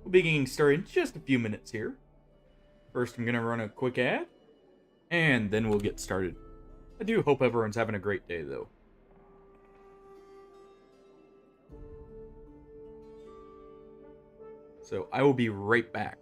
We'll be getting started in just a few minutes here. First, I'm going to run a quick ad, and then we'll get started. I do hope everyone's having a great day, though. So, I will be right back.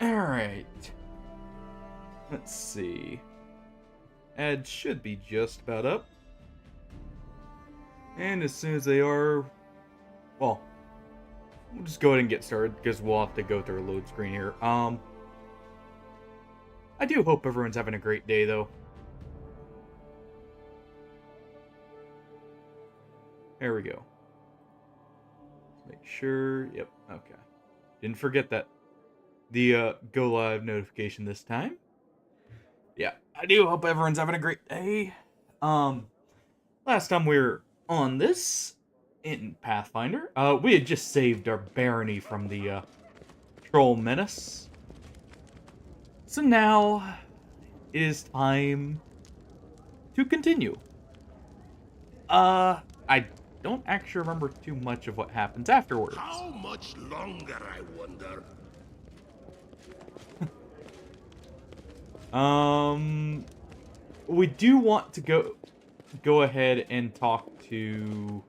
Alright. Let's see. Ads should be just about up. And as soon as they are, well, we'll just go ahead and get started because we'll have to go through a load screen here. I do hope everyone's having a great day, though. There we go. Let's make sure. Yep. Okay. Didn't forget that. The go live notification this time. Yeah, I do hope everyone's having a great day. Last time we were on this in Pathfinder, we had just saved our Barony from the troll menace. So now it is time to continue. I don't actually remember too much of what happens afterwards. How much longer, I wonder? We do want to go ahead and talk to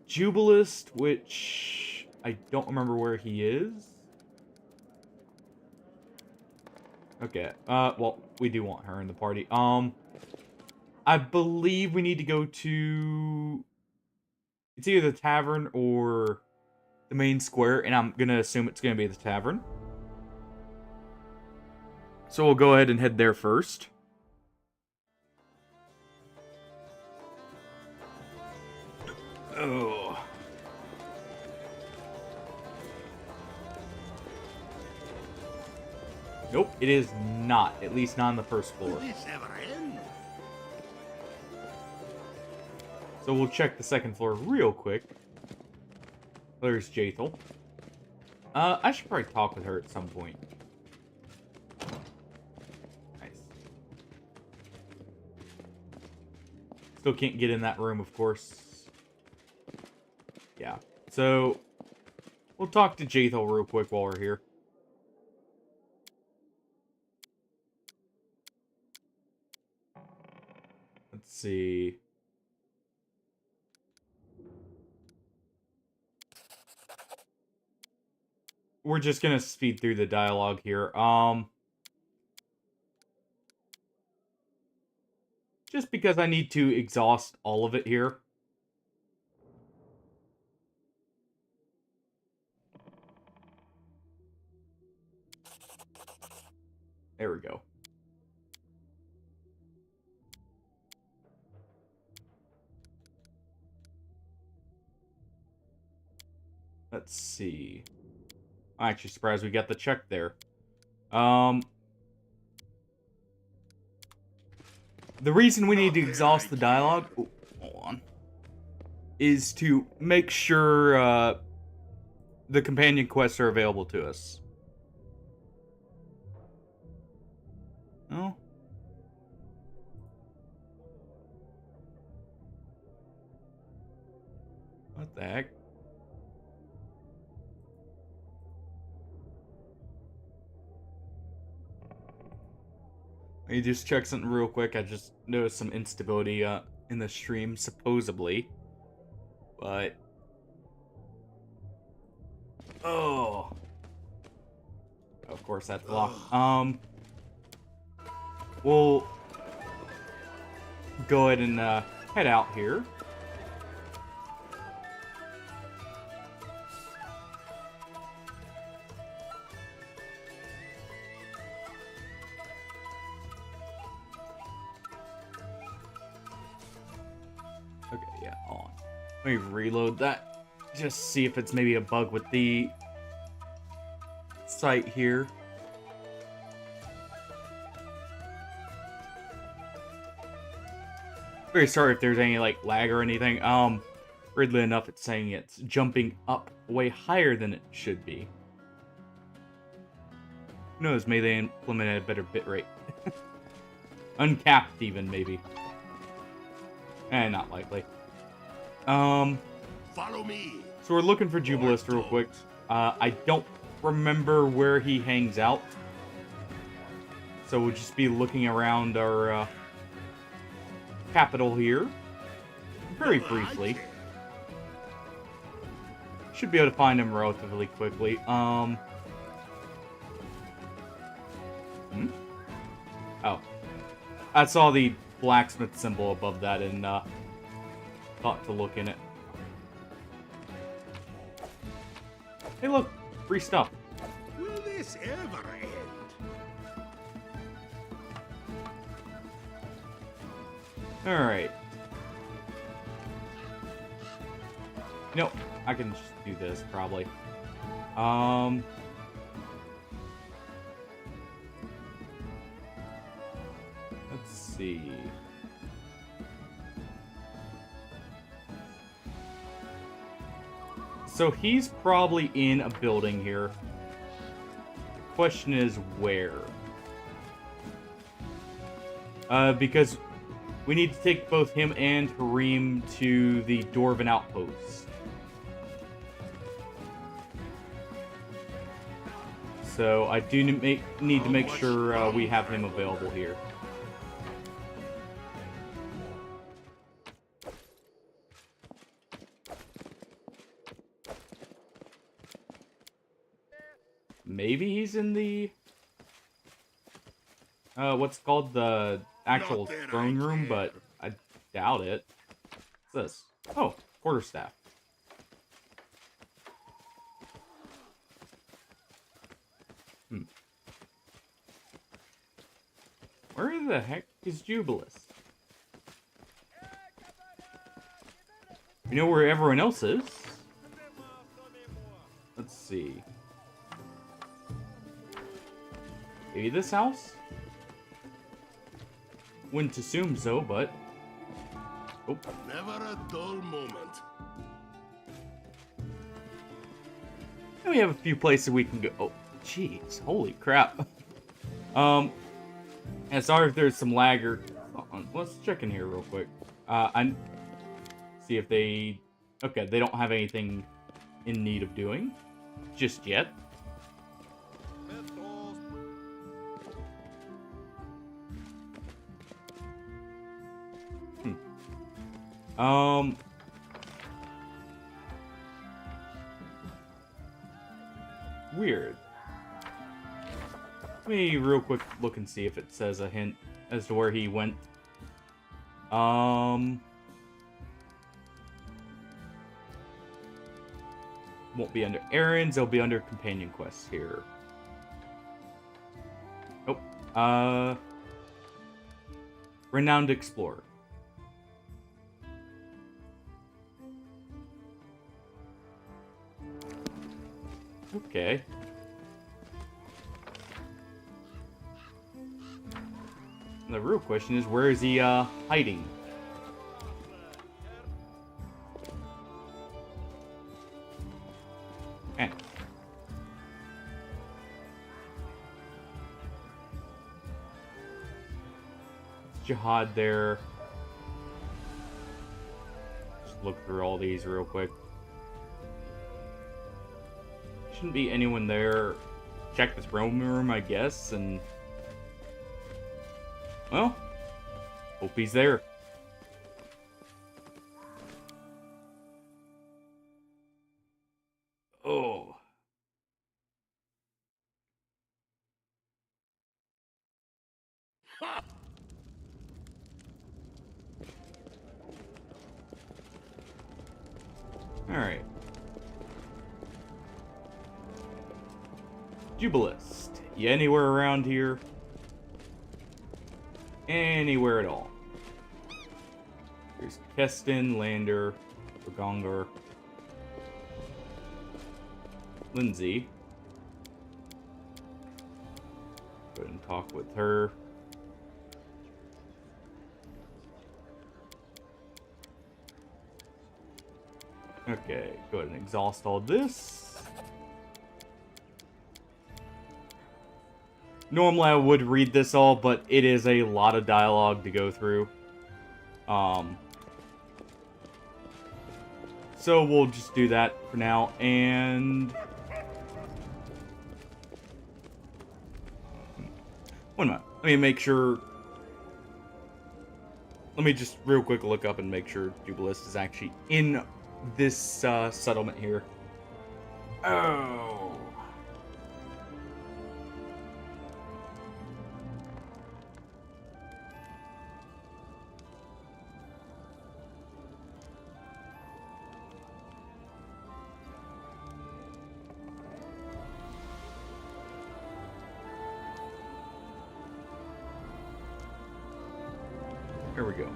Jubilist, which I don't remember where he is. Okay, well, we do want her in the party. I believe we need to go to... It's either the tavern or the main square, and I'm gonna assume it's gonna be the tavern. So we'll go ahead and head there first. Oh. Nope, it is not. At least not on the first floor. Will this ever end? So we'll check the second floor real quick. There's Jaethel. I should probably talk with her at some point. Nice. Still can't get in that room, of course. Yeah. So, we'll talk to Jaethel real quick while we're here. Let's see. We're just gonna speed through the dialogue here. Just because I need to exhaust all of it here. There we go. Let's see. I'm actually surprised we got the check there. The reason we need to exhaust the dialogue, hold on, is to make sure the companion quests are available to us. Oh. What the heck? Let me just check something real quick. I just noticed some instability in the stream, supposedly. But... oh. Of course, that's locked. We'll go ahead and head out here. Okay, yeah, hold on. Let me reload that. Just see if it's maybe a bug with the site here. Very sorry if there's any, like, lag or anything. Weirdly enough, it's saying it's jumping up way higher than it should be. Who knows, maybe they implemented a better bitrate. Uncapped, even, maybe. Not likely. Follow me. So we're looking for Jubilist real quick. I don't remember where he hangs out. So we'll just be looking around our capital here. Very briefly. Should be able to find him relatively quickly. Oh. I saw the blacksmith symbol above that and thought to look in it. Hey look, free stuff. Will this ever end? Alright. You know, I can just do this, probably. Let's see. So he's probably in a building here. Question is where? Because we need to take both him and Harim to the Dwarven Outpost. So I do need to make sure we have him available here. Maybe he's in the... what's called the actual throne room, but I doubt it. What's this? Oh, quarterstaff. Where the heck is Jubilus? You know where everyone else is? Let's see. Maybe this house? Wouldn't assume so, but... oh. Never a dull moment. And we have a few places we can go. Oh, jeez. Holy crap. And sorry if there's some lag or... let's check in here real quick. I see if they... okay, they don't have anything in need of doing. Just yet. Weird. Let me real quick look and see if it says a hint as to where he went. Won't be under errands, it'll be under companion quests here. Oh, Uh, Renowned Explorer. Okay. The real question is, where is he, hiding? Eh. Jihad there. Just look through all these real quick. Shouldn't be anyone there. Check this room, I guess, and... Well, hope he's there. Oh. Ha! Alright. Jubilist. You anywhere around here? Anywhere at all. There's Keston, Lander, Ragongar, Lindsay. Go ahead and talk with her. Okay, go ahead and exhaust all this. Normally I would read this all, but it is a lot of dialogue to go through. So we'll just do that for now, and... One moment. Let me make sure... Let me just real quick look up and make sure Jubilist is actually in this settlement here. Oh... Here we go.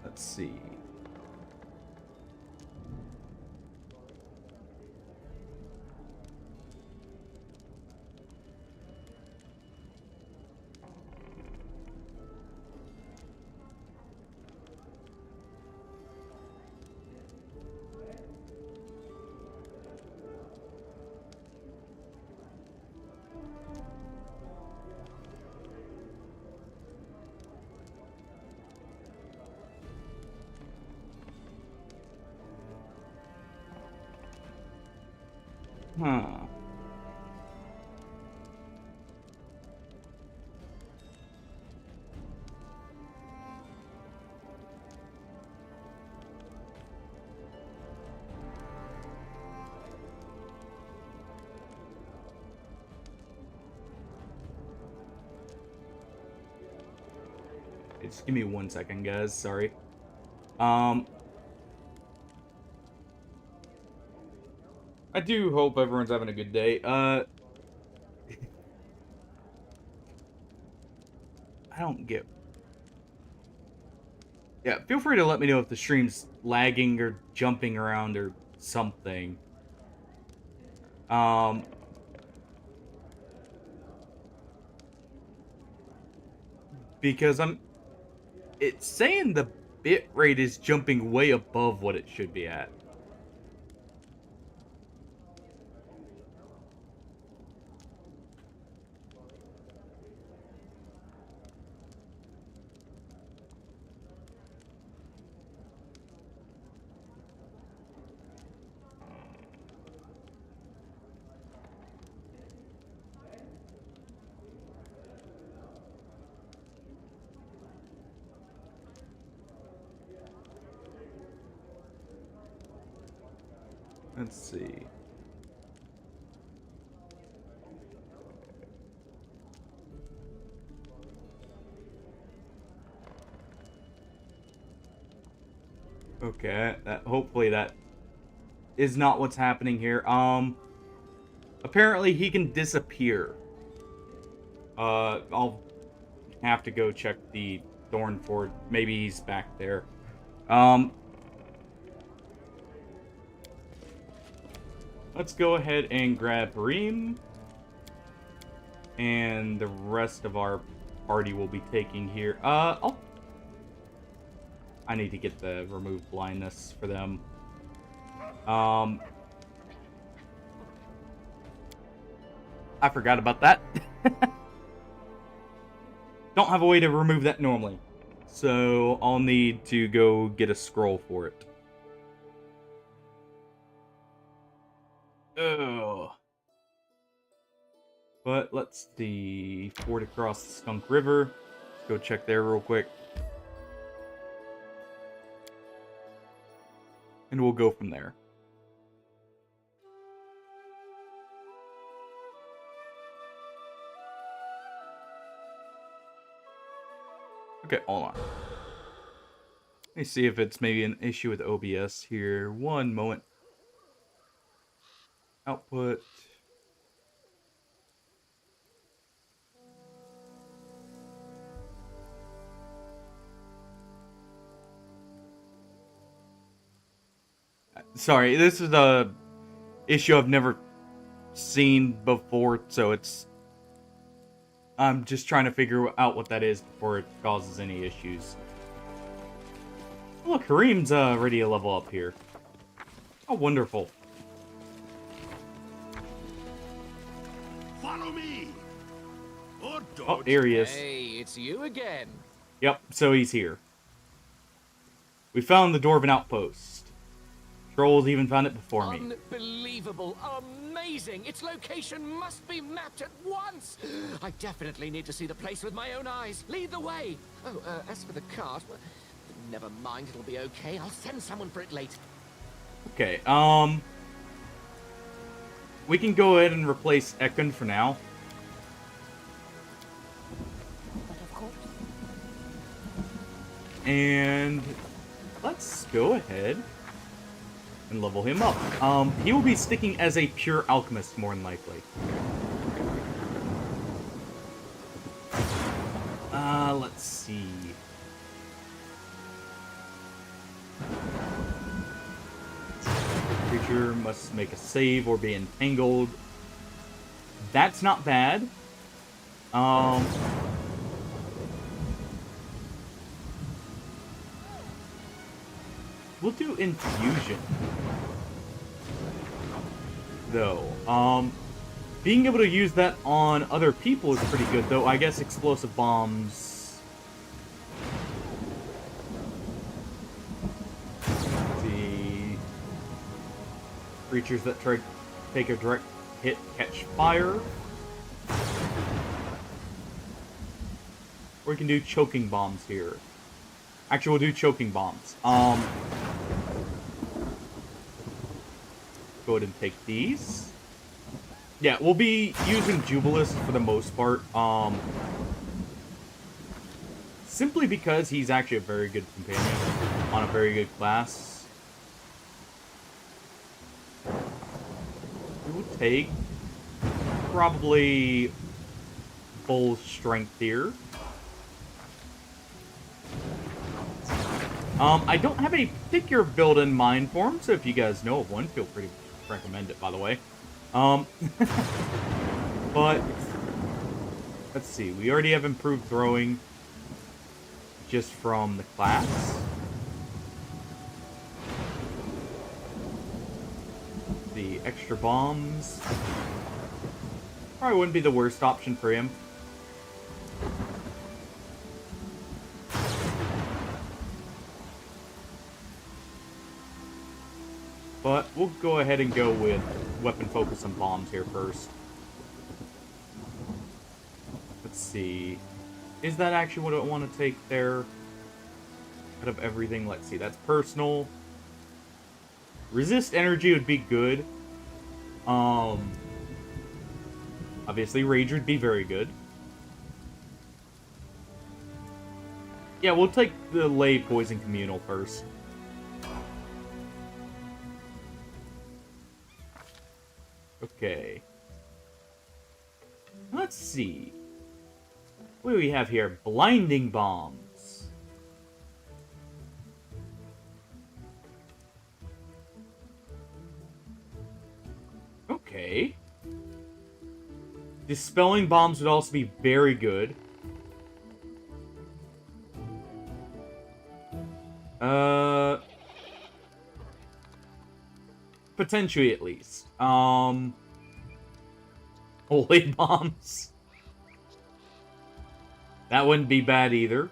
Let's see. Huh. Okay, just give me 1 second, guys. Sorry. I do hope everyone's having a good day. I don't get... Yeah, feel free to let me know if the stream's lagging or jumping around or something. Because it's saying the bit rate is jumping way above what it should be at. Let's see. Okay, hopefully that is not what's happening here. Apparently he can disappear. I'll have to go check the thorn fort. Maybe he's back there. Let's go ahead and grab Reem. And the rest of our party will be taking here. I need to get the remove blindness for them. I forgot about that. Don't have a way to remove that normally. So I'll need to go get a scroll for it. Oh. But let's see. Ford across the Skunk River. Let's go check there real quick. And we'll go from there. Okay, hold on. Let me see if it's maybe an issue with OBS here. One moment. Output. Sorry, this is a issue I've never seen before, so it's... I'm just trying to figure out what that is before it causes any issues. Oh, look, Kareem's ready to level up here. Oh, wonderful. Follow me. Or don't. Oh, here he is. Hey, it's you again. Yep, so he's here. We found the Dwarven outpost. Trolls even found it before me. Unbelievable, amazing. Its location must be mapped at once. I definitely need to see the place with my own eyes. Lead the way. Oh, as for the cart, well, never mind, it'll be okay. I'll send someone for it later. Okay, we can go ahead and replace Ekun for now. But of course. And let's go ahead and level him up. He will be sticking as a pure alchemist, more than likely. Let's see. Creature must make a save or be entangled. That's not bad. We'll do infusion. Though, being able to use that on other people is pretty good, though I guess explosive bombs... Let's see... Creatures that take a direct hit catch fire. Or we can do choking bombs here. Actually, we'll do choking bombs. Go ahead and take these. Yeah, we'll be using Jubilus for the most part. Simply because he's actually a very good companion on a very good class. We will take probably full strength here. I don't have a particular build in mind for him, so if you guys know of one, feel free to recommend it, by the way. But, let's see, we already have improved throwing just from the class. The extra bombs probably wouldn't be the worst option for him. But we'll go ahead and go with weapon focus and bombs here first. Let's see. Is that actually what I want to take there? Out of everything, let's see. That's personal. Resist energy would be good. Obviously, rage would be very good. Yeah, we'll take the lay poison communal first. Okay. Let's see. What do we have here? Blinding bombs. Okay. Dispelling bombs would also be very good. Potentially at least. Holy bombs. That wouldn't be bad either.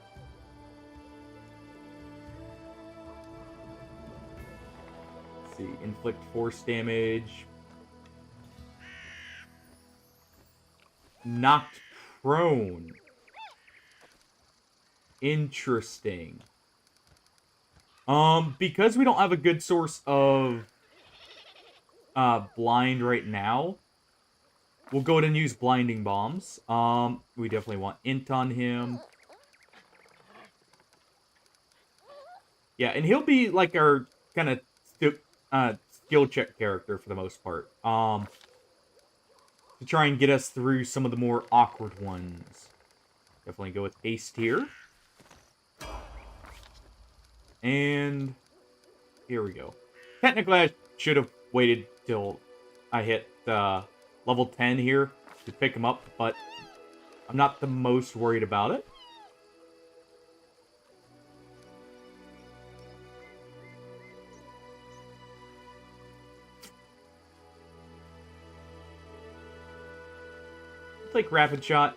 Let's see. Inflict force damage. Knocked prone. Interesting. Because we don't have a good source of blind right now, we'll go ahead and use blinding bombs. We definitely want int on him. Yeah, and he'll be like our kind of skill check character for the most part. To try and get us through some of the more awkward ones. Definitely go with haste here. And here we go. Technically, I should have waited till I hit level 10 here to pick him up, but I'm not the most worried about it. Like rapid shot.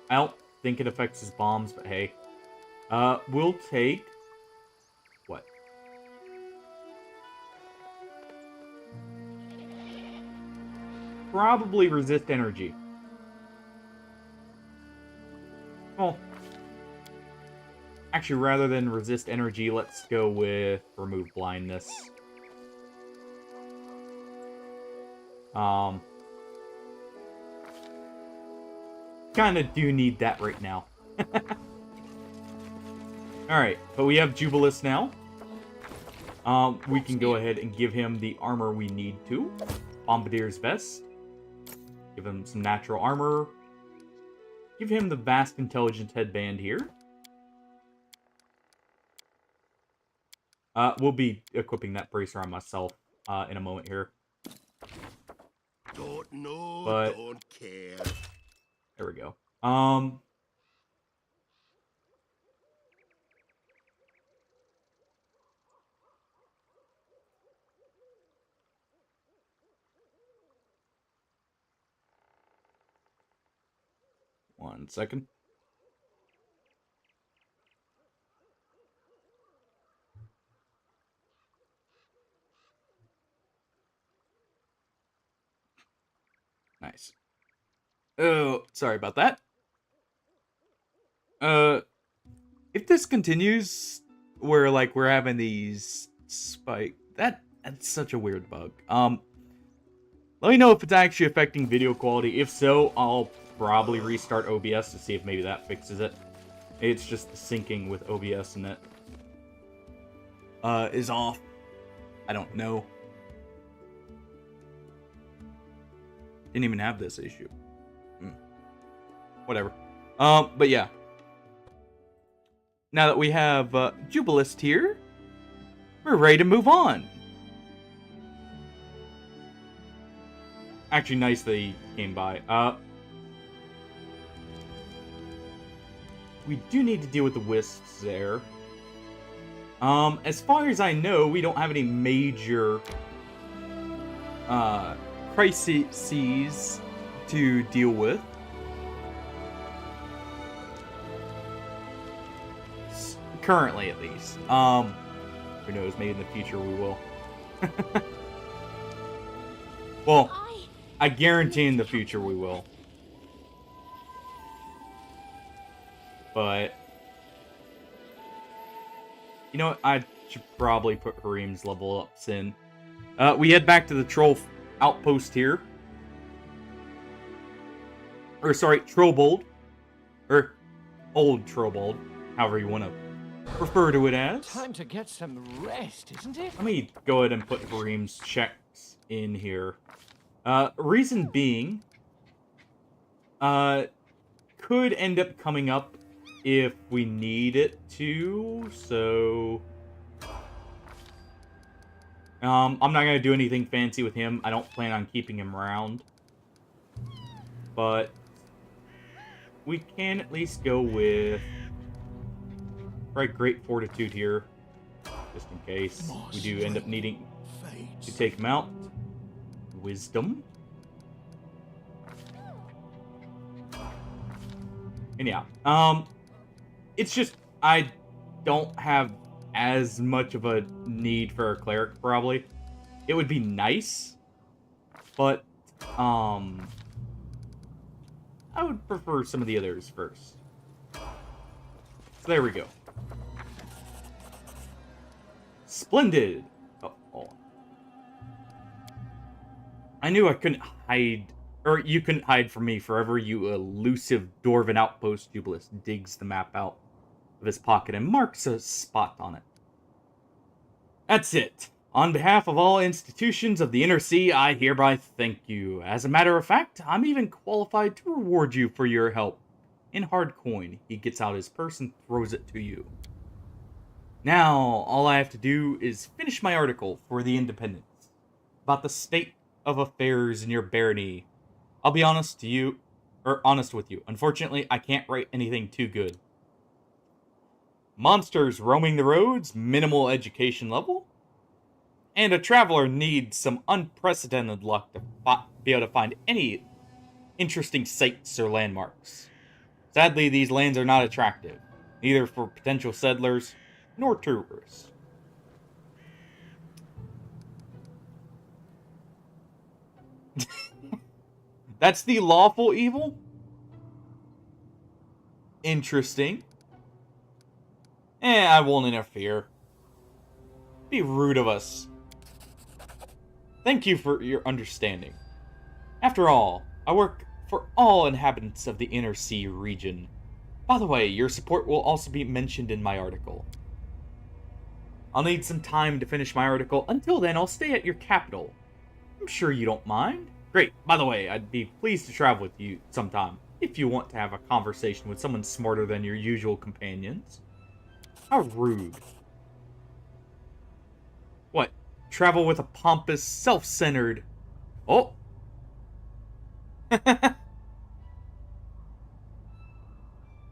I don't think it affects his bombs, but hey. We'll take what? Probably resist energy. Well, actually, rather than resist energy, let's go with remove blindness. Kind of do need that right now. Alright, but we have Jubilis now. We can go ahead and give him the armor we need to. Bombardier's Vest. Give him some natural armor. Give him the Vast Intelligence Headband here. We'll be equipping that bracer on myself in a moment here. Don't know, But don't care. there we go. 1 second. Nice. Oh, sorry about that. If this continues, where like we're having these spike, that's such a weird bug. Let me know if it's actually affecting video quality. If so, I'll probably restart OBS to see if maybe that fixes it. It's just the syncing with OBS and that is off. I don't know. Didn't even have this issue. Whatever. But yeah. Now that we have Jubilist here, we're ready to move on. Actually, nice that he came by. We do need to deal with the wisps there. As far as I know, we don't have any major crises to deal with. Currently, at least. Who knows? Maybe in the future we will. Well, I guarantee in the future we will. But you know what? I should probably put Harim's level ups in. We head back to the troll outpost here. Or sorry, Trollbold. Or Old Trollbold. However you want to refer to it as. Time to get some rest, isn't it? Let me go ahead and put Harim's checks in here. Reason being, could end up coming up if we need it to, so... I'm not gonna do anything fancy with him. I don't plan on keeping him around. But... we can at least go with... right, Great Fortitude here. Just in case we do end up needing to take him out. Wisdom. And yeah, it's just, I don't have as much of a need for a cleric, probably. It would be nice, but, I would prefer some of the others first. So there we go. Splendid! Oh, hold on. I knew I couldn't hide, or you couldn't hide from me forever, you elusive dwarven outpost. Jubilus digs the map out of his pocket and marks a spot on it. That's it. On behalf of all institutions of the Inner Sea, I hereby thank you. As a matter of fact, I'm even qualified to reward you for your help. In hard coin, he gets out his purse and throws it to you. Now, all I have to do is finish my article for the Independence about the state of affairs in your barony. I'll be honest with you. Unfortunately, I can't write anything too good. Monsters roaming the roads, minimal education level, and a traveler needs some unprecedented luck to be able to find any interesting sights or landmarks. Sadly, these lands are not attractive, neither for potential settlers nor tourists. That's the lawful evil? Interesting. I won't interfere. Be rude of us. Thank you for your understanding. After all, I work for all inhabitants of the Inner Sea region. By the way, your support will also be mentioned in my article. I'll need some time to finish my article. Until then, I'll stay at your capital. I'm sure you don't mind. Great. By the way, I'd be pleased to travel with you sometime, if you want to have a conversation with someone smarter than your usual companions. How rude. What? Travel with a pompous, self-centered... Oh!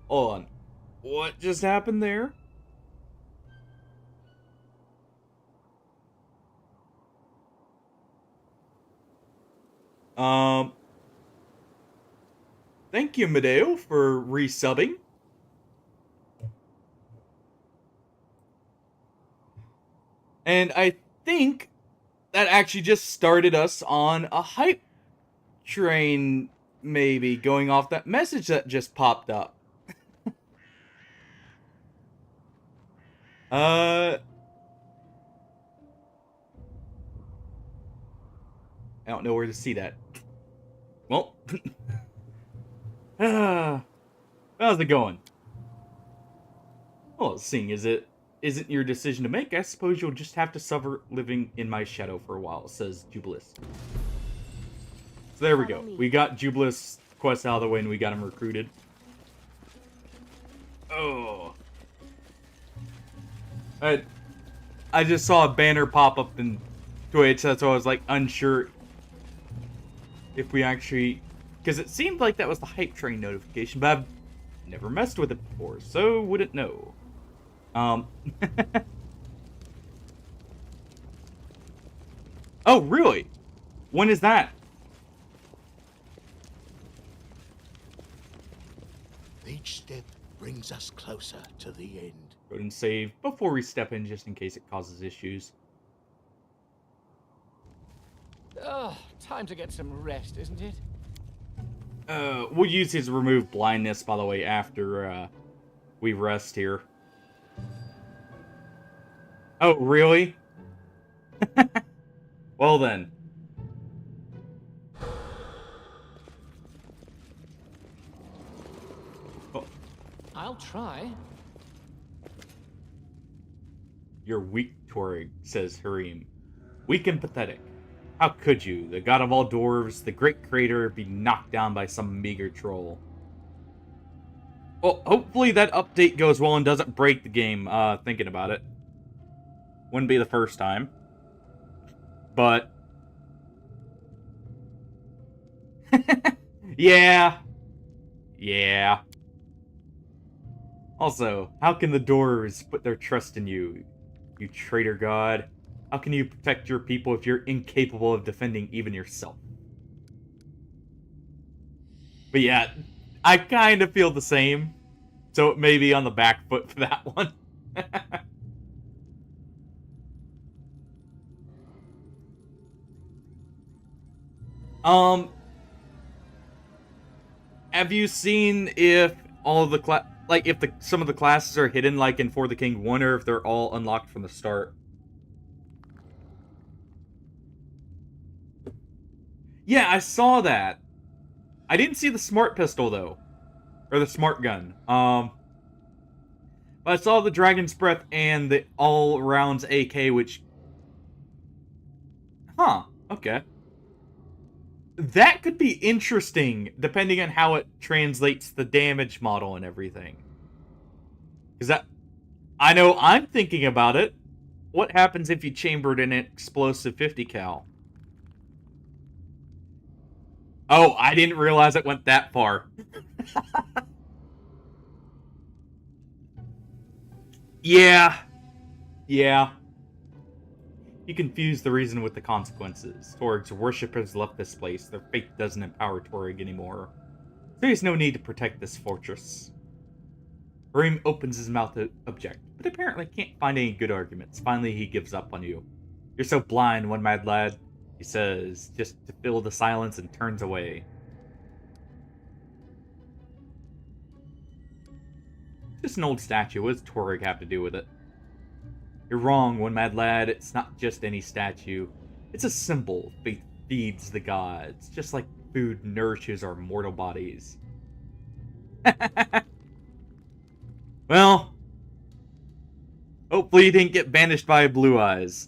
Hold on. What just happened there? Thank you, Medeo, for resubbing. And I think that actually just started us on a hype train, maybe, going off that message that just popped up. I don't know where to see that. Well, how's it going? Well, seeing as it isn't your decision to make, I suppose you'll just have to suffer living in my shadow for a while, says Jubilus. So there we go. We got Jubilus' quest out of the way and we got him recruited. Oh. I just saw a banner pop up in Twitch, that's why I was like unsure if we actually... because it seemed like that was the hype train notification, but I've never messed with it before, so wouldn't know. Oh, really? When is that? Each step brings us closer to the end. Go ahead and save before we step in, just in case it causes issues. Oh, time to get some rest, isn't it? We'll use his remove blindness, by the way, after, we rest here. Oh, really? Well then. Oh. I'll try. You're weak, Torrig, says Harim. Weak and pathetic. How could you, the god of all dwarves, the great creator, be knocked down by some meager troll? Well, hopefully that update goes well and doesn't break the game, thinking about it. Wouldn't be the first time. But... yeah. Yeah. Also, how can the dwarves put their trust in you, you traitor god? How can you protect your people if you're incapable of defending even yourself? But yeah, I kind of feel the same. So it may be on the back foot for that one. Have you seen if all of the if some of the classes are hidden like in For the King 1 or if they're all unlocked from the start? Yeah, I saw that. I didn't see the smart pistol though. Or the smart gun. But I saw the Dragon's Breath and the all rounds AK, which... Huh, okay. That could be interesting, depending on how it translates the damage model and everything. Because that... I know I'm thinking about it. What happens if you chambered an explosive 50 cal? Oh, I didn't realize it went that far. Yeah. Yeah. You confuse the reason with the consequences. Torg's worshippers left this place. Their faith doesn't empower Torg anymore. There is no need to protect this fortress. Reem opens his mouth to object, but apparently can't find any good arguments. Finally, he gives up on you. You're so blind, one mad lad, he says, just to fill the silence and turns away. Just an old statue. What does Torg have to do with it? You're wrong, one mad lad. It's not just any statue. It's a symbol. Faith feeds the gods, just like food nourishes our mortal bodies. Well, hopefully you didn't get banished by Blue Eyes.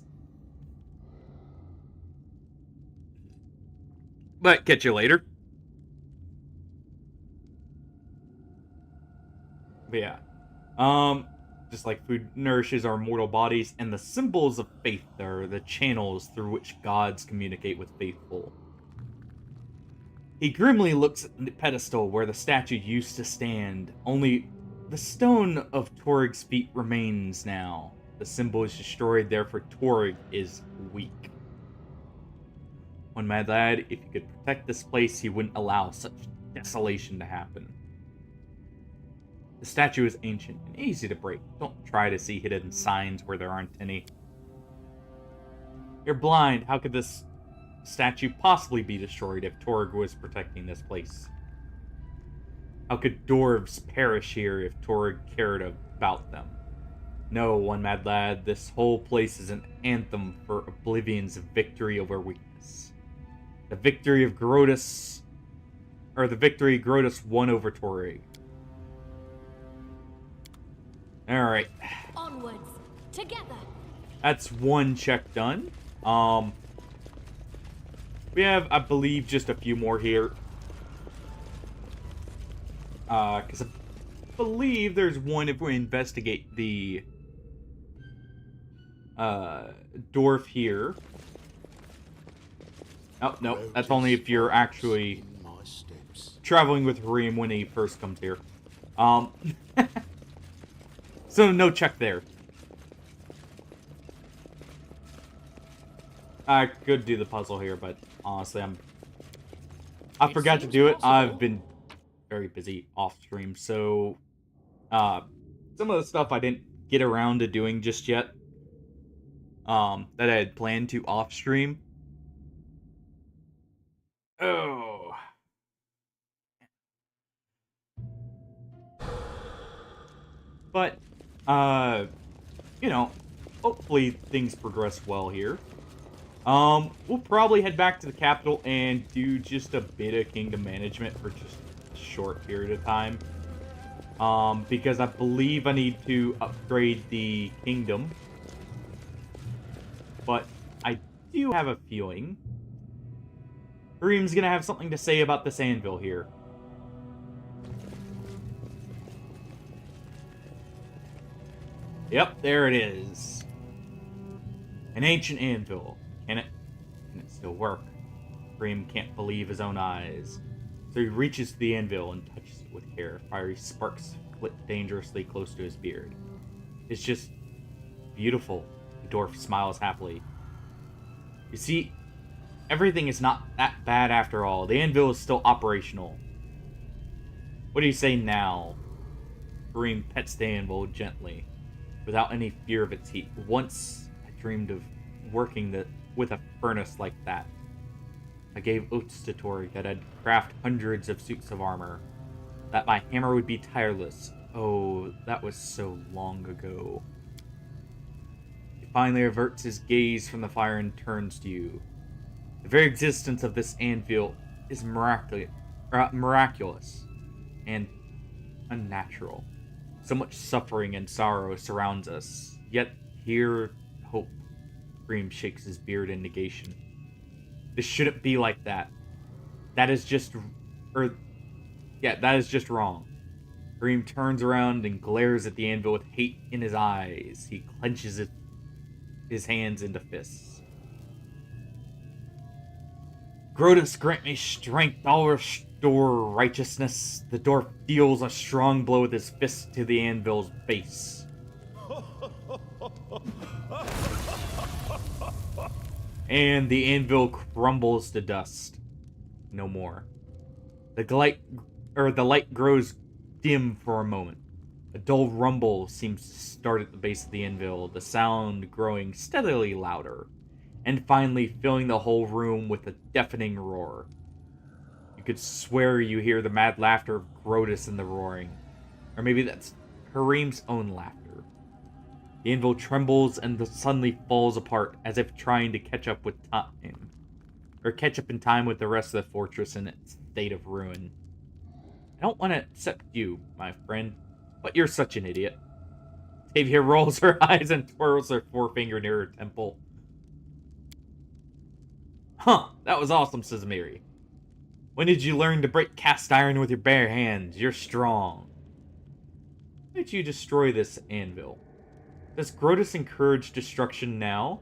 But catch you later. But yeah. Just like food nourishes our mortal bodies, and the symbols of faith are the channels through which gods communicate with faithful. He grimly looks at the pedestal where the statue used to stand, only the stone of Torg's feet remains now. The symbol is destroyed, therefore Torg is weak. One mad lad, if he could protect this place, he wouldn't allow such desolation to happen. The statue is ancient and easy to break. Don't try to see hidden signs where there aren't any. You're blind. How could this statue possibly be destroyed if Torg was protecting this place? How could dwarves perish here if Torg cared about them? No, one mad lad, this whole place is an anthem for Oblivion's victory over weakness. The victory of Grotus... Or the victory Grotus won over Torg. Alright. Onwards, together. That's one check done. We have, I believe, just a few more here. Because I believe there's one if we investigate the dwarf here. Oh, no, that's only if you're actually traveling with Reem when he first comes here. So no check there. I could do the puzzle here, but honestly, I forgot to do it. I've been very busy off stream, so some of the stuff I didn't get around to doing just yet. That I had planned to off stream. Oh. But you know, hopefully things progress well here. We'll probably head back to the capital and do just a bit of kingdom management for just a short period of time. Because I believe I need to upgrade the kingdom. But I do have a feeling Harim's gonna have something to say about this anvil here. Yep, there it is. An ancient anvil. Can it still work? Harim can't believe his own eyes. So he reaches to the anvil and touches it with care. Fiery sparks flit dangerously close to his beard. It's just beautiful. The dwarf smiles happily. You see, everything is not that bad after all. The anvil is still operational. What do you say now? Harim pets the anvil gently, without any fear of its heat. Once I dreamed of working with a furnace like that. I gave oaths to Tori that I'd craft hundreds of suits of armor, that my hammer would be tireless. Oh, that was so long ago. He finally averts his gaze from the fire and turns to you. The very existence of this anvil is miraculous and unnatural. So much suffering and sorrow surrounds us, yet here, hope. Harim shakes his beard in negation. This shouldn't be like that. That is just wrong. Harim turns around and glares at the anvil with hate in his eyes. He clenches his hands into fists. Grotus, grant me strength. I'll restore righteousness. The dwarf deals a strong blow with his fist to the anvil's base. And the anvil crumbles to dust. No more. The light grows dim for a moment. A dull rumble seems to start at the base of the anvil, the sound growing steadily louder, and finally filling the whole room with a deafening roar. You could swear you hear the mad laughter of Grotus in the roaring. Or maybe that's Harim's own laughter. The anvil trembles and suddenly falls apart, as if trying to catch up with time. Or catch up in time with the rest of the fortress in its state of ruin. I don't want to accept you, my friend, but you're such an idiot. Tavia rolls her eyes and twirls her forefinger near her temple. Huh, that was awesome, says Miri. When did you learn to break cast iron with your bare hands? You're strong. Why did you destroy this anvil? Does Grotus encourage destruction now?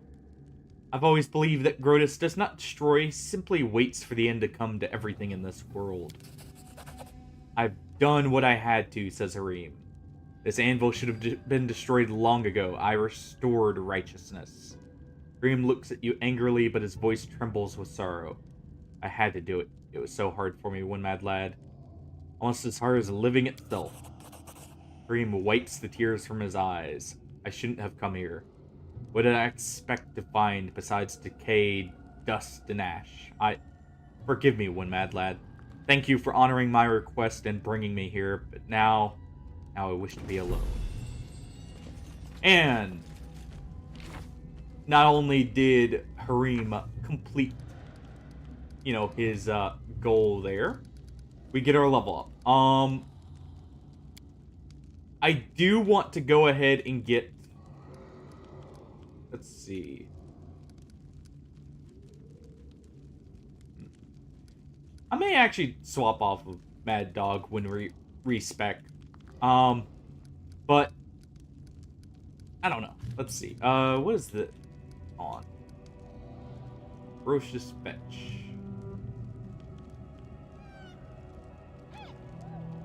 I've always believed that Grotus does not destroy, simply waits for the end to come to everything in this world. I've done what I had to, says Harim. This anvil should have been destroyed long ago. I restored righteousness. Harim looks at you angrily, but his voice trembles with sorrow. I had to do it. It was so hard for me, one mad lad. Almost as hard as living itself. Harim wipes the tears from his eyes. I shouldn't have come here. What did I expect to find besides decay, dust, and ash? Forgive me, one mad lad. Thank you for honoring my request and bringing me here, but now I wish to be alone. And not only did Harim complete, his goal there, we get our level up. I do want to go ahead and get, let's see. I may actually swap off of Mad Dog when we respec. But I don't know. Let's see. What is the on? Ferocious Fetch.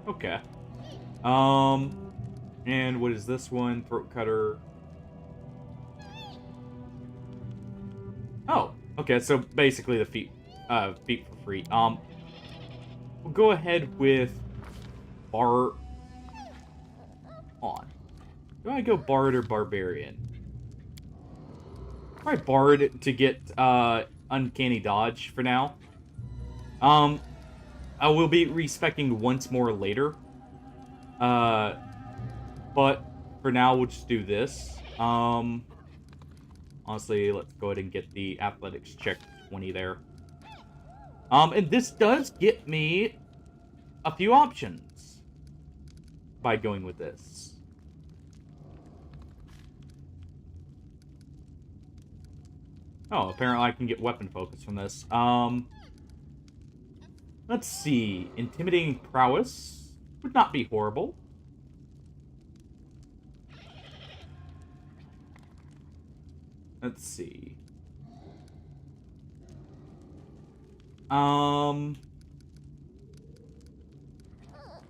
Okay. And what is this one? Throat Cutter. Oh, okay. So basically the feet for free. We'll go ahead with Bar. On. Do I go Bard or Barbarian? Probably Bard to get Uncanny Dodge for now. I will be respecing once more later. But for now, we'll just do this. Honestly, let's go ahead and get the athletics check 20 there. And this does get me a few options by going with this. Oh, apparently I can get weapon focus from this. Let's see. Intimidating prowess would not be horrible. Let's see.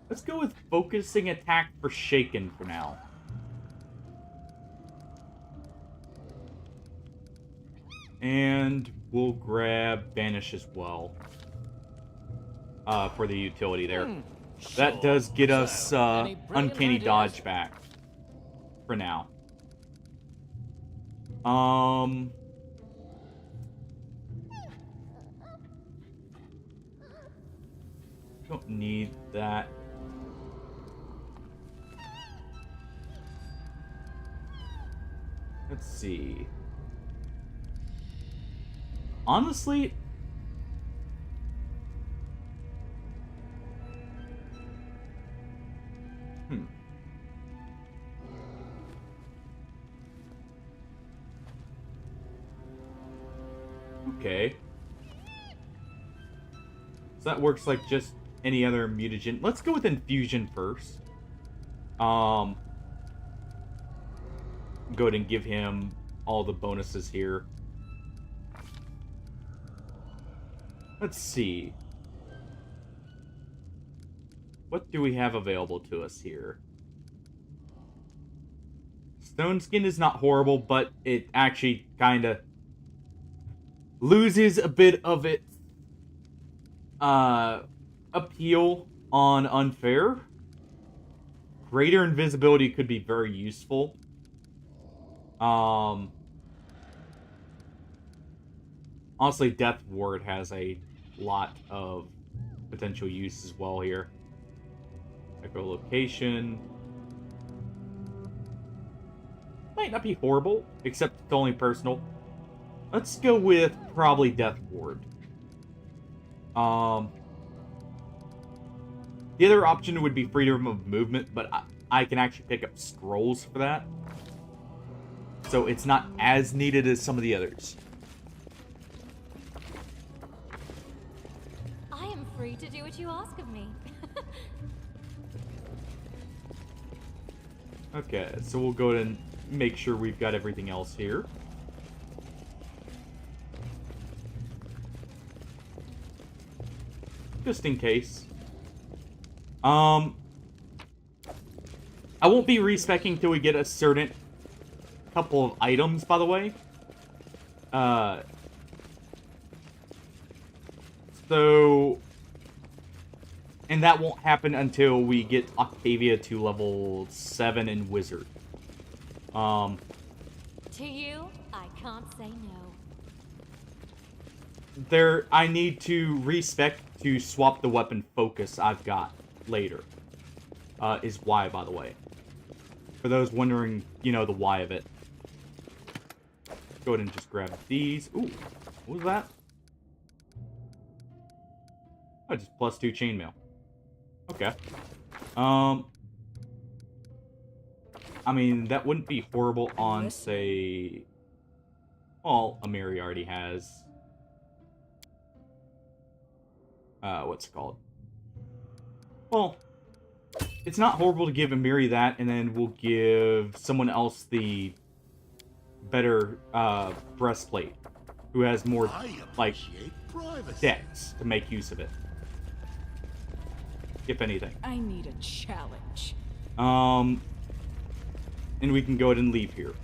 Let's go with focusing attack for Shaken for now. And we'll grab Banish as well. For the utility there. That does get us Uncanny Dodge back. For now. Don't need that. Let's see. Honestly, okay. So that works like just any other mutagen. Let's go with infusion first. Go ahead and give him all the bonuses here. Let's see. What do we have available to us here? Stone Skin is not horrible, but it actually kind of loses a bit of its appeal on Unfair. Greater invisibility could be very useful. Honestly, Death Ward has a lot of potential use as well here. Echolocation. Might not be horrible, except it's only personal. Let's go with probably Death Ward. The other option would be freedom of movement, but I can actually pick up scrolls for that. So it's not as needed as some of the others. I am free to do what you ask of me. Okay, so we'll go ahead and make sure we've got everything else here. Just in case. I won't be respecing till we get a certain couple of items, by the way. And that won't happen until we get Octavia to level 7 in Wizard. To you, I can't say no. I need to respec to swap the weapon focus I've got later. Is why, by the way. For those wondering, you know, the why of it. Go ahead and just grab these. Ooh, what was that? Oh, just +2 chainmail. Okay. I mean, that wouldn't be horrible on, say... Well, Amiri already has... what's it called? Well, it's not horrible to give Amiri that, and then we'll give someone else the better breastplate, who has more, like, dex to make use of it. If anything. I need a challenge. And we can go ahead and leave here.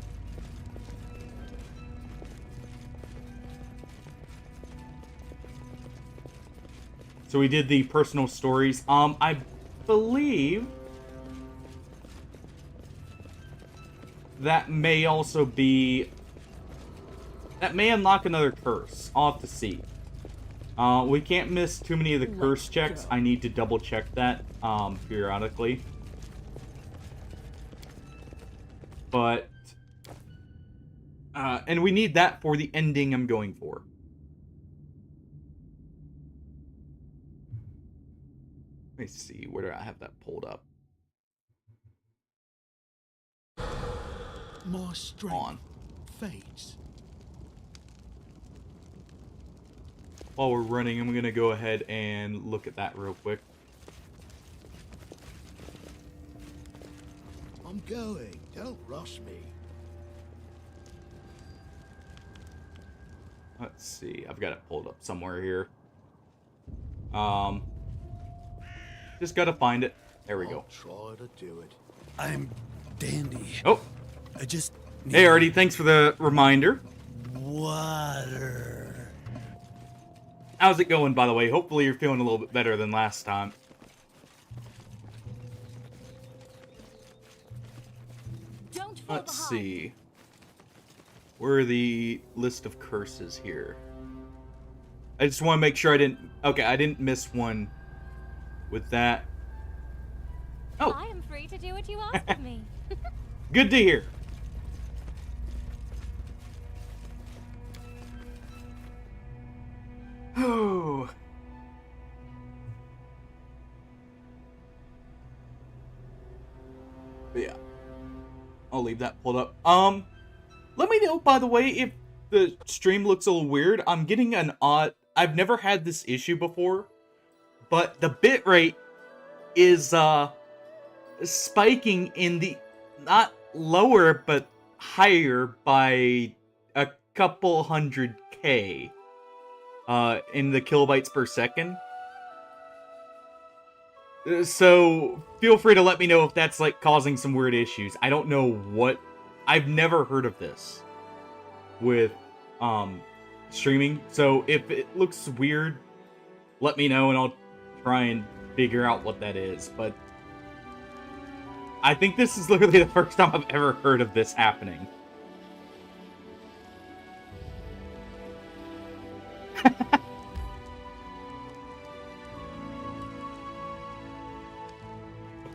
So we did the personal stories. I believe that may also be... That may unlock another curse. I'll have to see. We can't miss too many of the curse checks. I need to double check that periodically. But... and we need that for the ending I'm going for. Let me see, where do I have that pulled up? My strength fades. while we're running, I'm gonna go ahead and look at that real quick. I'm going. Don't rush me. Let's see. I've got it pulled up somewhere here. Just gotta find it. There we go. I'll try to do it. I'm dandy. Oh, I just hey, Artie. Thanks for the reminder. water. How's it going, by the way? Hopefully you're feeling a little bit better than last time. Don't fall Let's behind. see. Where are the list of curses here? I just want to make sure I didn't... Okay, I didn't miss one with that. Oh, I am free to do what you ask of me. good to hear. Oh. But yeah. I'll leave that pulled up. Let me know, by the way, if the stream looks a little weird. I'm getting an odd... I've never had this issue before, but the bitrate is, spiking in the... Not lower, but higher by a couple 100K, in the kilobytes per second. So, feel free to let me know if that's, like, causing some weird issues. I don't know what... I've never heard of this with, streaming. So, if it looks weird, let me know and I'll try and figure out what that is. But I think this is literally the first time I've ever heard of this happening.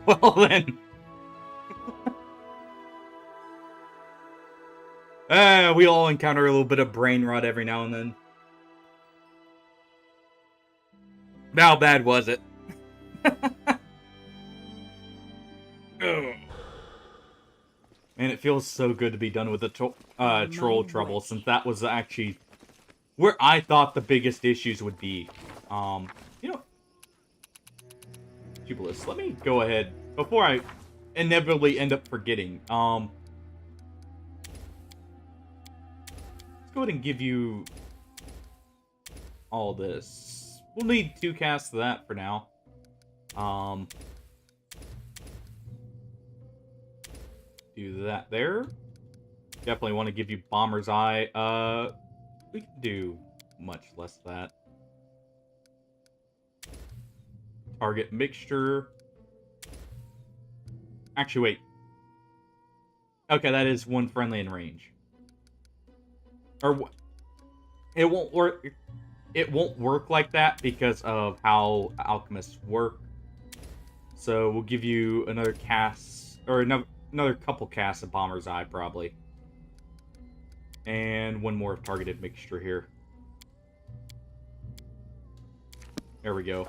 Well then. We all encounter a little bit of brain rot every now and then. How bad was it? Ugh. Man, it feels so good to be done with the troll trouble, since that was actually where I thought the biggest issues would be. You know, Jubilis, let me go ahead before I inevitably end up forgetting. Let's go ahead and give you all this. We'll need 2 casts of that for now. Do that there. Definitely want to give you Bomber's Eye. We can do much less of that. Target mixture. Actually, wait. Okay, that is 1 friendly in range. Or it won't work. It won't work like that because of how alchemists work. So we'll give you another cast, or another couple casts of Bomber's Eye, probably. And 1 more targeted mixture here. There we go.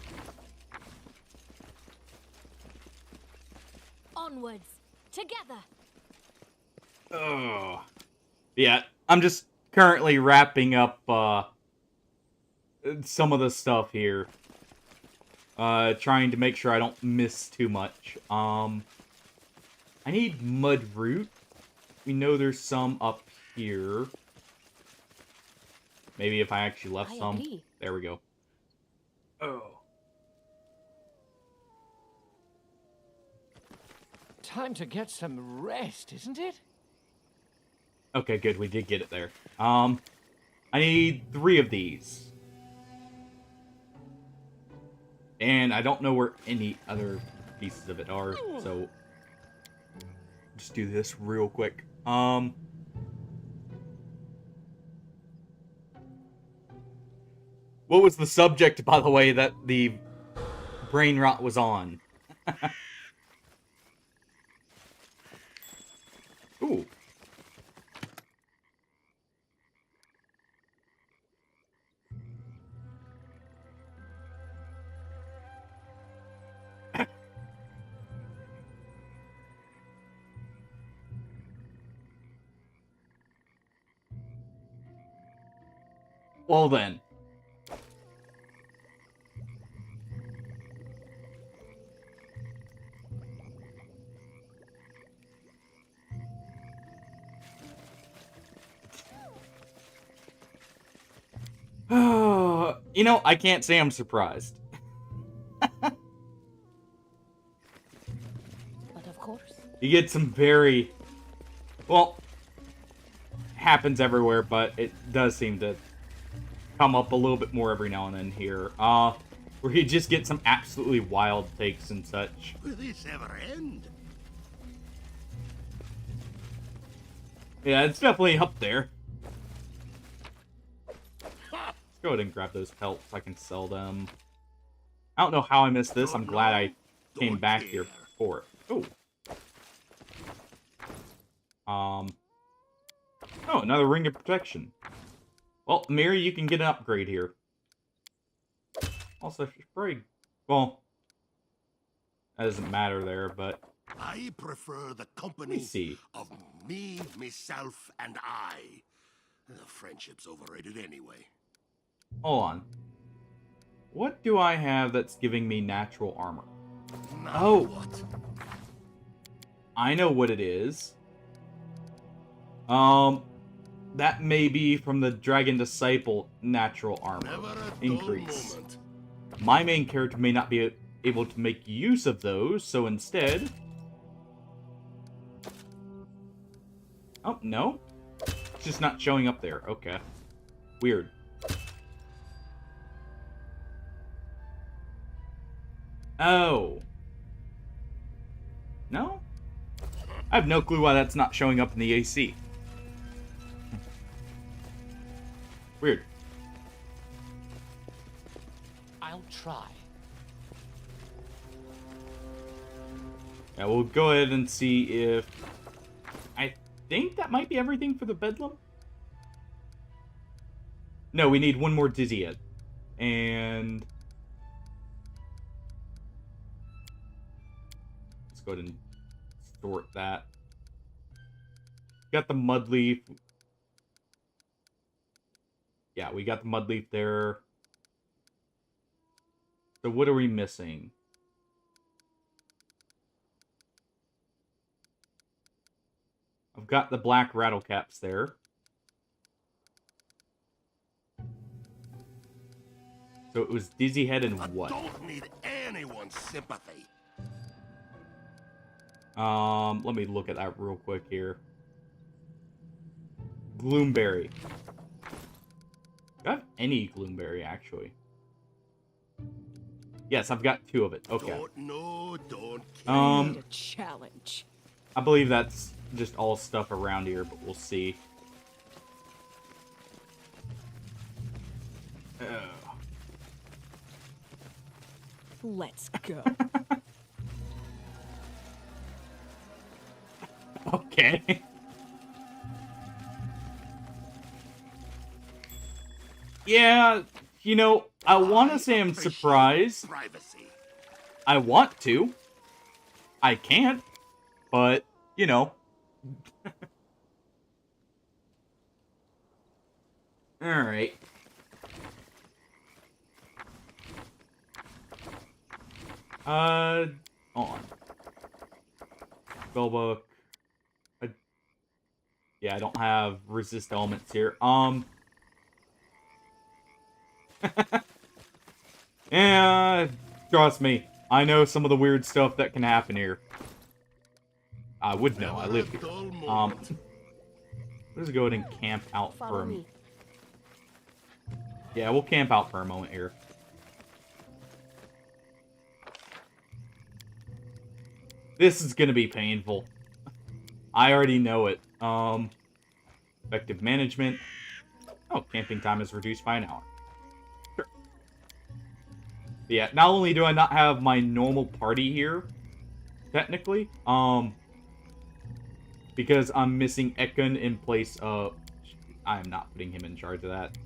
Onwards, together. Oh, yeah. I'm just currently wrapping up some of the stuff here. Trying to make sure I don't miss too much. I need mud root. We know there's some up here. Maybe if I actually left some. Agree. There we go. Oh. Time to get some rest, isn't it? Okay, good. We did get it there. I need 3 of these. And I don't know where any other pieces of it are, so just do this real quick. What was the subject, by the way, that the brain rot was on? Ooh. Well then. You know, I can't say I'm surprised. But of course. You get some very... Well, happens everywhere, but it does seem to come up a little bit more every now and then here. Where you just get some absolutely wild takes and such. Will this ever end? Yeah, it's definitely up there. Let's go ahead and grab those pelts. I can sell them. I don't know how I missed this. I'm glad I came back here for it. Oh. Oh, another ring of protection. Well, Mary, you can get an upgrade here. Also, she's pretty... Well, that doesn't matter there, but... I prefer the Let me company see. of me, myself, and I. The friendship's overrated anyway. Hold on. What do I have that's giving me natural armor? Now Oh. what? I know what it is. That may be from the Dragon Disciple natural armor Never a dull increase. moment. My main character may not be able to make use of those, so instead... Oh, no? It's just not showing up there. Okay. Weird. Oh. No? I have no clue why that's not showing up in the AC. Weird. I'll try. Yeah, we'll go ahead and see if... I think that might be everything for the Bedlam? No, we need one more Dizzy Head. And... let's go ahead and sort that. Got the Mud Leaf. Yeah, we got the Mud Leaf there. So what are we missing? I've got the black rattle caps there. So it was Dizzy Head and I what? don't need anyone's sympathy. Let me look at that real quick here. Gloomberry. Do I have any Gloomberry, actually? Yes, I've got 2 of it. Okay. Don't know, don't care. I need a challenge. I believe that's just all stuff around here, but we'll see. Let's go. Okay. Yeah, you know, I want to say I'm appreciate surprised. Privacy. I want to. I can't. But, you know. Alright. Hold on. Spellbook. Yeah, I don't have resist elements here. Yeah, trust me. I know some of the weird stuff that can happen here. I would know. I live here. Let's go ahead and camp out for a moment. Yeah, we'll camp out for a moment here. This is gonna be painful. I already know it. Effective management. Oh, camping time is reduced by an hour. Sure. But yeah, not only do I not have my normal party here, technically, because I'm missing Ekun in place of... I am not putting him in charge of that.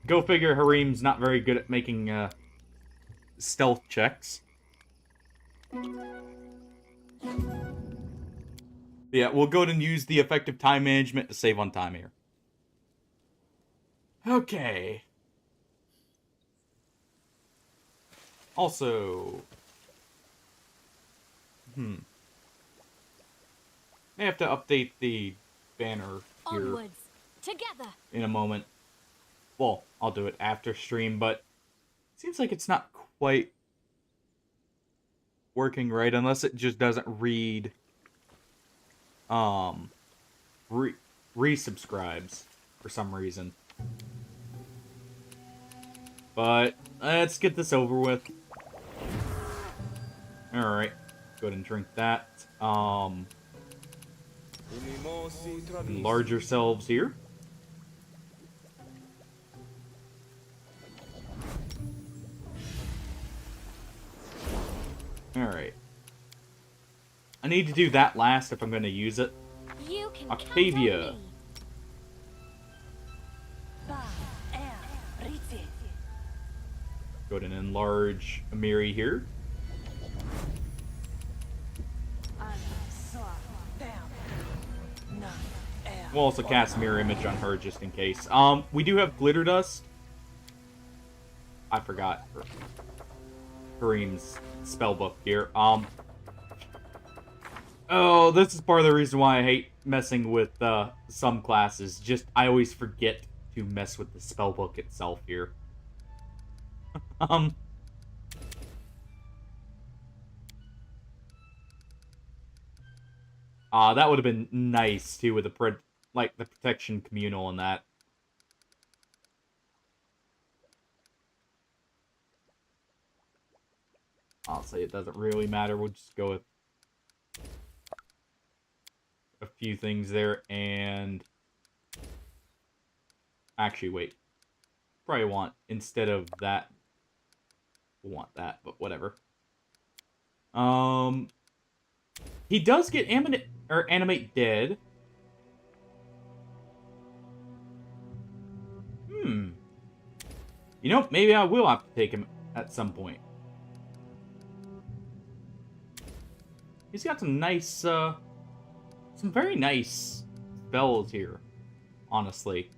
Go figure, Harim's not very good at making, stealth checks. Yeah, we'll go ahead and use the effective time management to save on time here. Okay. Also... I have to update the banner here Onwards. Together. in a moment. Well, I'll do it after stream, but it seems like it's not quite working right unless it just doesn't read resubscribes for some reason. But let's get this over with. Alright. Go ahead and drink that. Enlarge yourselves here. Alright. I need to do that last if I'm going to use it. You can Octavia. Go ahead and enlarge Amiri here. We'll also cast Mirror Image on her just in case. We do have Glitter Dust. I forgot Kareem's spellbook here. Oh, this is part of the reason why I hate messing with some classes. Just, I always forget to mess with the spellbook itself here. That would have been nice, too, with the protection communal and that. I'll say it doesn't really matter. We'll just go with a few things there, and actually, wait. Probably want, instead of that, we'll want that, but whatever. He does get animate dead. You know, maybe I will have to take him at some point. He's got some nice, some very nice spells here, honestly.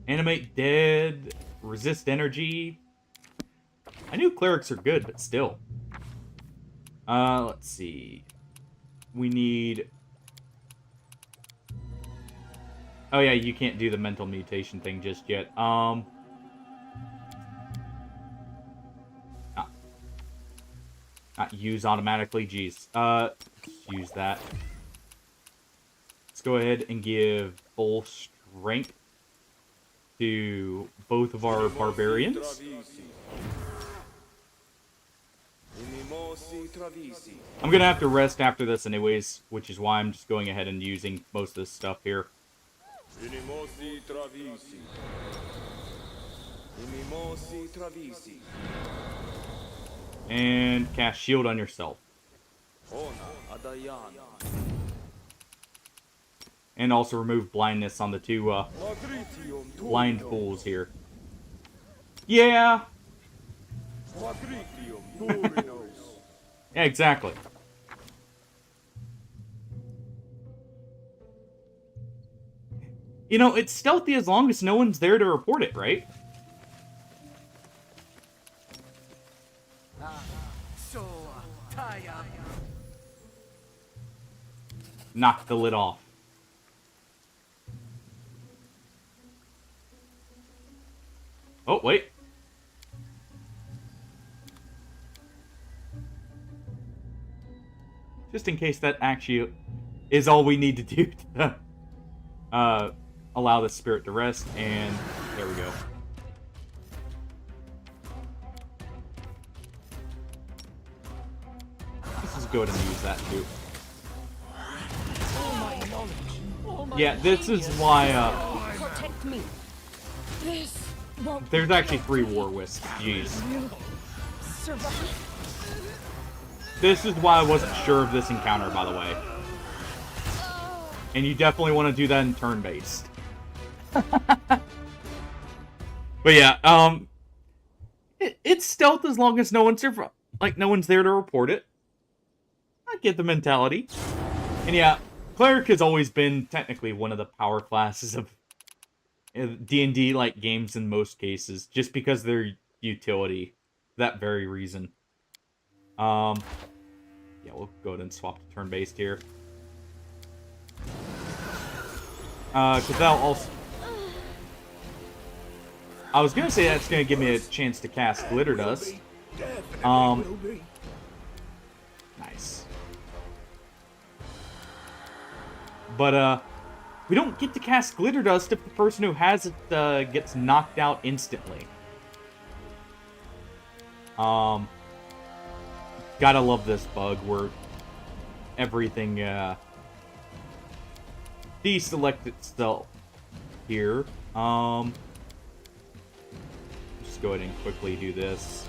Animate dead, resist energy. I knew clerics are good, but still. Let's see. We need... Oh yeah, you can't do the mental mutation thing just yet. Not use automatically, jeez. Use that. Let's go ahead and give full strength to both of our barbarians. I'm gonna have to rest after this anyways, which is why I'm just going ahead and using most of this stuff here. And cast shield on yourself. And also remove blindness on the two blind fools here. Yeah. Yeah, exactly. You know, it's stealthy as long as no one's there to report it, right? Knock the lid off. Oh, wait. Just in case that actually is all we need to do to allow the spirit to rest, and there we go. Let's just go ahead and use that too. Yeah, this is why Protect me. This won't there's actually 3 war wisps. Jeez. survive. This is why I wasn't sure of this encounter, by the way. And you definitely want to do that in turn-based. But yeah, it's stealth as long as no one's no one's there to report it. I get the mentality. And yeah, cleric has always been technically one of the power classes of D&D like games in most cases, just because of their utility, for that very reason. Yeah, we'll go ahead and swap to turn-based here. Because that'll also... I was gonna say that's gonna give me a chance to cast Glitter Dust. Nice. But, we don't get to cast Glitter Dust if the person who has it, gets knocked out instantly. Gotta love this bug where everything, deselect itself here. Just go ahead and quickly do this.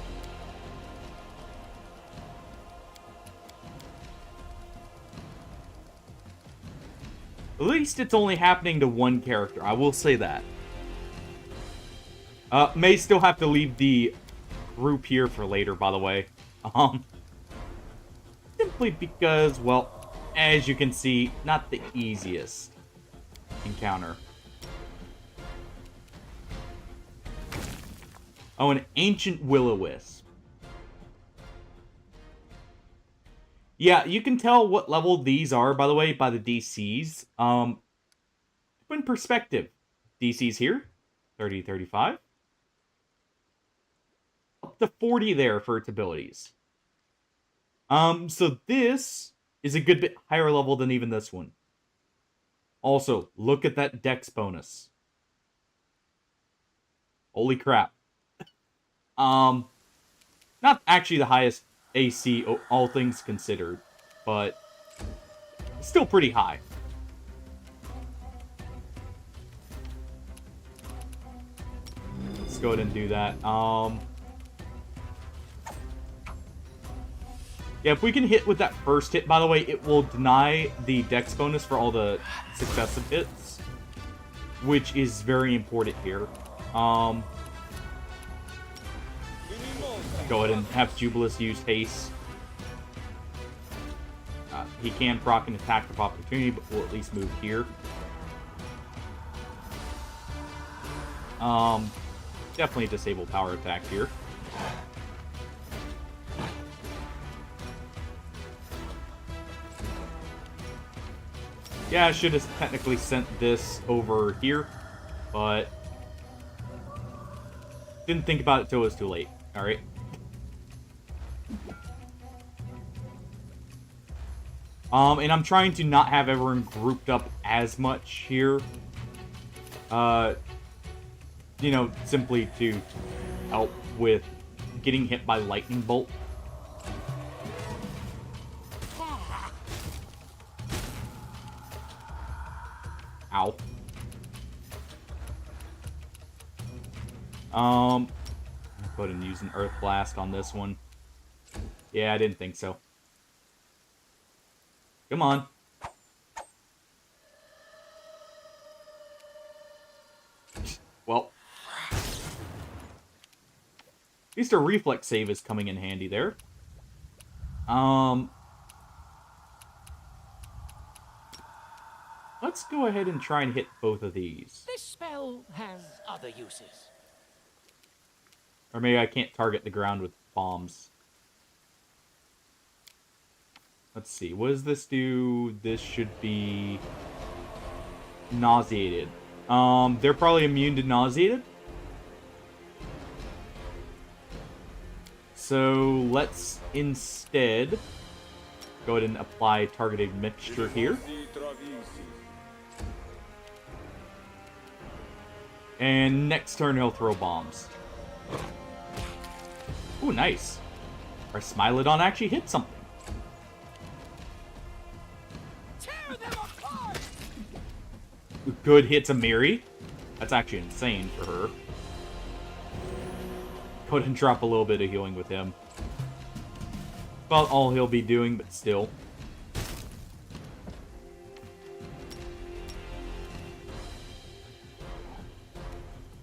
At least it's only happening to one character, I will say that. May still have to leave the group here for later, by the way. Simply because, well, as you can see, not the easiest encounter. Oh, an ancient will-o-wisp. Yeah, you can tell what level these are, by the way, by the DCs. In perspective, DCs here, 30, 35. Up to 40 there for its abilities. So this is a good bit higher level than even this one. Also, look at that dex bonus. Holy crap. Not actually the highest AC, all things considered, but still pretty high. Let's go ahead and do that. Yeah, if we can hit with that first hit, by the way, it will deny the dex bonus for all the successive hits, which is very important here. Go ahead and have Jubilus use haste. He can proc an attack of opportunity, but we'll at least move here. Definitely disable power attack here. Yeah, I should have technically sent this over here, but didn't think about it till it was too late. Alright. And I'm trying to not have everyone grouped up as much here. You know, simply to help with getting hit by lightning bolt. Ow. Go ahead and use an Earth Blast on this one. Yeah, I didn't think so. Come on. Well. At least a reflex save is coming in handy there. Let's go ahead and try and hit both of these. This spell has other uses. Or maybe I can't target the ground with bombs. Let's see. What does this do? This should be nauseated. They're probably immune to nauseated. So let's instead go ahead and apply targeted mixture here. And next turn he'll throw bombs. Ooh, nice. Our Smilodon actually hit something. Tear them apart! Good hits a Miri. That's actually insane for her. Go ahead and drop a little bit of healing with him. About all he'll be doing, but still.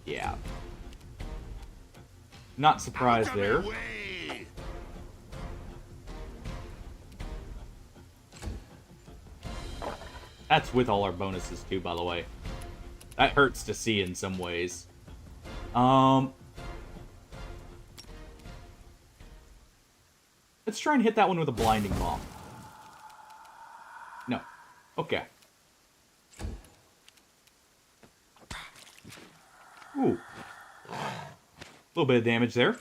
Yeah. Not surprised there. That's with all our bonuses too, by the way. That hurts to see in some ways. Let's try and hit that one with a blinding bomb. No. Okay. Ooh. A little bit of damage there.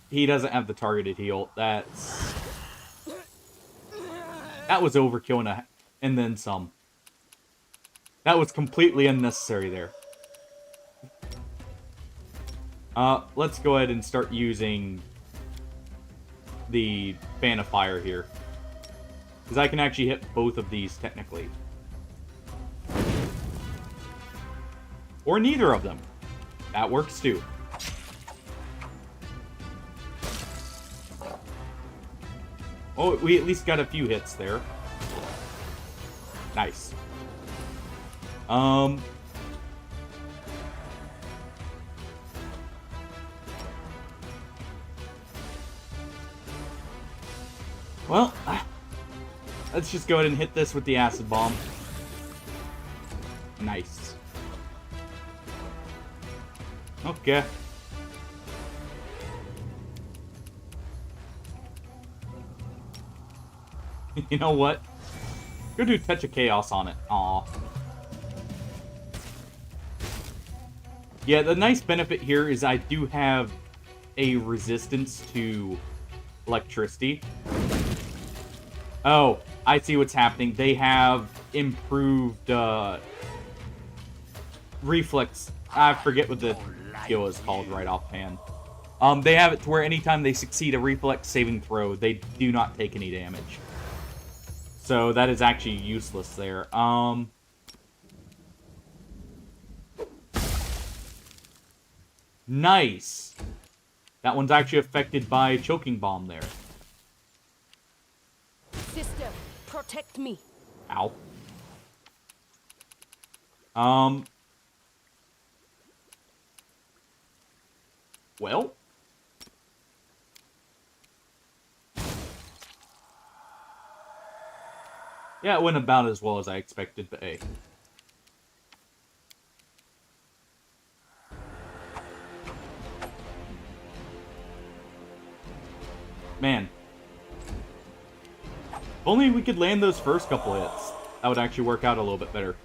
He doesn't have the targeted heal. That was overkill and then some. That was completely unnecessary there. Let's go ahead and start using the Fan of Fire here. Because I can actually hit both of these, technically. Or neither of them. That works, too. Oh, we at least got a few hits there. Nice. Well, let's just go ahead and hit this with the acid bomb. Nice. Okay. You know what? Go do Touch of Chaos on it. Aw. Yeah, the nice benefit here is I do have a resistance to electricity. Oh, I see what's happening. They have improved reflex. I forget what the skill is called right offhand. They have it to where anytime they succeed a reflex saving throw, they do not take any damage. So that is actually useless there. Nice. That one's actually affected by Choking Bomb there. Sister, protect me. Ow. Well. Yeah, it went about as well as I expected, but hey. Man. If only we could land those first couple hits. That would actually work out a little bit better.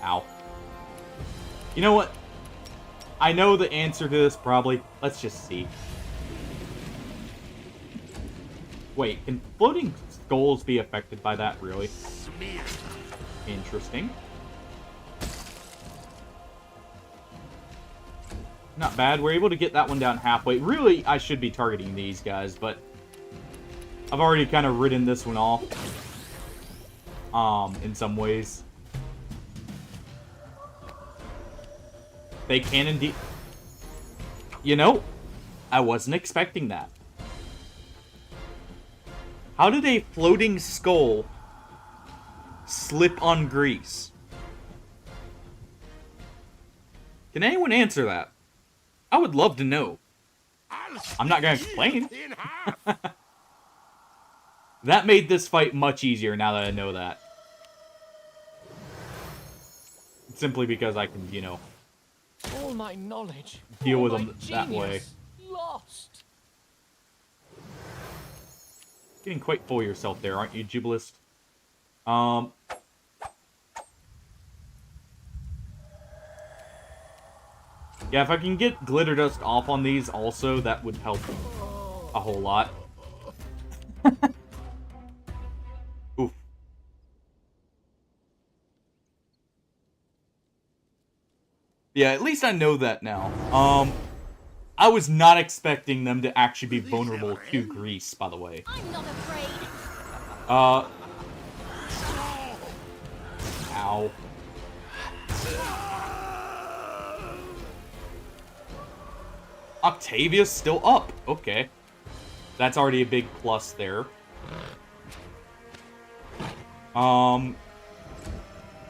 Ow. You know what? I know the answer to this, probably. Let's just see. Wait, can floating skulls be affected by that, really? Interesting. Not bad. We're able to get that one down halfway. Really, I should be targeting these guys, but I've already kind of ridden this one off. In some ways. They can indeed... You know, I wasn't expecting that. How did a floating skull slip on grease? Can anyone answer that? I would love to know. I'm not going to explain. That made this fight much easier now that I know that. Simply because I can, you know... All my knowledge, deal all with my them that way. genius, lost. Getting quite full of yourself there, aren't you, Jubilist? Yeah, if I can get glitter dust off on these also, that would help a whole lot. Oof. Yeah, at least I know that now. I was not expecting them to actually be vulnerable to grease, by the way. I'm not afraid. Ow. Octavia's still up. Okay. That's already a big plus there.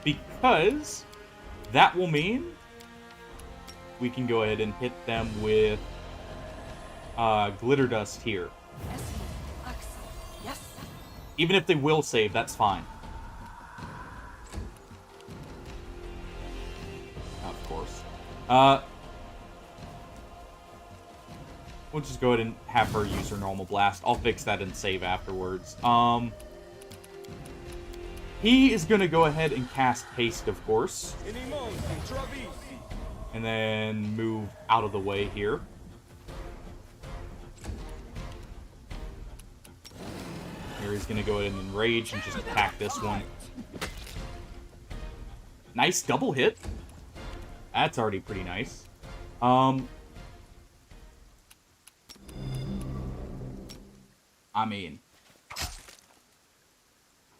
Because that will mean we can go ahead and hit them with glitter dust here. Yes. Even if they will save, that's fine. We'll just go ahead and have her use her normal blast. I'll fix that and save afterwards. He is going to go ahead and cast haste, of course. And then move out of the way here. Here he's going to go ahead and enrage and just attack this one. Nice double hit. That's already pretty nice. I mean,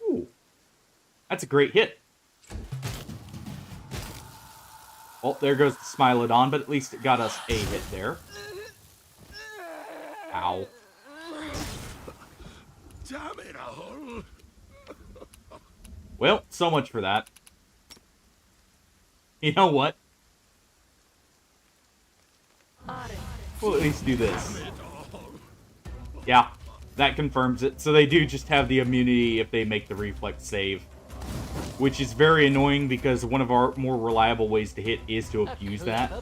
ooh, that's a great hit. Well, there goes the Smilodon, but at least it got us a hit there. Ow. Damn it all. Well, so much for that. You know what? We'll at least do this. Yeah, that confirms it. So they do just have the immunity if they make the reflex save. Which is very annoying because one of our more reliable ways to hit is to abuse that.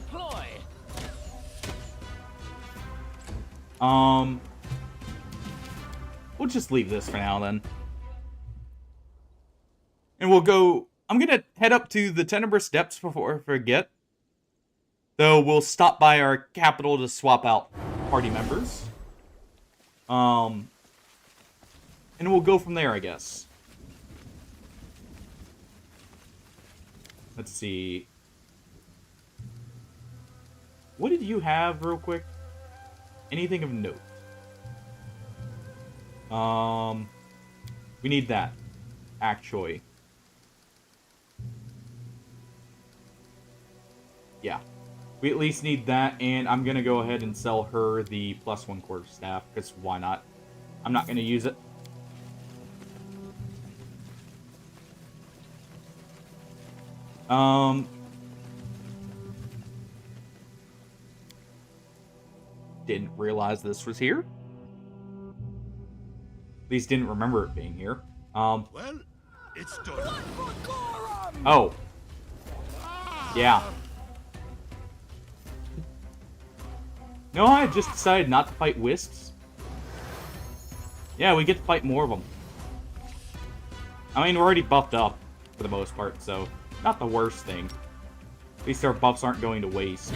We'll just leave this for now then. And we'll go... I'm going to head up to the Tenebrous Depths before I forget. Though we'll stop by our capital to swap out party members. And we'll go from there, I guess. Let's see. What did you have, real quick? Anything of note? We need that. Actually. Yeah. We at least need that, and I'm going to go ahead and sell her the +1 quarterstaff, because why not? I'm not going to use it. Didn't realize this was here. At least didn't remember it being here. Well, it's done. Oh. Yeah. No, I just decided not to fight wisps. Yeah, we get to fight more of them. I mean, we're already buffed up, for the most part, so not the worst thing. At least our buffs aren't going to waste.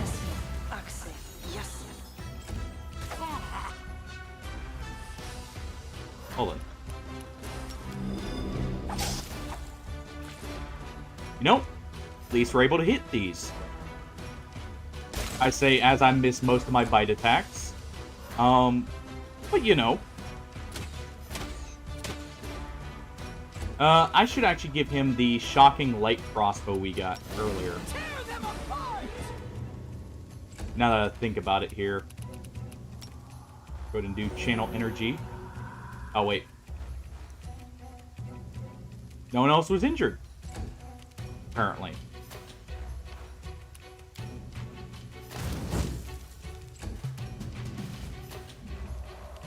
Hold on. You know, at least we're able to hit these. I say as I miss most of my bite attacks. But you know. I should actually give him the shocking light crossbow we got earlier. Now that I think about it here. Go ahead and do channel energy. Oh, wait. No one else was injured. Apparently.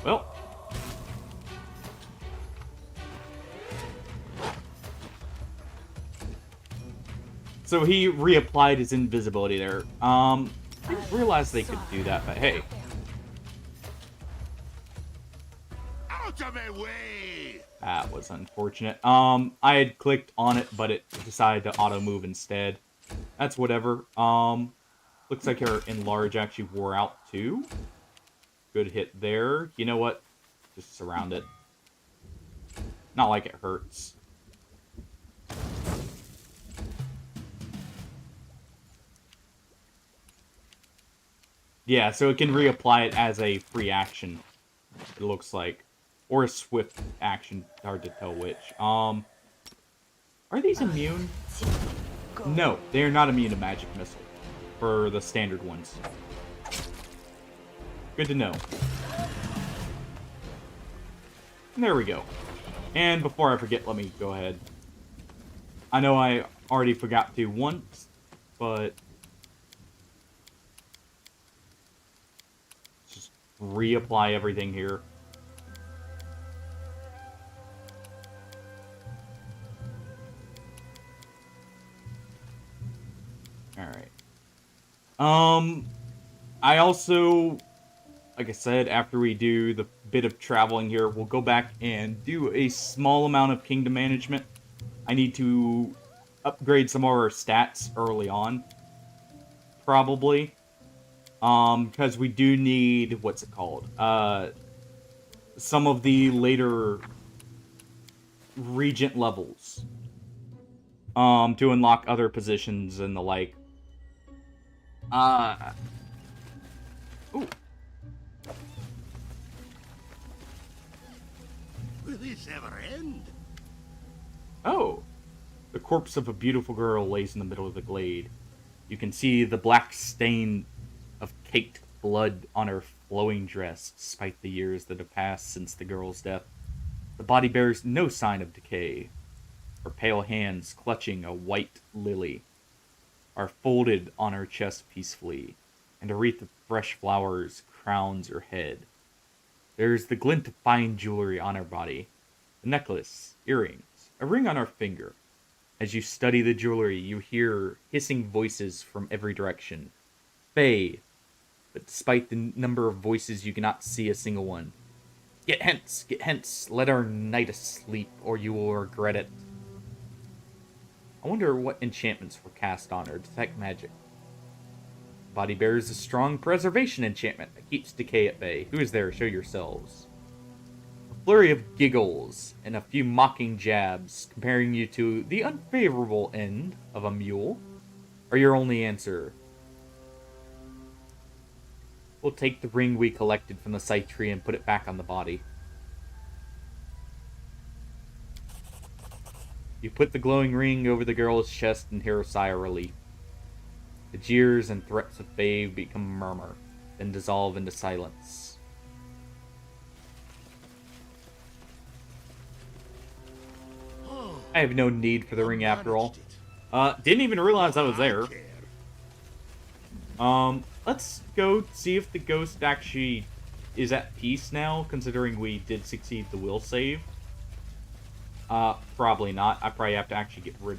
Well. So he reapplied his invisibility there. I didn't realize they could do that, but hey. Out of my way! That was unfortunate. I had clicked on it, but it decided to auto-move instead. That's whatever. Looks like our enlarge actually wore out too. Good hit there. You know what? Just surround it. Not like it hurts. Yeah, so it can reapply it as a free action. It looks like. Or a swift action. Hard to tell which. Are these immune? No, they are not immune to magic missile. For the standard ones. Good to know. And there we go. And before I forget, let me go ahead. I know I already forgot to once, but just reapply everything here. I also, like I said, after we do the bit of traveling here, we'll go back and do a small amount of kingdom management. I need to upgrade some of our stats early on, probably. Because we do need, what's it called? Some of the later regent levels. To unlock other positions and the like. Ooh. Will this ever end? Oh. The corpse of a beautiful girl lays in the middle of the glade. You can see the black stain of caked blood on her flowing dress, despite the years that have passed since the girl's death. The body bears no sign of decay. Her pale hands, clutching a white lily, are folded on her chest peacefully, and a wreath of fresh flowers crowns her head. There's the glint of fine jewelry on her body, a necklace, earrings, a ring on her finger. As you study the jewelry, you hear hissing voices from every direction. Faye, but despite the number of voices, you cannot see a single one. Get hence, let our night asleep, or you will regret it. I wonder what enchantments were cast on her. Detect magic. Body bears a strong preservation enchantment that keeps decay at bay. Who is there? Show yourselves. A flurry of giggles and a few mocking jabs, comparing you to the unfavorable end of a mule, are your only answer. We'll take the ring we collected from the scythe tree and put it back on the body. You put the glowing ring over the girl's chest and hear a sigh of relief. The jeers and threats of Faye become a murmur, then dissolve into silence. I have no need for the ring after all. Didn't even realize I was there. Let's go see if the ghost actually is at peace now, considering we did succeed the will save. Probably not. I probably have to actually get rid...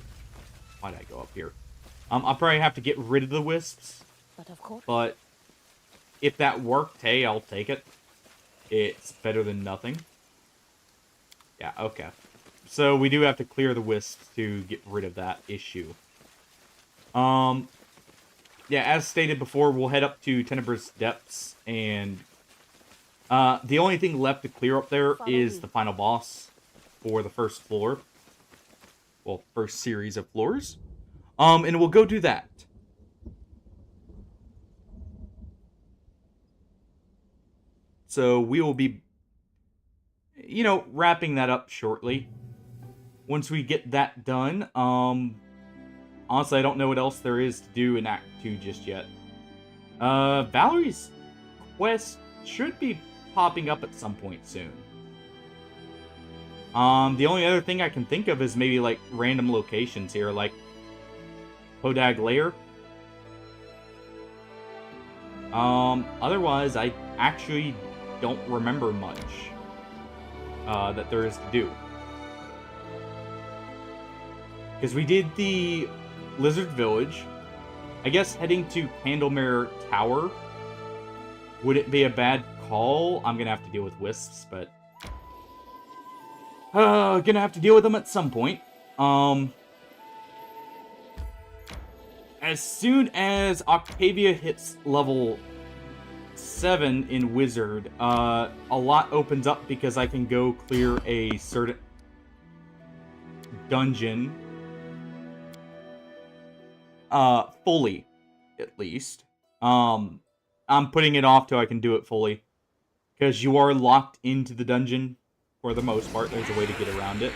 Why did I go up here? I'll probably have to get rid of the wisps. But of course. But if that worked, hey, I'll take it. It's better than nothing. Yeah, okay. So we do have to clear the wisps to get rid of that issue. Yeah, as stated before, we'll head up to Tenebrous Depths, and the only thing left to clear up there is the final boss for the first floor. Well, first series of floors. And we'll go do that. So we will be, wrapping that up shortly. Once we get that done, honestly, I don't know what else there is to do in Act 2 just yet. Valerie's quest should be popping up at some point soon. The only other thing I can think of is maybe, like, random locations here, like Hodag Lair. Otherwise, I actually don't remember much that there is to do. Because we did the Lizard Village. I guess heading to Candlemere Tower wouldn't be a bad call. I'm gonna have to deal with wisps, but gonna have to deal with them at some point. As soon as Octavia hits level 7 in Wizard, a lot opens up because I can go clear a certain dungeon. Fully, at least. I'm putting it off till I can do it fully. Because you are locked into the dungeon, for the most part. There's a way to get around it.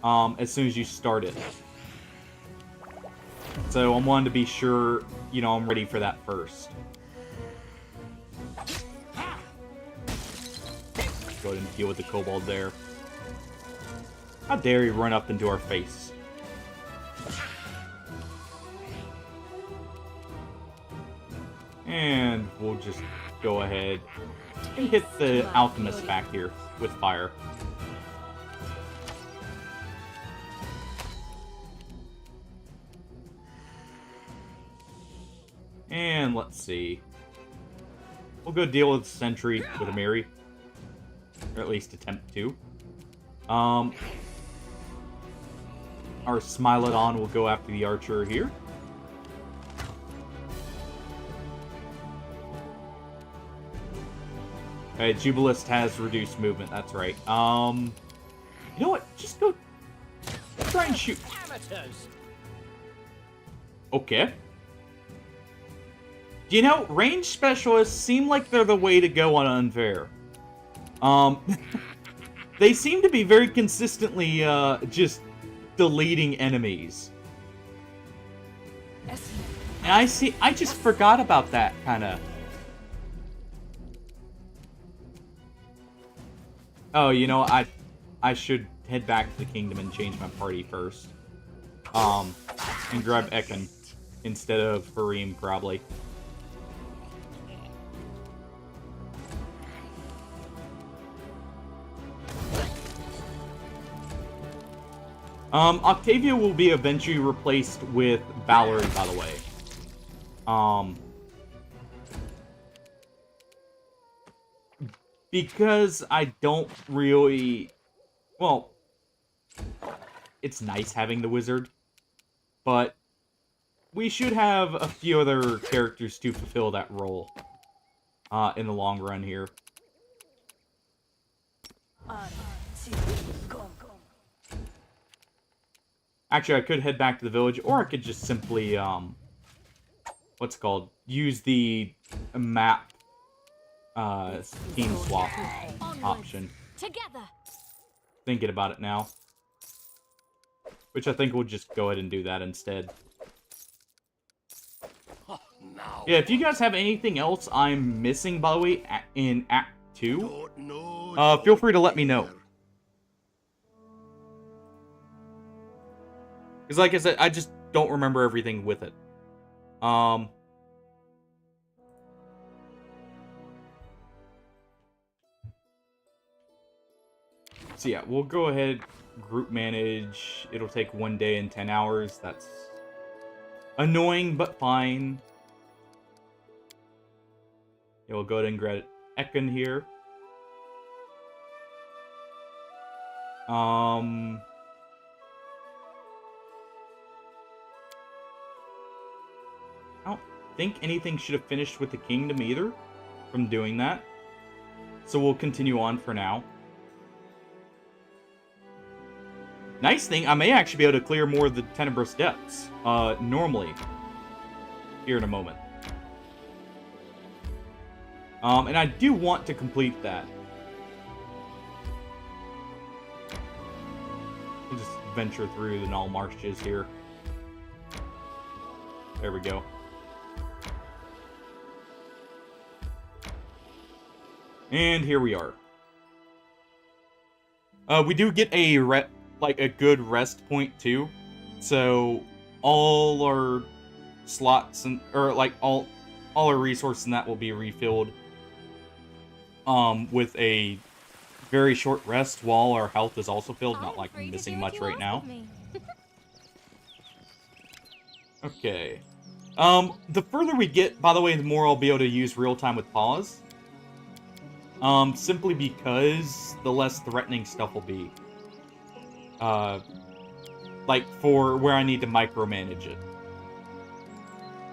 As soon as you start it. So I wanted to be sure, I'm ready for that first. Go ahead and deal with the kobold there. How dare you run up into our face? And we'll just go ahead and hit the alchemist back here with fire. And let's see. We'll go deal with Sentry with a Mary. Or at least attempt to. Our Smilodon will go after the Archer here. Alright, Jubilist has reduced movement, that's right. You know what? Just go try and shoot. Amateurs. Okay. You know, range specialists seem like they're the way to go on Unfair. They seem to be very consistently, just deleting enemies. And I just forgot about that, kinda. Oh, you know, I should head back to the kingdom and change my party first. And grab Ekon instead of Harim, probably. Octavia will be eventually replaced with Valerie, by the way. Because I don't really... Well, it's nice having the wizard, but we should have a few other characters to fulfill that role in the long run here. Actually, I could head back to the village, or I could just simply, what's it called? Use the map team swap option. Together. Thinking about it now. Which I think we'll just go ahead and do that instead. Yeah, if you guys have anything else I'm missing, by the way, in Act 2, feel free to let me know. Because like I said, I just don't remember everything with it. So yeah, we'll go ahead, group manage. It'll take 1 day and 10 hours. That's annoying, but fine. Yeah, we'll go ahead and grab Ekon here. I don't think anything should have finished with the kingdom either from doing that. So we'll continue on for now. Nice thing, I may actually be able to clear more of the Tenebrous Depths, normally, here in a moment. And I do want to complete that. We'll just venture through the Null Marshes here. There we go. And here we are. We do get a good rest point too, so all our slots and all our resources and that will be refilled with a very short rest while our health is also filled. Not like I'm missing much right now. Okay. The further we get, by the way, the more I'll be able to use real time with pause. Simply because the less threatening stuff will be. Like for where I need to micromanage it.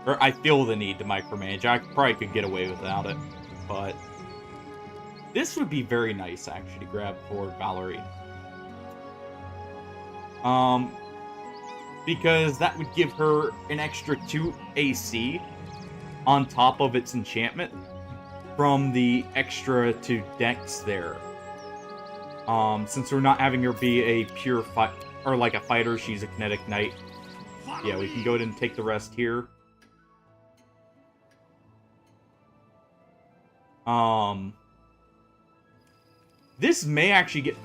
Or I feel the need to micromanage. I probably could get away without it, but this would be very nice actually to grab for Valerie. Because that would give her an extra 2 AC on top of its enchantment from the extra 2 dex there. Since we're not having her be a pure fight or like a fighter, she's a kinetic knight. Yeah, we can go ahead and take the rest here. This may actually get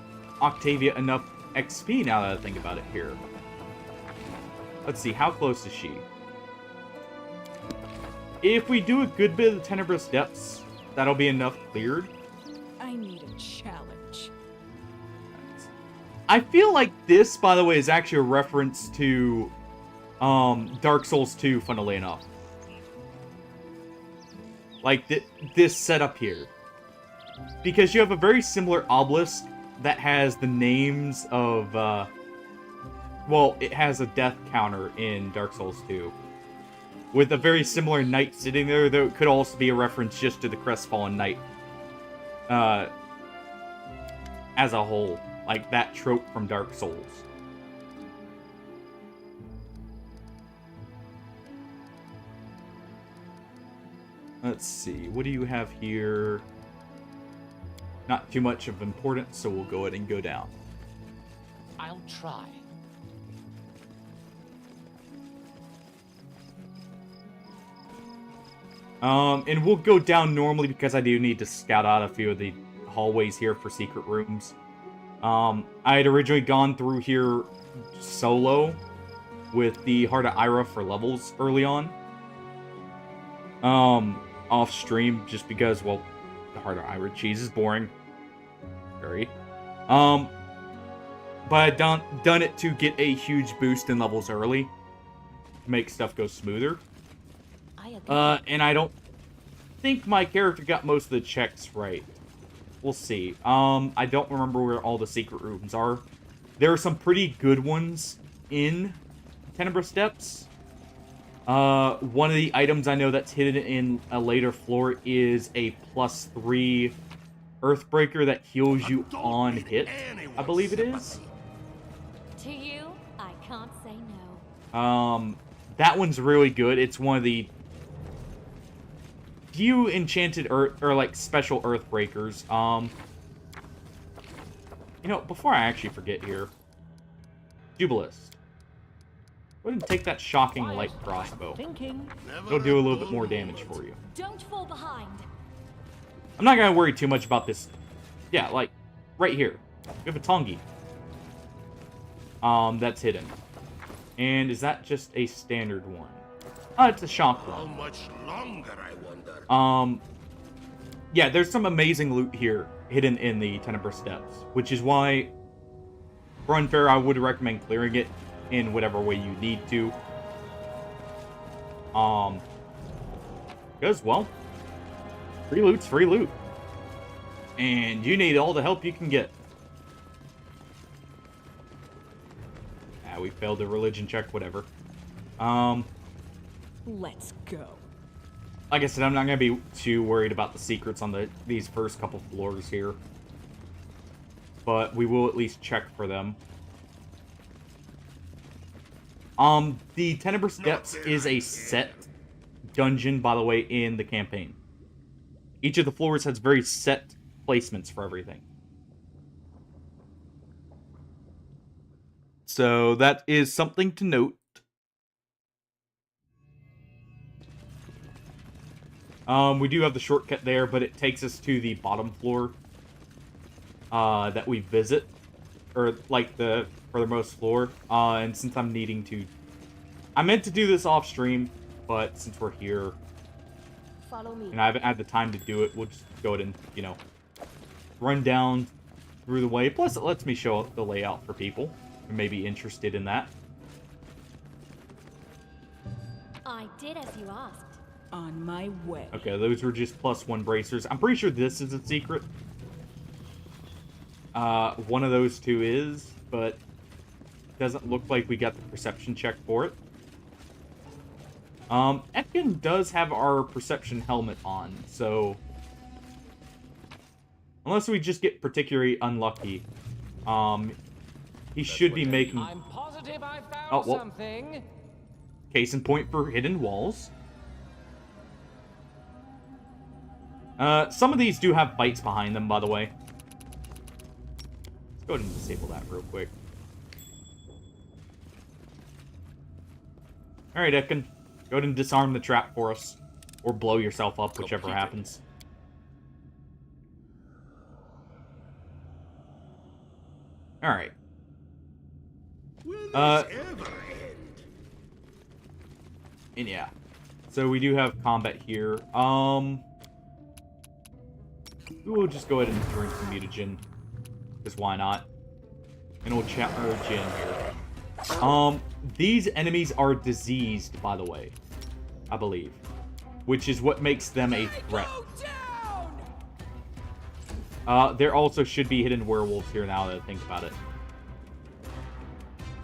Octavia enough XP now that I think about it here. Let's see, how close is she? If we do a good bit of the Tenebrous Depths, that'll be enough cleared. I need a challenge. I feel like this, by the way, is actually a reference to Dark Souls 2, funnily enough. like this setup here. Because you have a very similar obelisk that has the names of, well, it has a death counter in Dark Souls 2. With a very similar knight sitting there, though it could also be a reference just to the Crestfallen Knight. As a whole. Like that trope from Dark Souls. Let's see, what do you have here? Not too much of importance, so we'll go ahead and go down. I'll try. And we'll go down normally because I do need to scout out a few of the hallways here for secret rooms. I had originally gone through here solo with the Heart of Ira for levels early on. Off stream, just because, well, the Heart of Ira cheese is boring. Very. But I'd done it to get a huge boost in levels early. To make stuff go smoother. And I don't think my character got most of the checks right. We'll see. I don't remember where all the secret rooms are. There are some pretty good ones in Tenebra Steps. One of the items I know that's hidden in a later floor is a +3 Earthbreaker that heals you on hit, I believe it is. To you, I can't say no. That one's really good. It's one of the few enchanted earth or like special Earthbreakers. You know, before I actually forget here, Jubilist. Go ahead and take that shocking light crossbow. It'll do a little bit more damage for you. Don't fall behind. I'm not gonna worry too much about this. Yeah, like right here. We have a Tongi. That's hidden. And is that just a standard one? Oh, it's a shock one. How much longer, I wonder? Yeah, there's some amazing loot here hidden in the Tenebra Steps, which is why, for Unfair, I would recommend clearing it in whatever way you need to. Because, well, free loot's free loot. And you need all the help you can get. Ah, we failed the religion check, whatever. Let's go. Like I said, I'm not going to be too worried about the secrets on these first couple floors here. But we will at least check for them. The Tenebra Steps is a set dungeon, by the way, in the campaign. Each of the floors has very set placements for everything. So that is something to note. We do have the shortcut there, but it takes us to the bottom floor that we visit. Or, like, the furthermost floor. And since I'm needing to... I meant to do this off-stream, but since we're here... Follow me. And I haven't had the time to do it, we'll just go ahead and, you know, run down through the way. Plus, it lets me show the layout for people who may be interested in that. I did as you asked. On my way. Okay, those were just +1 bracers. I'm pretty sure this is a secret. One of those two is, but doesn't look like we got the perception check for it. Etkin does have our perception helmet on, so... Unless we just get particularly unlucky, he should be making... I'm positive I found something. Case in point for hidden walls. Some of these do have bites behind them, by the way. Let's go ahead and disable that real quick. Alright, Etkin. Go ahead and disarm the trap for us. Or blow yourself up, whichever happens. Alright. And yeah. So we do have combat here. We'll just go ahead and drink some mutagen. Because why not? And we'll chat our gin here. These enemies are diseased, by the way. I believe. which is what makes them a threat. There also should be hidden werewolves here now that I think about it.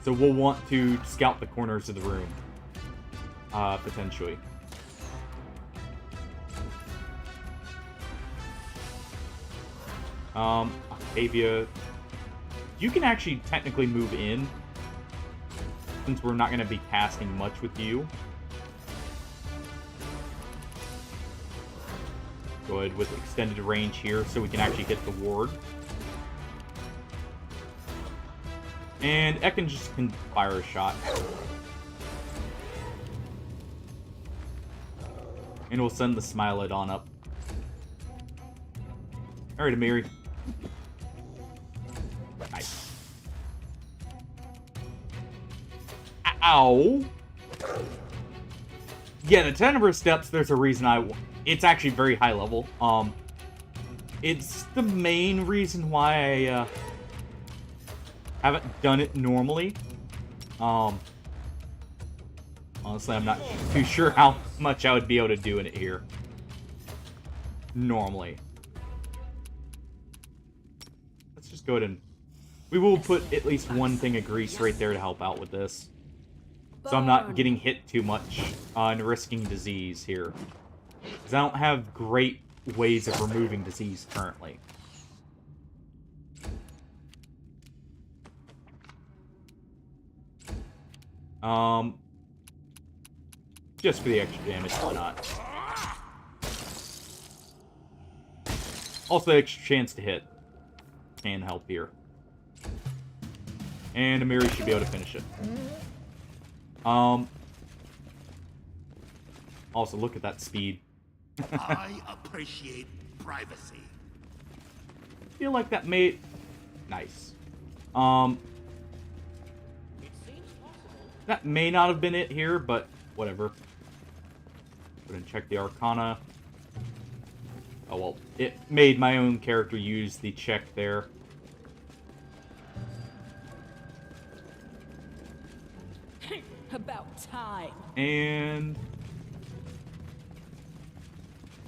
So we'll want to scout the corners of the room. Potentially. Octavia, you can actually technically move in, since we're not going to be casting much with you. Go ahead with extended range here so we can actually hit the ward. And Ekin just can fire a shot. And we'll send the Smiled on up. Alright, Amiri. Nice. Ow! Yeah, the Tenebrous Steps, there's a reason it's actually very high level. It's the main reason why I haven't done it normally. Honestly, I'm not too sure how much I would be able to do in it here. Normally. Let's just go ahead and... We will put at least one thing of grease right there to help out with this. So I'm not getting hit too much and risking disease here. Because I don't have great ways of removing disease currently. Just for the extra damage, why not? Also, extra chance to hit can help here. And Amiri should be able to finish it. Also, look at that speed. I appreciate privacy. Feel like that may... Nice. That may not have been it here, but whatever. Go ahead and check the Arcana. Oh, well, it made my own character use the check there. About time. And...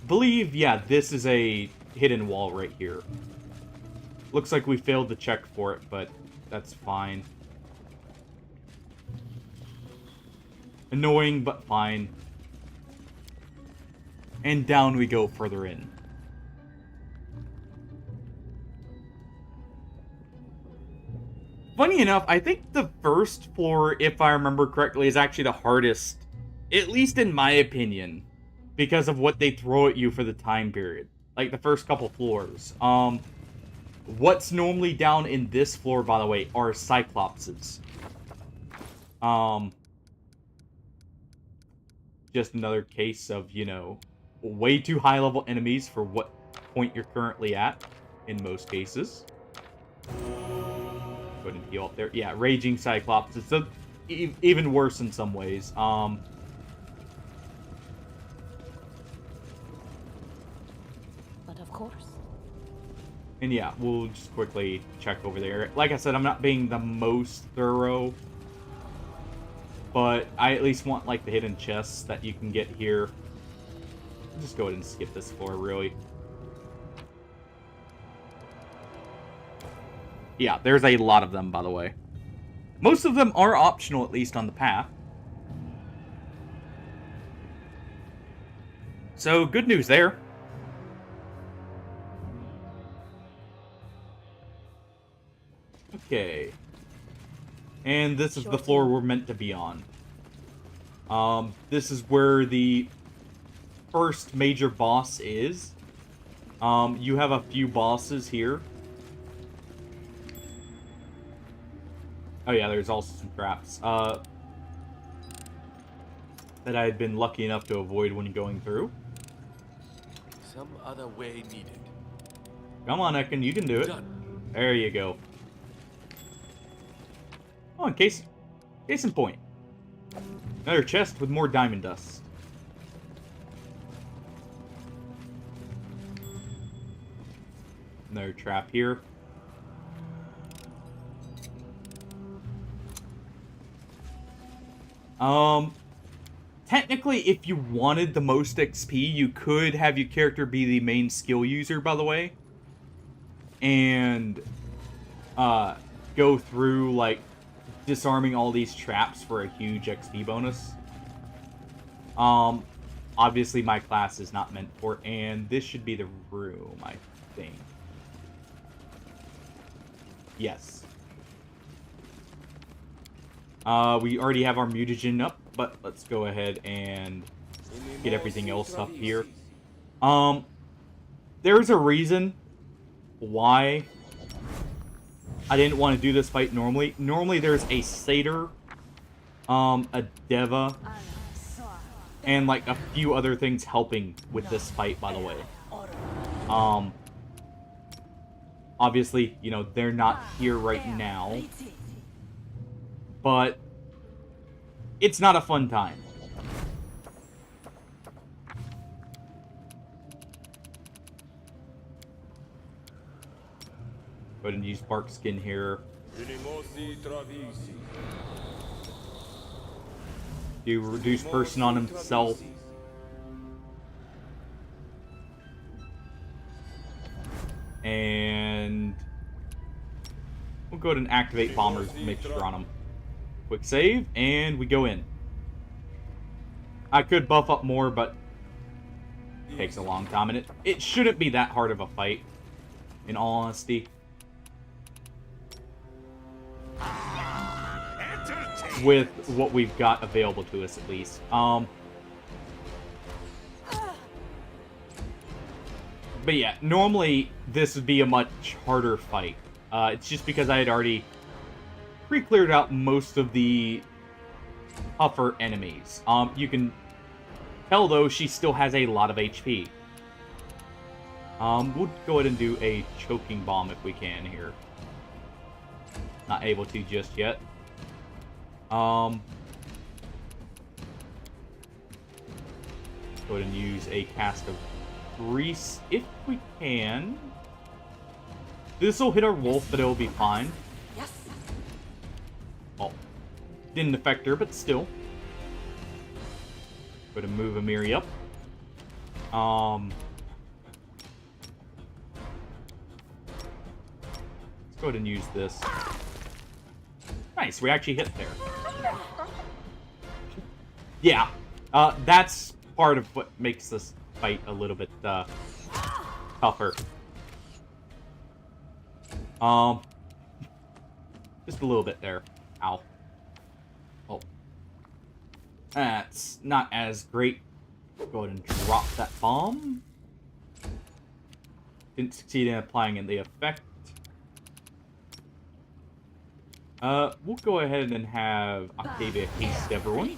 believe, yeah, this is a hidden wall right here. Looks like we failed the check for it, but that's fine. Annoying, but fine. And down we go further in. Funny enough, I think the first floor, if I remember correctly, is actually the hardest. At least in my opinion. Because of what they throw at you for the time period. Like the first couple floors. What's normally down in this floor, by the way, are Cyclopses. Just another case of, you know, way too high level enemies for what point you're currently at, in most cases. Go ahead and heal up there. Yeah, Raging Cyclopses. So, even worse in some ways. But of course. And yeah, we'll just quickly check over there. Like I said, I'm not being the most thorough, but I at least want, like, the hidden chests that you can get here. Just go ahead and skip this floor, really. Yeah, there's a lot of them, by the way. Most of them are optional, at least on the path. So, good news there. Okay. And this is the floor we're meant to be on. This is where the first major boss is. You have a few bosses here. Oh yeah, there's also some traps. That I had been lucky enough to avoid when going through. Some other way needed. Come on, Ekin, you can do it. Done. There you go. Oh, and case in point. Another chest with more diamond dust. Another trap here. technically, if you wanted the most XP, you could have your character be the main skill user, by the way. And go through, like, disarming all these traps for a huge XP bonus. Obviously my class is not meant for it, and this should be the room, I think. Yes. We already have our mutagen up, but let's go ahead and get everything else up here. There's a reason why I didn't want to do this fight normally. Normally there's a satyr, a deva, and like a few other things helping with this fight, by the way. Obviously, you know, they're not here right now, but it's not a fun time. Go ahead and use bark skin here. Do reduce person on himself. And we'll go ahead and activate Bomber's mixture on him. Quick save, and we go in. I could buff up more, but it takes a long time, and it shouldn't be that hard of a fight, in all honesty. With what we've got available to us, at least. But yeah, normally this would be a much harder fight. It's just because I had already pre-cleared out most of the tougher enemies. You can tell, though, she still has a lot of HP. We'll go ahead and do a choking bomb if we can here. Not able to just yet. Go ahead and use a cast of grease if we can. This will hit our wolf, but it'll be fine. Yes. Oh, didn't affect her, but still. Go ahead and move Amiri up. Let's go ahead and use this. Nice, we actually hit there. Yeah, that's part of what makes this fight a little bit tougher. Just a little bit there. Ow. Oh. That's not as great. Go ahead and drop that bomb. Didn't succeed in applying the effect. We'll go ahead and have Octavia haste everyone.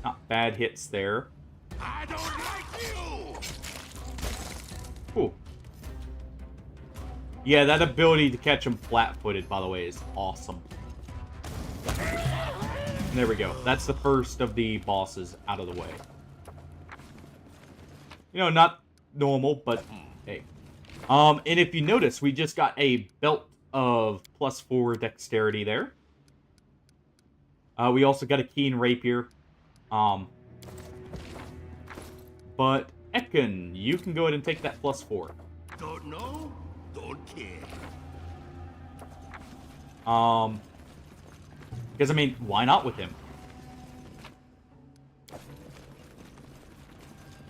Not bad hits there. I don't like you! Cool. Yeah, that ability to catch him flat-footed, by the way, is awesome. And there we go. That's the first of the bosses out of the way. You know, not normal, but hey. And if you notice, we just got a belt of +4 dexterity there. We also got a keen rapier. But Ekin, you can go ahead and take that +4. Don't know? Don't care. Because, I mean, why not with him?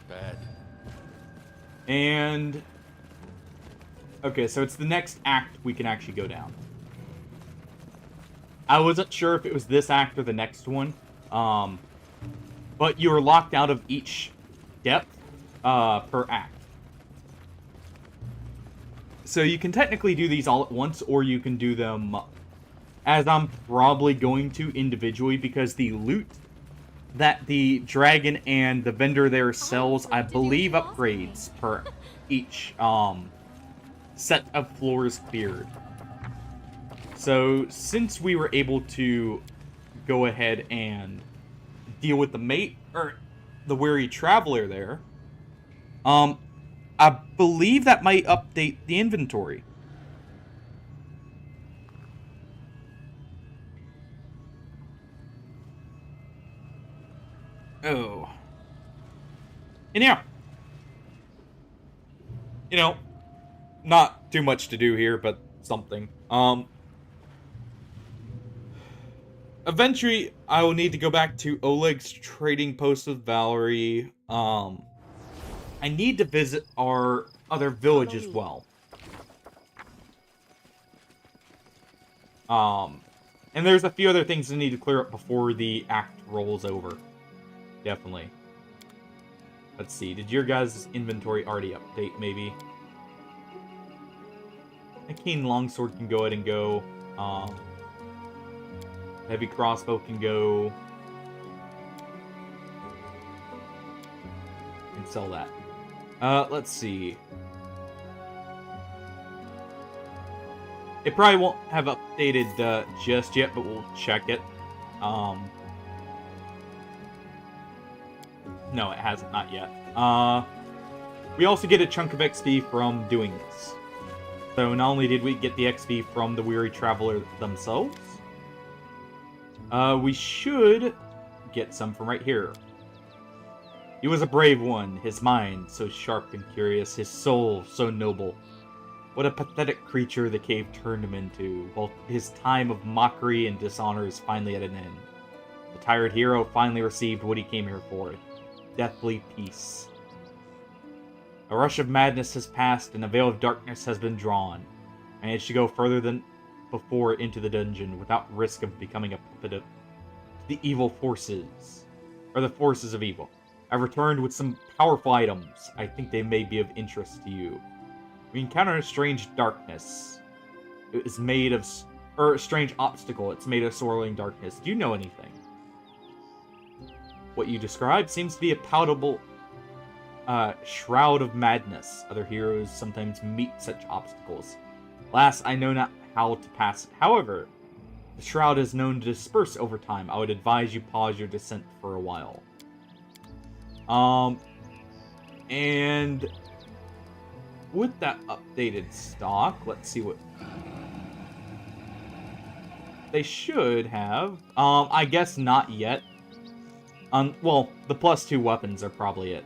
Bad. And... okay, so it's the next act we can actually go down. I wasn't sure if it was this act or the next one. But you're locked out of each depth per act. So you can technically do these all at once, or you can do them, as I'm probably going to, individually, because the loot that the dragon and the vendor there sells, I believe, upgrades per each set of floors cleared. So since we were able to go ahead and deal with the mate, or the weary traveler there, I believe that might update the inventory. Oh. And yeah. You know, not too much to do here, but something. Eventually, I will need to go back to Oleg's trading post with Valerie. I need to visit our other village as well. And there's a few other things I need to clear up before the act rolls over. Definitely. Let's see, did your guys' inventory already update, maybe? A keen longsword can go ahead and go. Heavy crossbow can go. And sell that. Let's see. It probably won't have updated just yet, but we'll check it. No, it hasn't, not yet. We also get a chunk of XP from doing this. So not only did we get the XP from the Weary Traveler themselves, we should get some from right here. He was a brave one, his mind so sharp and curious, his soul so noble. What a pathetic creature the cave turned him into, while his time of mockery and dishonor is finally at an end. The tired hero finally received what he came here for, deathly peace. A rush of madness has passed, and a veil of darkness has been drawn. I managed to go further than before into the dungeon, without risk of becoming a puppet of the evil forces, or the forces of evil. I've returned with some powerful items. I think they may be of interest to you. We encountered a strange darkness. It is made of... or a strange obstacle. It's made of swirling darkness. Do you know anything? What you described seems to be a palatable shroud of madness. Other heroes sometimes meet such obstacles. Alas, I know not how to pass it. However, the shroud is known to disperse over time. I would advise you pause your descent for a while. And with that updated stock, let's see what they should have. I guess not yet. Well, the +2 weapons are probably it.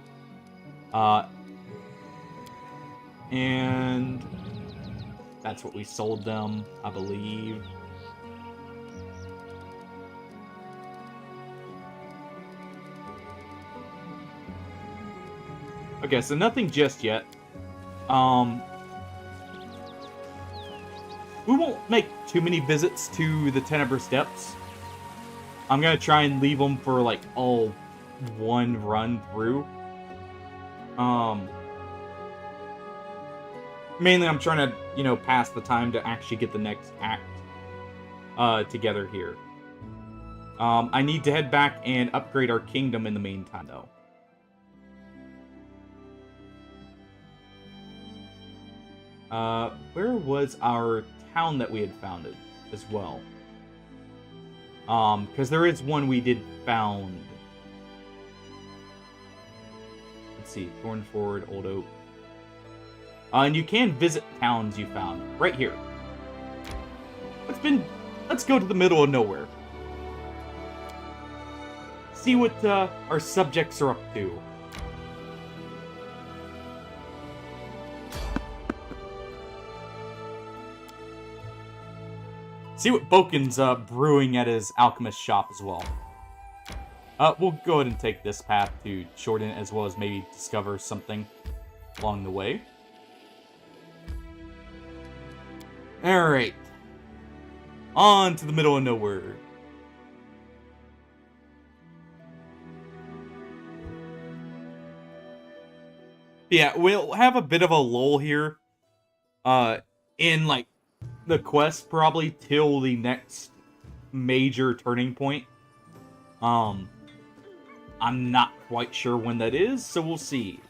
And that's what we sold them, I believe. Okay, so nothing just yet. We won't make too many visits to the Tenebris Steps. I'm gonna try and leave them for, like, all one run through. Mainly I'm trying to, you know, pass the time to actually get the next act together here. I need to head back and upgrade our kingdom in the meantime, though. Where was our town that we had founded as well? Because there is one we did found. Let's see, Thornford, Old Oak. And you can visit towns you found right here. Let's go to the middle of nowhere. See what our subjects are up to. See what Boken's brewing at his alchemist shop as well. We'll go ahead and take this path to shorten it, as well as maybe discover something along the way. Alright. On to the middle of nowhere. Yeah, we'll have a bit of a lull here. In, like, the quest probably till the next major turning point. I'm not quite sure when that is, so we'll see.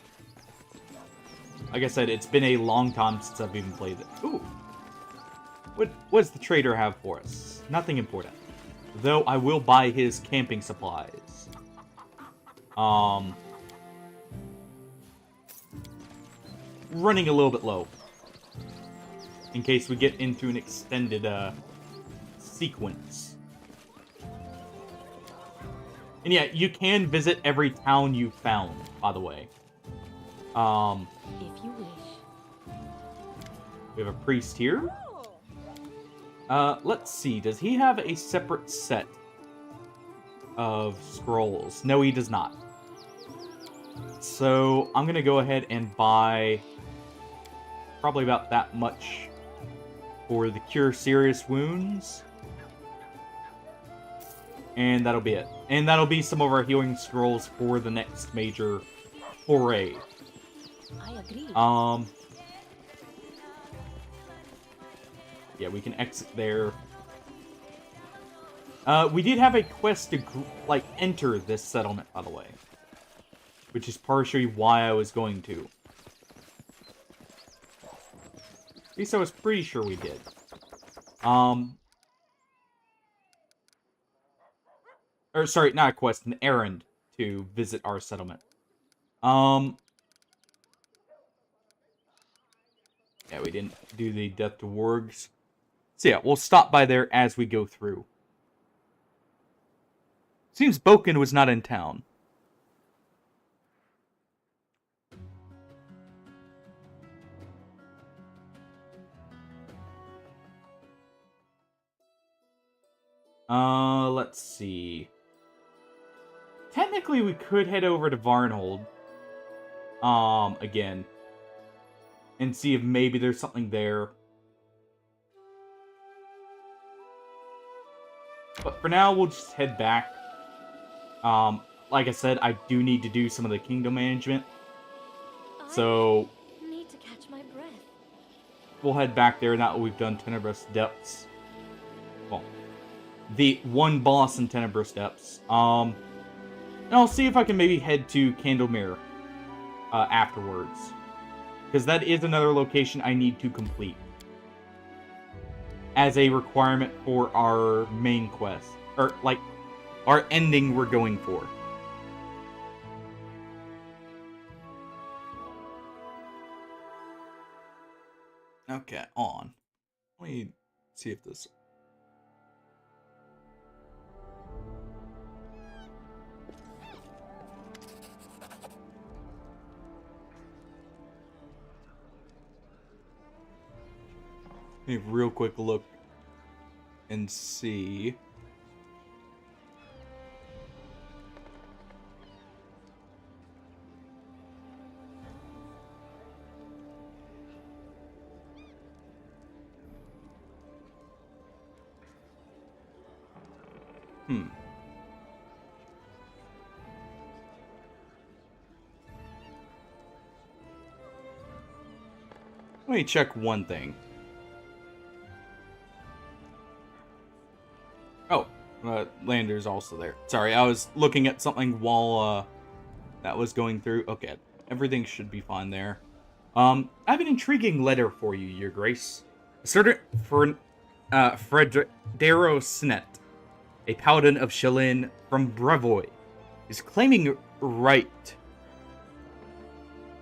Like I said, it's been a long time since I've even played it. Ooh. What does the trader have for us? Nothing important. Though I will buy his camping supplies. Running a little bit low. In case we get into an extended sequence. And yeah, you can visit every town you found, by the way. If you wish. We have a priest here. Let's see. Does he have a separate set of scrolls? No, he does not. So, I'm gonna go ahead and buy probably about that much for the Cure Serious Wounds. And that'll be it. And that'll be some of our healing scrolls for the next major foray. I agree. Yeah, we can exit there. We did have a quest to, like, enter this settlement, by the way. Which is partially why I was going to. At least I was pretty sure we did. Or, sorry, not a quest, an errand to visit our settlement. Yeah, we didn't do the Death to Wargs. So yeah, we'll stop by there as we go through. Seems Boken was not in town. Let's see. Technically, we could head over to Varnhold. Again. And see if maybe there's something there. But for now, we'll just head back. Like I said, I do need to do some of the kingdom management. So, I need to catch my breath. we'll head back there now that we've done Tenebrous Depths. Well, the one boss in Tenebrous Depths. And I'll see if I can maybe head to Candlemere afterwards. Because that is another location I need to complete. As a requirement for our main quest. Or, like, our ending we're going for. Okay, on. Let me see if this... Let me real quick look and see. Let me check one thing. Oh, Lander's also there. Sorry, I was looking at something while that was going through. Okay, everything should be fine there. I have an intriguing letter for you, Your Grace. A certain Fredero Snet, a paladin of Shalin from Brevoy, is claiming right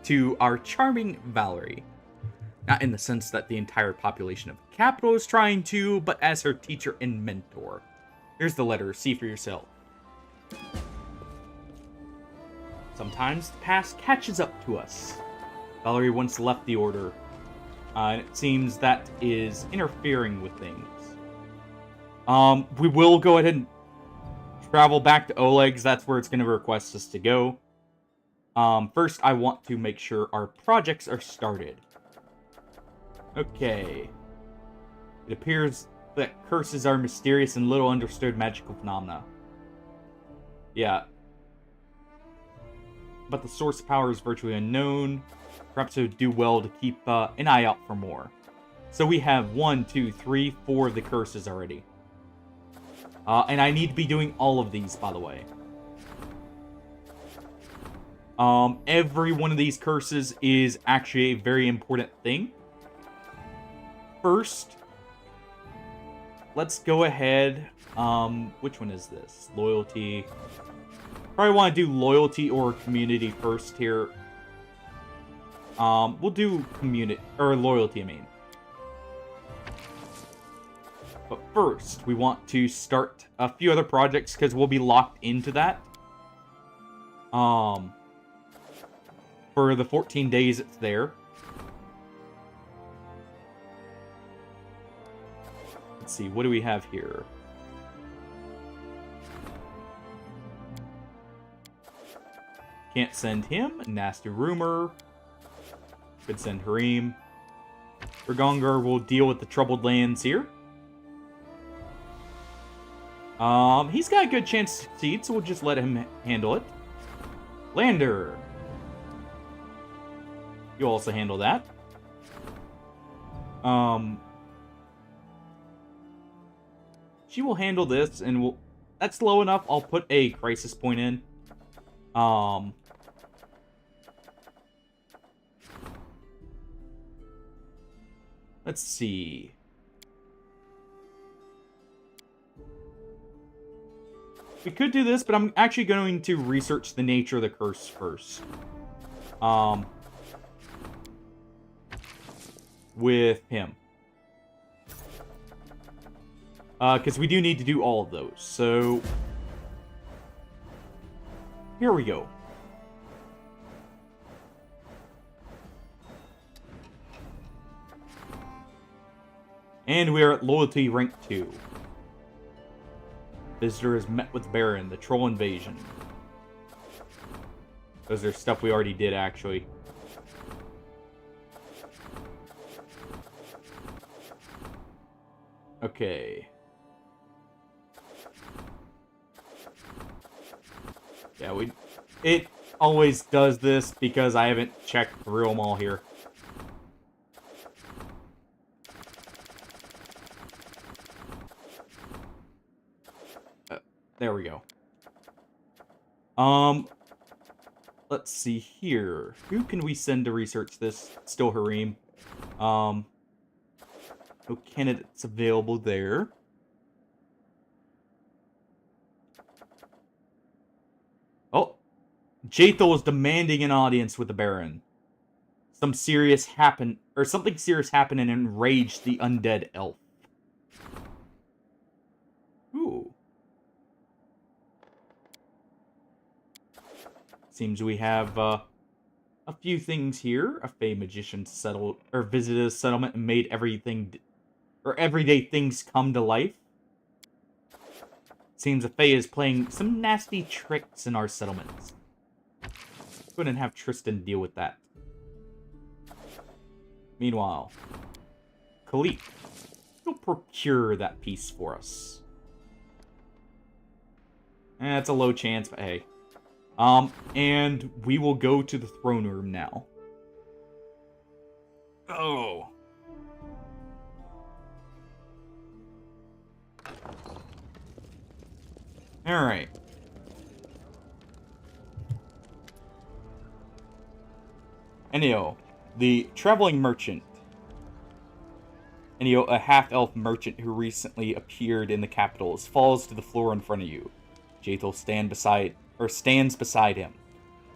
to our charming Valerie. Not in the sense that the entire population of the capital is trying to, but as her teacher and mentor. Here's the letter, see for yourself. Sometimes the past catches up to us. Valerie once left the Order, and it seems that is interfering with things. We will go ahead and travel back to Oleg's, that's where it's going to request us to go. First, I want to make sure our projects are started. Okay. It appears that curses are mysterious and little understood magical phenomena. Yeah. But the source power is virtually unknown. Perhaps it would do well to keep an eye out for more. So we have 1, 2, 3, 4 of the curses already. And I need to be doing all of these, by the way. Every one of these curses is actually a very important thing. First, let's go ahead. Which one is this? Loyalty. Probably want to do loyalty or community first here. We'll do community or loyalty, I mean. But first, we want to start a few other projects because we'll be locked into that. For the 14 days it's there. Let's see, what do we have here? Can't send him. Nasty rumor. Could send Harim. Ragongar will deal with the troubled lands here. He's got a good chance to succeed, so we'll just let him handle it. Lander. You'll also handle that. She will handle this, and we'll... That's low enough. I'll put a crisis point in. Let's see. We could do this, but I'm actually going to research the nature of the curse first. With him. Because we do need to do all of those. So, here we go. And we are at loyalty rank 2. Visitor has met with Baron, the troll invasion. Those are stuff we already did, actually. Okay. Yeah, it always does this because I haven't checked through them all here. There we go. Let's see here. Who can we send to research this? Still Harim. No candidates available there. Oh, Jaethal is demanding an audience with the Baron. Something serious happened and enraged the undead elf. Ooh. Seems we have a few things here. A Fey magician visited a settlement and made everyday things come to life. Seems a Fey is playing some nasty tricks in our settlements. Go ahead and have Tristan deal with that. Meanwhile, Khalif, you'll procure that piece for us. It's a low chance, but hey. And we will go to the throne room now. Oh. Alright. Enio, the traveling merchant. Enio, a half-elf merchant who recently appeared in the capital, falls to the floor in front of you. Jaethal stands beside him,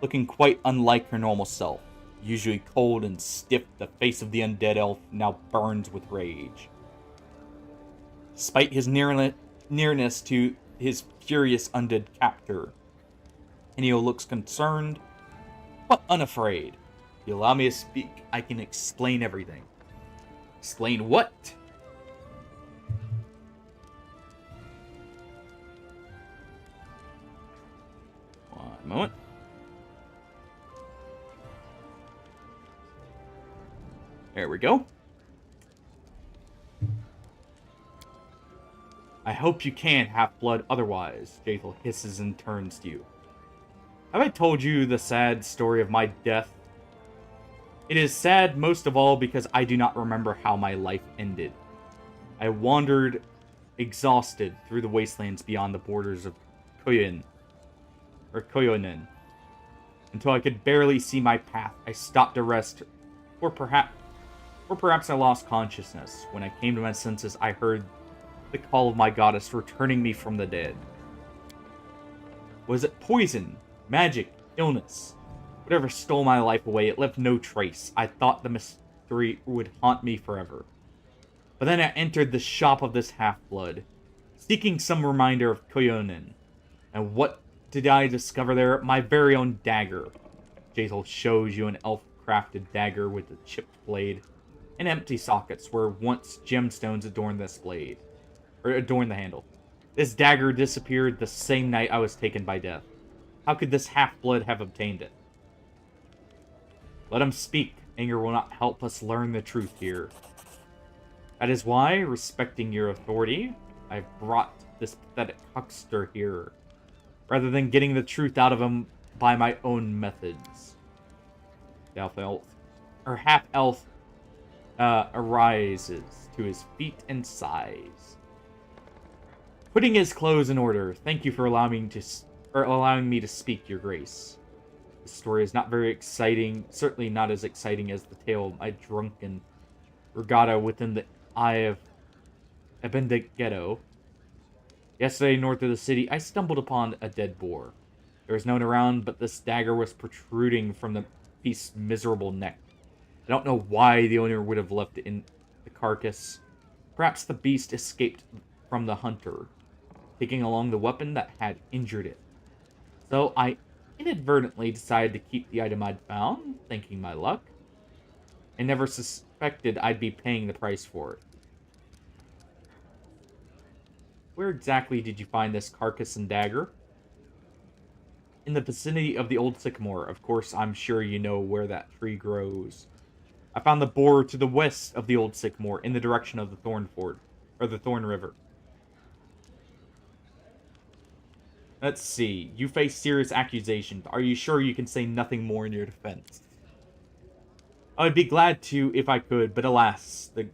looking quite unlike her normal self. Usually cold and stiff, the face of the undead elf now burns with rage. Despite his nearness to his furious undead captor, Enio looks concerned, but unafraid. If you allow me to speak, I can explain everything. Explain what? One moment. There we go. I hope you can't, half-blood, otherwise, Jaethal hisses and turns to you. Have I told you the sad story of my death? It is sad most of all because I do not remember how my life ended. I wandered, exhausted, through the wastelands beyond the borders of Koyonin, until I could barely see my path. I stopped to rest, or perhaps I lost consciousness. When I came to my senses, I heard the call of my goddess returning me from the dead. Was it poison, magic, illness? Whatever stole my life away, it left no trace. I thought the mystery would haunt me forever. But then I entered the shop of this half-blood, seeking some reminder of Koyonin, and what did I discover there? My very own dagger. Jaethal shows you an elf-crafted dagger with a chipped blade and empty sockets where once gemstones adorned this blade, or adorned the handle. This dagger disappeared the same night I was taken by death. How could this half-blood have obtained it? Let him speak. Anger will not help us learn the truth here. That is why, respecting your authority, I've brought this pathetic huckster here, rather than getting the truth out of him by my own methods. The half-elf, or half-elf, arises to his feet and sighs. Putting his clothes in order, thank you for allowing me to speak, Your Grace. The story is not very exciting, certainly not as exciting as the tale of my drunken regatta within the eye of Ghetto. Yesterday, north of the city, I stumbled upon a dead boar. There was no one around, but this dagger was protruding from the beast's miserable neck. I don't know why the owner would have left it in the carcass. Perhaps the beast escaped from the hunter, taking along the weapon that had injured it. So I inadvertently decided to keep the item I'd found, thinking my luck. I never suspected I'd be paying the price for it. Where exactly did you find this carcass and dagger? In the vicinity of the old sycamore. Of course, I'm sure you know where that tree grows. I found the boar to the west of the old sycamore, in the direction of the Thorn Ford, or the Thorn River. Let's see. You face serious accusations. Are you sure you can say nothing more in your defense? I'd be glad to if I could, but alas, the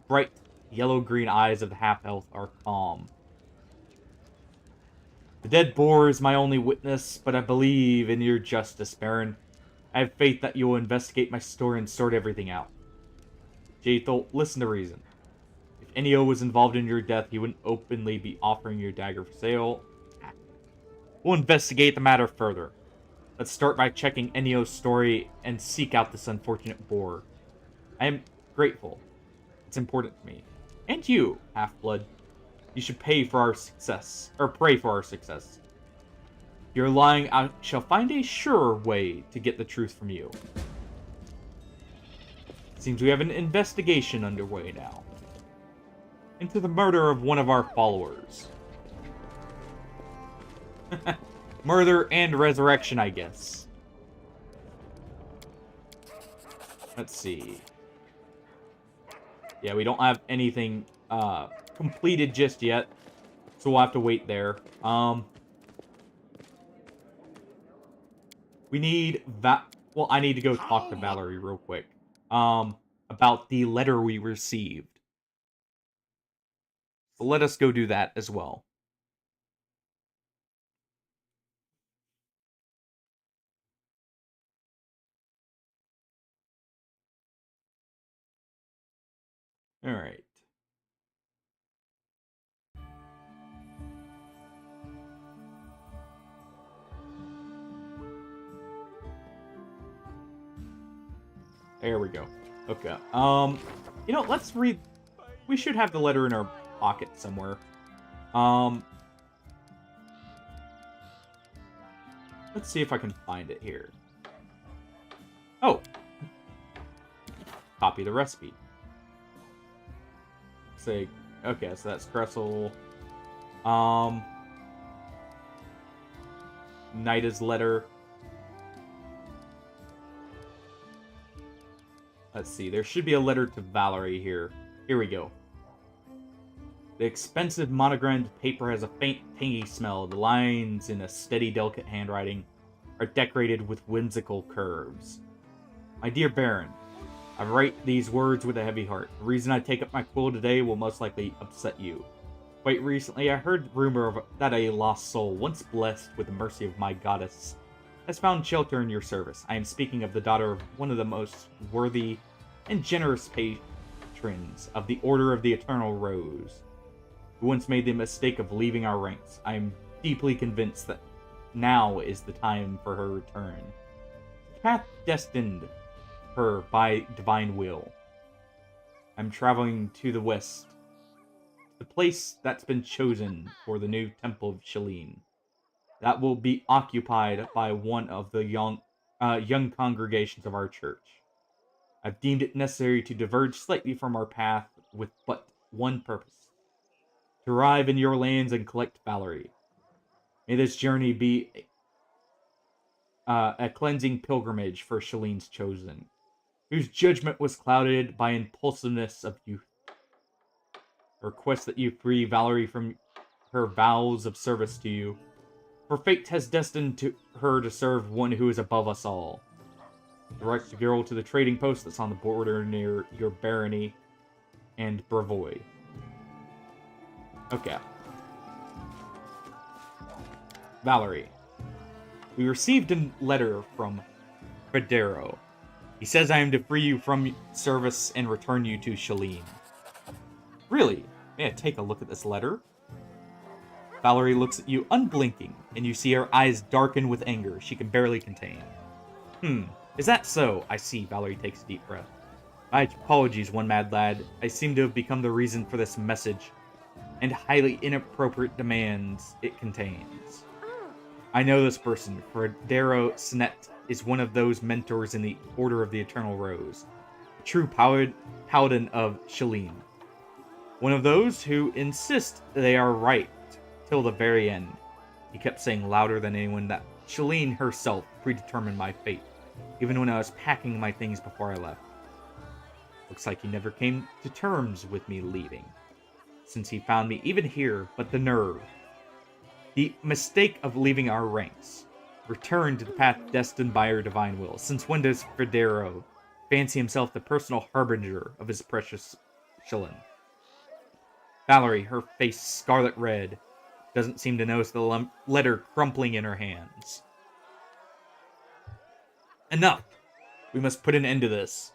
bright yellow-green eyes of the half-elf are calm. The dead boar is my only witness, but I believe in your justice, Baron. I have faith that you will investigate my story and sort everything out. Jaethal, listen to reason. If Ennio was involved in your death, he wouldn't openly be offering your dagger for sale. We'll investigate the matter further. Let's start by checking Ennio's story and seek out this unfortunate boar. I am grateful. It's important to me. And you, Half-Blood. You should pay for our success, or pray for our success. If you're lying, I shall find a surer way to get the truth from you. Seems we have an investigation underway now. Into the murder of one of our followers. Murder and resurrection, I guess. Let's see. Yeah, we don't have anything completed just yet, so we'll have to wait there. We need well, I need to go talk to Valerie real quick. About the letter we received. So let us go do that as well. All right. There we go. Okay. You know, let's read. We should have the letter in our pocket somewhere. Let's see if I can find it here. Oh. Copy the recipe. Say, okay, so that's Gressel. Nida's letter. Let's see, there should be a letter to Valerie here. Here we go. The expensive monogrammed paper has a faint, tangy smell. The lines, in a steady, delicate handwriting, are decorated with whimsical curves. My dear Baron, I write these words with a heavy heart. The reason I take up my quill today will most likely upset you. Quite recently, I heard rumor that a lost soul, once blessed with the mercy of my goddess, has found shelter in your service. I am speaking of the daughter of one of the most worthy and generous patrons of the Order of the Eternal Rose, who once made the mistake of leaving our ranks. I am deeply convinced that now is the time for her return. The path destined her by divine will. I'm traveling to the west, the place that's been chosen for the new Temple of Shalene. that will be occupied by one of the young congregations of our church. I've deemed it necessary to diverge slightly from our path with but one purpose: to arrive in your lands and collect Valerie. May this journey be a cleansing pilgrimage for Shalene's chosen, whose judgment was clouded by impulsiveness of youth. I request that you free Valerie from her vows of service to you, for fate has destined her to serve one who is above us all. Direct the girl to the trading post that's on the border near your Barony and Bravoy. Okay. Valerie. We received a letter from Federo. He says I am to free you from service and return you to Shalene. Really? May I take a look at this letter? Valerie looks at you unblinking, and you see her eyes darken with anger she can barely contain. Is that so? I see. Valerie takes a deep breath. My apologies, one mad lad. I seem to have become the reason for this message, and highly inappropriate demands it contains. I know this person. Federo Sinet is one of those mentors in the Order of the Eternal Rose, a true paladin of Shalene. One of those who insist they are right till the very end. He kept saying louder than anyone that Shalene herself predetermined my fate, even when I was packing my things before I left. Looks like he never came to terms with me leaving, since he found me even here, but the nerve. The mistake of leaving our ranks. Return to the path destined by our divine will. Since when does Federo fancy himself the personal harbinger of his precious Shalene? Valerie, her face scarlet red, doesn't seem to notice the letter crumpling in her hands. Enough! We must put an end to this.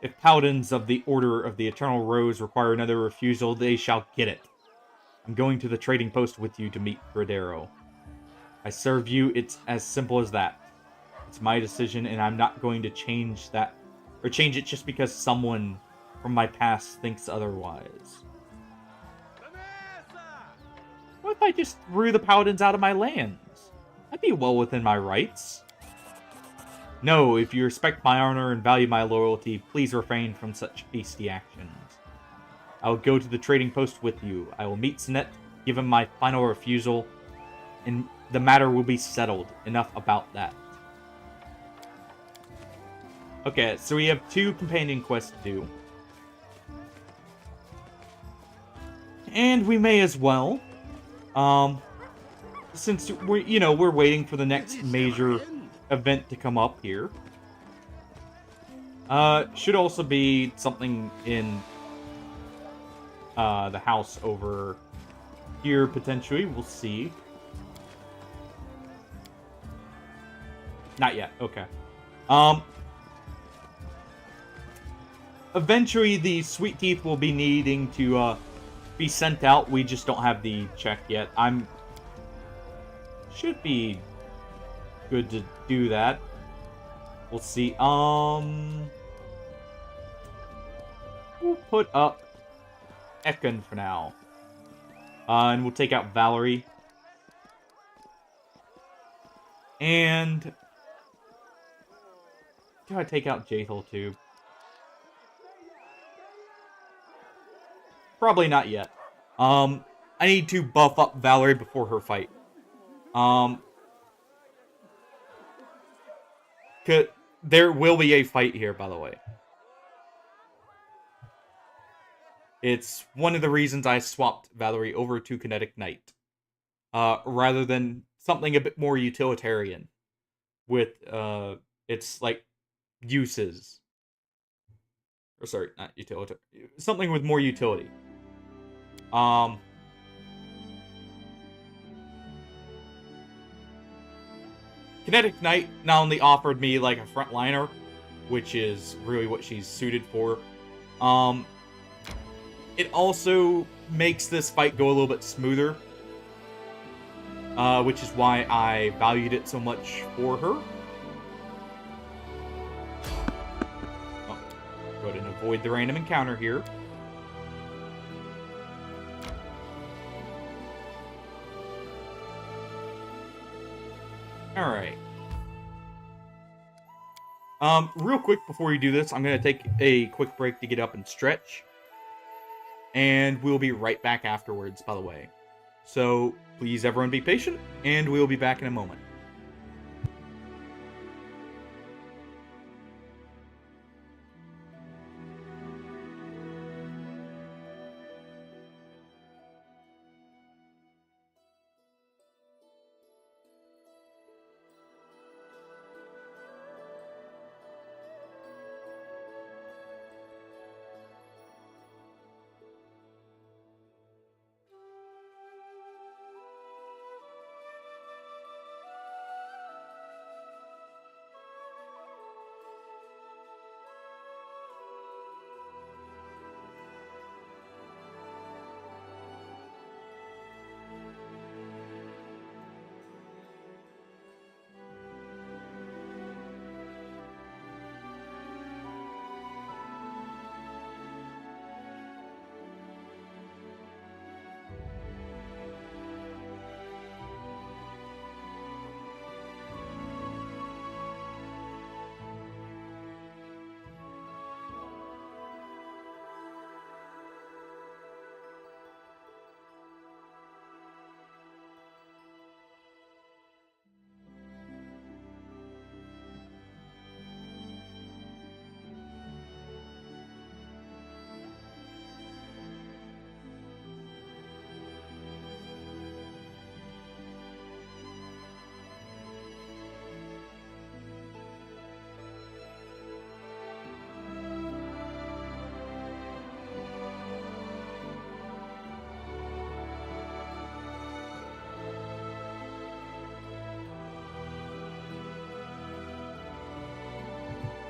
If paladins of the Order of the Eternal Rose require another refusal, they shall get it. I'm going to the trading post with you to meet Federo. I serve you, it's as simple as that. It's my decision, and I'm not going to change that, or change it just because someone from my past thinks otherwise. What if I just threw the paladins out of my lands? I'd be well within my rights. No, if you respect my honor and value my loyalty, please refrain from such hasty actions. I will go to the trading post with you. I will meet Sinet, give him my final refusal, and the matter will be settled. Enough about that. Okay, so we have 2 companion quests to do. And we may as well. Since we're waiting for the next major event to come up here. Should also be something in the house over here potentially. We'll see. Not yet. Okay. Eventually the Sweet Teeth will be needing to be sent out. We just don't have the check yet. Should be good to do that. We'll see. We'll put up Ekon for now. And we'll take out Valerie. And do I take out Jaethal too? Probably not yet. I need to buff up Valerie before her fight. There will be a fight here, by the way. It's one of the reasons I swapped Valerie over to Kinetic Knight. Rather than something a bit more utilitarian. With, its, like, uses. Or sorry, not utilitarian. Something with more utility. Kinetic Knight not only offered me, like, a frontliner, which is really what she's suited for, it also makes this fight go a little bit smoother, which is why I valued it so much for her. Oh, go ahead and avoid the random encounter here. Alright. Real quick before you do this, I'm going to take a quick break to get up and stretch. And we'll be right back afterwards, by the way. So, please everyone be patient, and we'll be back in a moment.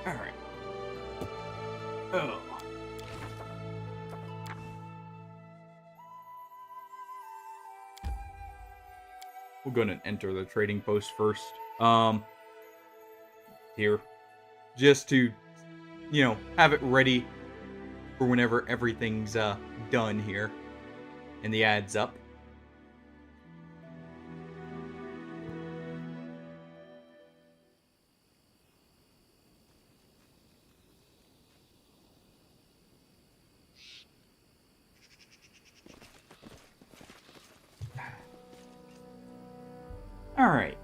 Alright. Oh. We'll go and enter the trading post first. Here. Just to, have it ready for whenever everything's done here. And the ad's up. Alright.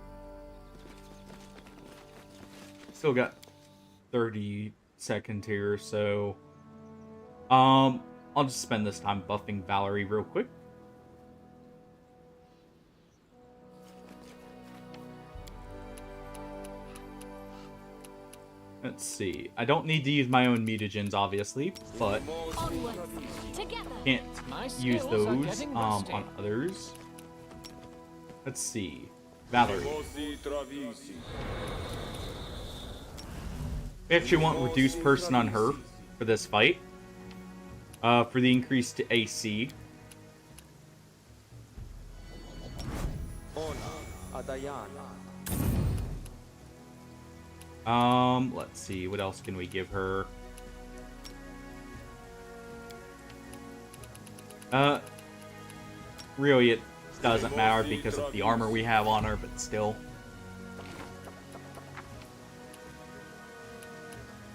Still got 30 seconds here, so... I'll just spend this time buffing Valerie real quick. Let's see. I don't need to use my own mutagens, obviously, but... Can't use those on others. Let's see. Valerie. We actually want reduced person on her for this fight. For the increase to AC. Let's see. What else can we give her? Really, it doesn't matter because of the armor we have on her, but still.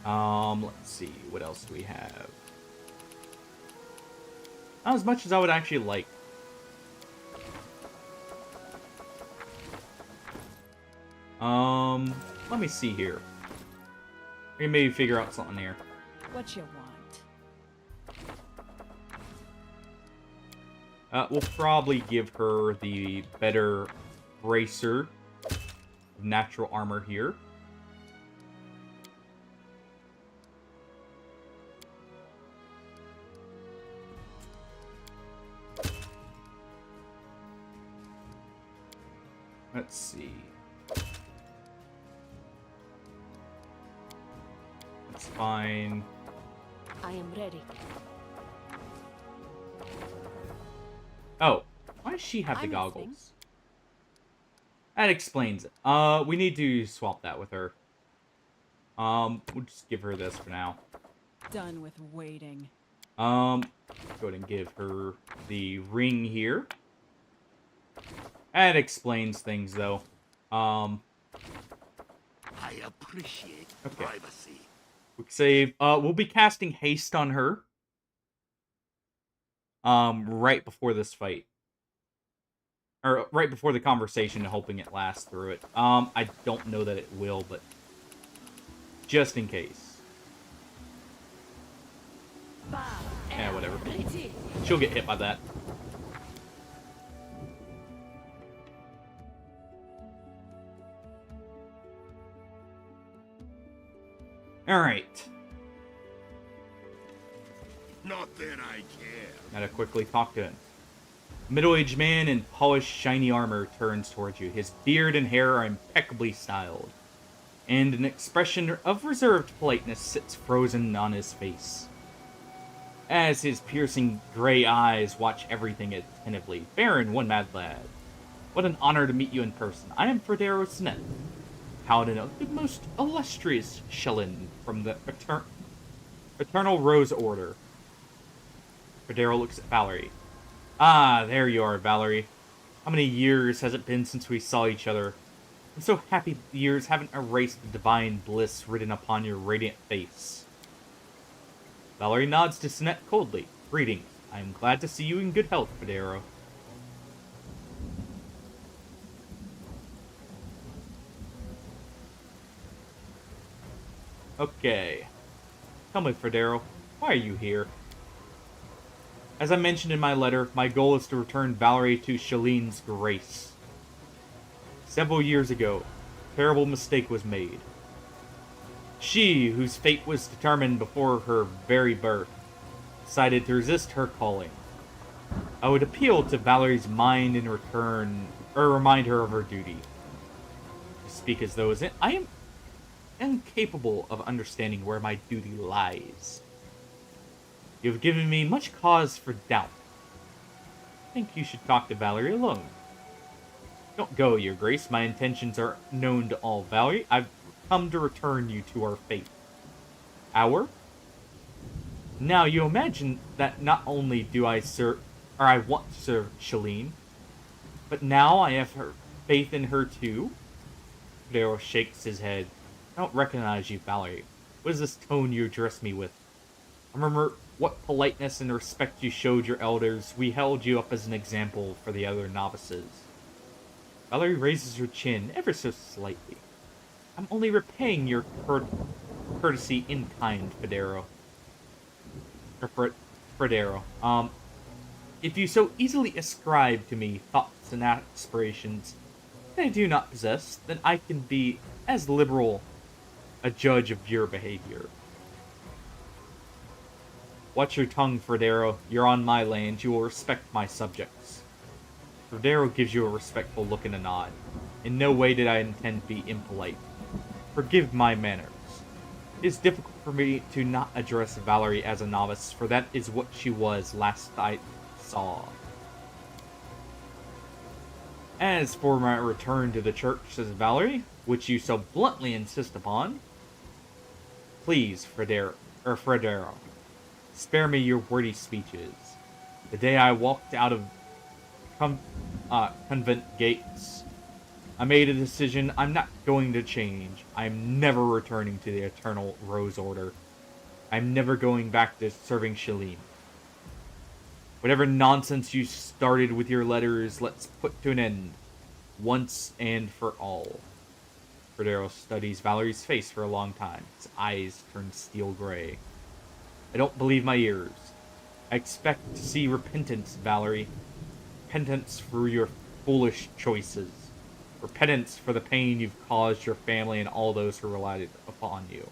Let's see. What else do we have? Not as much as I would actually like. Let me see here. We can maybe figure out something here. What you want? We'll probably give her the better bracer of natural armor here. Let's see. That's fine. I am ready. Oh, why does she have the goggles? That explains it. We need to swap that with her. We'll just give her this for now. Done with waiting. Go ahead and give her the ring here. That explains things, though. I appreciate Okay. privacy. Quick save. We'll be casting haste on her. Right before this fight. Or right before the conversation, hoping it lasts through it. I don't know that it will, but just in case. Yeah, whatever. She'll get hit by that. Alright. Not that I care. Gotta quickly talk to him. Middle-aged man in polished, shiny armor turns towards you. His beard and hair are impeccably styled, and an expression of reserved politeness sits frozen on his face. As his piercing gray eyes watch everything attentively. Baron, one mad lad. What an honor to meet you in person. I am Fredero Smith, paladin of the most illustrious Shellin from the Eternal Rose Order. Fredero looks at Valerie. Ah, there you are, Valerie. How many years has it been since we saw each other? I'm so happy the years haven't erased the divine bliss written upon your radiant face. Valerie nods to Sinet coldly. Greetings. I am glad to see you in good health, Federo. Okay. Tell me, Federo, why are you here? As I mentioned in my letter, my goal is to return Valerie to Shalene's grace. Several years ago, a terrible mistake was made. She, whose fate was determined before her very birth, decided to resist her calling. I would appeal to Valerie's mind in return, or remind her of her duty. To speak as though I am incapable of understanding where my duty lies. You have given me much cause for doubt. I think you should talk to Valerie alone. Don't go, Your Grace. My intentions are known to all. Valerie, I've come to return you to our fate. Our? Now, you imagine that not only do I serve, or I want to serve Shalene, but now I have her faith in her too? Darrow shakes his head. I don't recognize you, Valerie. What is this tone you address me with? I remember what politeness and respect you showed your elders. We held you up as an example for the other novices. Valerie raises her chin ever so slightly. I'm only repaying your courtesy in kind, Federo. Or Fredero. If you so easily ascribe to me thoughts and aspirations that I do not possess, then I can be as liberal a judge of your behavior. Watch your tongue, Fredero. You're on my land. You will respect my subjects. Fredero gives you a respectful look and a nod. In no way did I intend to be impolite. Forgive my manners. It is difficult for me to not address Valerie as a novice, for that is what she was last I saw. As for my return to the church, says Valerie, which you so bluntly insist upon, please, Fredero, spare me your wordy speeches. The day I walked out of convent gates, I made a decision I'm not going to change. I'm never returning to the Eternal Rose Order. I'm never going back to serving Shalene. Whatever nonsense you started with your letters, let's put to an end. Once and for all. Fredero studies Valerie's face for a long time. His eyes turn steel gray. I don't believe my ears. I expect to see repentance, Valerie. Repentance for your foolish choices. Repentance for the pain you've caused your family and all those who relied upon you.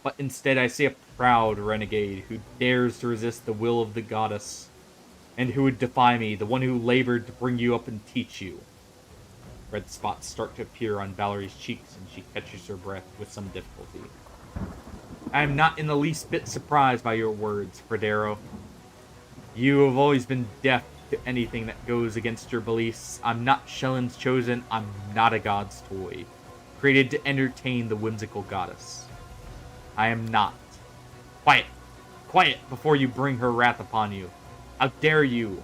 But instead I see a proud renegade who dares to resist the will of the goddess, and who would defy me, the one who labored to bring you up and teach you. Red spots start to appear on Valerie's cheeks, and she catches her breath with some difficulty. I am not in the least bit surprised by your words, Fredero. You have always been deaf to anything that goes against your beliefs. I'm not Shellen's chosen. I'm not a god's toy, created to entertain the whimsical goddess. I am not. Quiet! Quiet before you bring her wrath upon you. How dare you?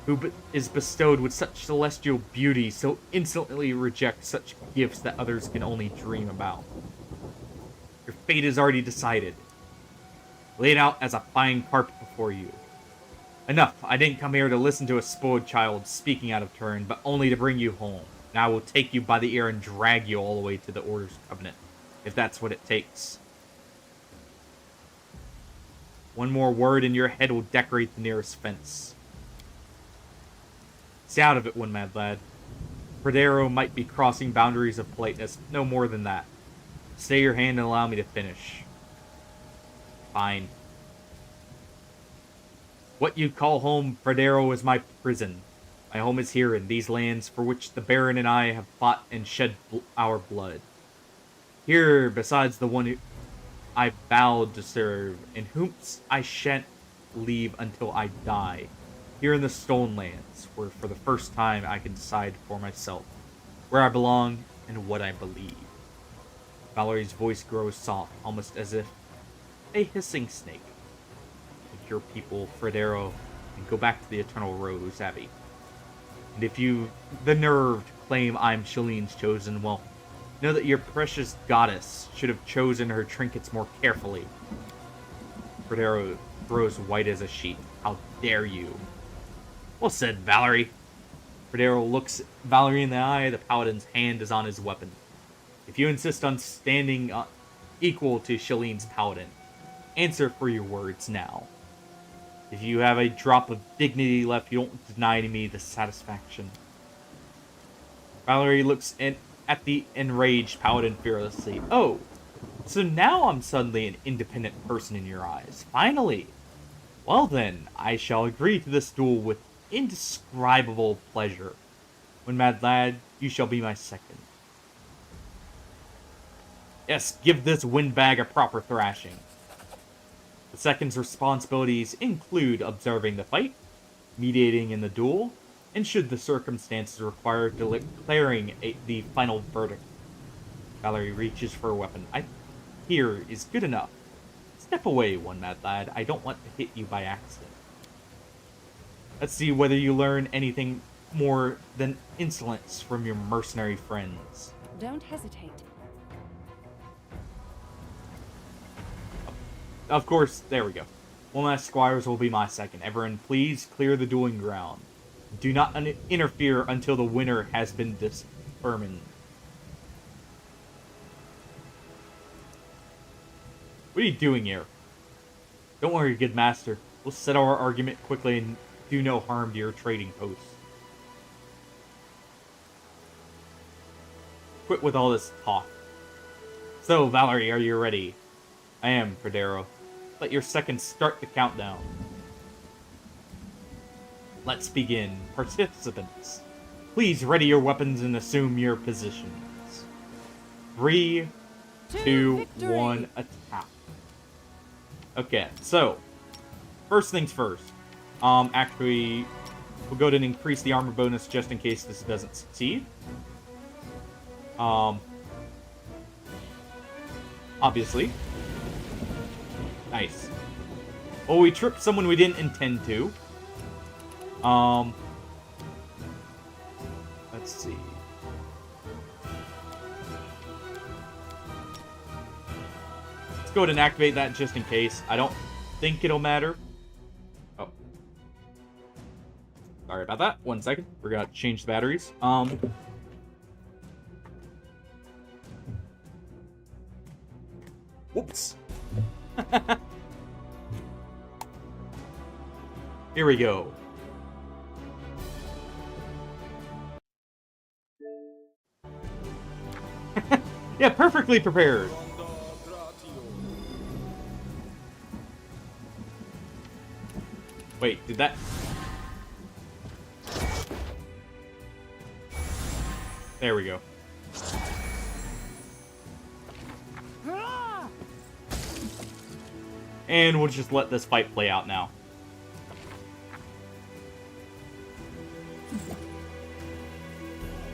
who is bestowed with such celestial beauty so instantly rejects such gifts that others can only dream about. Your fate is already decided, laid out as a fine carpet before you. Enough, I didn't come here to listen to a spoiled child speaking out of turn, but only to bring you home. Now I will take you by the ear and drag you all the way to the Order's Covenant, if that's what it takes. One more word and your head will decorate the nearest fence. Stay out of it, one mad lad. Prodero might be crossing boundaries of politeness, no more than that. Stay your hand and allow me to finish. Fine. What you call home, Prodero, is my prison. My home is here in these lands for which the Baron and I have fought and shed our blood. Here, besides the one who I vowed to serve, and whom I shan't leave until I die. Here in the Stone Lands, where for the first time I can decide for myself where I belong and what I believe. Valerie's voice grows soft, almost as if a hissing snake. Take your people, Prodero, and go back to the Eternal Rose Abbey. And if you the nerve to claim I'm Shalene's chosen, well, know that your precious goddess should have chosen her trinkets more carefully. Prodero grows white as a sheet. How dare you? Well said, Valerie. Prodero looks Valerie in the eye. The paladin's hand is on his weapon. If you insist on standing equal to Shalene's paladin, answer for your words now. If you have a drop of dignity left, you don't deny me the satisfaction. Valerie looks at the enraged paladin fearlessly. Oh, so now I'm suddenly an independent person in your eyes. Finally. Well then, I shall agree to this duel with indescribable pleasure. When mad lad, you shall be my second. Yes, give this windbag a proper thrashing. The second's responsibilities include observing the fight, mediating in the duel, and should the circumstances require, declaring the final verdict. Valerie reaches for a weapon. Here is good enough. Step away, one mad lad. I don't want to hit you by accident. Let's see whether you learn anything more than insolence from your mercenary friends. Don't hesitate. Of course, there we go. One last squires will be my second. Everyone, please clear the dueling ground. Do not interfere until the winner has been determined. What are you doing here? Don't worry, good master. We'll settle our argument quickly and do no harm to your trading post. Quit with all this talk. So, Valerie, are you ready? I am, Prodero. Let your seconds start the countdown. Let's begin. Participants, please ready your weapons and assume your positions. 3, 2, 1, attack. Okay, so, first things first. Actually, we'll go ahead and increase the armor bonus just in case this doesn't succeed. Obviously. Nice. Well, we tripped someone we didn't intend to. Let's see. Let's go ahead and activate that just in case. I don't think it'll matter. Oh. Sorry about that. 1 second. We're gonna change the batteries. Whoops. Here we go. Yeah, perfectly prepared. Wait, did that... There we go. And we'll just let this fight play out now.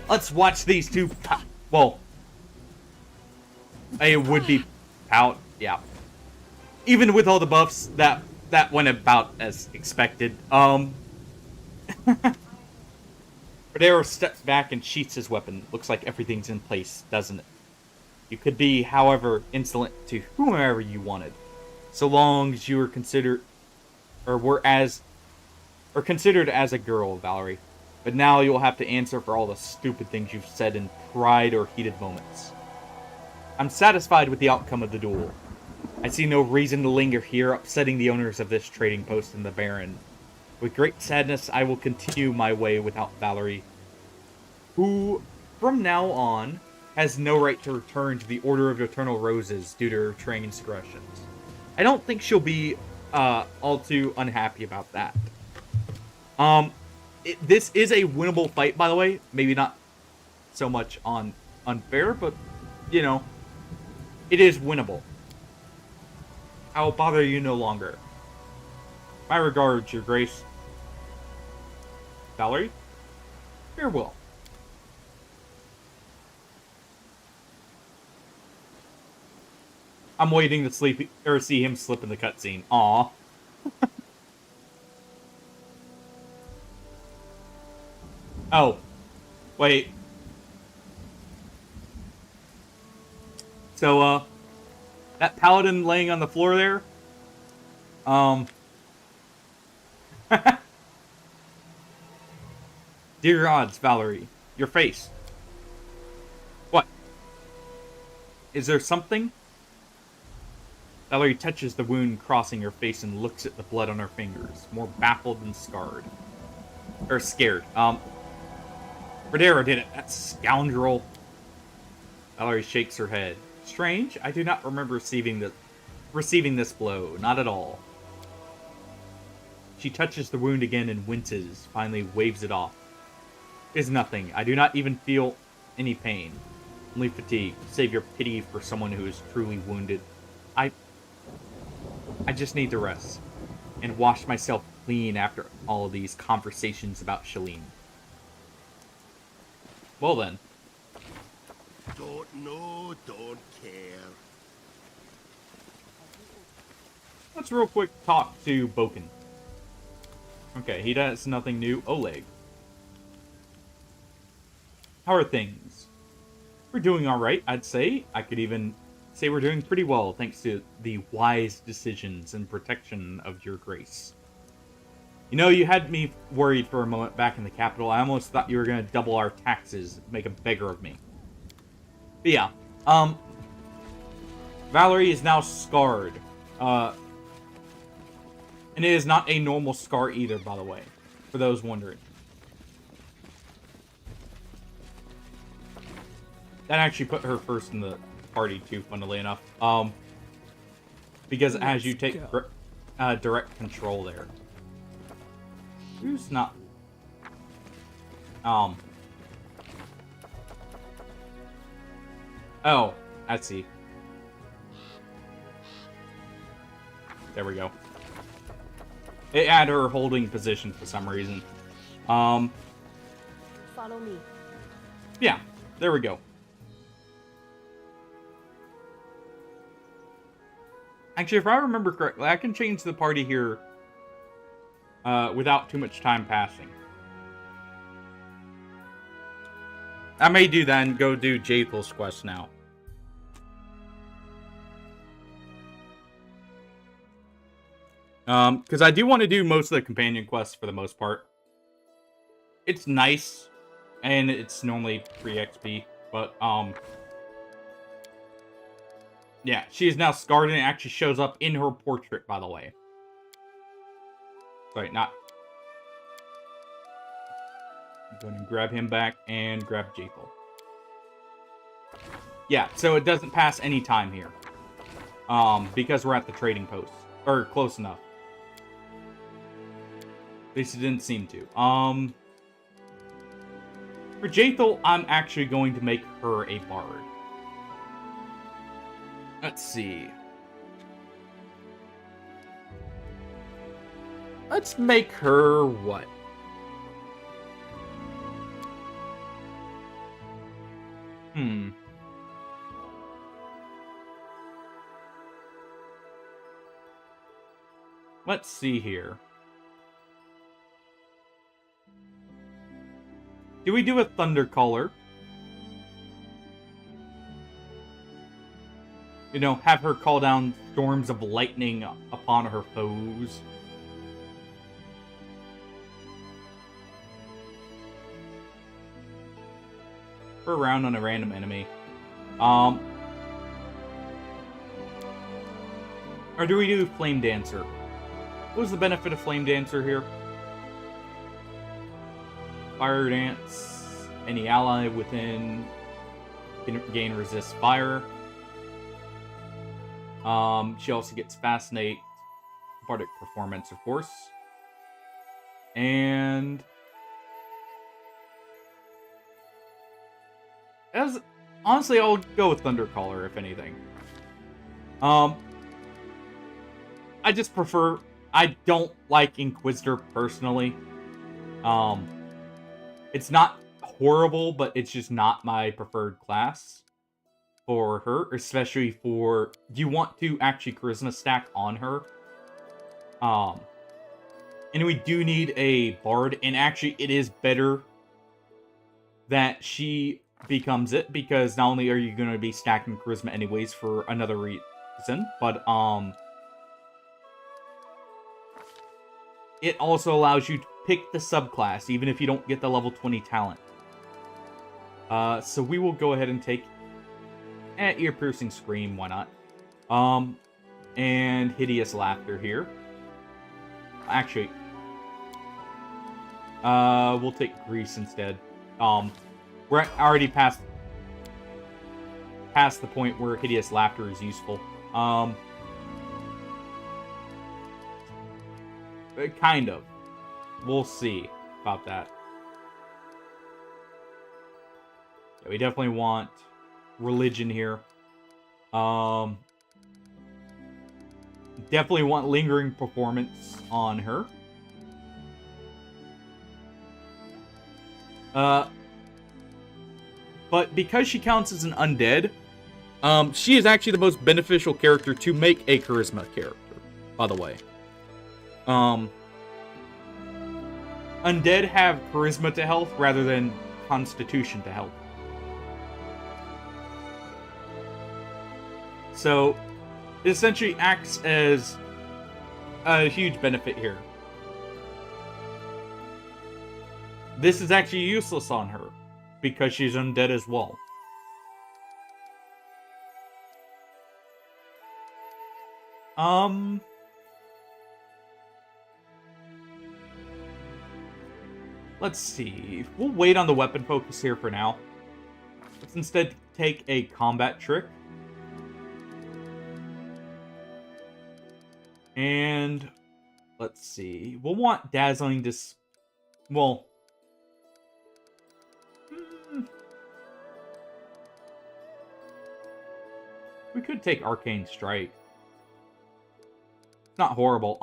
Let's watch these two... Well... It would be... Yeah. Even with all the buffs, that went about as expected. Rodero steps back and sheaths his weapon. Looks like everything's in place, doesn't it? You could be, however, insolent to whomever you wanted, so long as you were considered, or considered as a girl, Valerie. But now you'll have to answer for all the stupid things you've said in pride or heated moments. I'm satisfied with the outcome of the duel. I see no reason to linger here, upsetting the owners of this trading post and the Baron. With great sadness, I will continue my way without Valerie, who, from now on, has no right to return to the Order of Eternal Roses due to her transgressions. I don't think she'll be all too unhappy about that. This is a winnable fight, by the way. Maybe not so much on unfair, but, you know, it is winnable. I will bother you no longer. My regards, Your Grace. Valerie, farewell. I'm waiting to see him slip in the cutscene. Aw. Oh. Wait. So, that paladin laying on the floor there, dear gods, Valerie, your face. What? Is there something? Valerie touches the wound crossing her face and looks at the blood on her fingers, more baffled than scared. Rodero did it, that scoundrel. Valerie shakes her head. Strange, I do not remember receiving this blow, not at all. She touches the wound again and winces, finally waves it off. It is nothing, I do not even feel any pain. Only fatigue, save your pity for someone who is truly wounded. I just need to rest, and wash myself clean after all of these conversations about Shalene. Well then. Don't know, don't care. Let's real quick talk to Boken. Okay, he does nothing new. Oleg. How are things? We're doing alright, I'd say. I could even say we're doing pretty well, thanks to the wise decisions and protection of Your Grace. You know, you had me worried for a moment back in the capital. I almost thought you were going to double our taxes, make a beggar of me. But yeah, Valerie is now scarred. And it is not a normal scar either, by the way, for those wondering. That actually put her first in the party too, funnily enough. Because as you take direct control there. Who's not? Oh, I see. There we go. It had her holding position for some reason. Follow me. Yeah, there we go. Actually, if I remember correctly, I can change the party here without too much time passing. I may do that and go do Jathel's quest now. Because I do want to do most of the companion quests for the most part. It's nice, and it's normally free XP, but, yeah, she is now scarred, and it actually shows up in her portrait, by the way. Sorry, not... I'm going to grab him back and grab Jaethel. Yeah, so it doesn't pass any time here. Because we're at the trading post. Or close enough. At least it didn't seem to. For Jaethel, I'm actually going to make her a bard. Let's see. Let's make her what? Let's see here. Do we do a Thunder Caller? You know, have her call down storms of lightning upon her foes. For a round on a random enemy. Or do we do Flame Dancer? What was the benefit of Flame Dancer here? Fire Dance. Any ally within can gain resist fire. She also gets Fascinate, Bardic Performance, of course. And honestly, I'll go with Thundercaller, if anything. I just prefer... I don't like Inquisitor, personally. It's not horrible, but it's just not my preferred class for her, especially for... You want to actually Charisma stack on her. And we do need a Bard, and actually it is better that she becomes it, because not only are you going to be stacking Charisma anyways for another reason, but it also allows you to pick the subclass, even if you don't get the level 20 talent. So we will go ahead and take Ear-Piercing Scream, why not? And Hideous Laughter here. Actually, we'll take Grease instead. We're already past the point where Hideous Laughter is useful. Kind of. We'll see about that. Yeah, we definitely want Religion here. Definitely want Lingering Performance on her. But because she counts as an undead, she is actually the most beneficial character to make a Charisma character, by the way. Undead have Charisma to health rather than Constitution to health. So, it essentially acts as a huge benefit here. This is actually useless on her, because she's undead as well. Let's see. We'll wait on the weapon focus here for now. Let's instead take a combat trick. And let's see. We'll want Dazzling well, we could take Arcane Strike. It's not horrible.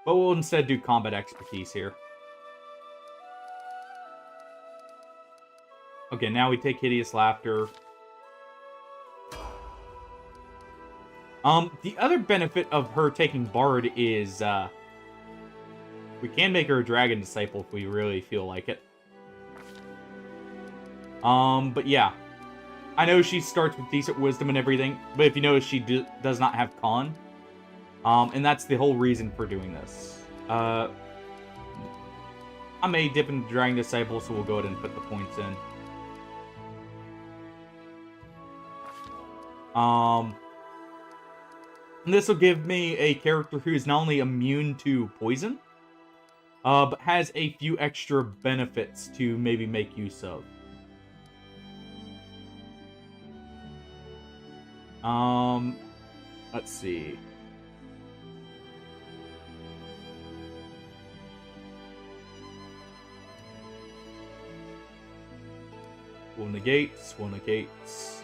But we'll instead do Combat Expertise here. Okay, now we take Hideous Laughter. The other benefit of her taking Bard is, we can make her a Dragon Disciple if we really feel like it. But yeah. I know she starts with decent wisdom and everything, but if you notice, she does not have Con. And that's the whole reason for doing this. I may dip into Dragon Disciple, so we'll go ahead and put the points in. And this will give me a character who is not only immune to poison, but has a few extra benefits to maybe make use of. Let's see. Will negates, will negates.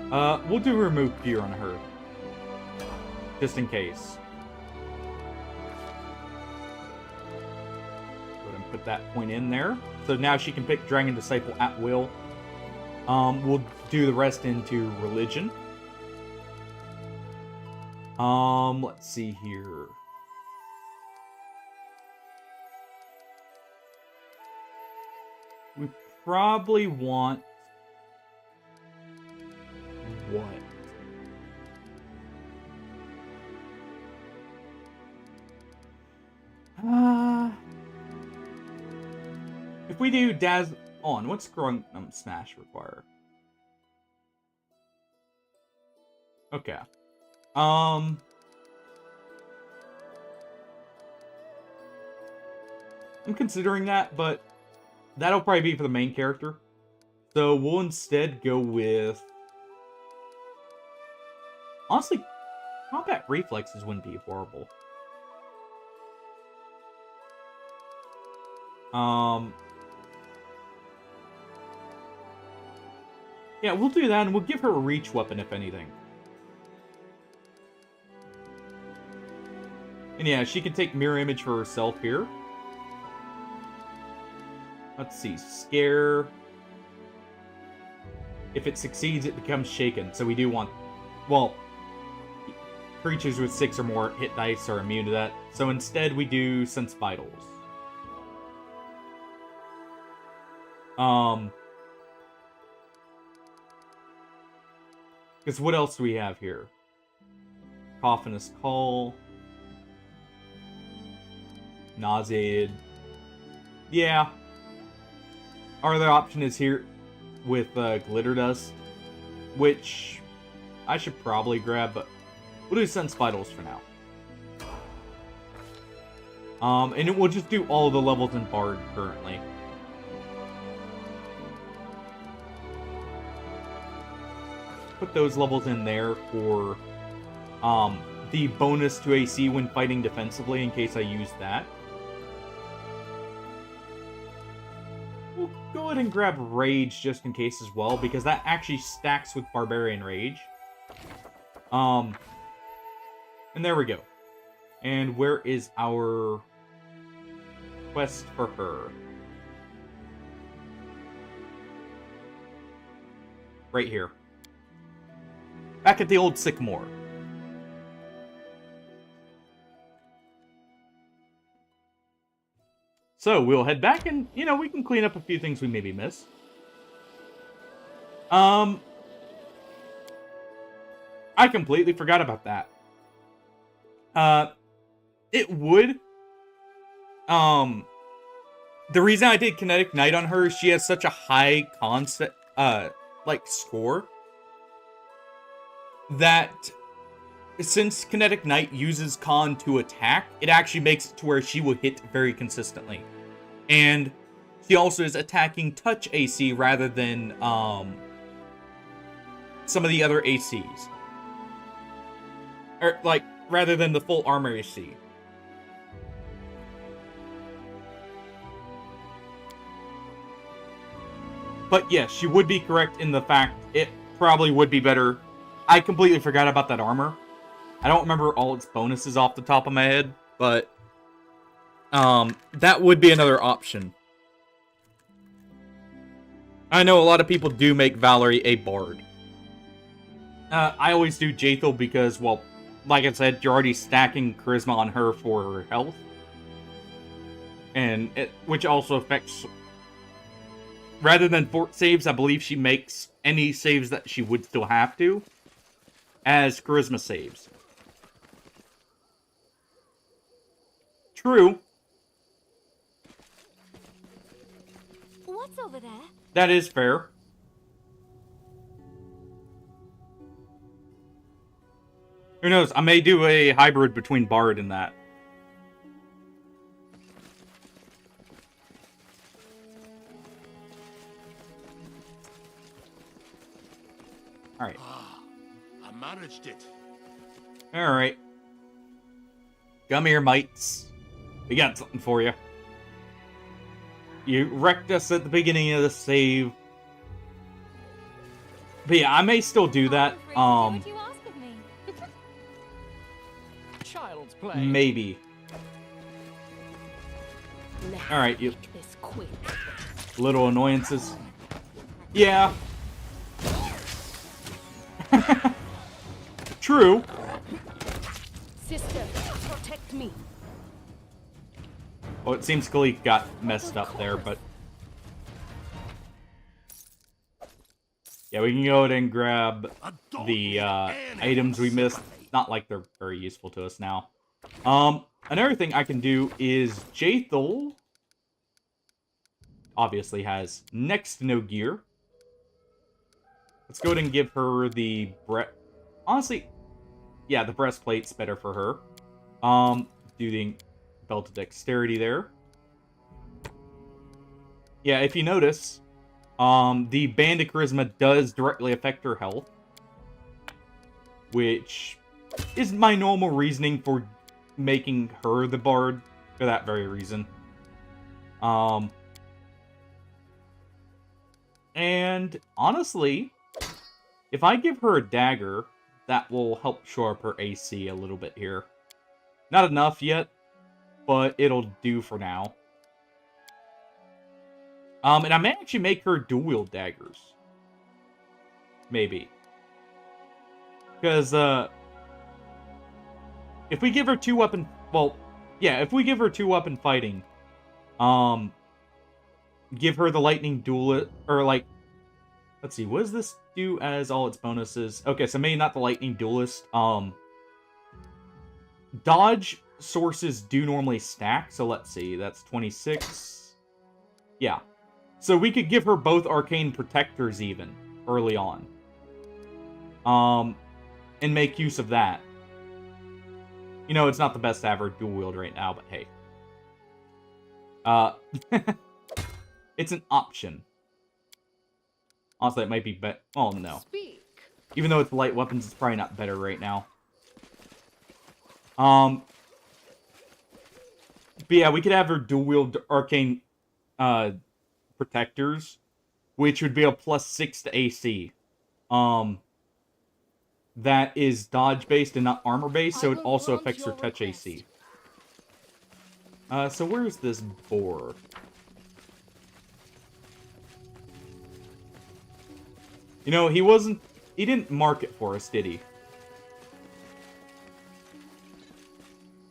We'll do remove fear on her. Just in case. Go ahead and put that point in there. So now she can pick Dragon Disciple at will. We'll do the rest into Religion. Let's see here. probably want... What? If we do Daz on, what's Grung Smash require? Okay. I'm considering that, but that'll probably be for the main character. So we'll instead go with... Honestly, combat reflexes wouldn't be horrible. Yeah, we'll do that, and we'll give her a reach weapon, if anything. And yeah, she can take mirror image for herself here. Let's see, scare. If it succeeds, it becomes shaken. So we do want, well, creatures with 6 or more hit dice are immune to that. So instead, we do sense vitals. Because what else do we have here? Coffinous Call. Nauseated. Yeah. Our other option is here with Glitter Dust, which I should probably grab, but we'll do Sense Vitals for now. And we'll just do all the levels in Bard currently. Put those levels in there for the bonus to AC when fighting defensively in case I use that. We'll go ahead and grab Rage just in case as well, because that actually stacks with Barbarian Rage. And there we go. And where is our quest for her? Right here. Back at the old Sycamore. So we'll head back and, you know, we can clean up a few things we maybe missed. I completely forgot about that. It would. The reason I did Kinetic Knight on her is she has such a high concept, score. That since Kinetic Knight uses Con to attack, it actually makes it to where she will hit very consistently. And she also is attacking touch AC rather than some of the other ACs. Or, rather than the full armor AC. But yes, she would be correct in the fact it probably would be better. I completely forgot about that armor. I don't remember all its bonuses off the top of my head, but that would be another option. I know a lot of people do make Valerie a bard. I always do Jaethal because, well, like I said, you're already stacking charisma on her for her health. And which also affects... Rather than fort saves, I believe she makes any saves that she would still have to as charisma saves. True. What's over there? That is fair. Who knows? I may do a hybrid between Bard and that. Alright. I managed it. Alright. Come here, mites. We got something for you. You wrecked us at the beginning of the save. But yeah, I may still do that. What you ask of me? Child's play. Maybe. Alright, you This quick. little annoyances. Yeah. True. Sister, protect me. Well, it seems Kalik got messed up there, but... Yeah, we can go ahead and grab A dog the with an items we missed. sympathy. Not like they're very useful to us now. Another thing I can do is Jaethel obviously has next to no gear. Let's go ahead and give her the honestly, yeah, the breastplate's better for her. Do the belt of dexterity there. Yeah, if you notice, the band of charisma does directly affect her health, which is my normal reasoning for making her the bard for that very reason. And honestly, if I give her a dagger, that will help shore up her AC a little bit here. Not enough yet, but it'll do for now. And I may actually make her dual-wield daggers. Maybe. Because, if we give her two-weapon... Well, yeah, if we give her two-weapon fighting, give her the lightning duel... Or, like... Let's see, what does this do as all its bonuses? Okay, so maybe not the lightning duelist. Dodge sources do normally stack, so let's see, that's 26. Yeah. So we could give her both arcane protectors even, early on. And make use of that. You know, it's not the best to have her dual wield right now, but hey. It's an option. Honestly, it might be better. Oh, no. Speak. Even though it's light weapons, it's probably not better right now. But yeah, we could have her dual-wield arcane protectors, which would be a +6 to AC. That is dodge-based and not armor-based, so it also affects her touch AC. So where's this boar? You know, he didn't mark it for us, did he?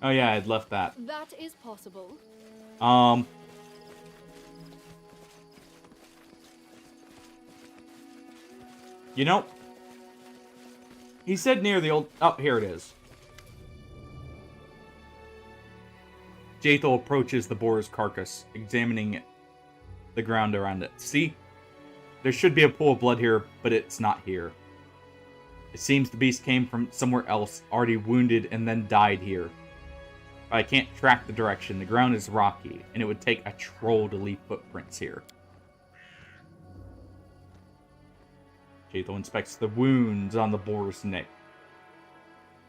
Oh yeah, I'd left that. That is possible. You know, he said near the old... Oh, here it is. Jaethel approaches the boar's carcass, examining the ground around it. See? There should be a pool of blood here, but it's not here. It seems the beast came from somewhere else, already wounded, and then died here. But I can't track the direction. The ground is rocky, and it would take a troll to leave footprints here. Jaethel inspects the wounds on the boar's neck.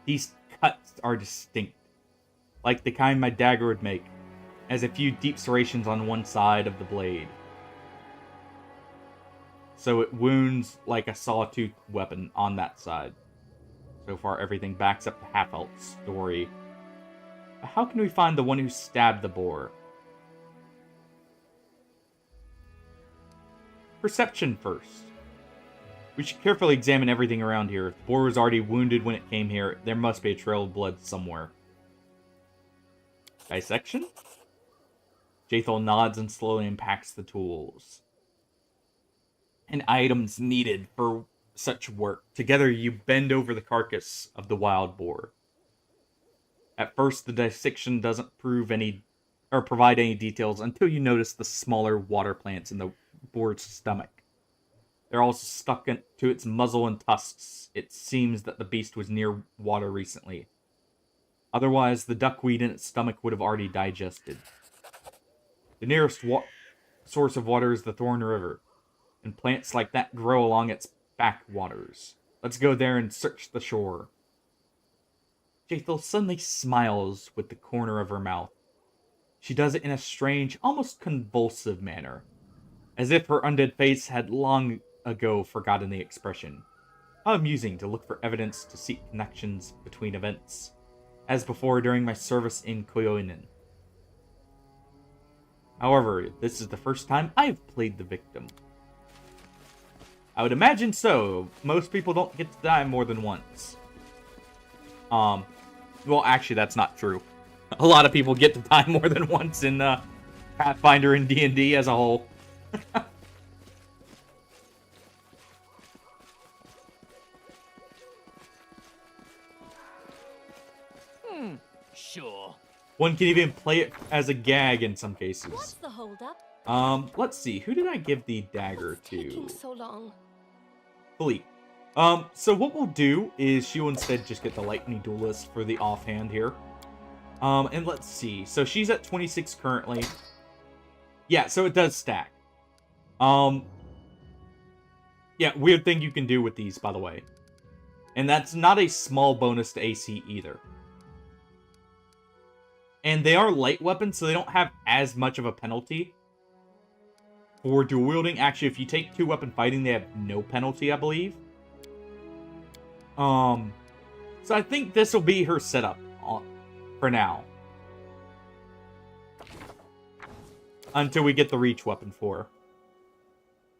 These cuts are distinct, like the kind my dagger would make, as a few deep serrations on one side of the blade. So it wounds like a sawtooth weapon on that side. So far, everything backs up the half-elf's story. But how can we find the one who stabbed the boar? Perception first. We should carefully examine everything around here. If the boar was already wounded when it came here, there must be a trail of blood somewhere. Dissection? Jaethel nods and slowly unpacks the tools and items needed for such work. Together, you bend over the carcass of the wild boar. At first, the dissection doesn't provide any details until you notice the smaller water plants in the boar's stomach. They're also stuck to its muzzle and tusks. It seems that the beast was near water recently. Otherwise, the duckweed in its stomach would have already digested. The nearest source of water is the Thorn River, and plants like that grow along its backwaters. Let's go there and search the shore. Jaethel suddenly smiles with the corner of her mouth. She does it in a strange, almost convulsive manner, as if her undead face had long ago forgotten the expression. How amusing to look for evidence to seek connections between events, as before during my service in Koyoinen. However, this is the first time I've played the victim. I would imagine so. Most people don't get to die more than once. Well, actually, that's not true. A lot of people get to die more than once in Pathfinder and D&D as a whole. Sure. One can even play it as a gag in some cases. What's the holdup? Let's see. Who did I give the dagger What's to? taking so long? Philippe. So what we'll do is she'll instead just get the lightning duelist for the offhand here. And let's see. So she's at 26 currently. Yeah, so it does stack. Yeah, weird thing you can do with these, by the way. And that's not a small bonus to AC either. And they are light weapons, so they don't have as much of a penalty. For dual wielding, actually, if you take 2-weapon fighting, they have no penalty, I believe. So I think this will be her setup for now. Until we get the reach weapon for her.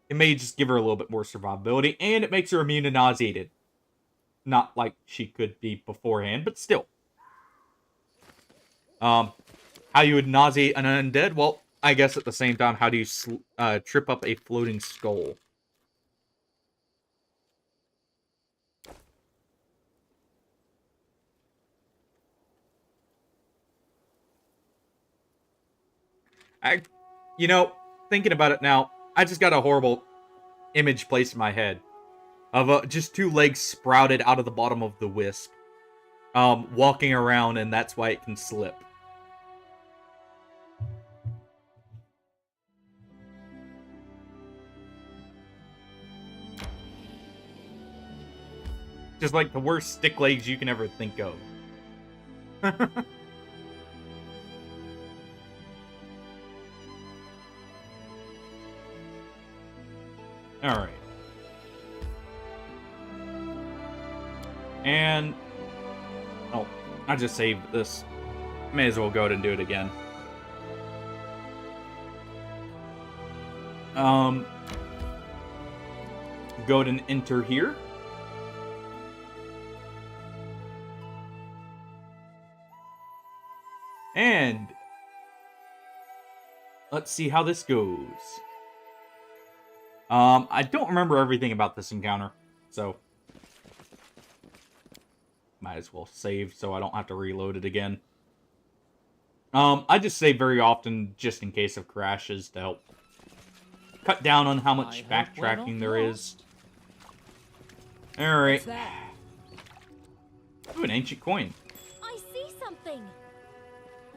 It may just give her a little bit more survivability, and it makes her immune to nauseated. Not like she could be beforehand, but still. How you would nauseate an undead? Well, I guess at the same time, how do you trip up a floating skull? You know, thinking about it now, I just got a horrible image placed in my head of just 2 legs sprouted out of the bottom of the wisp, walking around, and that's why it can slip. Just like the worst stick legs you can ever think of. Alright. And... oh, I just saved this. May as well go ahead and do it again. Go ahead and enter here. And... let's see how this goes. I don't remember everything about this encounter, so might as well save so I don't have to reload it again. I just save very often just in case of crashes to help cut down on how much backtracking there is. Alright. Ooh, an ancient coin. I see something.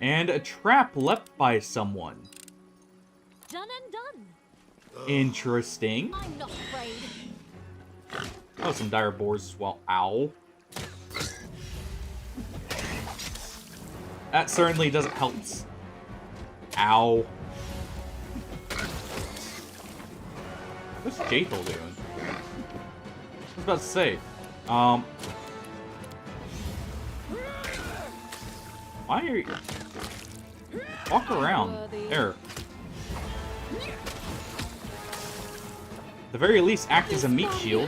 And a trap left by someone. Done and done. Interesting. I'm not afraid. Oh, some dire boars as well. Ow. That certainly doesn't help. Ow. What's Jaethal doing? I was about to say. Why are you... walk around. There. At the very least, act as a meat shield.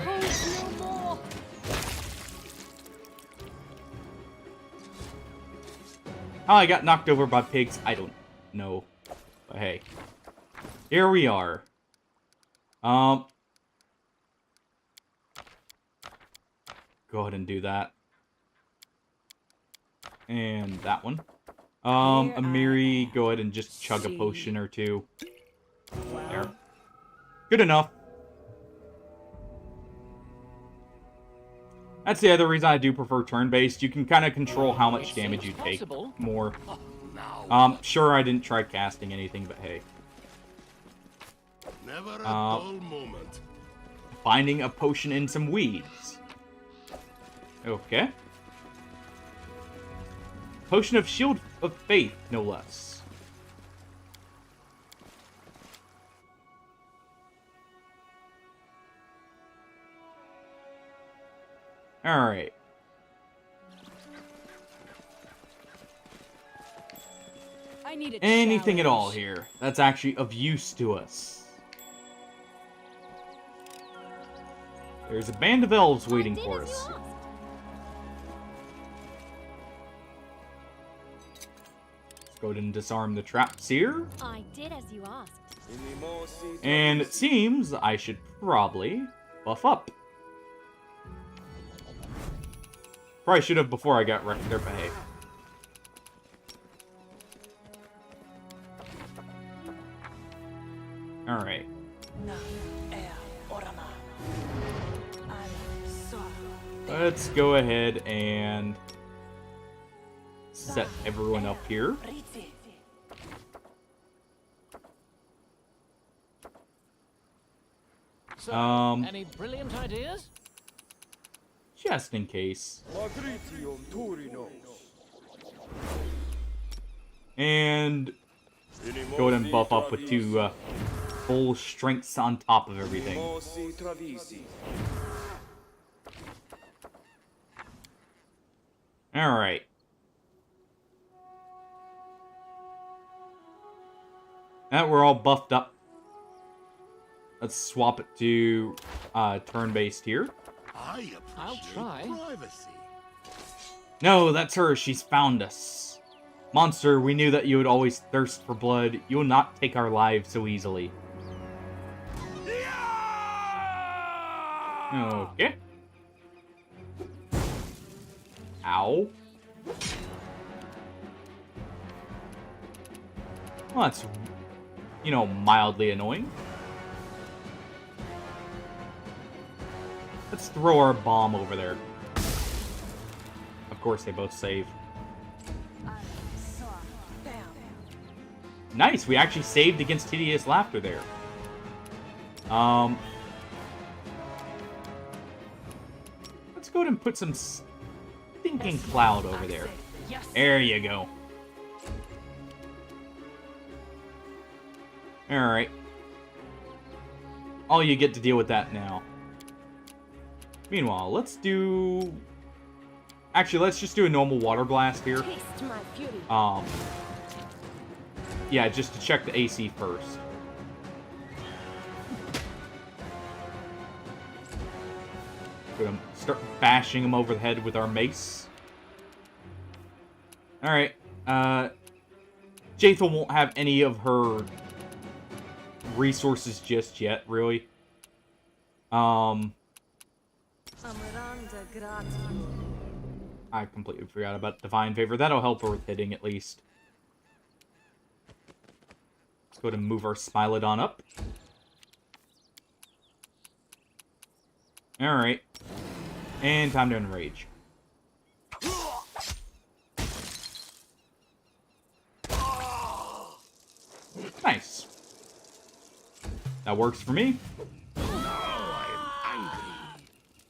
How I got knocked over by pigs, I don't know. But hey. Here we are. Go ahead and do that. And that one. Amiri, go ahead and just chug a potion or two. There. Good enough. That's the other reason I do prefer turn-based. You can kind of control how much damage you take more. Sure, I didn't try casting anything, but hey. Never a dull moment. Finding a potion in some weeds. Okay. Potion of Shield of Faith, no less. Alright. I need Anything at all here that's actually of use to us. There's a band of elves waiting for us. Let's go ahead and disarm the traps here. I did as you asked. And it seems I should probably buff up. Probably should have before I got wrecked there, but hey. Alright. Let's go ahead and set everyone up here. So, any brilliant ideas? Just in case. And go ahead and buff up with 2 full strengths on top of everything. Alright. Now that we're all buffed up, let's swap it to turn-based here. I'll try. Privacy. No, that's her. She's found us. Monster, we knew that you would always thirst for blood. You will not take our lives so easily. Okay. Ow. Well, that's, mildly annoying. Let's throw our bomb over there. Of course, they both save. Nice, we actually saved against hideous laughter there. Let's go ahead and put some stinking cloud over there. There you go. Alright. Oh, you get to deal with that now. Meanwhile, let's do... Actually, let's just do a normal water blast here. Yeah, just to check the AC first. We're gonna start bashing him over the head with our mace. Alright, Jaethal won't have any of her resources just yet, really. I completely forgot about Divine Favor. That'll help her with hitting, at least. Let's go ahead and move our Smilodon up. Alright. And time to enrage. Nice. That works for me.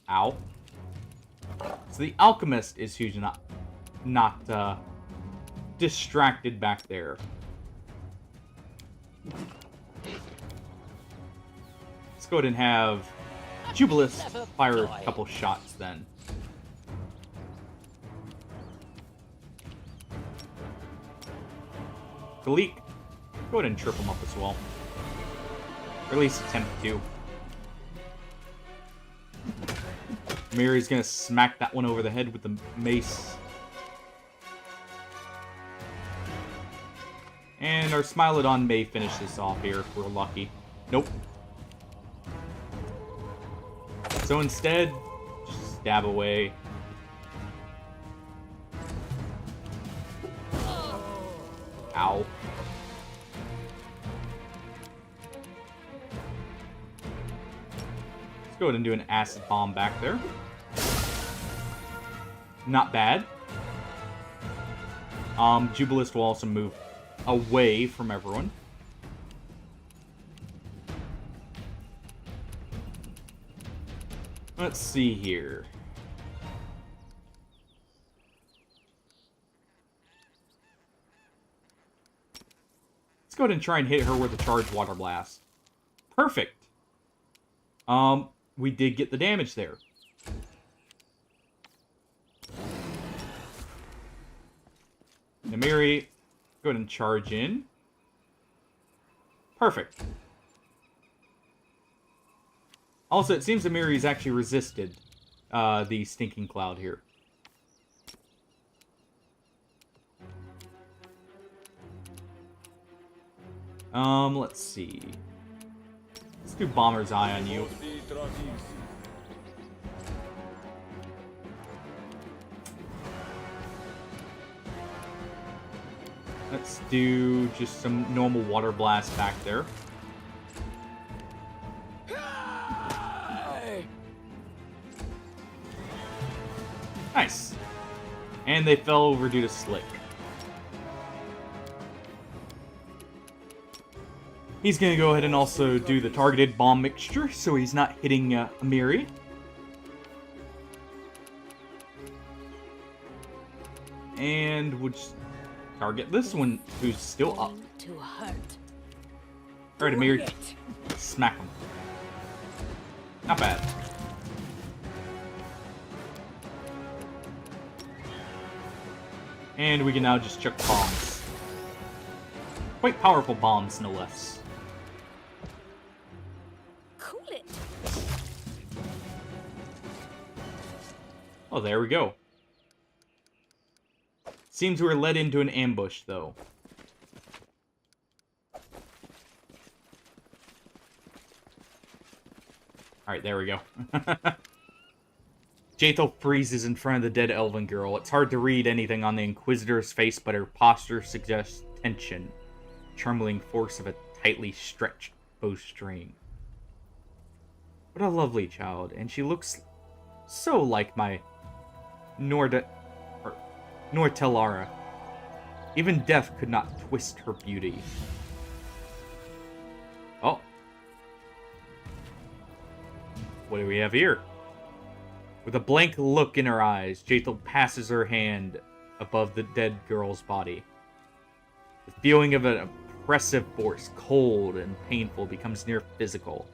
Ow. So the Alchemist is who's not distracted back there. Let's go ahead and have Jubilis fire a couple shots then. Galik, go ahead and trip him up as well. Or at least attempt to. Miri's gonna smack that one over the head with the mace. And our Smilodon may finish this off here if we're lucky. Nope. So instead, just stab away. Ow. Let's go ahead and do an acid bomb back there. Not bad. Jubilist will also move away from everyone. Let's see here. Let's go ahead and try and hit her with a charged water blast. Perfect. We did get the damage there. Namiri, go ahead and charge in. Perfect. Also, it seems Amiri's actually resisted the stinking cloud here. Let's see. Let's do Bomber's Eye on you. Let's do just some normal water blast back there. And they fell over due to Slick. He's going to go ahead and also do the targeted bomb mixture, so he's not hitting Amiri. And we'll just target this one, who's still up. To hurt. Alright, Amiri. Smack him. Not bad. And we can now just chuck bombs. Quite powerful bombs, no less. Cool it. Oh, there we go. Seems we're led into an ambush, though. Alright, there we go. Jaethal freezes in front of the dead elven girl. It's hard to read anything on the Inquisitor's face, but her posture suggests tension. Trembling force of a tightly stretched bowstring. What a lovely child, and she looks so like my Nortellara. Even death could not twist her beauty. Oh. What do we have here? With a blank look in her eyes, Jaethal passes her hand above the dead girl's body. The feeling of an oppressive force, cold and painful, becomes near physical.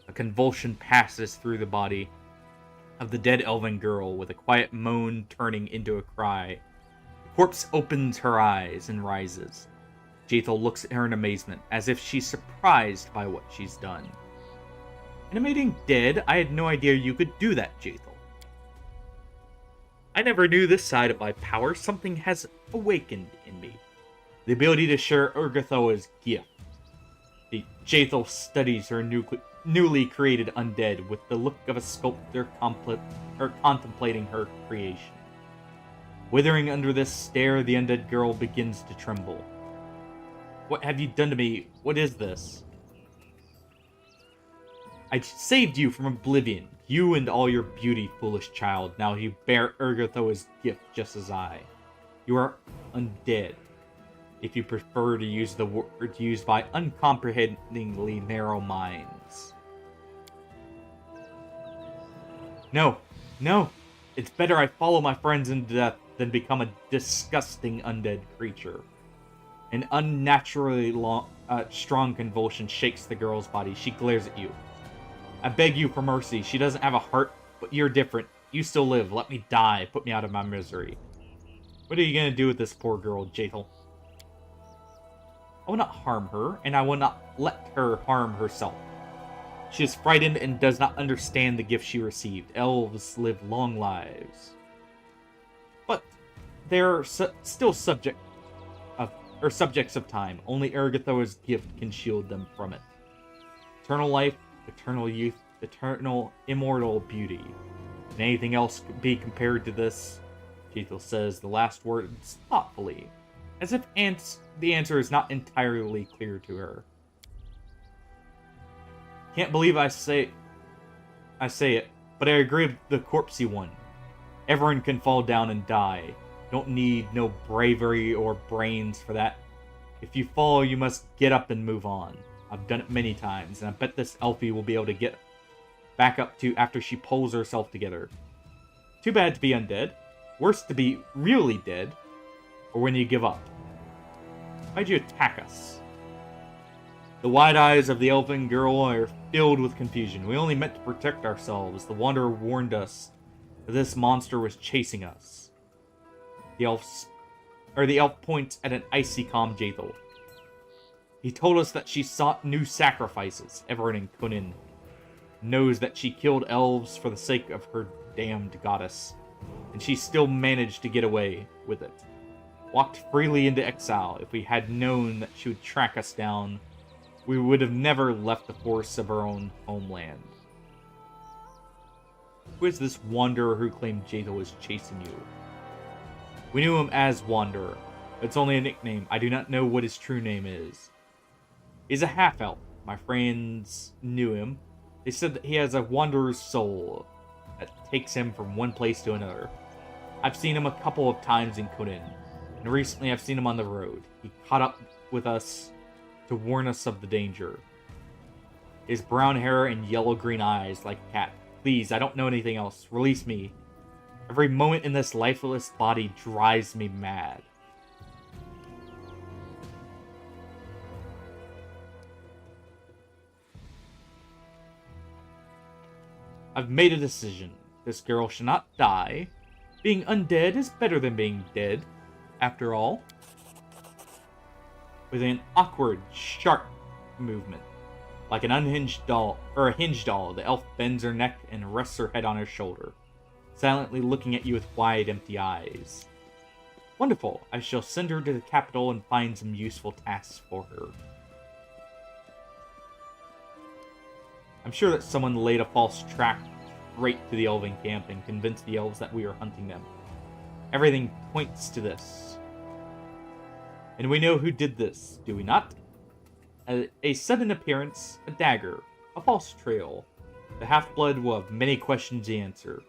A convulsion passes through the body of the dead elven girl, with a quiet moan turning into a cry. The corpse opens her eyes and rises. Jaethal looks at her in amazement, as if she's surprised by what she's done. Animating dead? I had no idea you could do that, Jaethal. I never knew this side of my power. Something has awakened in me. The ability to share Urgathoa's gift. Jaethal studies her newly created undead with the look of a sculptor contemplating her creation. Withering under this stare, the undead girl begins to tremble. What have you done to me? What is this? I saved you from oblivion. You and all your beauty, foolish child. Now you bear Urgathoa's gift just as I. You are undead. If you prefer to use the word used by uncomprehendingly narrow minds. No. No. It's better I follow my friends into death than become a disgusting undead creature. An unnaturally strong convulsion shakes the girl's body. She glares at you. I beg you for mercy. She doesn't have a heart, but you're different. You still live. Let me die. Put me out of my misery. What are you going to do with this poor girl, Jaethal? I will not harm her, and I will not let her harm herself. She is frightened and does not understand the gift she received. Elves live long lives. But they are still subjects of time. Only Urgathoa's gift can shield them from it. Eternal life, eternal youth, eternal immortal beauty. Can anything else be compared to this? Jaethal says the last words thoughtfully, as if the answer is not entirely clear to her. Can't believe I say it, but I agree with the corpsey one. Everyone can fall down and die. Don't need no bravery or brains for that. If you fall, you must get up and move on. I've done it many times, and I bet this Elfie will be able to get back up to after she pulls herself together. Too bad to be undead. Worse to be really dead. Or when you give up. Why'd you attack us? The wide eyes of the elven girl are filled with confusion. We only meant to protect ourselves. The Wanderer warned us that this monster was chasing us. The elf points at an icy calm Jaethal. He told us that she sought new sacrifices. Everyone in Kunin knows that she killed elves for the sake of her damned goddess. And she still managed to get away with it. Walked freely into exile. If we had known that she would track us down, we would have never left the forests of our own homeland. Who is this wanderer who claimed Jaethal was chasing you? We knew him as Wanderer. It's only a nickname. I do not know what his true name is. He's a half-elf. My friends knew him. They said that he has a wanderer's soul that takes him from one place to another. I've seen him a couple of times in Conan, and recently I've seen him on the road. He caught up with us to warn us of the danger. His brown hair and yellow-green eyes like a cat. Please, I don't know anything else. Release me. Every moment in this lifeless body drives me mad. I've made a decision. This girl shall not die. Being undead is better than being dead, after all. With an awkward, sharp movement, like an unhinged doll, or a hinged doll, the elf bends her neck and rests her head on her shoulder, silently looking at you with wide, empty eyes. Wonderful. I shall send her to the capital and find some useful tasks for her. I'm sure that someone laid a false track straight to the elven camp and convinced the elves that we are hunting them. Everything points to this. And we know who did this, do we not? A sudden appearance, a dagger, a false trail. The half-blood will have many questions to answer.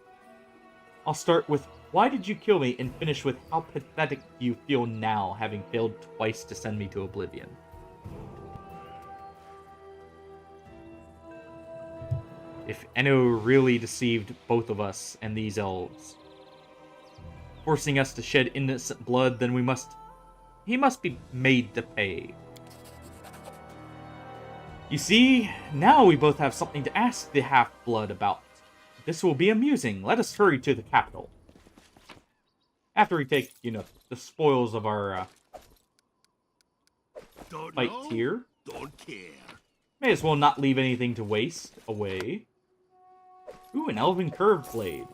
I'll start with, why did you kill me, and finish with how pathetic you feel now, having failed twice to send me to oblivion. If Enno really deceived both of us and these elves, forcing us to shed innocent blood, then he must be made to pay. You see, now we both have something to ask the half-blood about. This will be amusing. Let us hurry to the capital. After we take, the spoils of our fight here. Don't care. May as well not leave anything to waste away. Ooh, an elven curved blade.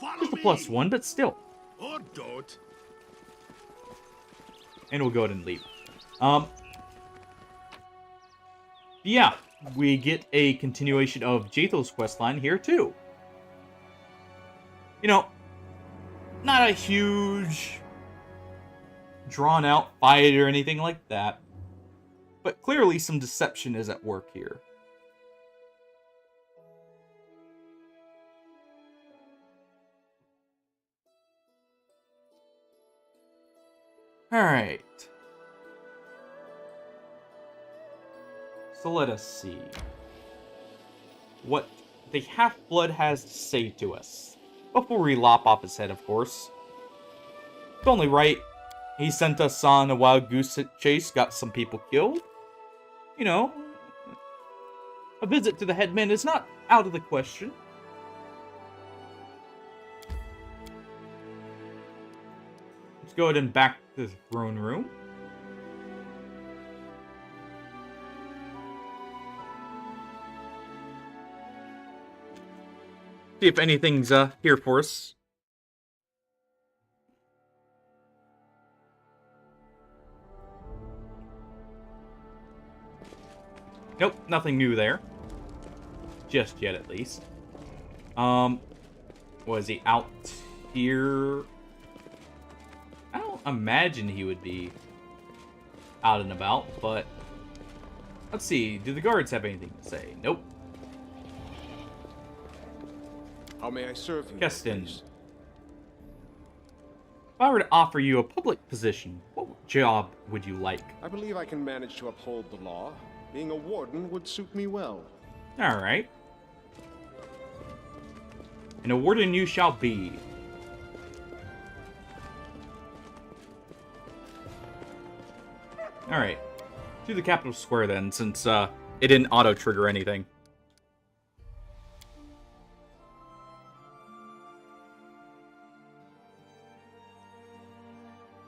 Follow Just a me. +1, but still. Or don't. And we'll go ahead and leave. Yeah, we get a continuation of Jathel's questline here, too. Not a huge, drawn-out fight or anything like that. But clearly some deception is at work here. Alright. So let us see what the half-blood has to say to us. Before we lop off his head, of course. It's only right. He sent us on a wild goose chase, got some people killed. A visit to the headman is not out of the question. Let's go ahead and back to the throne room. See if anything's here for us. Nope, nothing new there. Just yet, at least. Was he out here? I don't imagine he would be out and about, but let's see. Do the guards have anything to say? Nope. How may I serve you? Keston. please? If I were to offer you a public position, what job would you like? I believe I can manage to uphold the law. Being a warden would suit me well. Alright. And a warden you shall be. Alright. To the capital square then, since it didn't auto-trigger anything.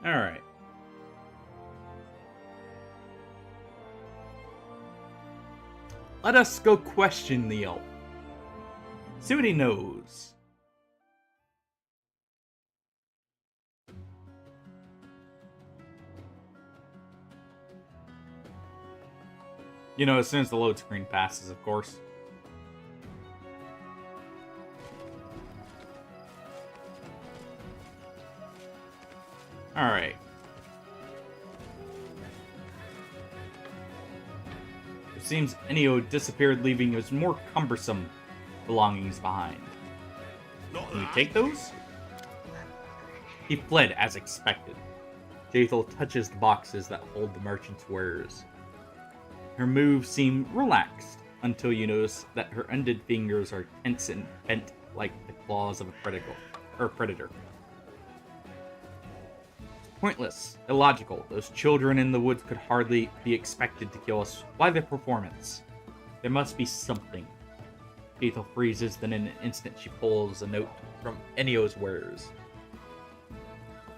Alright. Let us go question the elf. See what he knows. As soon as the load screen passes, of course. Alright. It seems Ennio disappeared, leaving his more cumbersome belongings behind. Can we take those? He fled as expected. Jaethal touches the boxes that hold the merchant's wares. Her moves seem relaxed until you notice that her undid fingers are tense and bent like the claws of a predator. Pointless, illogical. Those children in the woods could hardly be expected to kill us. Why the performance? There must be something. Jaethal freezes, then in an instant she pulls a note from Enio's wares.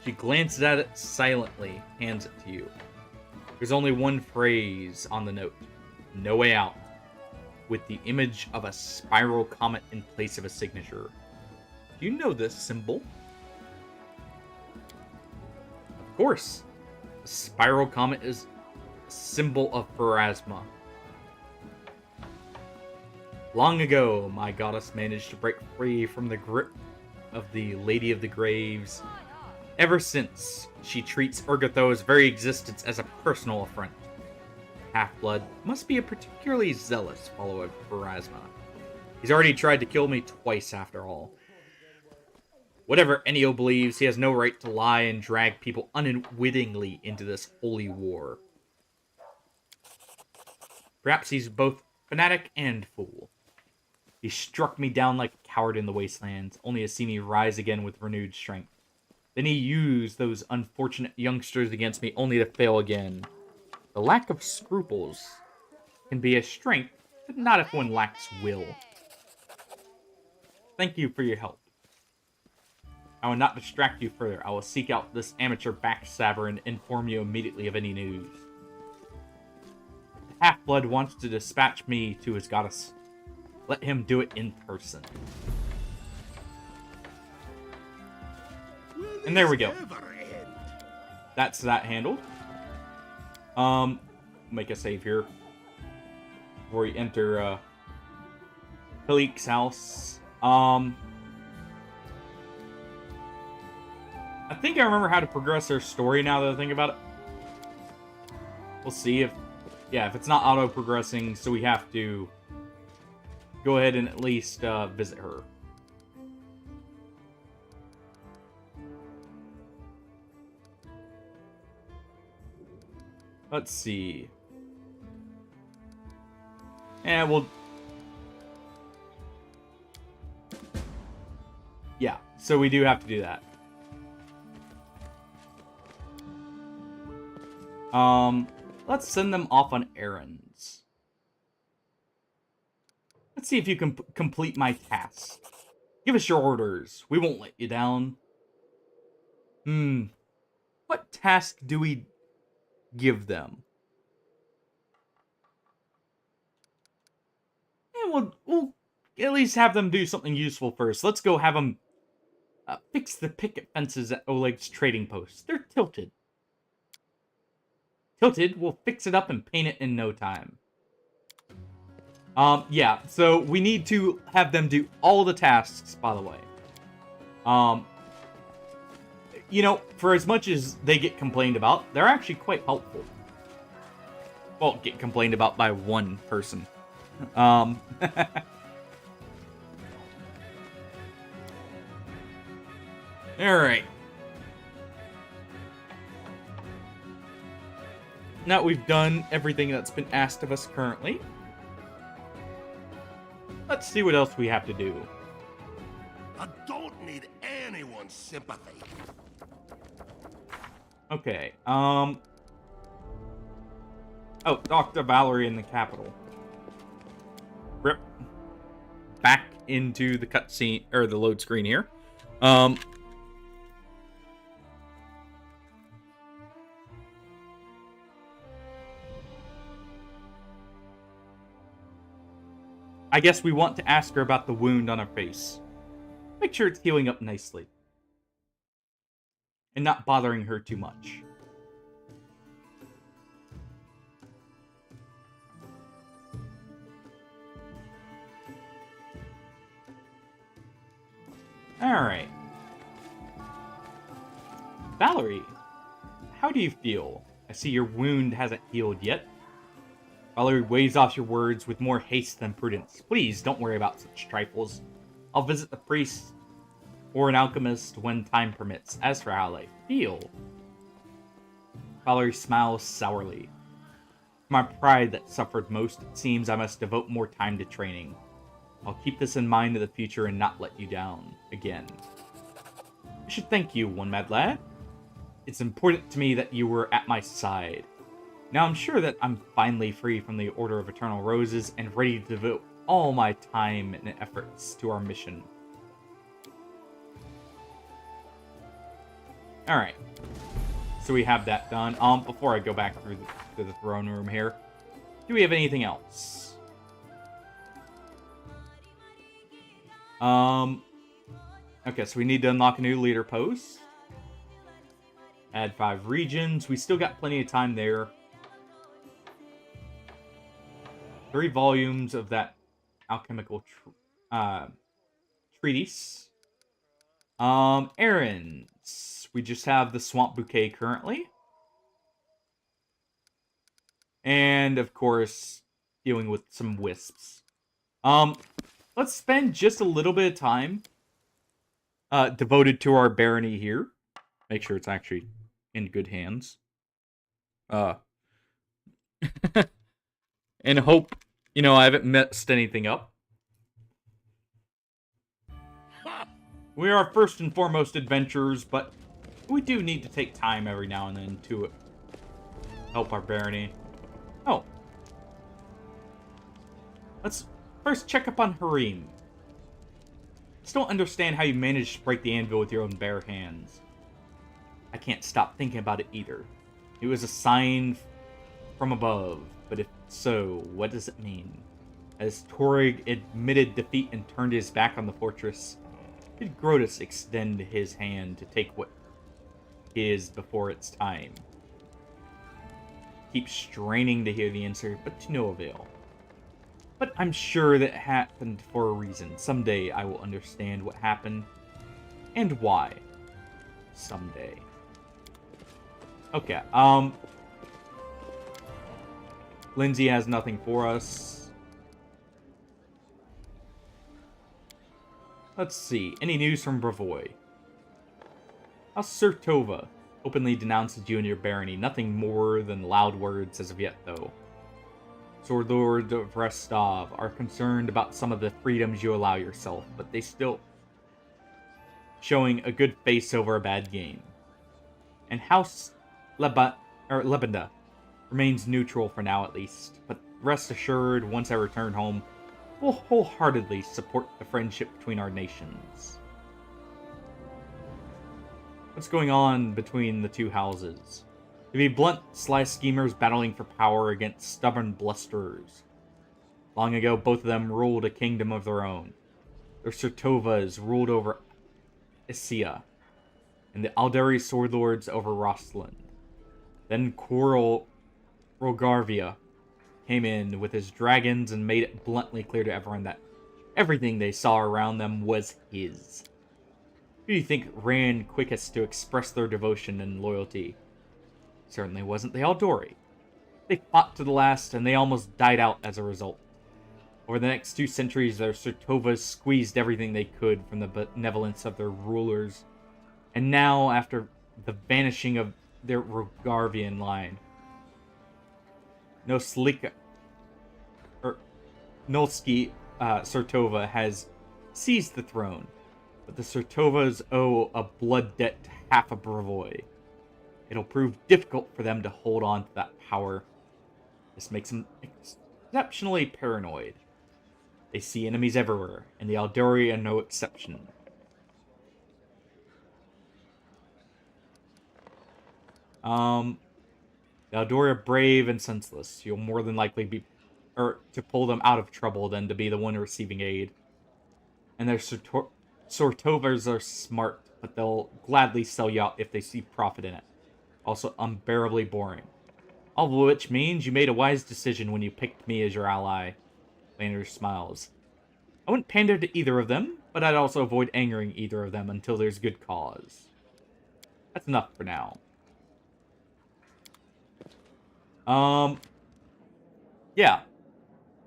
She glances at it silently, hands it to you. There's only one phrase on the note. No way out. With the image of a spiral comet in place of a signature. Do you know this symbol? Of course. The spiral comet is a symbol of Pharasma. Long ago, my goddess managed to break free from the grip of the Lady of the Graves. Ever since, she treats Urgatho's very existence as a personal affront. Half-Blood must be a particularly zealous follower of Pharasma. He's already tried to kill me twice after all. Whatever Enio believes, he has no right to lie and drag people unwittingly into this holy war. Perhaps he's both fanatic and fool. He struck me down like a coward in the wastelands, only to see me rise again with renewed strength. Then he used those unfortunate youngsters against me, only to fail again. The lack of scruples can be a strength, but not if one lacks will. Thank you for your help. I will not distract you further. I will seek out this amateur backstabber and inform you immediately of any news. The Half-Blood wants to dispatch me to his goddess. Let him do it in person. And there we go. That's that handled. Make a save here before we enter Halik's house. I think I remember how to progress their story now that I think about it. We'll see if it's not auto-progressing, so we have to go ahead and at least visit her. Let's see. And we'll... Yeah, so we do have to do that. Let's send them off on errands. Let's see if you can complete my task. Give us your orders. We won't let you down. What task do we give them? And we'll at least have them do something useful first. Let's go have them fix the picket fences at Oleg's trading post. They're tilted. We'll fix it up and paint it in no time. Yeah, so we need to have them do all the tasks, by the way. You know, for as much as they get complained about, they're actually quite helpful. Well, get complained about by one person. Alright. Now we've done everything that's been asked of us currently. Let's see what else we have to do. I don't need anyone's sympathy. Okay, oh, Dr. Valerie in the capital. Rip. Back into the cutscene, or the load screen here. I guess we want to ask her about the wound on her face. Make sure it's healing up nicely. And not bothering her too much. Alright. Valerie, how do you feel? I see your wound hasn't healed yet. Valerie waves off your words with more haste than prudence. Please, don't worry about such trifles. I'll visit the priest or an alchemist when time permits. As for how I feel... Valerie smiles sourly. My pride that suffered most, it seems I must devote more time to training. I'll keep this in mind in the future and not let you down again. I should thank you, one mad lad. It's important to me that you were at my side. Now I'm sure that I'm finally free from the Order of Eternal Roses and ready to devote all my time and efforts to our mission. Alright. So we have that done. Before I go back through to the throne room here, do we have anything else? Okay, so we need to unlock a new leader post. Add 5 regions. We still got plenty of time there. 3 volumes of that alchemical treatise. Errands. We just have the Swamp Bouquet currently. And, of course, dealing with some wisps. Let's spend just a little bit of time devoted to our barony here. Make sure it's actually in good hands. And hope, I haven't messed anything up. We are first and foremost adventurers, but we do need to take time every now and then to help our barony. Oh. Let's first check up on Harim. Still don't understand how you managed to break the anvil with your own bare hands. I can't stop thinking about it either. It was a sign from above, but if so, what does it mean? As Torrig admitted defeat and turned his back on the fortress, did Grotus extend his hand to take what is before its time? Keep straining to hear the answer, but to no avail. But I'm sure that it happened for a reason. Someday I will understand what happened and why. Someday. Okay, Lindsay has nothing for us. Let's see. Any news from Bravoy? How Sertova openly denounces you and your barony. Nothing more than loud words as of yet, though. Sword Lord of Restov are concerned about some of the freedoms you allow yourself, but they still showing a good face over a bad game. And House Lebenda remains neutral for now at least, but rest assured, once I return home, we'll wholeheartedly support the friendship between our nations. What's going on between the two houses? To be blunt, sly schemers battling for power against stubborn blusterers. Long ago, both of them ruled a kingdom of their own. The Sertovas ruled over Isia, and the Aldari sword lords over Rostland. Then Quarrel Rogarvia came in with his dragons and made it bluntly clear to everyone that everything they saw around them was his. Who do you think ran quickest to express their devotion and loyalty? Certainly wasn't the Aldori. They fought to the last, and they almost died out as a result. Over the next 2 centuries, their Sertovas squeezed everything they could from the benevolence of their rulers. And now, after the vanishing of their Rogarvian line, Nolski Sertova has seized the throne, but the Sertovas owe a blood debt to half of Bravoy. It'll prove difficult for them to hold on to that power. This makes them exceptionally paranoid. They see enemies everywhere, and the Aldori are no exception. The Aldori are brave and senseless. You'll more than likely be to pull them out of trouble than to be the one receiving aid. And their Sortovers are smart, but they'll gladly sell you out if they see profit in it. Also unbearably boring. All of which means you made a wise decision when you picked me as your ally. Landers smiles. I wouldn't pander to either of them, but I'd also avoid angering either of them until there's good cause. That's enough for now. Yeah.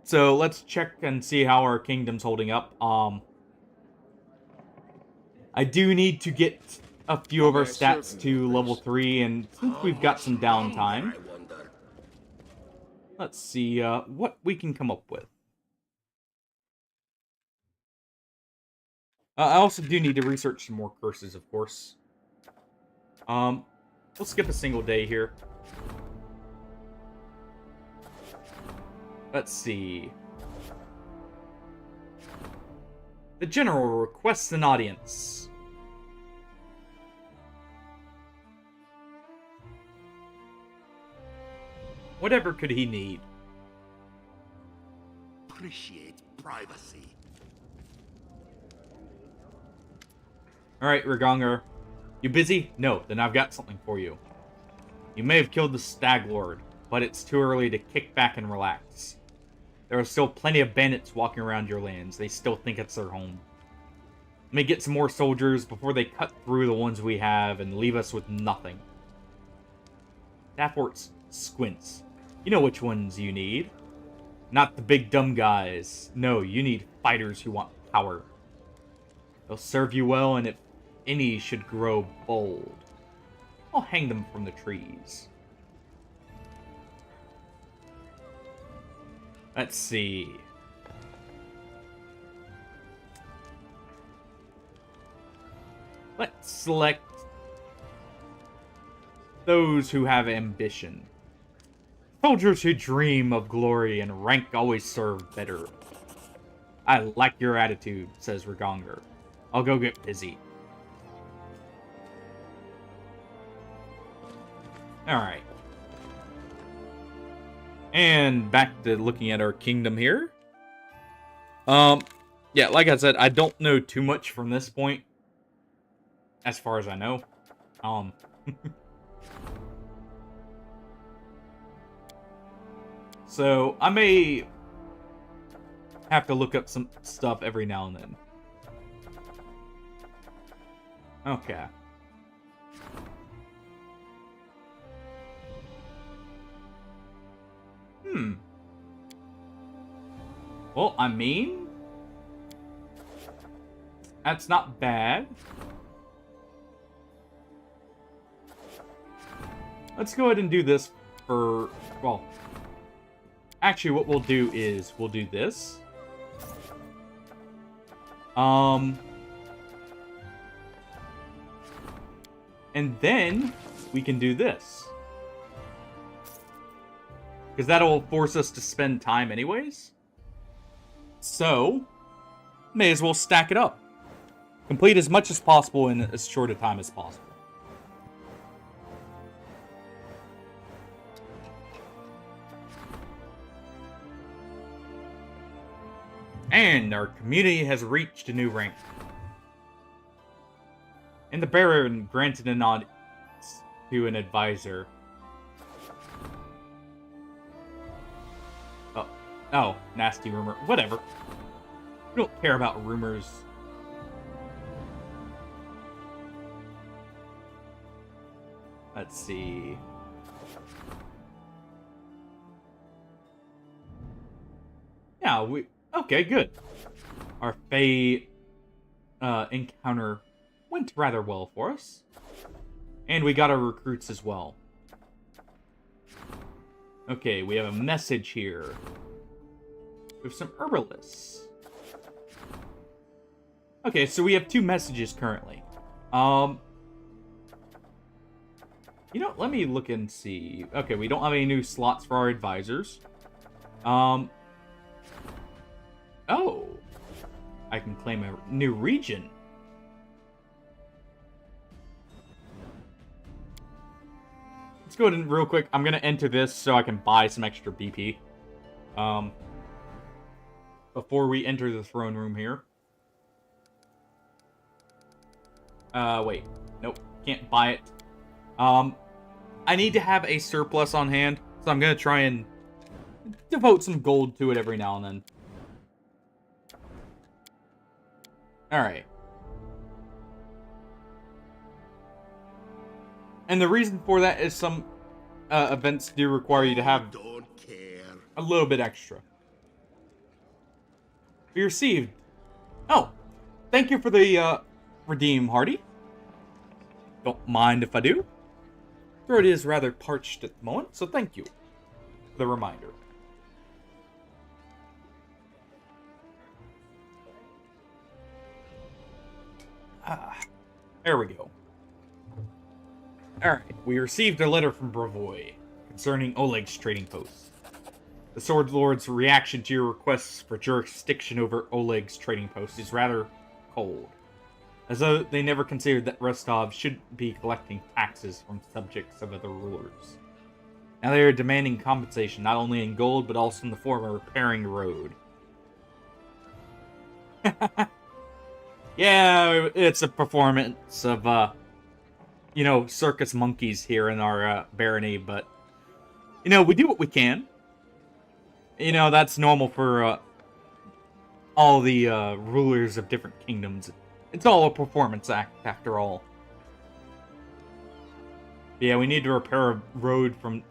So let's check and see how our kingdom's holding up. I do need to get a few of our May I serve stats you, to level Prince? 3, and since we've got some downtime, I wonder. let's see what we can come up with. I also do need to research some more curses, of course. We'll skip a single day here. Let's see. The general requests an audience. Whatever could he need? Appreciate privacy. Alright, Regonger. You busy? No, then I've got something for you. You may have killed the Stag Lord, but it's too early to kick back and relax. There are still plenty of bandits walking around your lands. They still think it's their home. Let me get some more soldiers before they cut through the ones we have and leave us with nothing. Daforts squints. You know which ones you need. Not the big dumb guys. No, you need fighters who want power. They'll serve you well, and if any should grow bold, I'll hang them from the trees. Let's see. Let's select those who have ambition. Soldiers who dream of glory and rank always serve better. I like your attitude, says Regonger. I'll go get busy. Alright. And back to looking at our kingdom here. Yeah, like I said, I don't know too much from this point. As far as I know. So, I may have to look up some stuff every now and then. Okay. Well, I mean, that's not bad. Let's go ahead and do this for, well, actually what we'll do is we'll do this. And then we can do this. Because that'll force us to spend time anyways. So, may as well stack it up. Complete as much as possible in as short a time as possible. And our community has reached a new rank. And the Baron granted an audience to an advisor. Oh, nasty rumor. Whatever. We don't care about rumors. Let's see. Yeah, okay, good. Our Fae encounter went rather well for us. And we got our recruits as well. Okay, we have a message here. We have some herbalists. Okay, so we have 2 messages currently. You know, let me look and see. Okay, we don't have any new slots for our advisors. Oh. I can claim a new region. Let's go ahead and real quick. I'm going to enter this so I can buy some extra BP. Before we enter the throne room here. Wait. Nope. Can't buy it. I need to have a surplus on hand, so I'm gonna try and devote some gold to it every now and then. Alright. And the reason for that is some events do require you to have Don't care. a little bit extra. Be received. Oh, thank you for the redeem Hardy. Don't mind if I do. Throat is rather parched at the moment, so thank you for the reminder. There we go. Alright, we received a letter from Bravoy concerning Oleg's trading post. The Sword Lord's reaction to your requests for jurisdiction over Oleg's trading post is rather cold, as though they never considered that Rostov should be collecting taxes from subjects of other rulers. Now they are demanding compensation not only in gold, but also in the form of repairing the road. Yeah, it's a performance of, circus monkeys here in our barony, but, we do what we can. That's normal for all the rulers of different kingdoms. It's all a performance act, after all. Yeah, we need to repair a road from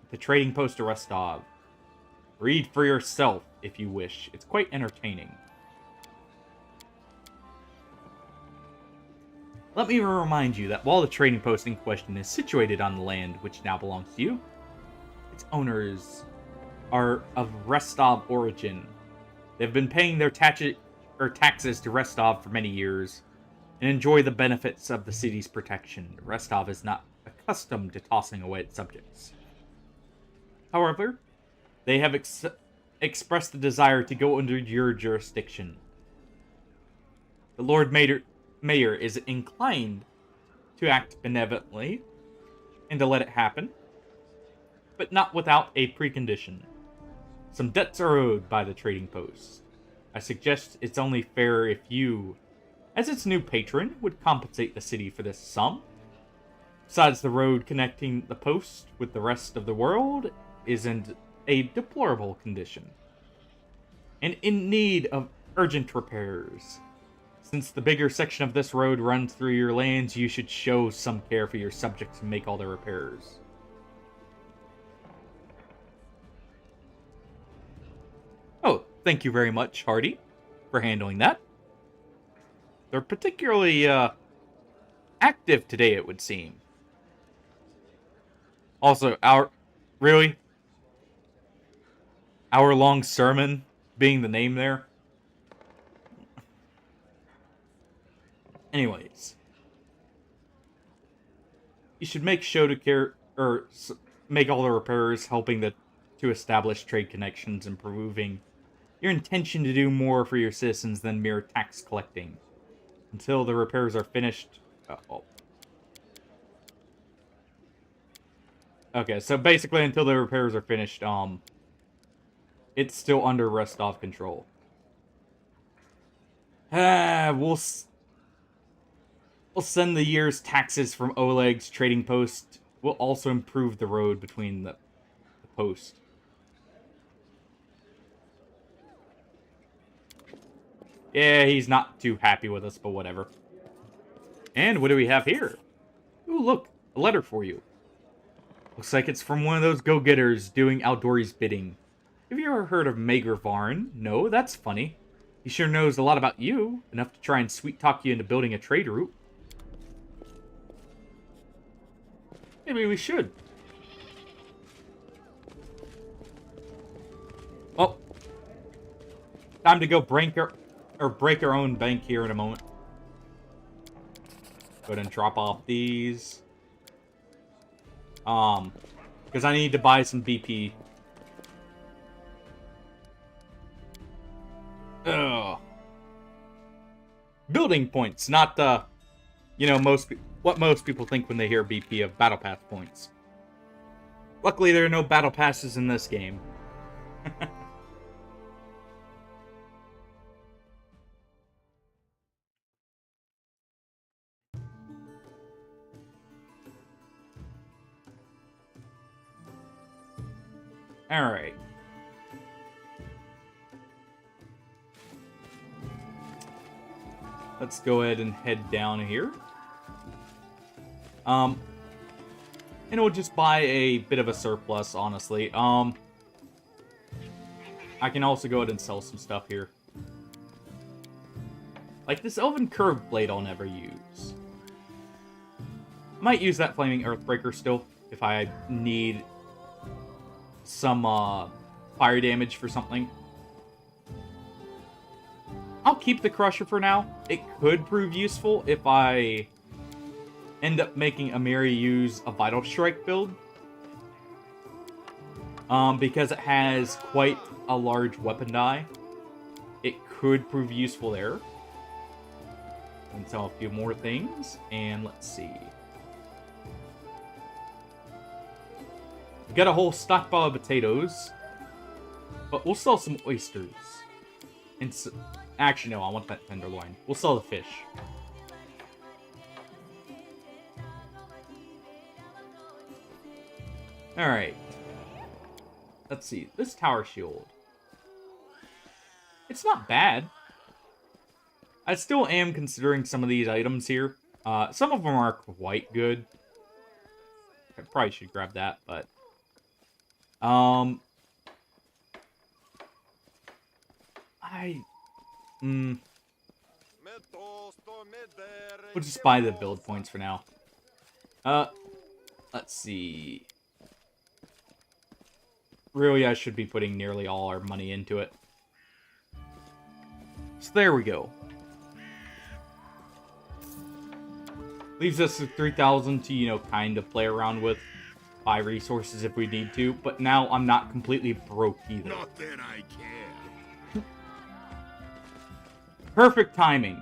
the trading post to Rostov. Read for yourself, if you wish. It's quite entertaining. Let me remind you that while the trading post in question is situated on the land which now belongs to you, its owners are of Rostov origin. They've been paying their taxes to Rostov for many years and enjoy the benefits of the city's protection. Rostov is not accustomed to tossing away its subjects. However, they have expressed the desire to go under your jurisdiction. The Lord Mayor is inclined to act benevolently and to let it happen, but not without a precondition. Some debts are owed by the trading post. I suggest it's only fair if you, as its new patron, would compensate the city for this sum. Besides, the road connecting the post with the rest of the world is in a deplorable condition and in need of urgent repairs. Since the bigger section of this road runs through your lands, you should show some care for your subjects and make all the repairs. Oh, thank you very much, Hardy, for handling that. They're particularly active today, it would seem. Also, hour-long sermon being the name there. Anyways, you should make show to care, or make all the repairs, helping to establish trade connections and proving your intention to do more for your citizens than mere tax collecting. Until the repairs are finished. Okay, so basically until the repairs are finished, it's still under Rostov control. We'll send the year's taxes from Oleg's trading post. We'll also improve the road between the post. Yeah, he's not too happy with us, but whatever. And what do we have here? Ooh, look, a letter for you. Looks like it's from one of those go-getters doing outdoors bidding. Have you ever heard of Mager Varn? No, that's funny. He sure knows a lot about you, enough to try and sweet-talk you into building a trade route. Maybe we should. Oh. Time to go break our own bank here in a moment. Go ahead and drop off these. Because I need to buy some BP. Ugh. Building points, not what most people think when they hear BP of Battle Pass points. Luckily, there are no Battle Passes in this game. Alright. Let's go ahead and head down here. And we'll just buy a bit of a surplus, honestly. I can also go ahead and sell some stuff here. Like this Elven Curved Blade I'll never use. I might use that Flaming Earthbreaker still, if I need some fire damage for something. I'll keep the Crusher for now. It could prove useful if I end up making Amiri use a Vital Strike build. Because it has quite a large weapon die. It could prove useful there. And sell a few more things, and let's see. We got a whole stockpile of potatoes, but we'll sell some oysters. And actually, no, I want that tenderloin. We'll sell the fish. All right. Let's see. This tower shield. It's not bad. I still am considering some of these items here. Some of them are quite good. I probably should grab that, but... We'll just buy the build points for now. Let's see. Really, I should be putting nearly all our money into it. So there we go. Leaves us with 3,000 to, you know, kind of play around with. Buy resources if we need to. But now I'm not completely broke either. Not that I care. Perfect timing.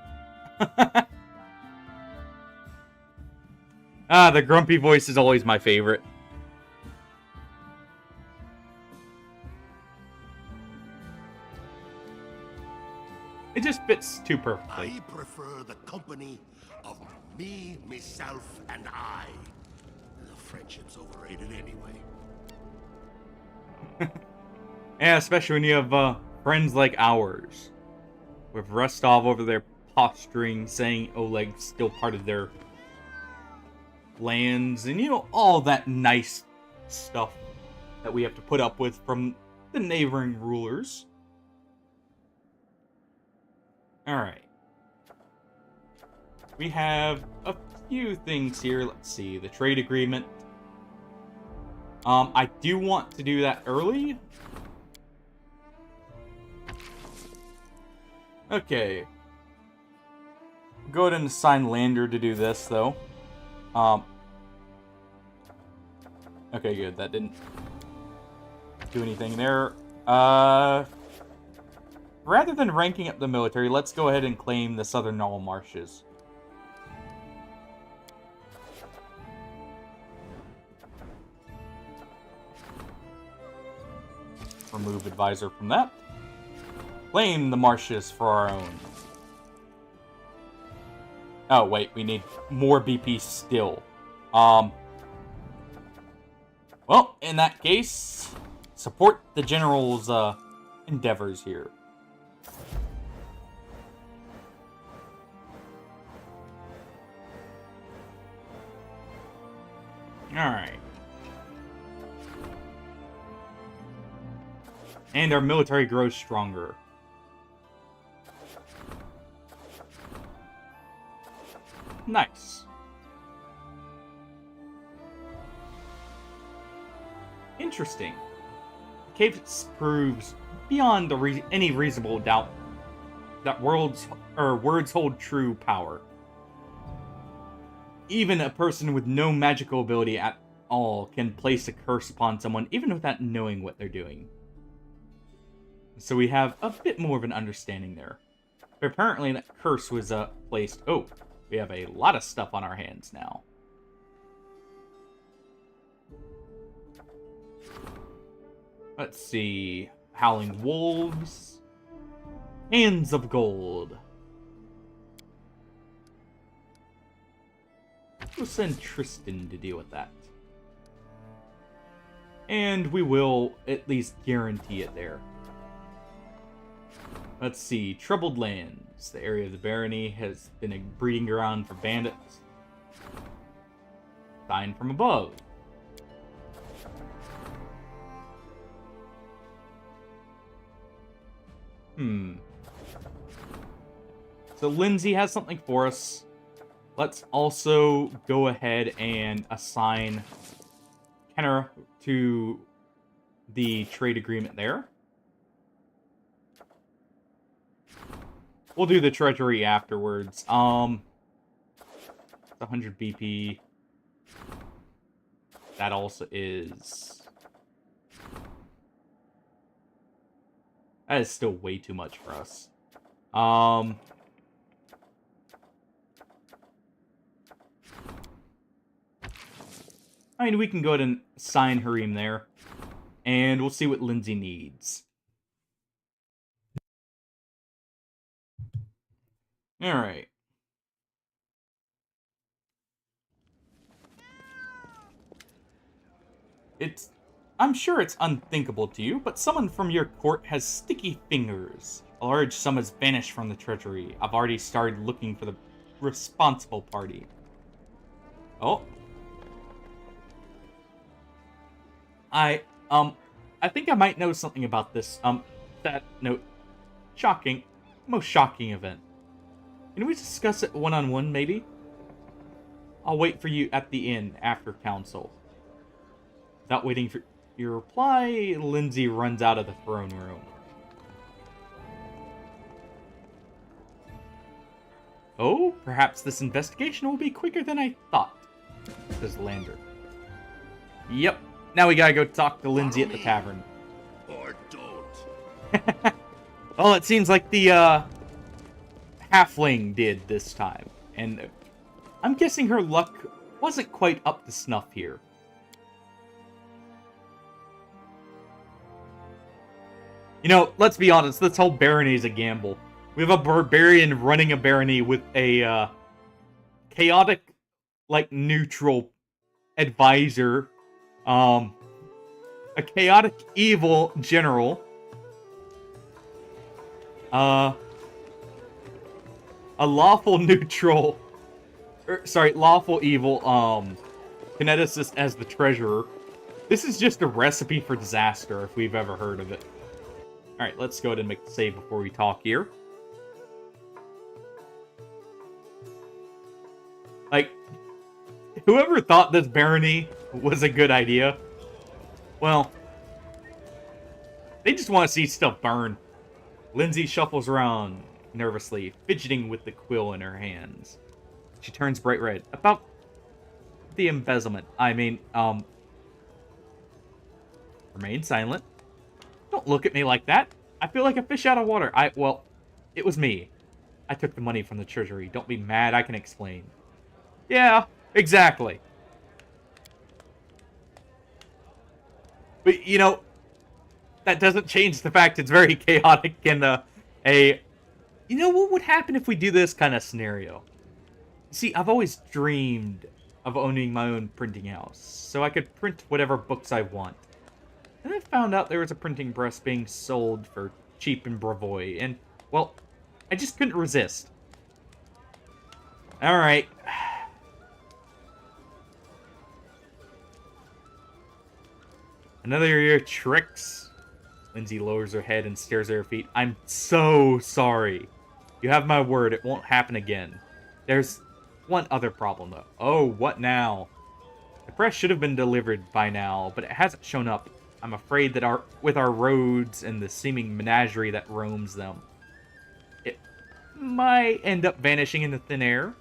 The grumpy voice is always my favorite. It just fits too perfectly. I prefer the company of me, myself, and I. The friendship's overrated anyway. Yeah, especially when you have friends like ours. With Rostov over there posturing, saying Oleg's still part of their lands, and you know, all that nice stuff that we have to put up with from the neighboring rulers. Alright. We have a few things here. Let's see. The trade agreement. I do want to do that early. Okay. Go ahead and assign Lander to do this, though. Okay, good. That didn't do anything there. Rather than ranking up the military, let's go ahead and claim the Southern Null Marshes. Remove advisor from that. Claim the marshes for our own. Oh, wait, we need more BP still. Well, in that case, support the general's endeavors here. Alright. And our military grows stronger. Nice. Interesting. Case proves beyond any reasonable doubt that words hold true power. Even a person with no magical ability at all can place a curse upon someone even without knowing what they're doing. So we have a bit more of an understanding there. But apparently that curse was placed... Oh, we have a lot of stuff on our hands now. Let's see. Howling Wolves. Hands of Gold. We'll send Tristan to deal with that. And we will at least guarantee it there. Let's see. Troubled Lands. The area of the Barony has been a breeding ground for bandits. Sign from above. So Lindsay has something for us. Let's also go ahead and assign Kenner to the trade agreement there. We'll do the treasury afterwards. It's 100 BP. That also is... That is still way too much for us. I mean, we can go ahead and sign Harim there. And we'll see what Lindsay needs. Alright. I'm sure it's unthinkable to you, but someone from your court has sticky fingers. A large sum is banished from the treasury. I've already started looking for the responsible party. Oh. I think I might know something about this. That note. Shocking. Most shocking event. Can we discuss it one-on-one, maybe? I'll wait for you at the inn after council. Without waiting for your reply, Lindsay runs out of the throne room. Oh, perhaps this investigation will be quicker than I thought, says Lander. Yep, now we gotta go talk to Lindsay at the tavern. Or don't. Well, it seems like the, halfling did this time. And I'm guessing her luck wasn't quite up to snuff here. You know, let's be honest, this whole barony is a gamble. We have a barbarian running a barony with a, chaotic, like, neutral advisor. A chaotic evil general. A lawful neutral... lawful evil, kineticist as the treasurer. This is just a recipe for disaster, if we've ever heard of it. Alright, let's go ahead and make the save before we talk here. Like, whoever thought this barony was a good idea, well, they just want to see stuff burn. Lindsay shuffles around nervously, fidgeting with the quill in her hands. She turns bright red. About the embezzlement. I mean, remain silent. Don't look at me like that. I feel like a fish out of water. Well, it was me. I took the money from the treasury. Don't be mad, I can explain. Yeah, exactly. But, you know, that doesn't change the fact it's very chaotic and, you know what would happen if we do this kind of scenario? See, I've always dreamed of owning my own printing house, so I could print whatever books I want. And I found out there was a printing press being sold for cheap in Bravoy, and, well, I just couldn't resist. Alright. Another of your tricks? Lindsay lowers her head and stares at her feet. I'm so sorry. You have my word, it won't happen again. There's one other problem, though. Oh, what now? The press should have been delivered by now, but it hasn't shown up. I'm afraid that with our roads and the seeming menagerie that roams them, it might end up vanishing into thin air.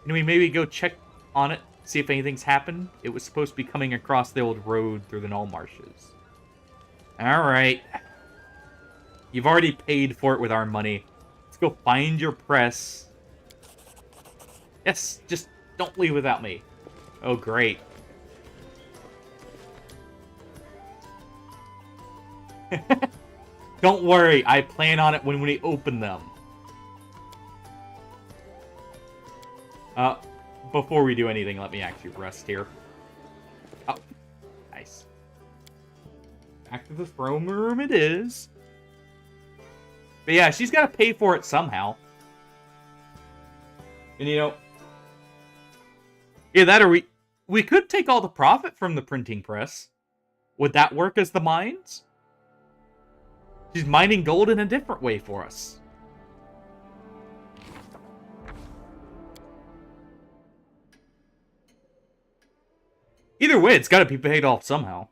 Can we maybe go check on it, see if anything's happened? It was supposed to be coming across the old road through the Null Marshes. Alright. You've already paid for it with our money. Let's go find your press. Yes, just don't leave without me. Oh, great. Don't worry, I plan on it when we open them. Before we do anything, let me actually rest here. Oh, nice. Back to the throne room it is. But yeah, she's got to pay for it somehow. And you know... Yeah, that or we could take all the profit from the printing press. Would that work as the mines? She's mining gold in a different way for us. Either way, it's got to be paid off somehow.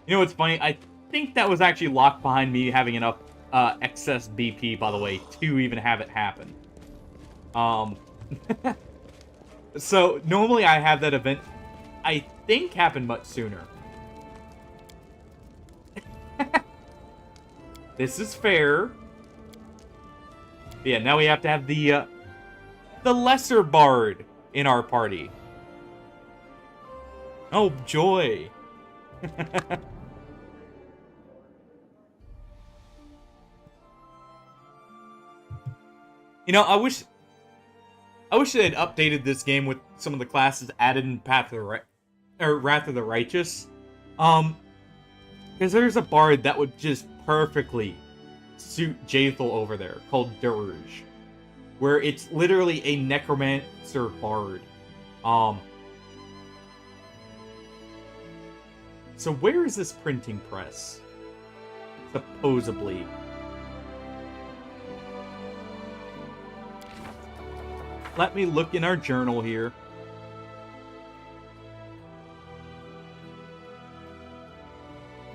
You know what's funny? I think that was actually locked behind me having enough excess BP, by the way, to even have it happen. So, normally I have that event, I think, happen much sooner. This is fair. Yeah, now we have to have the lesser bard in our party. Oh, joy. You know, I wish they had updated this game with some of the classes added in Wrath of the Righteous. Because there's a bard that would just perfectly suit Jaethal over there, called Dirge, where it's literally a necromancer bard. So where is this printing press? Supposedly. Let me look in our journal here.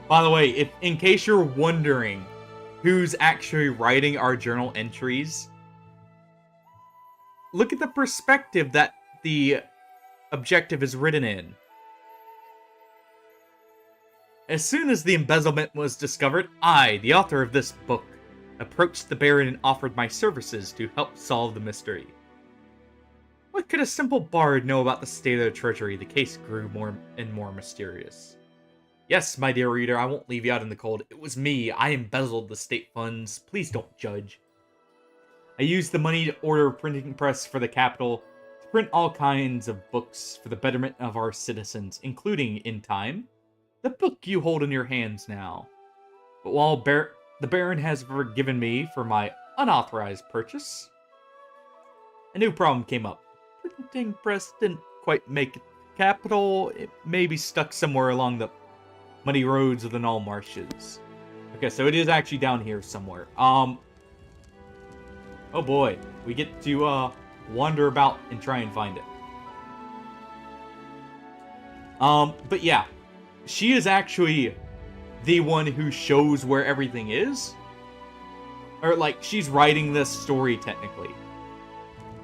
By the way, in case you're wondering who's actually writing our journal entries, look at the perspective that the objective is written in. As soon as the embezzlement was discovered, I, the author of this book, approached the Baron and offered my services to help solve the mystery. What could a simple bard know about the state of the treasury? The case grew more and more mysterious. Yes, my dear reader, I won't leave you out in the cold. It was me. I embezzled the state funds. Please don't judge. I used the money to order a printing press for the capital to print all kinds of books for the betterment of our citizens, including, in time, the book you hold in your hands now. But while the Baron has forgiven me for my unauthorized purchase, a new problem came up. Printing press didn't quite make it capital. It may be stuck somewhere along the muddy roads of the Null Marshes. Okay, so it is actually down here somewhere. Oh boy, we get to wander about and try and find it. But yeah, she is actually the one who shows where everything is. Or like, she's writing this story technically.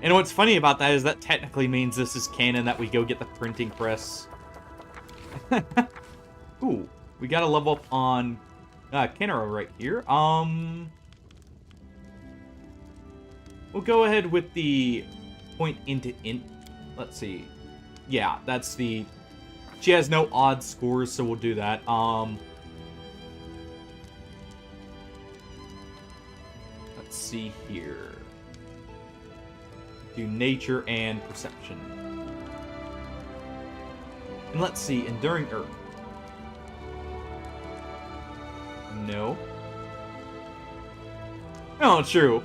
And what's funny about that is that technically means this is canon, that we go get the printing press. Ooh, we got to level up on Kenro right here. We'll go ahead with the point into int. Let's see. Yeah, that's the... She has no odd scores, so we'll do that. Let's see here. Do nature and perception. And let's see, enduring earth. No. No, true.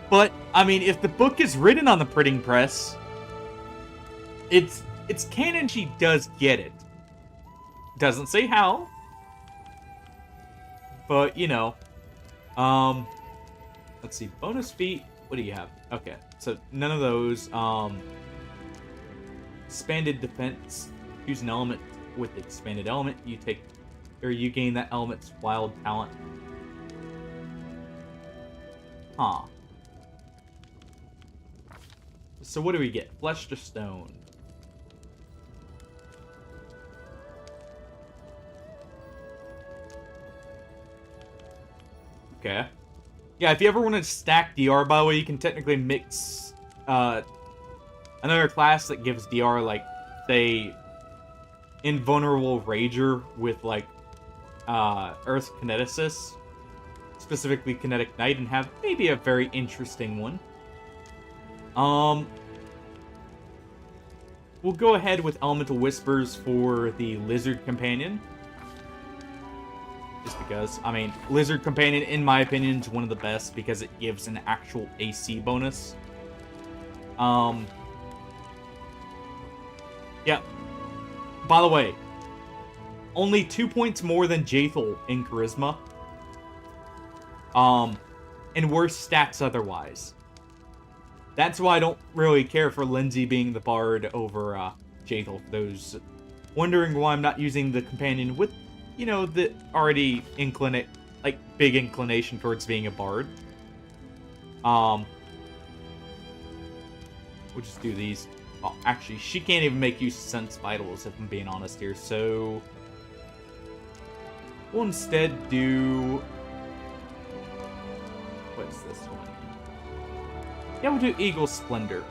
But, I mean, if the book is written on the printing press, it's canon she does get it. Doesn't say how. But, you know. Let's see, bonus feat. What do you have? Okay, so none of those. Expanded defense. Use an element with the expanded element. You gain that element's wild talent. Huh. So what do we get? Flesh to stone. Okay. Yeah, if you ever want to stack DR, by the way, you can technically mix another class that gives DR, like, say, Invulnerable Rager with, like, Earth Kineticist, specifically Kinetic Knight, and have maybe a very interesting one. We'll go ahead with Elemental Whispers for the Lizard Companion. Just because, I mean, Lizard Companion, in my opinion, is one of the best because it gives an actual AC bonus. Yeah. By the way, only 2 points more than Jaethal in Charisma. and worse stats otherwise. That's why I don't really care for Lindsay being the bard over Jaethal. For those wondering why I'm not using the companion with, you know, the already big inclination towards being a bard. We'll just do these. Oh, actually, she can't even make use of Sense Vitals, if I'm being honest here, so... we'll instead do... what's this one? Yeah, we'll do Eagle Splendor.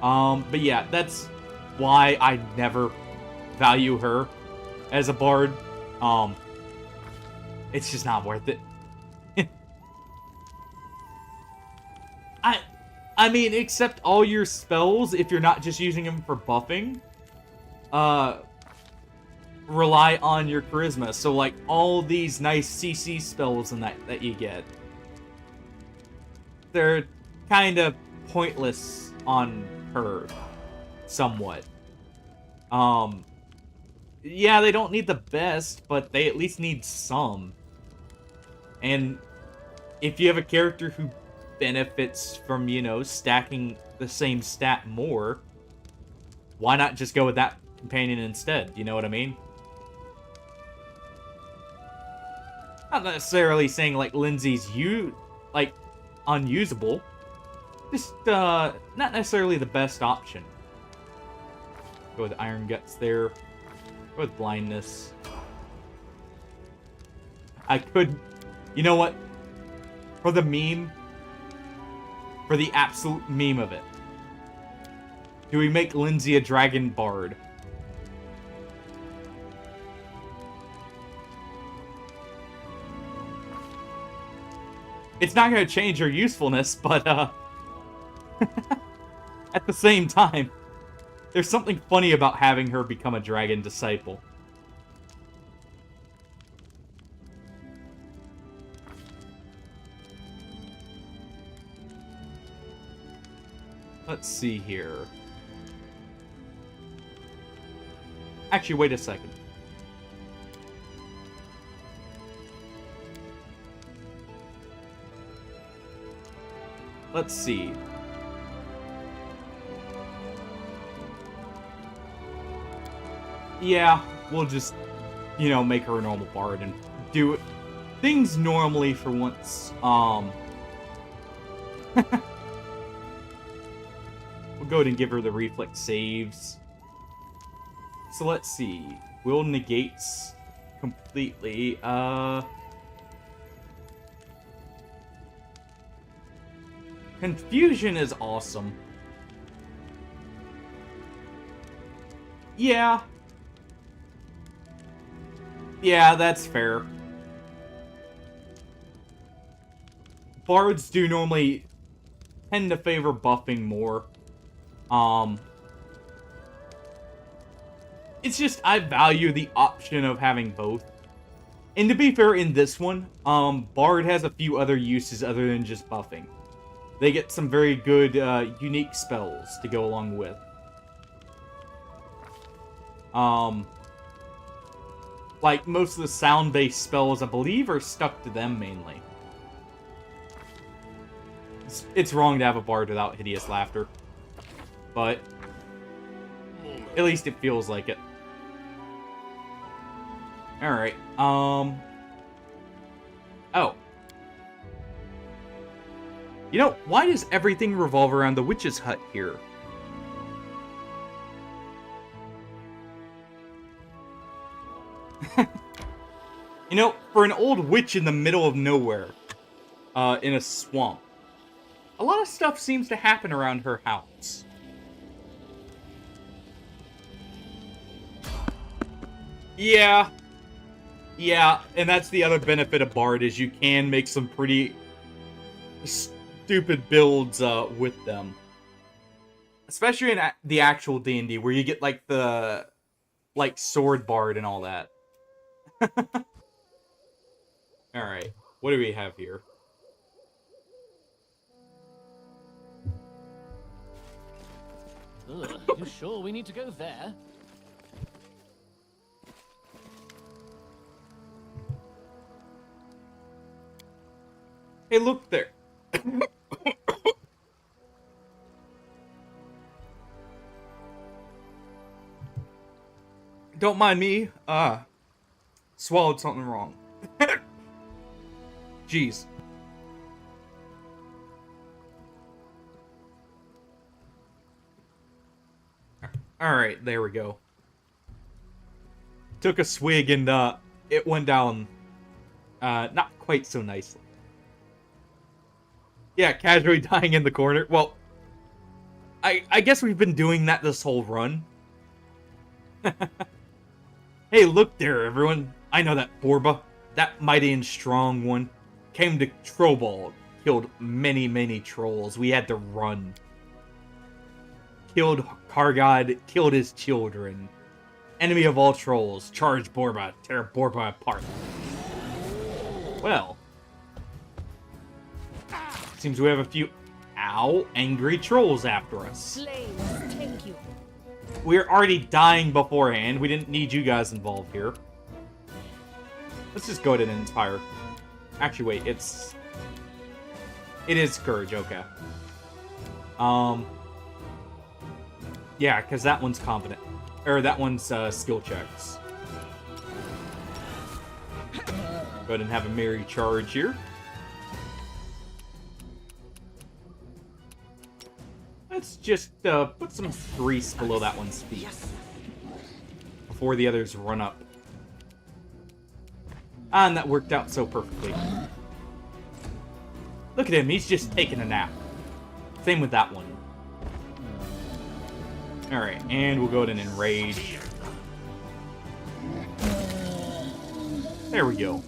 But yeah, that's why I never value her as a bard. It's just not worth it. I mean, except all your spells, if you're not just using them for buffing, rely on your charisma. So, like, all these nice CC spells and that you get, they're kind of pointless on her, somewhat. Yeah, they don't need the best, but they at least need some. And if you have a character who benefits from, you know, stacking the same stat more, why not just go with that companion instead? You know what I mean? Not necessarily saying, like, Lindsay's unusable. Just, not necessarily the best option. Go with Iron Guts there. Go with Blindness. I could... you know what? For the meme... for the absolute meme of it. Do we make Lindsay a Dragon Bard? It's not going to change her usefulness, but, at the same time, there's something funny about having her become a Dragon Disciple. Let's see here. Actually, wait a second. Let's see. Yeah, we'll just, you know, make her a normal bard and do things normally for once. We'll go ahead and give her the reflex saves. So let's see. Will negates completely. Confusion is awesome. Yeah. Yeah, that's fair. Bards do normally tend to favor buffing more. It's just, I value the option of having both. And to be fair, in this one, Bard has a few other uses other than just buffing. They get some very good, unique spells to go along with. Like, most of the sound-based spells, I believe, are stuck to them mainly. It's wrong to have a bard without hideous laughter. But at least it feels like it. Alright, oh. You know, why does everything revolve around the witch's hut here? You know, for an old witch in the middle of nowhere, in a swamp, a lot of stuff seems to happen around her house. Yeah. Yeah, and that's the other benefit of Bard, is you can make some pretty stupid builds with them. Especially in the actual D&D, where you get, like, the, like, sword bard and all that. Alright, what do we have here? Ugh, you sure we need to go there? Hey, look there. Don't mind me. Swallowed something wrong. Jeez. Alright, there we go. Took a swig and, it went down, not quite so nicely. Yeah, casually dying in the corner. Well, I guess we've been doing that this whole run. Hey, look there, everyone. I know that Borba, that mighty and strong one, came to Trobal, killed many, many trolls. We had to run. Killed Kargod, killed his children. Enemy of all trolls, charge Borba, tear Borba apart. Well, seems we have a few, angry trolls after us. Slaves, thank you. We're already dying beforehand. We didn't need you guys involved here. Let's just go ahead and inspire. Actually, wait, it is Scourge, okay. Yeah, because that one's confident. Or that one's skill checks. Go ahead and have a merry charge here. Let's just put some grease below that one's feet. Before the others run up. And that worked out so perfectly. Look at him, he's just taking a nap. Same with that one. Alright, and we'll go ahead and enrage. There we go.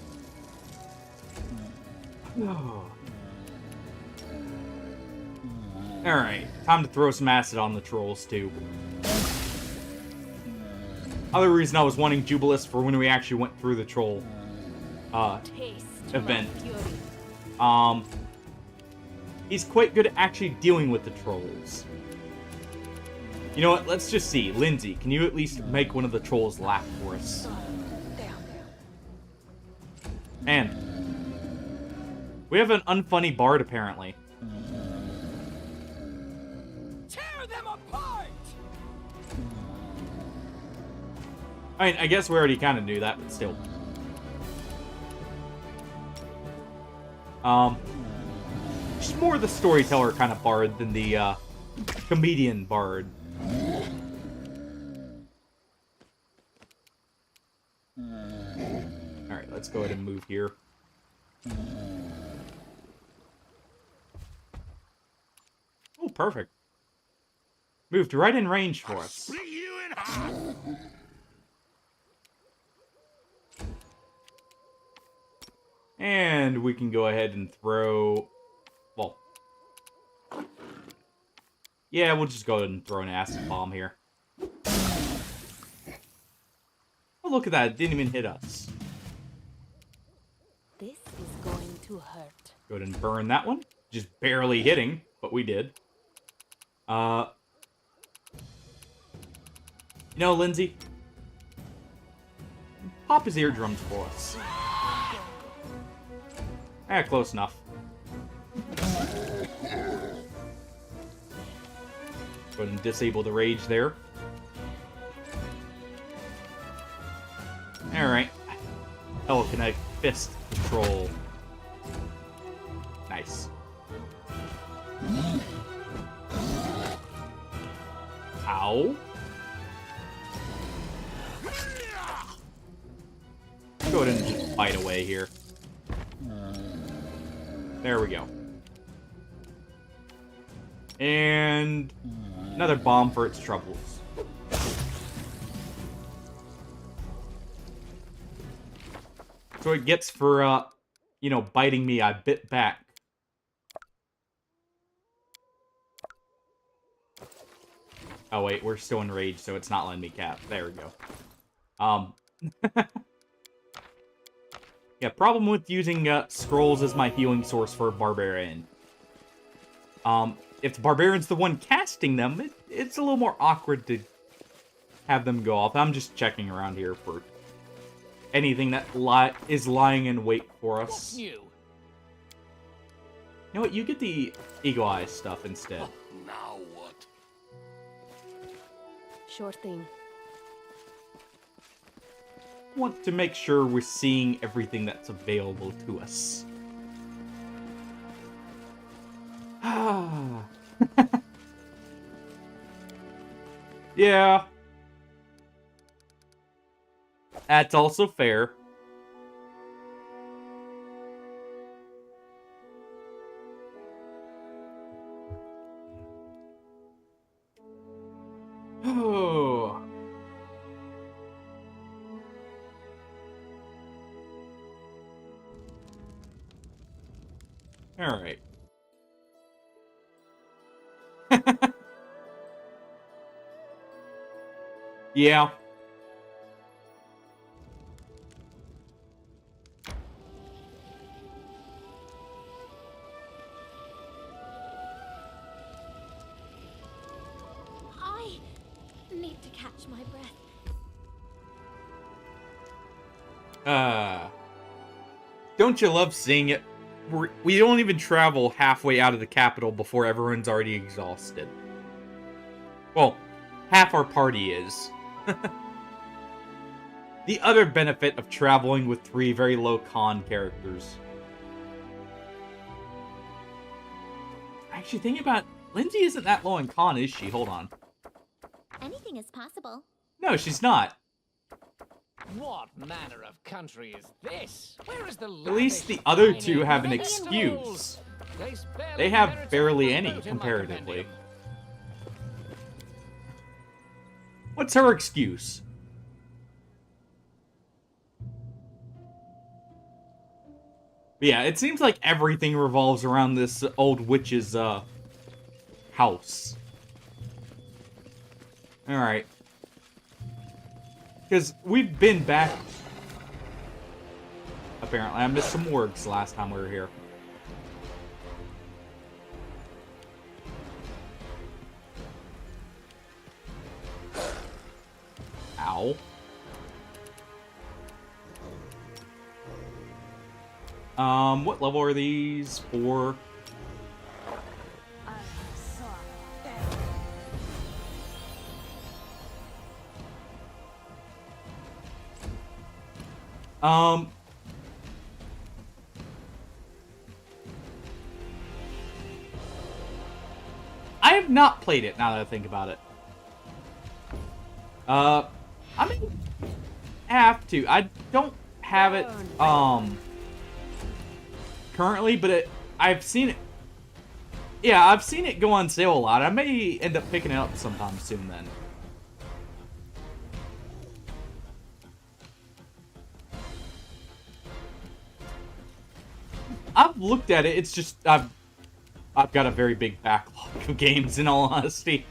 Alright, time to throw some acid on the trolls, too. Other reason I was wanting Jubilis for when we actually went through the troll event. He's quite good at actually dealing with the trolls. You know what, let's just see. Lindsay, can you at least make one of the trolls laugh for us? And we have an unfunny bard, apparently. Tear them apart! I mean, I guess we already kind of knew that, but still. She's more the storyteller kind of bard than the, comedian bard. Alright, let's go ahead and move here. Oh, perfect. Moved right in range for us. Split you in half. And we can go ahead and throw... Well... Yeah, we'll just go ahead and throw an acid bomb here. Oh, look at that. It didn't even hit us. This is going to hurt. Go ahead and burn that one. Just barely hitting, but we did. You know, Lindsay? Pop his eardrums for us. Close enough. Go ahead and disable the rage there. Alright. Telekinetic fist control. Nice. Ow. Go ahead and just fight away here. There we go. And another bomb for its troubles. So it gets for, you know, biting me, I bit back. Oh wait, we're still in rage, so it's not letting me cap. There we go. Yeah, problem with using scrolls as my healing source for a barbarian. If the barbarian's the one casting them, it's a little more awkward to have them go off. I'm just checking around here for anything that is lying in wait for us. What's new? You know what? You get the Eagle Eye stuff instead. Now what? Sure thing. Want to make sure we're seeing everything that's available to us. Yeah. That's also fair. Oh. All right. Yeah. I need to catch my breath. Don't you love seeing it? We don't even travel halfway out of the capital before everyone's already exhausted. Well, half our party is. The other benefit of traveling with 3 very low con characters. Actually, thinking about it, Lindsay isn't that low in con, is she? Hold on. Anything is possible. No, she's not. What manner of country is this? Where is the At least the other 2 have an excuse. They have barely any, comparatively. What's her excuse? But yeah, it seems like everything revolves around this old witch's, house. Alright. Because we've been back... Apparently, I missed some words last time we were here. Ow. What level are these? 4. I have not played it, now that I think about it. I may have to. I don't have it, currently, but I've seen it. Yeah, I've seen it go on sale a lot. I may end up picking it up sometime soon then. I've looked at it. It's just I've got a very big backlog of games, in all honesty.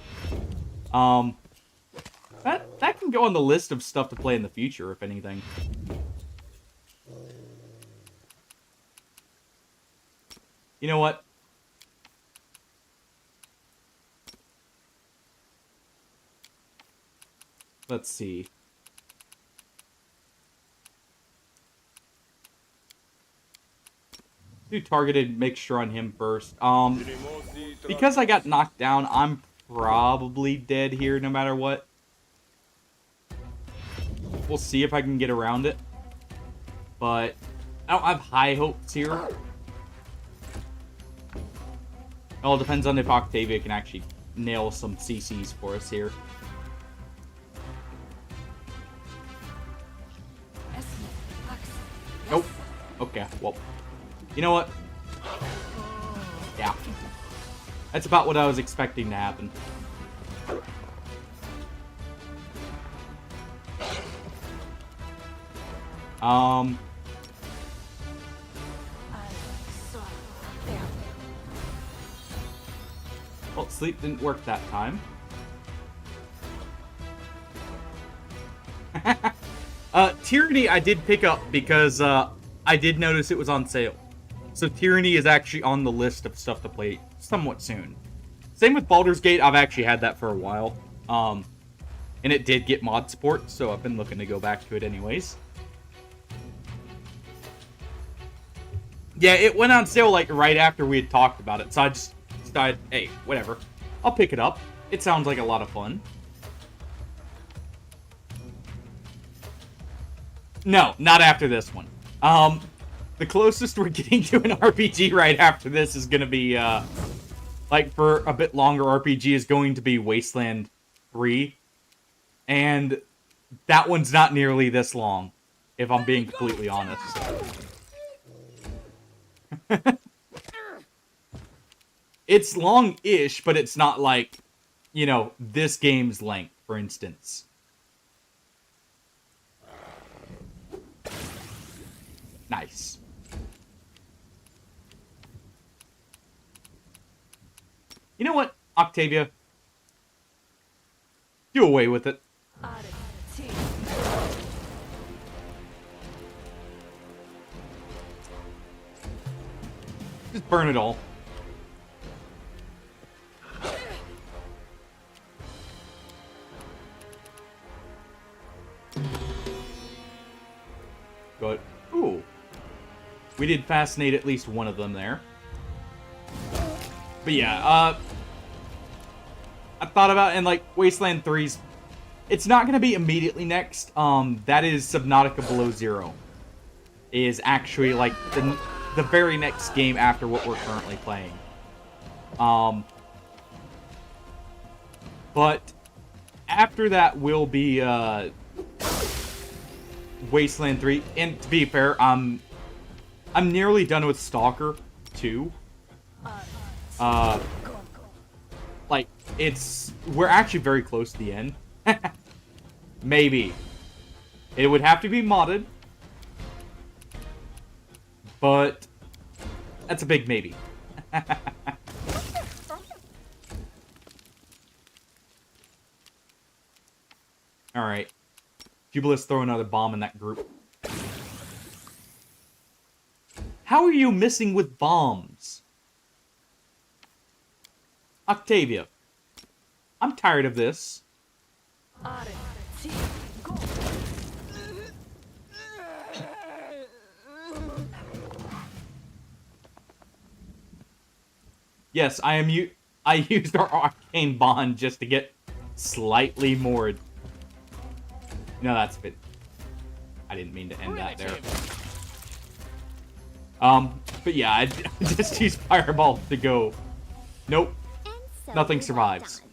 That can go on the list of stuff to play in the future, if anything. You know what? Let's see. Do targeted mixture on him first. Because I got knocked down, I'm probably dead here no matter what. We'll see if I can get around it. But I don't have high hopes here. It all depends on if Octavia can actually nail some CCs for us here. Nope. Okay, well. You know what? Yeah. That's about what I was expecting to happen. Well, sleep didn't work that time. Tyranny I did pick up because I did notice it was on sale. So Tyranny is actually on the list of stuff to play somewhat soon. Same with Baldur's Gate, I've actually had that for a while. And it did get mod support, so I've been looking to go back to it anyways. Yeah, it went on sale like right after we had talked about it, so I just decided, hey, whatever. I'll pick it up. It sounds like a lot of fun. No, not after this one. The closest we're getting to an RPG right after this is gonna be, like, for a bit longer RPG is going to be Wasteland 3. And that one's not nearly this long, if I'm being completely honest. It's long-ish, but it's not like, you know, this game's length, for instance. Nice. You know what, Octavia? Do away with it. Just burn it all. Good. Ooh. We did fascinate at least one of them there. But yeah, I thought about, and like, Wasteland 3's, it's not going to be immediately next. That is Subnautica Below Zero. Is actually, like, the very next game after what we're currently playing. But after that will be, Wasteland 3. And to be fair, I'm nearly done with Stalker 2. Like, we're actually very close to the end. Maybe. It would have to be modded. But that's a big maybe. Alright. Jubileus, throw another bomb in that group. How are you missing with bombs? Octavia. I'm tired of this. Yes, I used our arcane bond just to get slightly more. No, that's a bit. I didn't mean to end that there. But yeah, I just used Fireball to go. Nope. So Nothing well survives. done.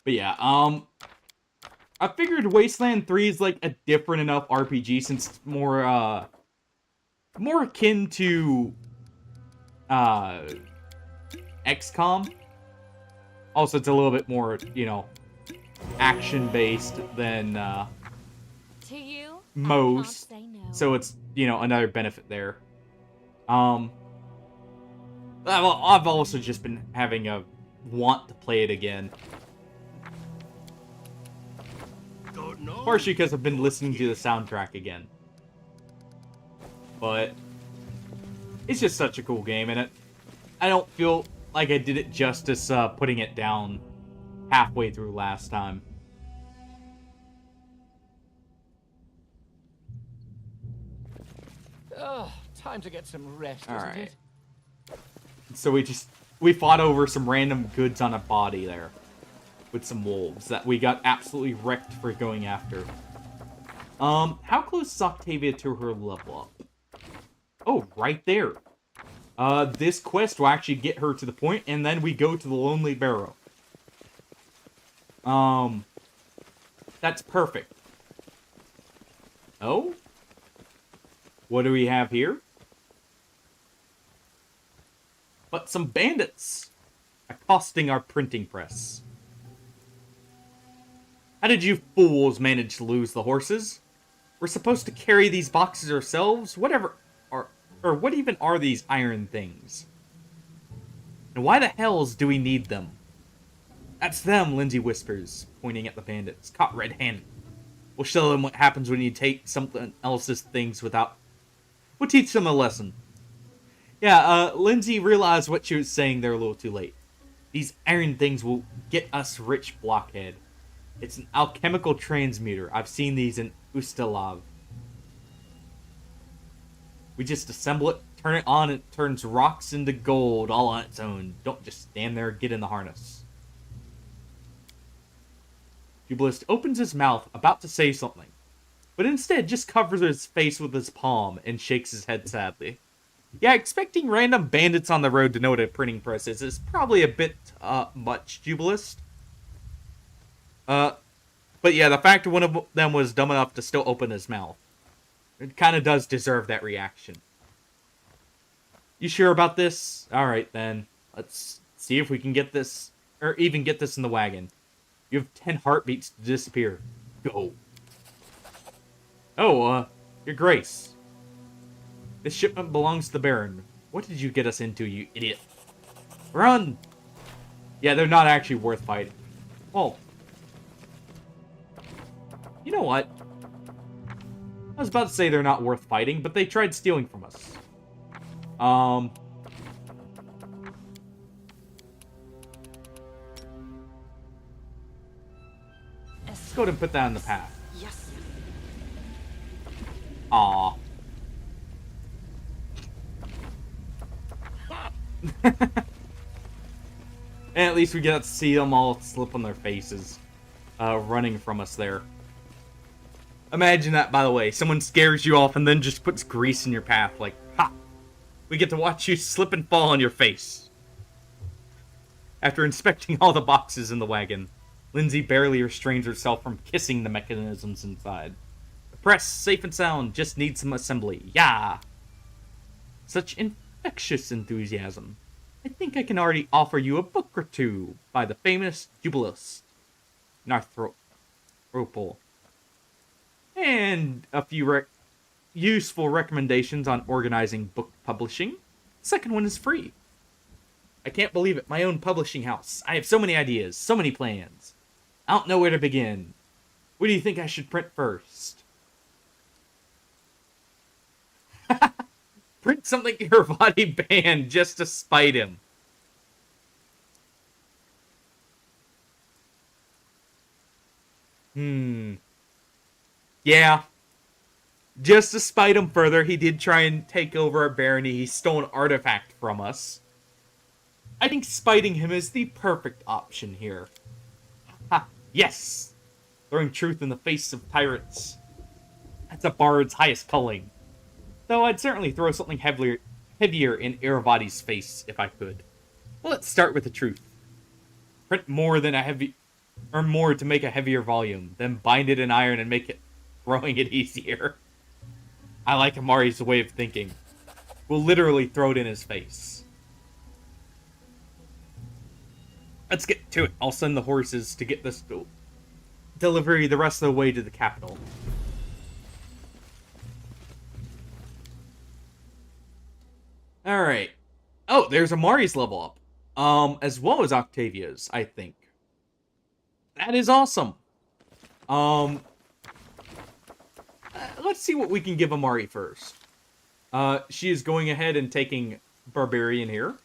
But yeah, I figured Wasteland 3 is like a different enough RPG since it's more akin to XCOM. Also, it's a little bit more, you know, action-based than To you, most. I can't say no. So it's, you know, another benefit there. I've also just been having a want to play it again. Don't know. Partially because I've been listening to the soundtrack again. But it's just such a cool game, and I don't feel like I did it justice putting it down halfway through last time. Oh, time to get some rest, All isn't right. it? So we fought over some random goods on a body there. With some wolves that we got absolutely wrecked for going after. How close is Octavia to her level up? Oh, right there. This quest will actually get her to the point, and then we go to the Lonely Barrow. That's perfect. Oh? What do we have here? But some bandits accosting our printing press. How did you fools manage to lose the horses? We're supposed to carry these boxes ourselves? Whatever are, or what even are these iron things? And why the hells do we need them? That's them, Lindsay whispers, pointing at the bandits, caught red-handed. We'll show them what happens when you take someone else's things without... We'll teach them a lesson. Yeah, Lindsay realized what she was saying there a little too late. These iron things will get us rich, blockhead. It's an alchemical transmuter. I've seen these in Ustalav. We just assemble it, turn it on, it turns rocks into gold all on its own. Don't just stand there, get in the harness. Jubilist opens his mouth, about to say something, but instead just covers his face with his palm and shakes his head sadly. Yeah, expecting random bandits on the road to know what a printing press is probably a bit, much, Jubilist. But yeah, the fact one of them was dumb enough to still open his mouth, it kind of does deserve that reaction. You sure about this? Alright then, let's see if we can get this, or even get this in the wagon. You have 10 heartbeats to disappear. Go. Oh, Your Grace. This shipment belongs to the Baron. What did you get us into, you idiot? Run! Yeah, they're not actually worth fighting. Well, you know what? I was about to say they're not worth fighting, but they tried stealing from us. Let's go ahead and put that in the path. Yes. Aw. And at least we get to see them all slip on their faces, running from us there. Imagine that, by the way. Someone scares you off and then just puts grease in your path, like, ha! We get to watch you slip and fall on your face. After inspecting all the boxes in the wagon, Lindsay barely restrains herself from kissing the mechanisms inside. The press, safe and sound, just needs some assembly. Yeah! Such infectious enthusiasm. I think I can already offer you a book or two by the famous Jubilist, Narthropol. And a few useful recommendations on organizing book publishing. The second one is free. I can't believe it, my own publishing house. I have so many ideas, so many plans. I don't know where to begin. What do you think I should print first? Print something Iravati banned just to spite him. Yeah. Just to spite him further, he did try and take over our barony. He stole an artifact from us. I think spiting him is the perfect option here. Ha! Yes! Throwing truth in the face of tyrants. That's a bard's highest calling. Though I'd certainly throw something heavier in Iravati's face if I could. Well, let's start with the truth. Print more to make a heavier volume, then bind it in iron and make it throwing it easier. I like Amari's way of thinking. We'll literally throw it in his face. Let's get to it. I'll send the horses to get this delivery the rest of the way to the capital. Alright. Oh, there's Amari's level up. As well as Octavia's, I think. That is awesome. Let's see what we can give Amari first. She is going ahead and taking Barbarian here.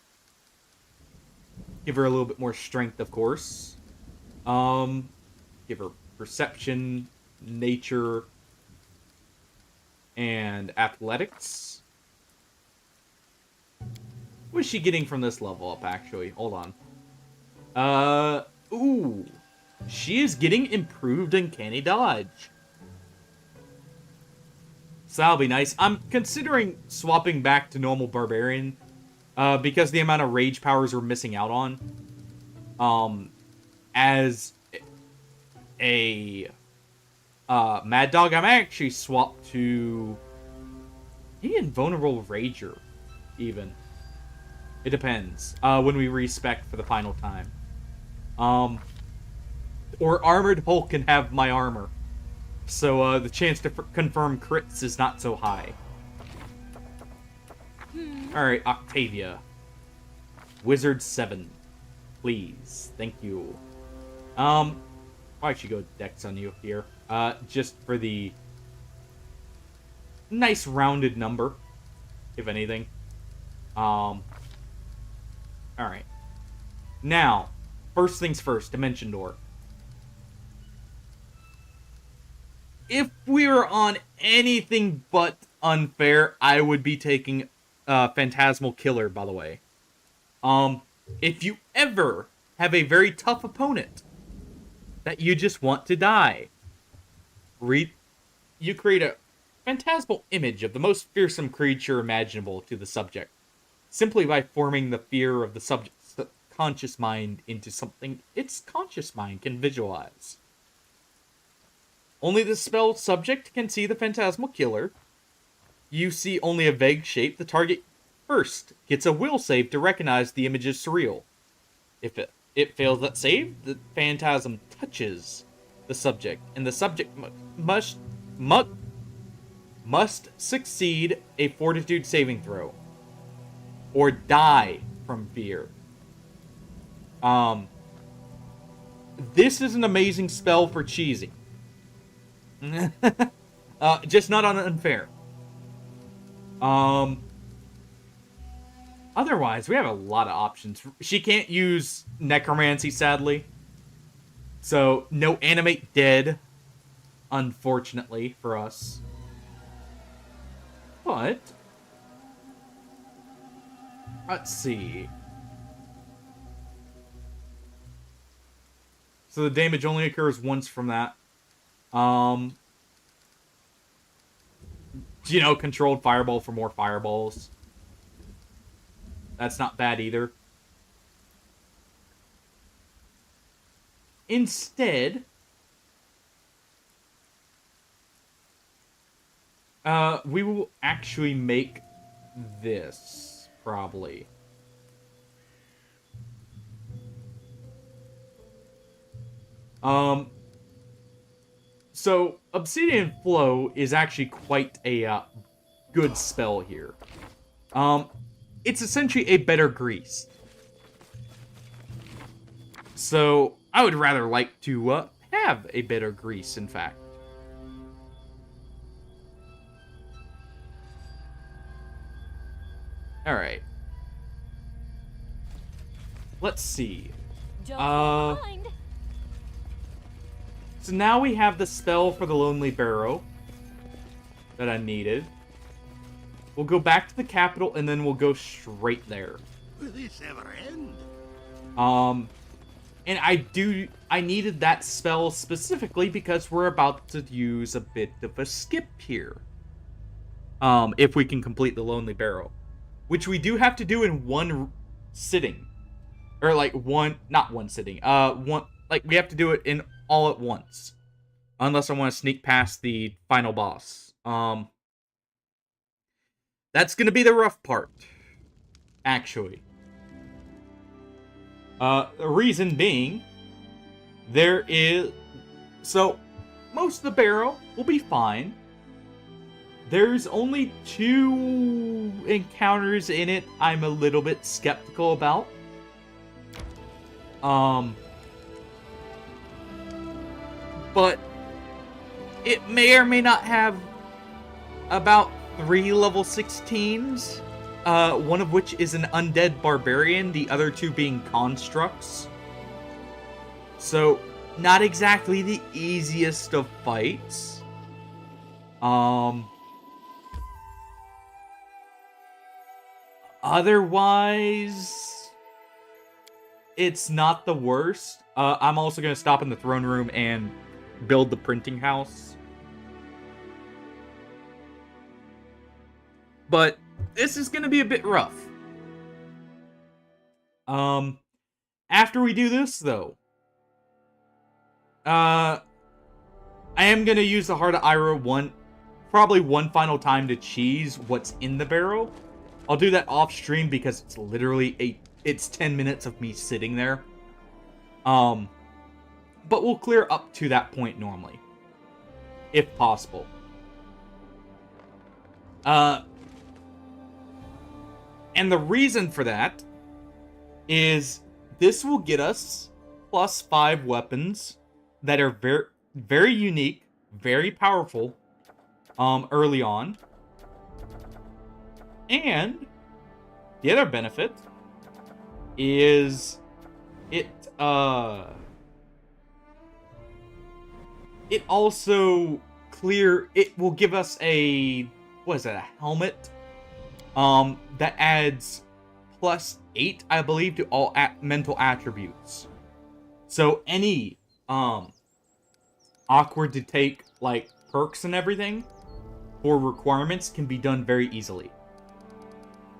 Give her a little bit more strength, of course. Give her Perception, Nature, and Athletics. What is she getting from this level up, actually? Hold on. Ooh. She is getting improved Uncanny Dodge. So that'll be nice. I'm considering swapping back to normal Barbarian. Because the amount of rage powers we're missing out on. As a Mad Dog, I might actually swap to maybe Invulnerable Rager, even. It depends. When we respec for the final time. Or Armored Hulk can have my armor. So the chance to confirm crits is not so high. Alright, Octavia. Wizard 7. Please. Thank you. I'll actually go Dex on you here. Just for the nice rounded number, if anything. Alright. Now, first things first, Dimension Door. if we were on anything but unfair, I would be taking Phantasmal Killer, by the way. If you ever have a very tough opponent that you just want to die, you create a phantasmal image of the most fearsome creature imaginable to the subject, simply by forming the fear of the subject's conscious mind into something its conscious mind can visualize. Only the spell subject can see the phantasmal killer. You see only a vague shape. The target first gets a will save to recognize the image is surreal. If it fails that save, the phantasm touches the subject, and the subject must succeed a fortitude saving throw or die from fear. This is an amazing spell for cheesing. Just not on unfair. Otherwise, we have a lot of options. She can't use necromancy, sadly. So, no animate dead, unfortunately, for us. But, let's see. So the damage only occurs once from that. Controlled fireball for more fireballs. That's not bad either. Instead, we will actually make this, probably. So, Obsidian Flow is actually quite a good spell here. It's essentially a better grease. So, I would rather like to have a better grease, in fact. Alright. Let's see. So now we have the spell for the Lonely Barrow that I needed. We'll go back to the capital, and then we'll go straight there. Will this ever end? And I needed that spell specifically because we're about to use a bit of a skip here. If we can complete the Lonely Barrow. Which we do have to do in one sitting. Or not one sitting. We have to do it in all at once. Unless I want to sneak past the final boss. That's going to be the rough part. Actually. The reason being, so, most of the barrow will be fine. There's only 2 encounters in it I'm a little bit skeptical about. But it may or may not have about 3 level 16s. One of which is an undead barbarian, the other 2 being constructs. So, not exactly the easiest of fights. Otherwise, it's not the worst. I'm also going to stop in the throne room and build the printing house. But this is going to be a bit rough. After we do this, though, I am going to use the Heart of Ira probably one final time to cheese what's in the barrel. I'll do that off stream because it's literally it's 10 minutes of me sitting there. But we'll clear up to that point normally, if possible. And the reason for that is this will get us plus 5 weapons that are very, very unique, very powerful, early on. And the other benefit is it also clear. It will give us a, what is that? A helmet. That adds +8, I believe, to all mental attributes. So any awkward to take like perks and everything or requirements can be done very easily.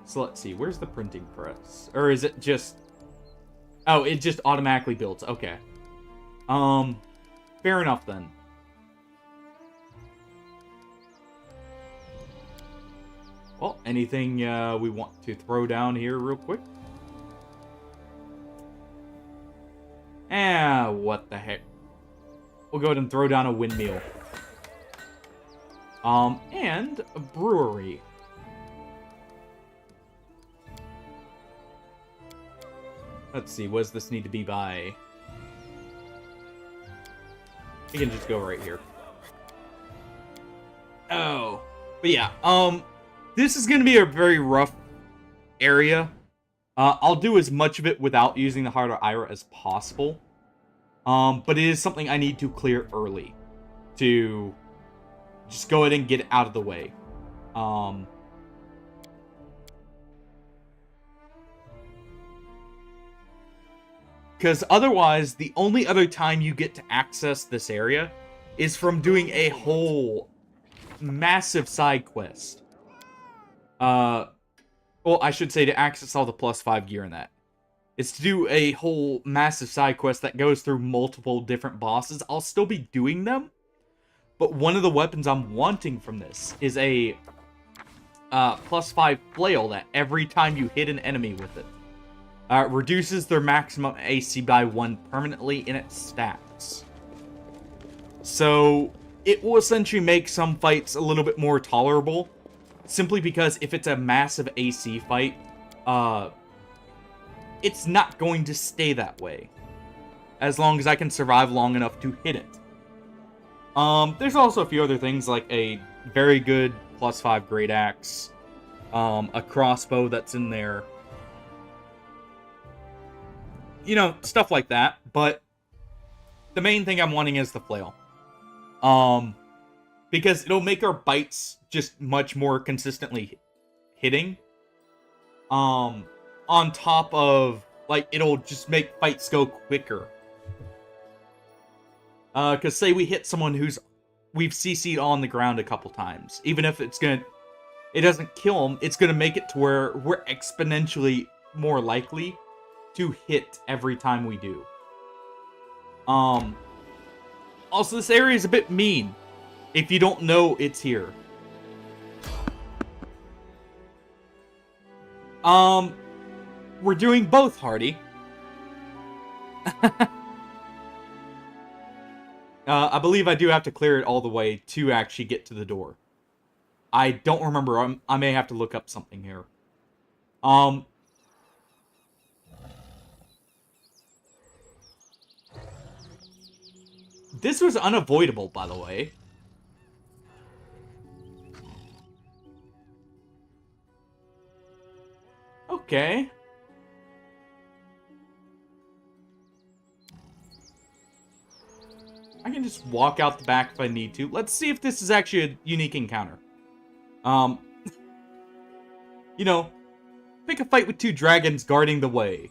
So let's see, where's the printing press? Or is it just... Oh, it just automatically builds. Okay. Fair enough then. Well, anything we want to throw down here real quick? What the heck? We'll go ahead and throw down a windmill. And a brewery. Let's see, what does this need to be by? We can just go right here. Oh. But yeah, this is gonna be a very rough area. I'll do as much of it without using the Heart of Ira as possible. But it is something I need to clear early. To just go ahead and get it out of the way. Because otherwise, the only other time you get to access this area is from doing a whole massive side quest. Well, I should say to access all the +5 gear in that. It's to do a whole massive side quest that goes through multiple different bosses. I'll still be doing them, but one of the weapons I'm wanting from this is a +5 flail that every time you hit an enemy with it, reduces their maximum AC by 1 permanently and it stacks. So it will essentially make some fights a little bit more tolerable, simply because if it's a massive AC fight, it's not going to stay that way, as long as I can survive long enough to hit it. There's also a few other things, like a very good +5 great axe, a crossbow that's in there, you know, stuff like that, but the main thing I'm wanting is the flail. Because it'll make our bites just much more consistently hitting. On top of, like, it'll just make fights go quicker. Because say we hit someone we've CC'd on the ground a couple times. Even if it doesn't kill them, it's gonna make it to where we're exponentially more likely to hit every time we do. Also, this area is a bit mean if you don't know it's here. We're doing both, Hardy. I believe I do have to clear it all the way to actually get to the door. I don't remember. I may have to look up something here. This was unavoidable, by the way. Okay. I can just walk out the back if I need to. Let's see if this is actually a unique encounter. You know, pick a fight with 2 dragons guarding the way.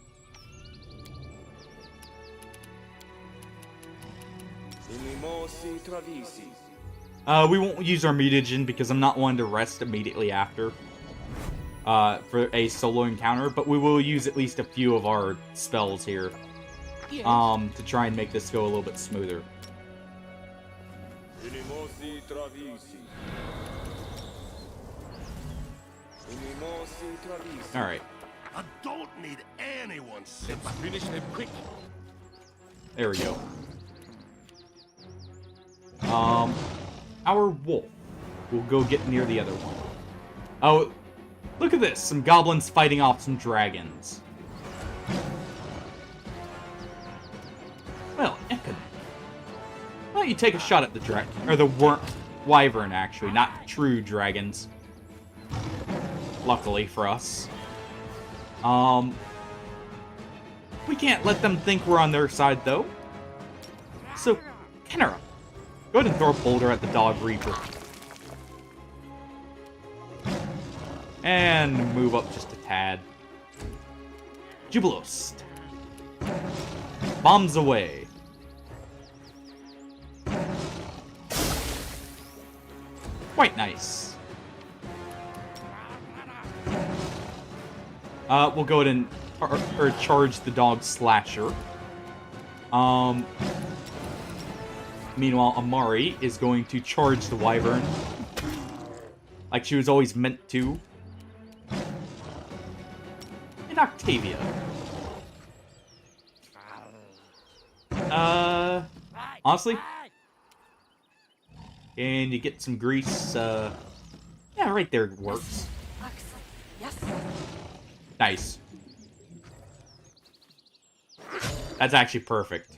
We won't use our mutagen because I'm not one to rest immediately after. For a solo encounter, but we will use at least a few of our spells here. To try and make this go a little bit smoother. Alright. I don't need anyone's sympathy. Finish them quick. There we go. Our wolf. We'll go get near the other one. Oh, look at this. Some goblins fighting off some dragons. Well, Ekin. Why don't you take a shot at the or the wyvern, actually, not true dragons. Luckily for us. We can't let them think we're on their side, though. So, Kenara, Go ahead and throw a boulder at the Dog Reaper. And move up just a tad. Jubilost. Bombs away. Quite nice. We'll go ahead and charge the Dog Slasher. Meanwhile, Amari is going to charge the Wyvern. Like she was always meant to. And Octavia. Honestly? And you get some grease, yeah, right there works. Yes. Nice. That's actually perfect.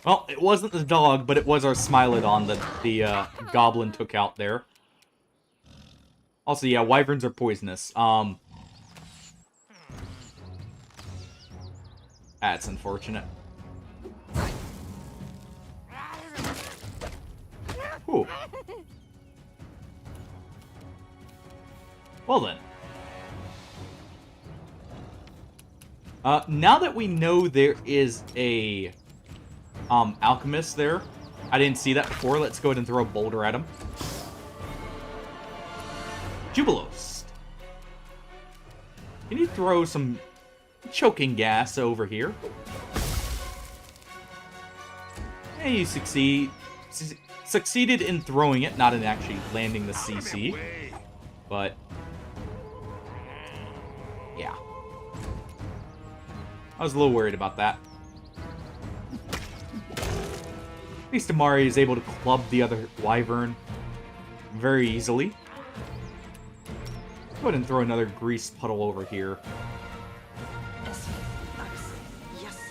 Well, it wasn't the dog, but it was our Smilodon that the goblin took out there. Also, yeah, wyverns are poisonous. That's unfortunate. Whew. Well then. Now that we know there is a alchemist there, I didn't see that before. Let's go ahead and throw a boulder at him. Jubilost. Can you throw some choking gas over here? And you succeeded in throwing it, not in actually landing the CC. But yeah, I was a little worried about that. At least Amari is able to club the other wyvern very easily. Go ahead and throw another grease puddle over here. Yes.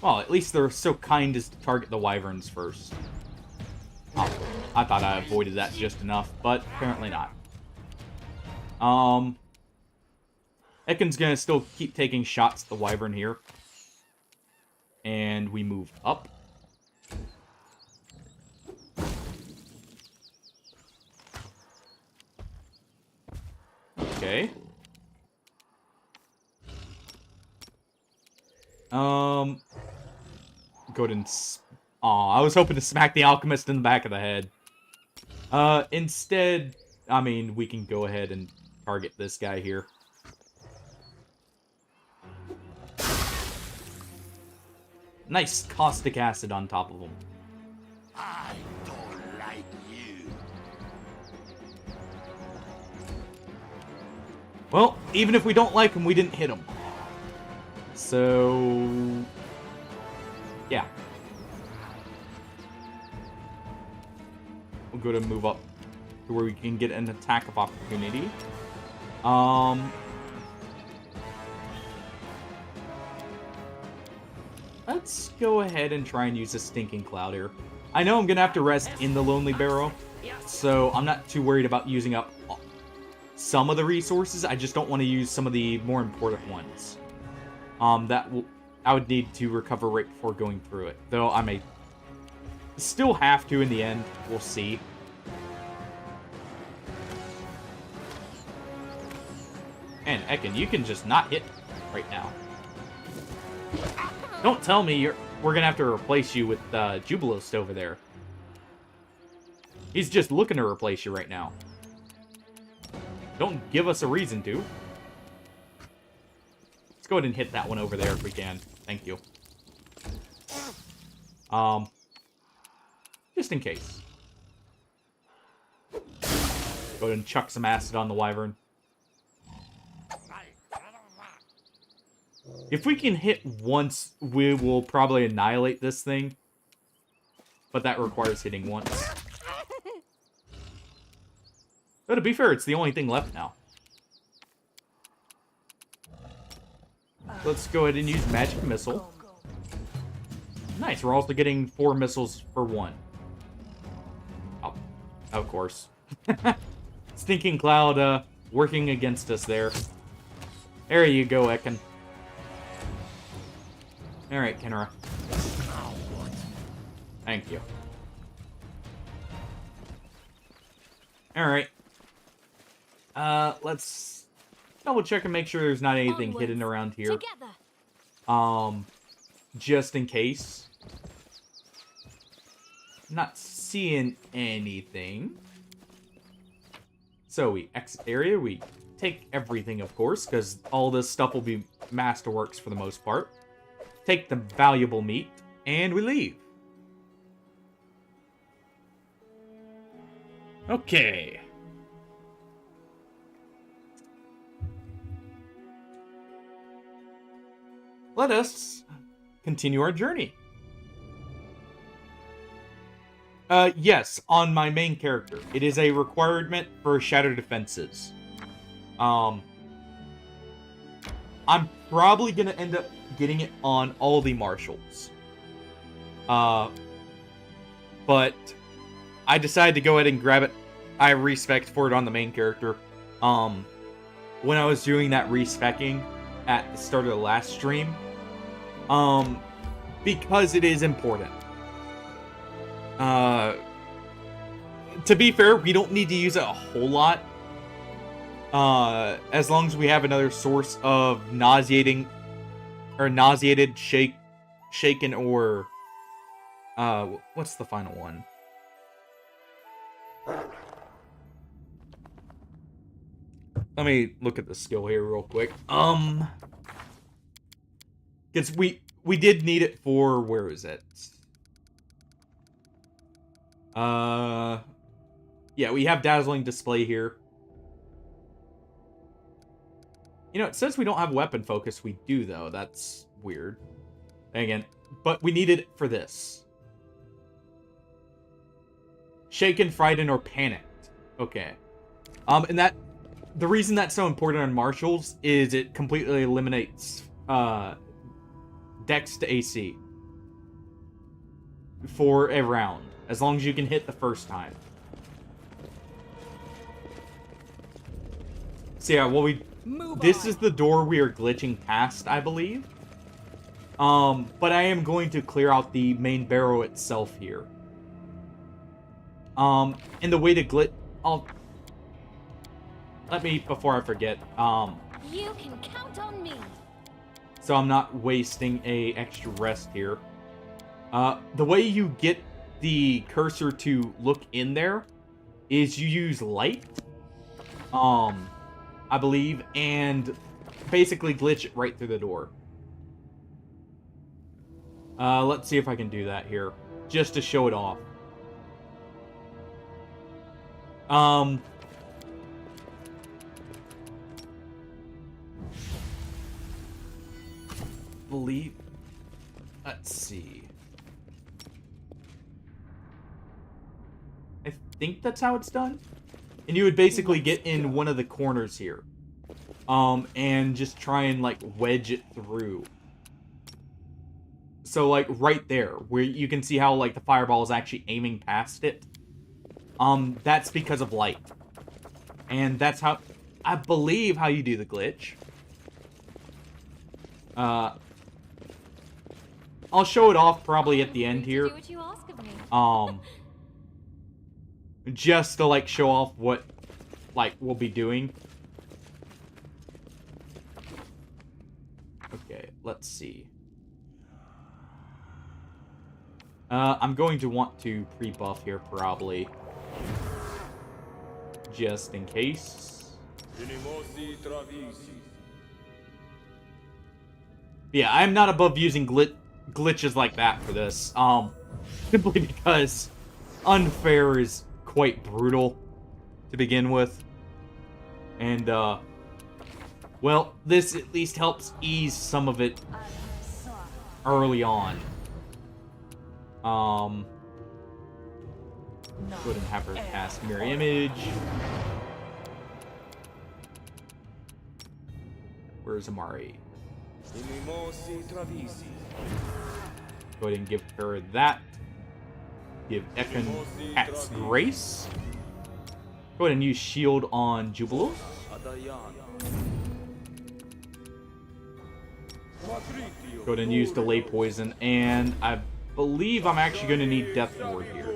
Well, at least they're so kind as to target the wyverns first. Oh, I thought I avoided that just enough, but apparently not. Ekken's gonna still keep taking shots at the wyvern here. And we move up. Okay. Go ahead and... Aw, I was hoping to smack the alchemist in the back of the head. Instead, I mean, we can go ahead and target this guy here. Nice caustic acid on top of him. I don't like you. Well, even if we don't like him, we didn't hit him. So... yeah. We'll go to move up to where we can get an attack of opportunity. Let's go ahead and try and use a Stinking Cloud here. I know I'm going to have to rest in the Lonely Barrow, so I'm not too worried about using up some of the resources. I just don't want to use some of the more important ones. I would need to recover right before going through it. Though I may still have to in the end. We'll see. And Ekken, you can just not hit right now. Don't tell me we're gonna have to replace you with Jubilost over there. He's just looking to replace you right now. Don't give us a reason to. Let's go ahead and hit that one over there if we can. Thank you. Just in case. Go ahead and chuck some acid on the wyvern. If we can hit once, we will probably annihilate this thing. But that requires hitting once. But to be fair, it's the only thing left now. Let's go ahead and use Magic Missile. Nice, we're also getting 4 missiles for 1. Oh, of course. Stinking Cloud working against us there. There you go, Ekin. Alright, Kenra. Thank you. Alright. Let's double check and make sure there's not anything Onwards. hidden around here. Together. Just in case. Not seeing anything. So we exit area, we take everything, of course, because all this stuff will be masterworks for the most part. Take the valuable meat, and we leave. Okay. Let us continue our journey. Yes, on my main character. It is a requirement for Shadow Defenses. I'm probably gonna end up getting it on all the marshals. But I decided to go ahead and grab it. I respect for it on the main character. When I was doing that respecking at the start of the last stream, because it is important. To be fair, we don't need to use it a whole lot. As long as we have another source of nauseated, shaken, or what's the final one? Let me look at the skill here real quick. Because we did need it for, where is it? Yeah, we have Dazzling Display here. You know, it says we don't have weapon focus. We do, though. That's weird. Again, but we needed it for this. Shaken, frightened, or panicked. Okay. And that, the reason that's so important on marshals is it completely eliminates, Dex to AC. For a round. As long as you can hit the first time. So yeah, well, this is the door we are glitching past, I believe. But I am going to clear out the main barrow itself here. And the way to glitch... Let me, before I forget, You can count on me. so I'm not wasting a extra rest here. The way you get the cursor to look in there is you use light, I believe, and basically glitch it right through the door. Let's see if I can do that here, just to show it off. Let's see. I think that's how it's done. And you would basically get in one of the corners here. And just try and, like, wedge it through. So, like, right there, where you can see how, like, the fireball is actually aiming past it. That's because of light. And that's how, I believe, how you do the glitch. I'll show it off probably at the end here. Do what you ask of me. Just to, like, show off what, like, we'll be doing. Okay, let's see. I'm going to want to pre-buff here, probably. Just in case. Yeah, I'm not above using glitches like that for this. Simply because Unfair is quite brutal to begin with. And, well, this at least helps ease some of it early on. Go ahead and have her cast Mirror Image. Where's Amari? Go ahead and give her that. Give Ekin Cat's Grace. Go ahead and use Shield on Jubilee. Go ahead and use delay poison, and I believe I'm actually going to need Death Ward here.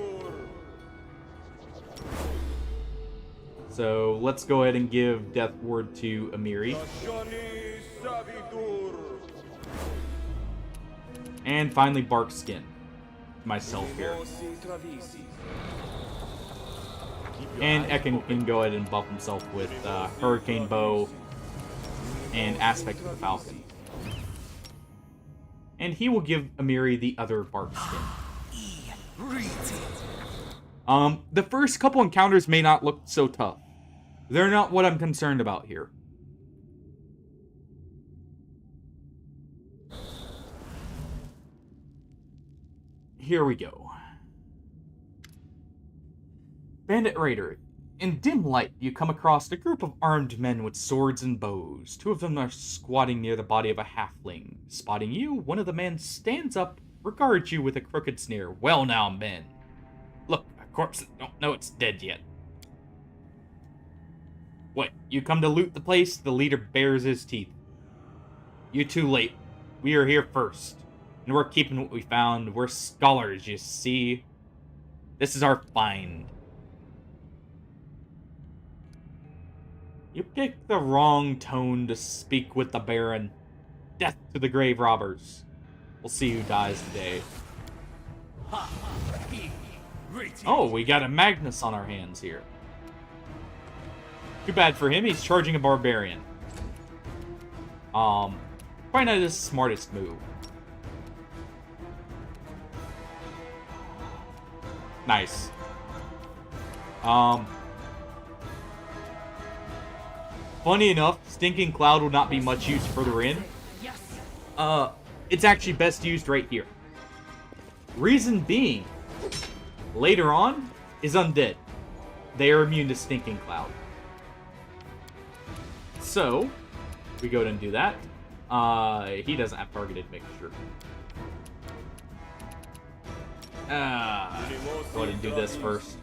So let's go ahead and give Death Ward to Amiri. And finally Bark Skin. Myself here. And Ekin can go ahead and buff himself with Hurricane Bow and Aspect of the Falcon. And he will give Amiri the other Bark Skin. The first couple encounters may not look so tough. They're not what I'm concerned about here. Here we go. Bandit Raider. In dim light, you come across a group of armed men with swords and bows. Two of them are squatting near the body of a halfling. Spotting you, one of the men stands up, regards you with a crooked sneer. Well now, men. Look, a corpse that don't know it's dead yet. What, you come to loot the place? The leader bares his teeth. You too late. We are here first. And we're keeping what we found. We're scholars, you see. This is our find. You picked the wrong tone to speak with the Baron. Death to the grave robbers. We'll see who dies today. Oh, we got a Magnus on our hands here. Too bad for him, he's charging a barbarian. Probably not his smartest move. Nice. Funny enough, Stinking Cloud will not be much use further in. It's actually best used right here. Reason being, later on, is undead. They are immune to Stinking Cloud. So, we go ahead and do that. He doesn't have targeted mixture. Go ahead and do this first.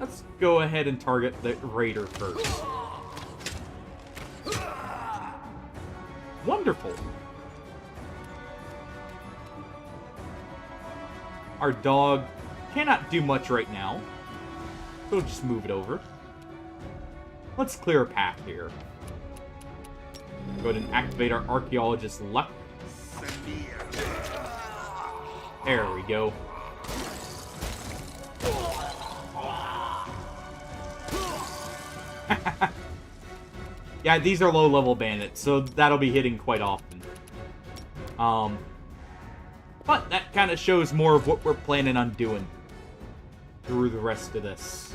Let's go ahead and target the Raider first. Wonderful. Our dog cannot do much right now, so we'll just move it over. Let's clear a path here. Go ahead and activate our Archaeologist's Luck. There we go. Yeah, these are low-level bandits, so that'll be hitting quite often. But that kind of shows more of what we're planning on doing through the rest of this.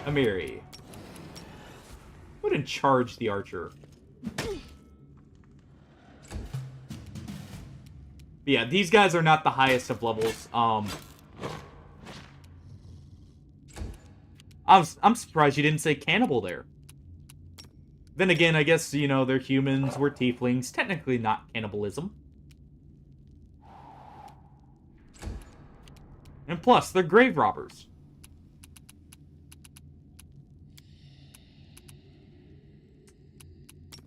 Amiri. Go ahead and charge the archer. But yeah, these guys are not the highest of levels. I'm surprised you didn't say cannibal there. Then again, I guess, you know, they're humans, we're tieflings. Technically not cannibalism. And plus, they're grave robbers.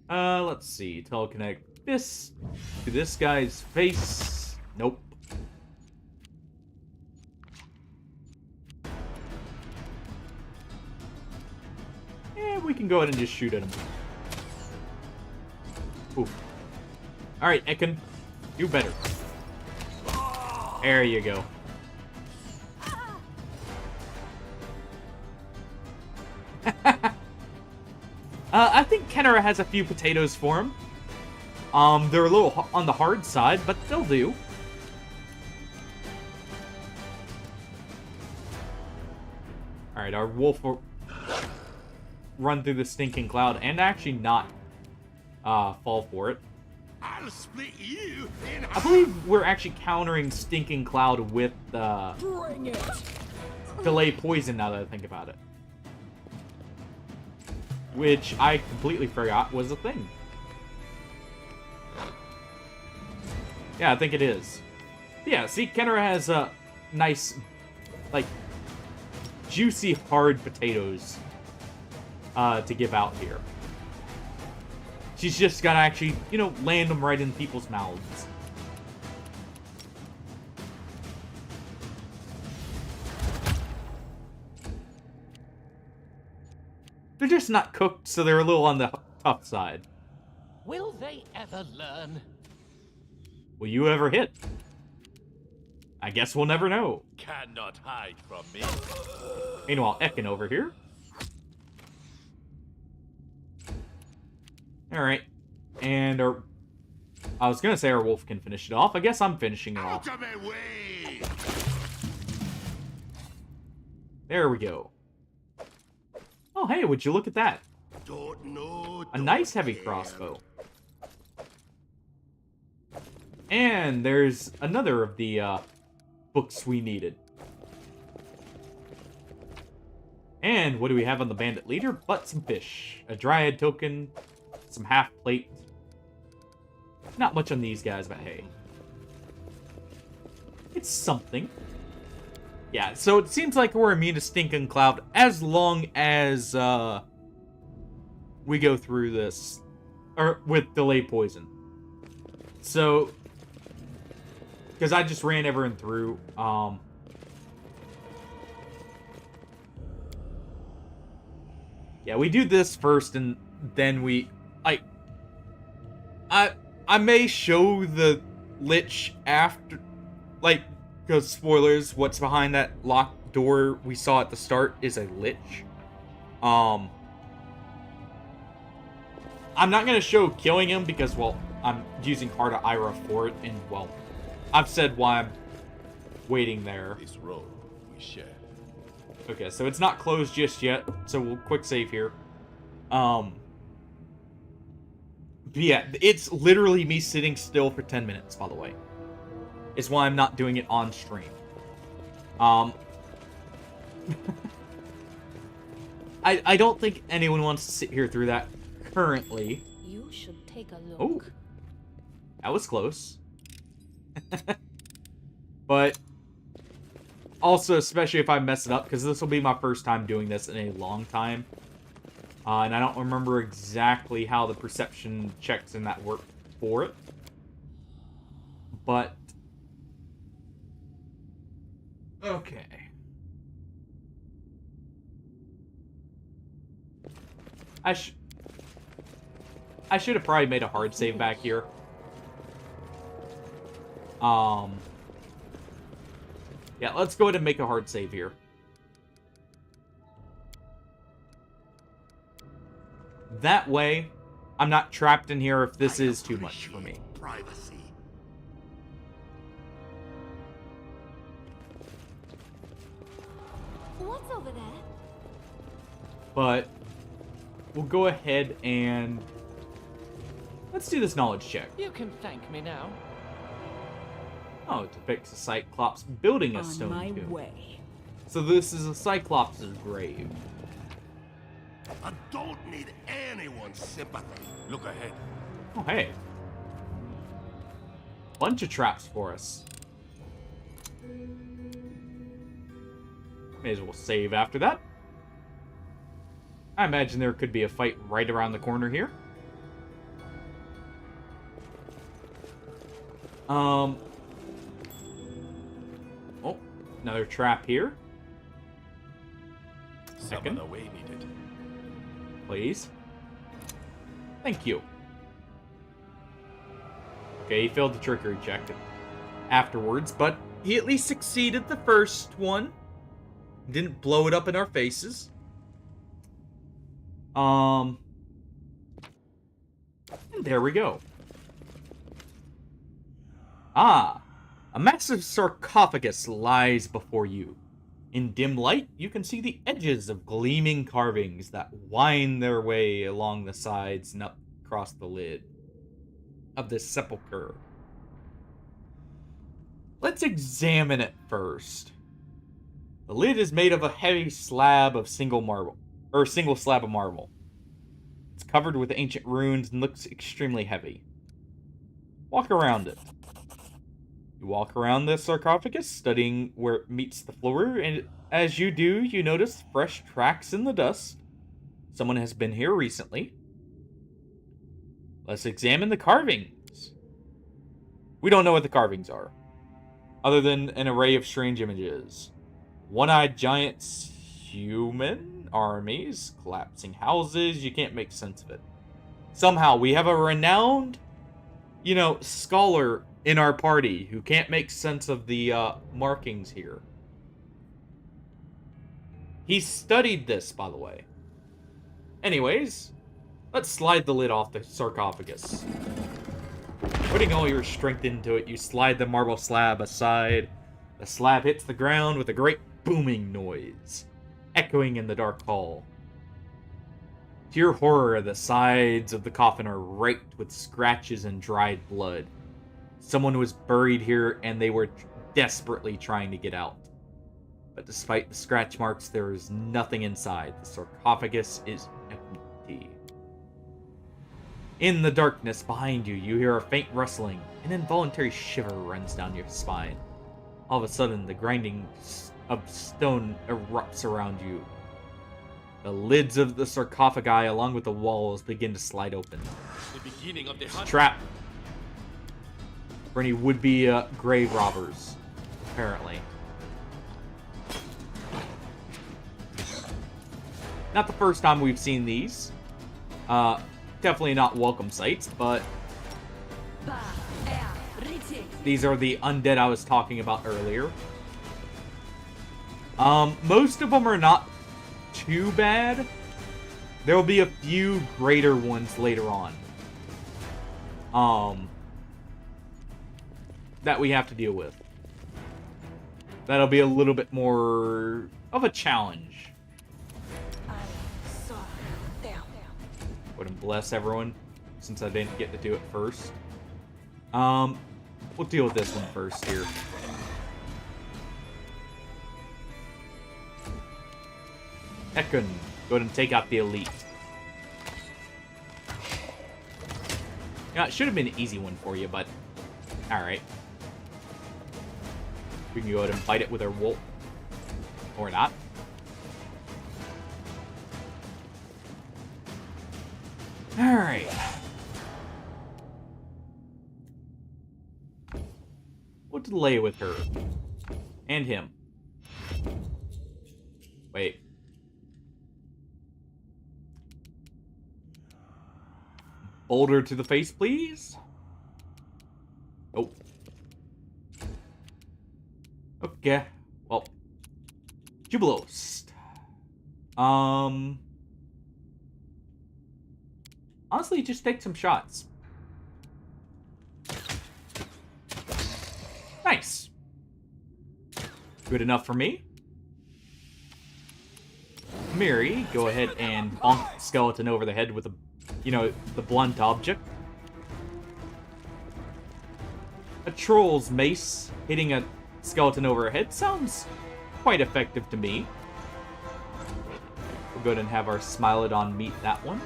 Let's see. Teleconnect this to this guy's face. Nope. We can go ahead and just shoot at him. Oof. Alright, Ekin. Do better. There you go. I think Kenner has a few potatoes for him. They're a little on the hard side, but they'll do. Alright, our wolf will run through the Stinking Cloud and actually not fall for it. I'll split you in I believe we're actually countering Stinking Cloud with delay poison now that I think about it. Which I completely forgot was a thing. Yeah, I think it is. Yeah, see, Kenra has nice, like, juicy, hard potatoes to give out here. She's just gotta actually, you know, land them right in people's mouths. They're just not cooked, so they're a little on the tough side. Will they ever learn? Will you ever hit? I guess we'll never know. Cannot hide from me. Meanwhile, Ekin over here. Alright. And I was gonna say our wolf can finish it off. I guess I'm finishing it off. Out of my way! There we go. Oh, hey, would you look at that? Don't know. A nice heavy crossbow. And there's another of the books we needed. And what do we have on the bandit leader? But some fish. A dryad token. Some half plate. Not much on these guys, but hey. It's something. Yeah, so it seems like we're immune to Stinking Cloud as long as we go through this. Or with Delay Poison. So, because I just ran everyone through. Yeah, we do this first and then we... I may show the Lich after... Like, because spoilers, what's behind that locked door we saw at the start is a Lich. I'm not going to show killing him because, well, I'm using Heart of Ira for it, and, well, I've said why I'm waiting there. This road we share. Okay, so it's not closed just yet, so we'll quick save here. But yeah, it's literally me sitting still for 10 minutes, by the way. Is why I'm not doing it on stream. I don't think anyone wants to sit here through that currently. You should take a look. Oh, that was close. But also, especially if I mess it up, because this will be my first time doing this in a long time. And I don't remember exactly how the perception checks in that work for it. But okay. I should have probably made a hard save back here. Yeah, let's go ahead and make a hard save here. That way, I'm not trapped in here if this is too much for me. Privacy. What's over there? But we'll go ahead and let's do this knowledge check. You can thank me now. Oh, it depicts a Cyclops building a stone tomb. way. So this is a Cyclops' grave. I don't need anyone's sympathy. Look ahead. Oh, hey. Bunch of traps for us. May as well save after that. I imagine there could be a fight right around the corner here. Oh, another trap here. Some other way needed. Please. Thank you. Okay, he failed the trickery check afterwards, but he at least succeeded the first one. Didn't blow it up in our faces. And there we go. Ah, a massive sarcophagus lies before you. In dim light, you can see the edges of gleaming carvings that wind their way along the sides and up across the lid of this sepulcher. Let's examine it first. The lid is made of a heavy slab of single slab of marble. It's covered with ancient runes and looks extremely heavy. Walk around it. You walk around the sarcophagus, studying where it meets the floor, and as you do, you notice fresh tracks in the dust. Someone has been here recently. Let's examine the carvings. We don't know what the carvings are, other than an array of strange images. One-eyed giants, human armies, collapsing houses. You can't make sense of it. Somehow, we have a renowned, scholar in our party who can't make sense of the markings here. He studied this, by the way. Anyways, let's slide the lid off the sarcophagus. Putting all your strength into it, you slide the marble slab aside. The slab hits the ground with a great booming noise, echoing in the dark hall. To your horror, the sides of the coffin are raked with scratches and dried blood. Someone was buried here, and they were desperately trying to get out. But despite the scratch marks, there is nothing inside. The sarcophagus is empty. In the darkness behind you, you hear a faint rustling. An involuntary shiver runs down your spine. All of a sudden, the grinding of stone erupts around you. The lids of the sarcophagi, along with the walls, begin to slide open. The beginning of the It's a trap for any would-be grave robbers, apparently. Not the first time we've seen these. Definitely not welcome sights, but these are the undead I was talking about earlier. Most of them are not too bad. There will be a few greater ones later on. That we have to deal with. That'll be a little bit more of a challenge. Wouldn't bless everyone, since I didn't get to do it first. We'll deal with this one first here. Ekun, go ahead and take out the elite. Yeah, it should have been an easy one for you, but alright. We can go ahead and fight it with our wolf. Or not. Alright. We'll delay with her. And him. Wait. Boulder to the face, please. Oh. Okay. Well. Jubilost. Honestly, just take some shots. Nice. Good enough for me. Miri, go ahead and bonk the skeleton over the head with a, the blunt object. A troll's mace hitting a skeleton over her head sounds quite effective to me. We'll go ahead and have our Smilodon meet that one.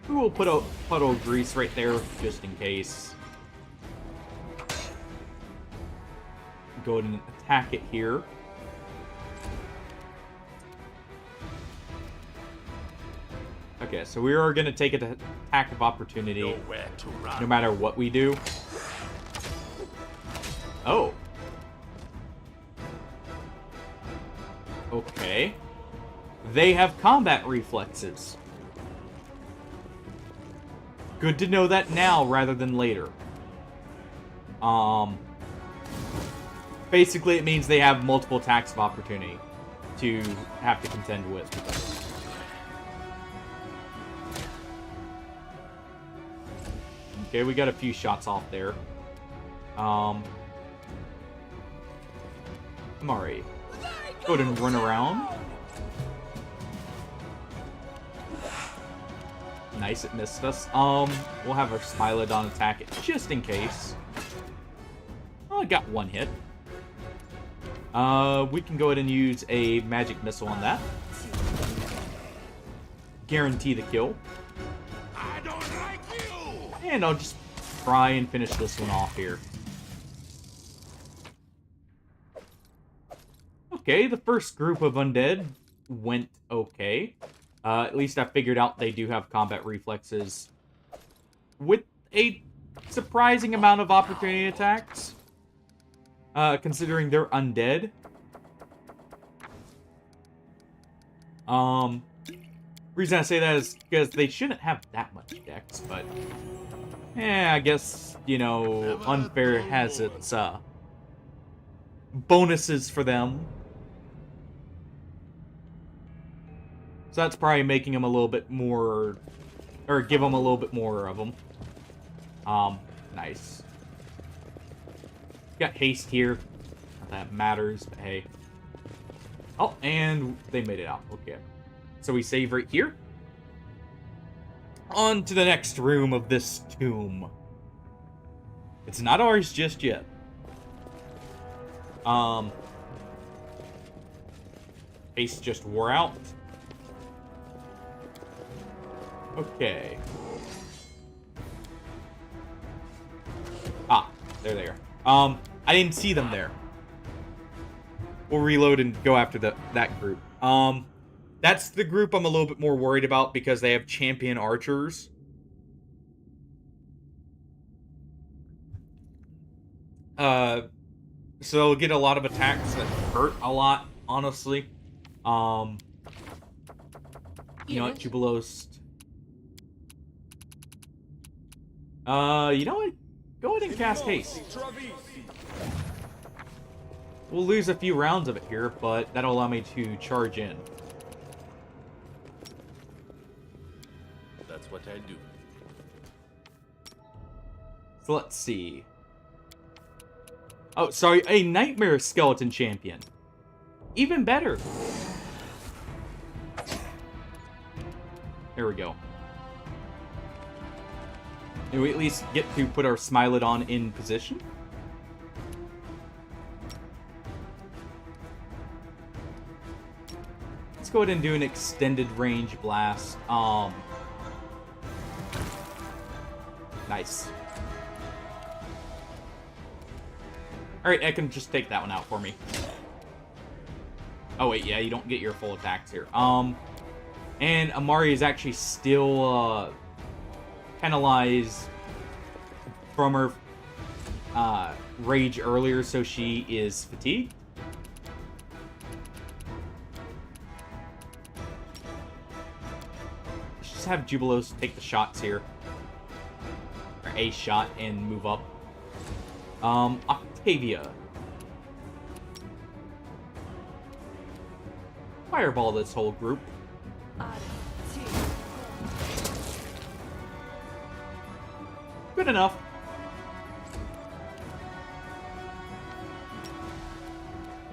We will put a puddle of grease right there, just in case. Go ahead and attack it here. Okay, so we are going to take an attack of opportunity, no matter what we do. Oh. Okay. They have combat reflexes. Good to know that now rather than later. Basically, it means they have multiple attacks of opportunity to have to contend with. Okay, we got a few shots off there. Amari. Go ahead and run around. Nice, it missed us. We'll have our Smilodon attack it just in case. Oh, I got one hit. We can go ahead and use a magic missile on that. Guarantee the kill. I don't like you. And I'll just try and finish this one off here. Okay, the first group of undead went okay. At least I figured out they do have combat reflexes with a surprising amount of opportunity attacks, considering they're undead. Reason I say that is because they shouldn't have that much dex, but I guess, you know, Unfair has its bonuses for them. So that's probably making them a little bit more, or give them a little bit more of them. Nice. Got haste here. Not that matters, but hey. Oh, and they made it out. Okay. So we save right here. On to the next room of this tomb. It's not ours just yet. Haste just wore out. Okay. Ah, there they are. I didn't see them there. We'll reload and go after that group. That's the group I'm a little bit more worried about because they have champion archers. So they'll get a lot of attacks that hurt a lot, honestly. You know what, Jubilos? You know what? Go ahead and cast haste. We'll lose a few rounds of it here, but that'll allow me to charge in. That's what I do. So let's see. Oh, sorry, a Nightmare Skeleton Champion. Even better. There we go. And we at least get to put our Smilodon in position. Let's go ahead and do an extended range blast. Nice. Alright, I can just take that one out for me. Oh wait, yeah, you don't get your full attacks here. And Amari is actually still, penalized from her, rage earlier, so she is fatigued. Let's just have Jubilos take the shots here. Or a shot and move up. Octavia. Fireball this whole group. Good enough.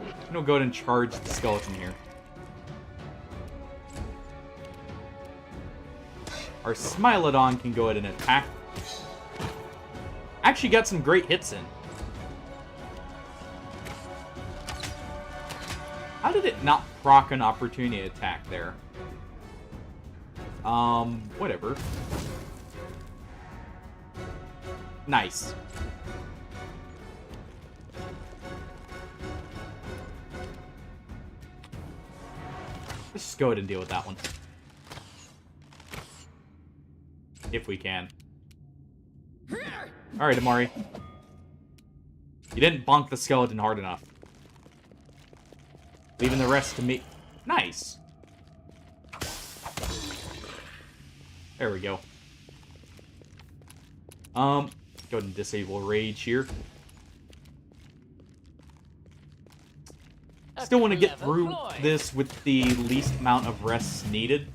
I'm gonna go ahead and charge the skeleton here. Our Smilodon can go ahead and attack. Actually got some great hits in. How did it not proc an opportunity attack there? Whatever. Nice. Let's just go ahead and deal with that one. If we can. Alright, Amari. You didn't bonk the skeleton hard enough. Leaving the rest to me. Nice. There we go. Go ahead and disable rage here. Still want to get through this with the least amount of rests needed.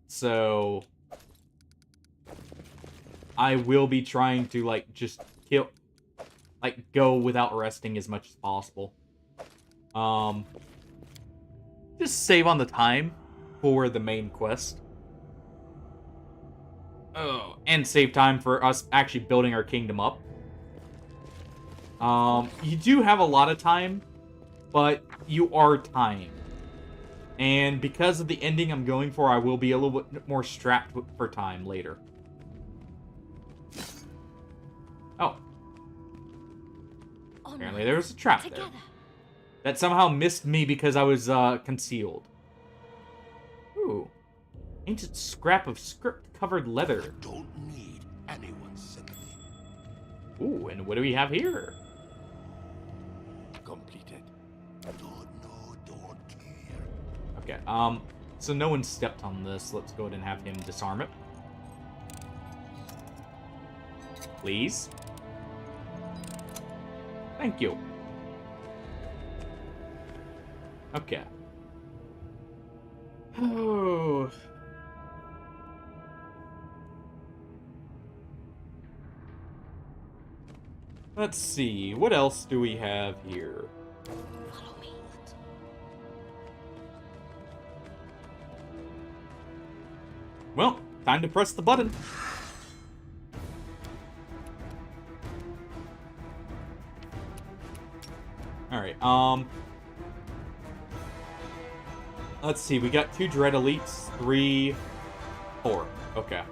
So I will be trying to, like, just kill, like, go without resting as much as possible. Just save on the time for the main quest. Oh, and save time for us actually building our kingdom up. You do have a lot of time, but you are timed. And because of the ending I'm going for, I will be a little bit more strapped for time later. Apparently there was a trap there. Together. That somehow missed me because I was concealed. Ooh. Ancient scrap of script-covered leather. Don't need anyone's sympathy. Ooh, and what do we have here? Completed. Don't care. Okay, so no one stepped on this. Let's go ahead and have him disarm it. Please. Thank you. Okay. Oh. Let's see. What else do we have here? Follow me. Well, time to press the button. Alright, let's see, we got 2 Dread Elites, 3, 4. Okay.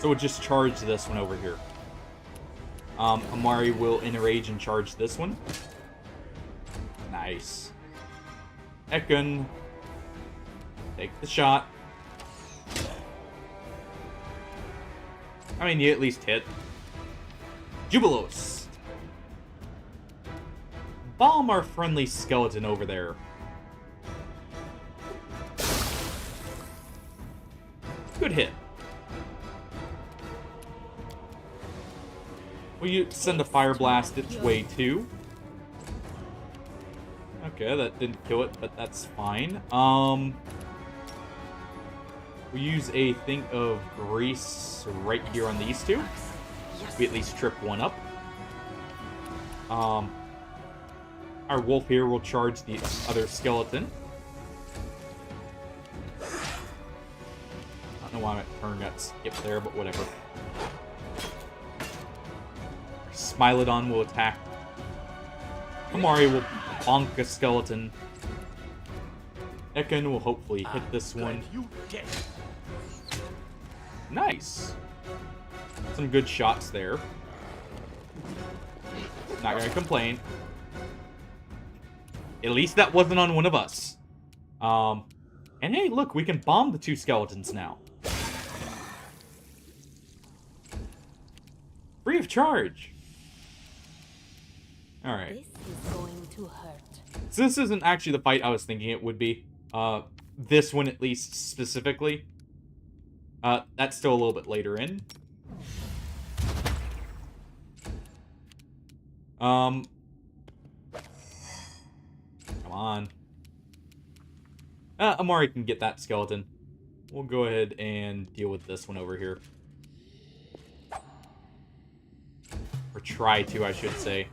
So we'll just charge this one over here. Amari will enrage and charge this one. Nice. Ekun. Take the shot. I mean, you at least hit. Jubilos. Bomb our friendly skeleton over there. Good hit. Will you send a fire blast its way too? Okay, that didn't kill it, but that's fine. We use a thing of grease right here on these two. We at least trip one up. Our wolf here will charge the other skeleton. I don't know why my turn got skipped there, but whatever. Smilodon will attack. Kamari will bonk a skeleton. Ekun will hopefully hit this one. Nice. Some good shots there. Not gonna complain. At least that wasn't on one of us. And hey, look, we can bomb the 2 skeletons now. Free of charge. Alright. This is going to hurt. So this isn't actually the fight I was thinking it would be. This one at least specifically. That's still a little bit later in. Come on. Amari can get that skeleton. We'll go ahead and deal with this one over here. Or try to, I should say.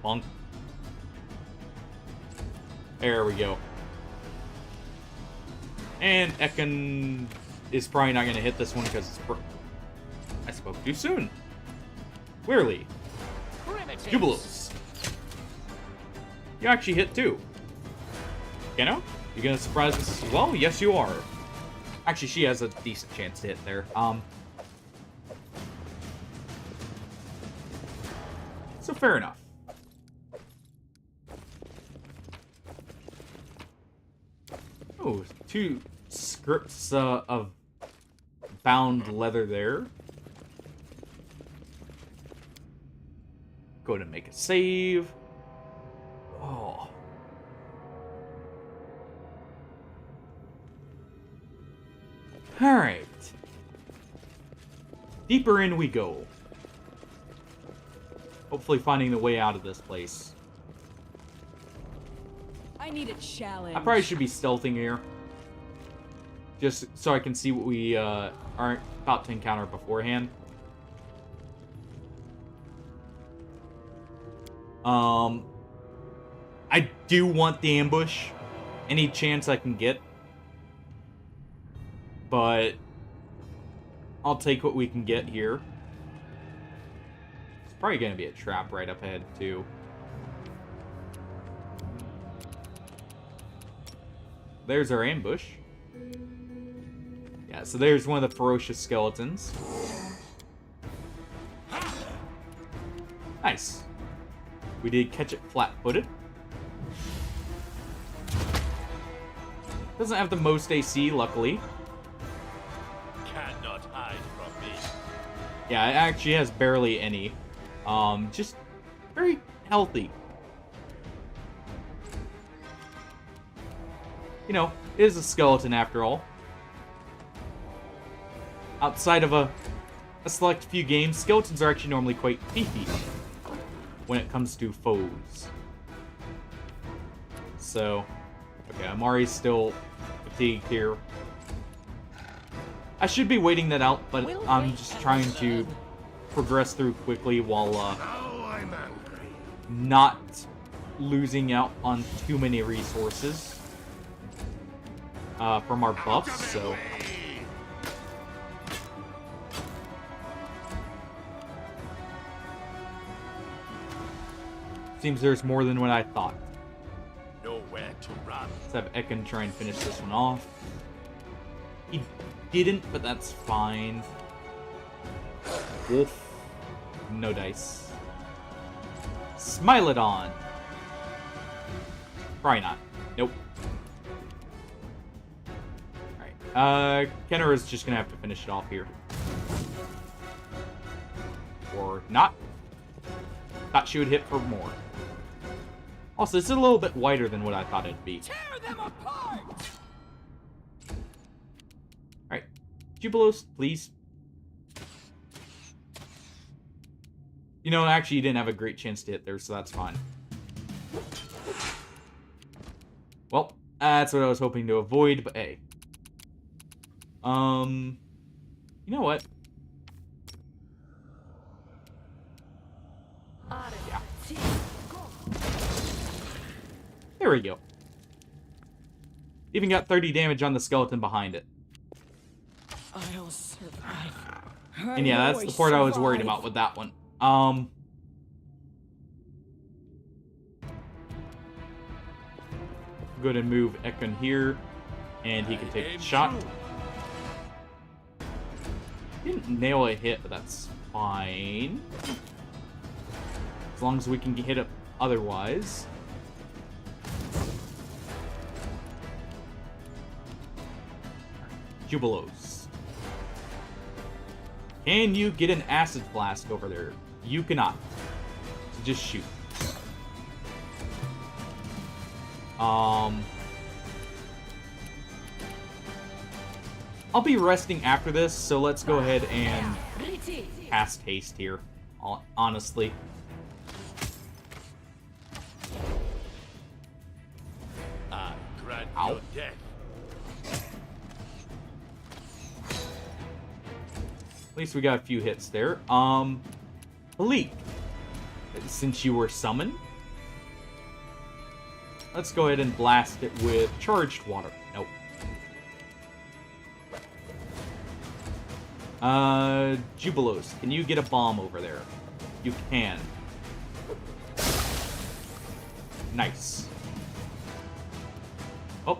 Bonk. There we go. And Ekun is probably not going to hit this one because it's... I spoke too soon. Clearly. Jubilos. You actually hit too. Keno? You gonna surprise us as well? Yes, you are. Actually, she has a decent chance to hit there. So fair enough. Oh, 2 scripts of bound leather there. Go to make a save. Oh. Alright. Deeper in we go. Hopefully finding the way out of this place. I need a challenge. I probably should be stealthing here. Just so I can see what we aren't about to encounter beforehand. I do want the ambush. Any chance I can get. But I'll take what we can get here. It's probably going to be a trap right up ahead, too. There's our ambush. Yeah, so there's one of the ferocious skeletons. Nice. We did catch it flat-footed. Doesn't have the most AC, luckily. Cannot hide from me. Yeah, it actually has barely any. Just very healthy. You know, it is a skeleton after all. Outside of a select few games, skeletons are actually normally quite beefy when it comes to foes. So, okay, Amari's still fatigued here. I should be waiting that out, but I'm just trying to progress through quickly while I'm angry. not losing out on too many resources from our buffs, so... Seems there's more than what I thought. Nowhere to run. Let's have Ekon try and finish this one off. He didn't, but that's fine. Wolf. No dice. Smilodon. Probably not. Nope. Alright. Kenner is just gonna have to finish it off here. Or not. Thought she would hit for more. Also, it's a little bit wider than what I thought it'd be. Tear them apart! Alright. Jubilos, please. You know, actually, you didn't have a great chance to hit there, so that's fine. Well, that's what I was hoping to avoid, but hey. You know what? Yeah. There we go. Even got 30 damage on the skeleton behind it. I'll survive. And yeah, that's the part I was worried about with that one. Go ahead and move Ekon here, and he can take the shot. Didn't nail a hit, but that's fine. As long as we can hit it otherwise. Jubilos. Can you get an acid blast over there? You cannot. So just shoot. I'll be resting after this, so let's go ahead and cast haste here, honestly. I grant Ow. your death. At least we got a few hits there. Malik, since you were summoned, let's go ahead and blast it with charged water. Nope. Jubilos, can you get a bomb over there? You can. Nice. Oh.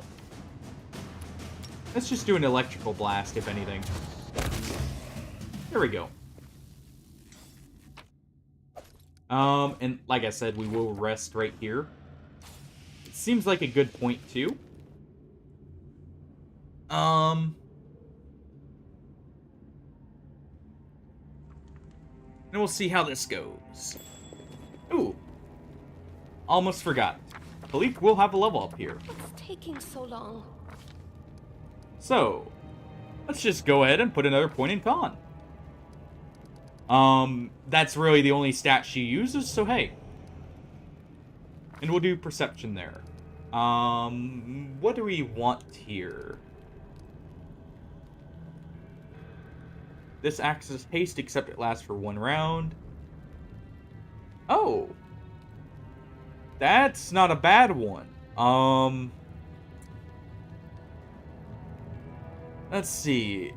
Let's just do an electrical blast, if anything. There we go. And like I said, we will rest right here. It seems like a good point, too. And we'll see how this goes. Ooh. Almost forgot. Philippe will have a level up here. What's taking so long? So, let's just go ahead and put another point in con. That's really the only stat she uses, so hey. And we'll do perception there. What do we want here? This acts as haste, except it lasts for 1 round. Oh. That's not a bad one. Let's see.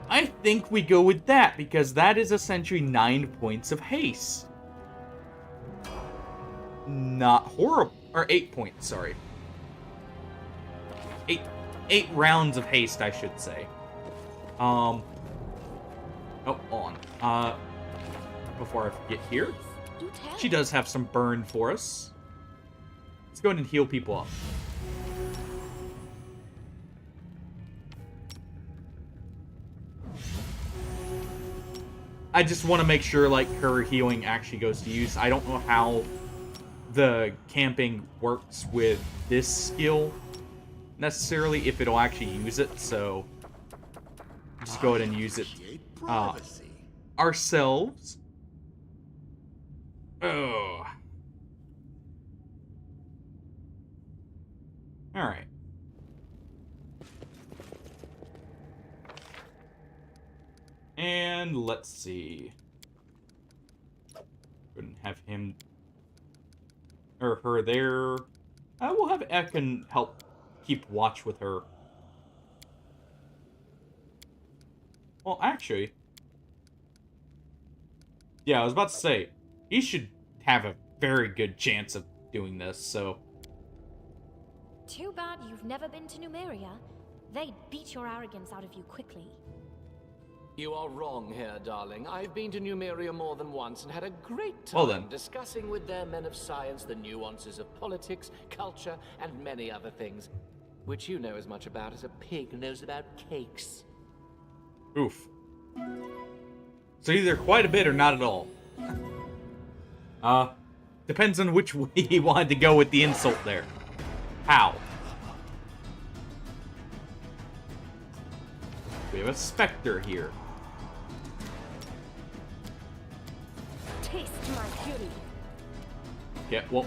I think we go with that, because that is essentially 9 points of haste. Not horrible. Or 8 points, sorry. 8 rounds of haste, I should say. Oh, hold on. Before I forget here, Do tell. she does have some burn for us. Let's go ahead and heal people up. I just want to make sure, like, her healing actually goes to use. I don't know how the camping works with this skill, necessarily, if it'll actually use it, so just go ahead and use it ourselves. Oh. Alright. And let's see. Couldn't have him or her there. I will have Ekin help keep watch with her. Well, actually, yeah, I was about to say, he should have a very good chance of doing this, so. Too bad you've never been to Numeria. They'd beat your arrogance out of you quickly. You are wrong here, darling. I've been to Numeria more than once and had a great time Well then. discussing with their men of science the nuances of politics, culture, and many other things, which you know as much about as a pig knows about cakes. Oof. So either quite a bit or not at all. Depends on which way he wanted to go with the insult there. How? We have a specter here. Taste my fury. Yeah, well,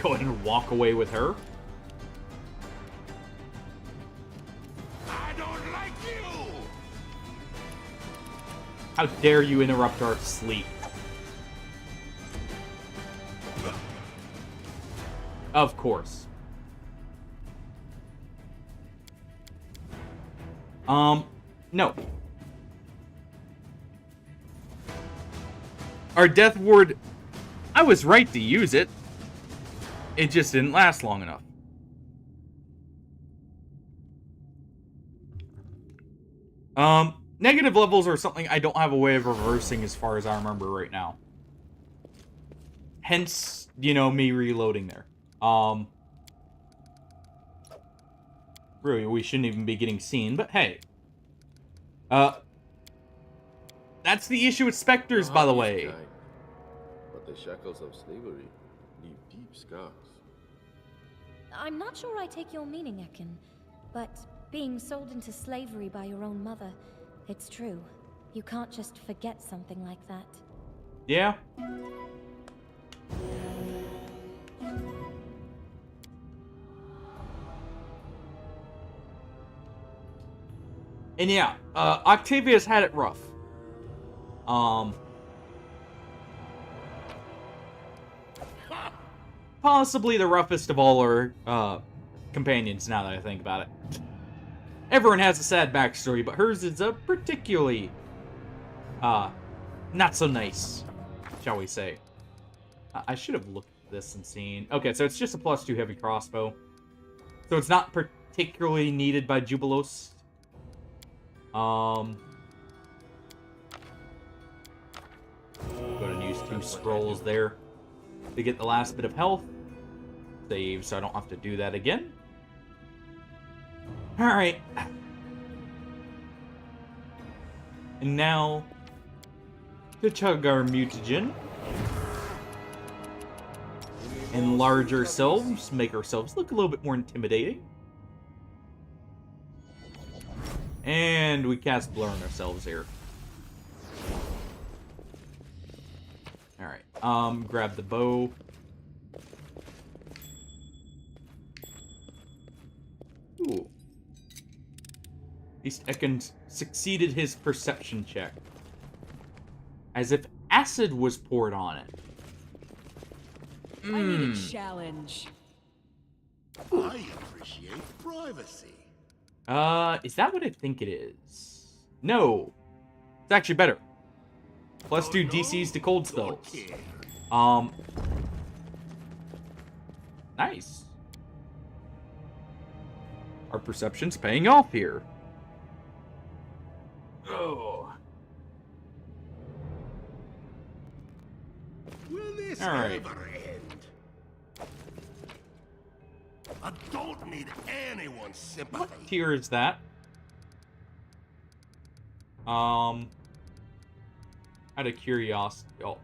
go ahead and walk away with her. I don't like you! How dare you interrupt our sleep? Of course. No. Our death ward, I was right to use it. It just didn't last long enough. Negative levels are something I don't have a way of reversing as far as I remember right now. Hence, you know, me reloading there. Really, we shouldn't even be getting seen, but hey. That's the issue with specters, by the way. But the shackles of slavery leave deep scars. I'm not sure I take your meaning, Ekin, but being sold into slavery by your own mother, it's true. You can't just forget something like that. Yeah. And yeah, Octavia's had it rough. Possibly the roughest of all our companions, now that I think about it. Everyone has a sad backstory, but hers is a particularly not so nice, shall we say. I should have looked at this and seen. Okay, so it's just a +2 heavy crossbow. So it's not particularly needed by Jubilos. Go ahead and use 2 scrolls there to get the last bit of health. Save so I don't have to do that again. Alright. And now, to chug our mutagen. Enlarge ourselves, make ourselves look a little bit more intimidating. And we cast Blur on ourselves here. Alright, grab the bow. Ooh. At least Ekin succeeded his perception check. As if acid was poured on it. I need a challenge. I appreciate privacy. Is that what I think it is? No. It's actually better. +2 DCs to cold spells. Nice. Our perception's paying off here. Oh. Will this All right. ever end? I don't need anyone's sympathy. What tier is that? Out of curiosity. Oh,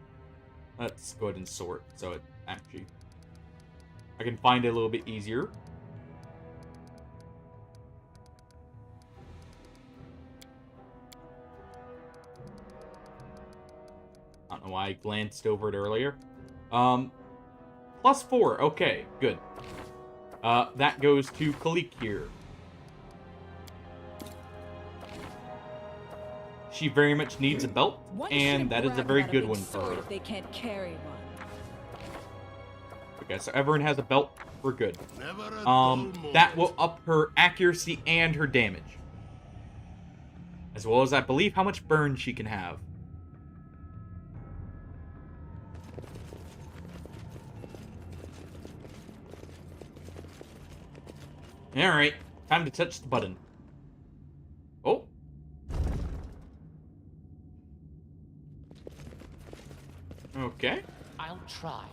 let's go ahead and sort. So it actually, I can find it a little bit easier. I don't know why I glanced over it earlier. +4. Okay, good. That goes to Kalik here. She very much needs a belt, One and ship that is a brag very about a good big one for sword her. if they can't carry one. Okay, so everyone has a belt. We're good. Never a dull That moment. will up her accuracy and her damage. As well as, I believe, how much burn she can have. Alright, time to touch the button. Oh. Okay. I'll try.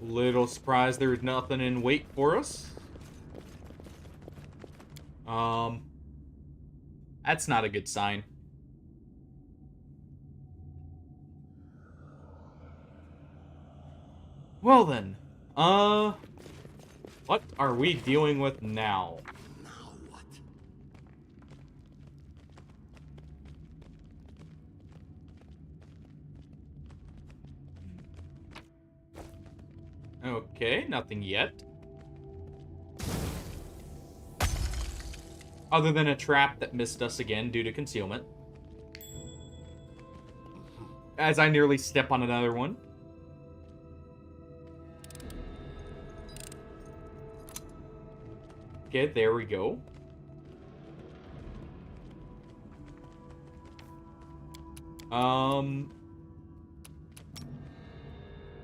Little surprised there's nothing in wait for us. That's not a good sign. Well then, what are we dealing with now? Now what? Okay, nothing yet. Other than a trap that missed us again due to concealment. As I nearly step on another one. Okay, there we go.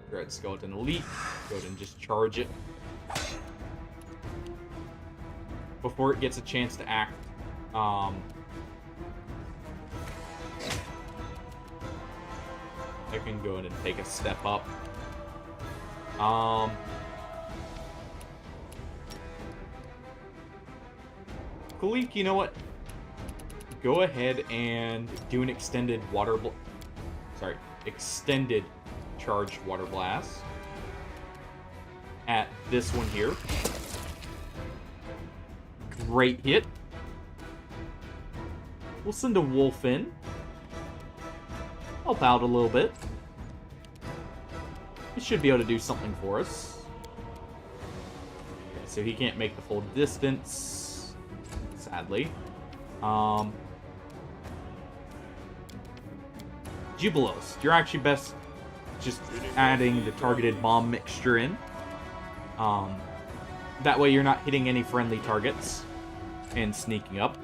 Dread Skeleton Elite. Go ahead and just charge it. Before it gets a chance to act. I can go ahead and take a step up. Kalik, you know what? Go ahead and do an extended extended charged water blast at this one here. Great hit. We'll send a wolf in. Help out a little bit. He should be able to do something for us. Okay, so he can't make the full distance, sadly. Jubilos, you're actually best just adding the targeted bomb mixture in. That way you're not hitting any friendly targets and sneaking up.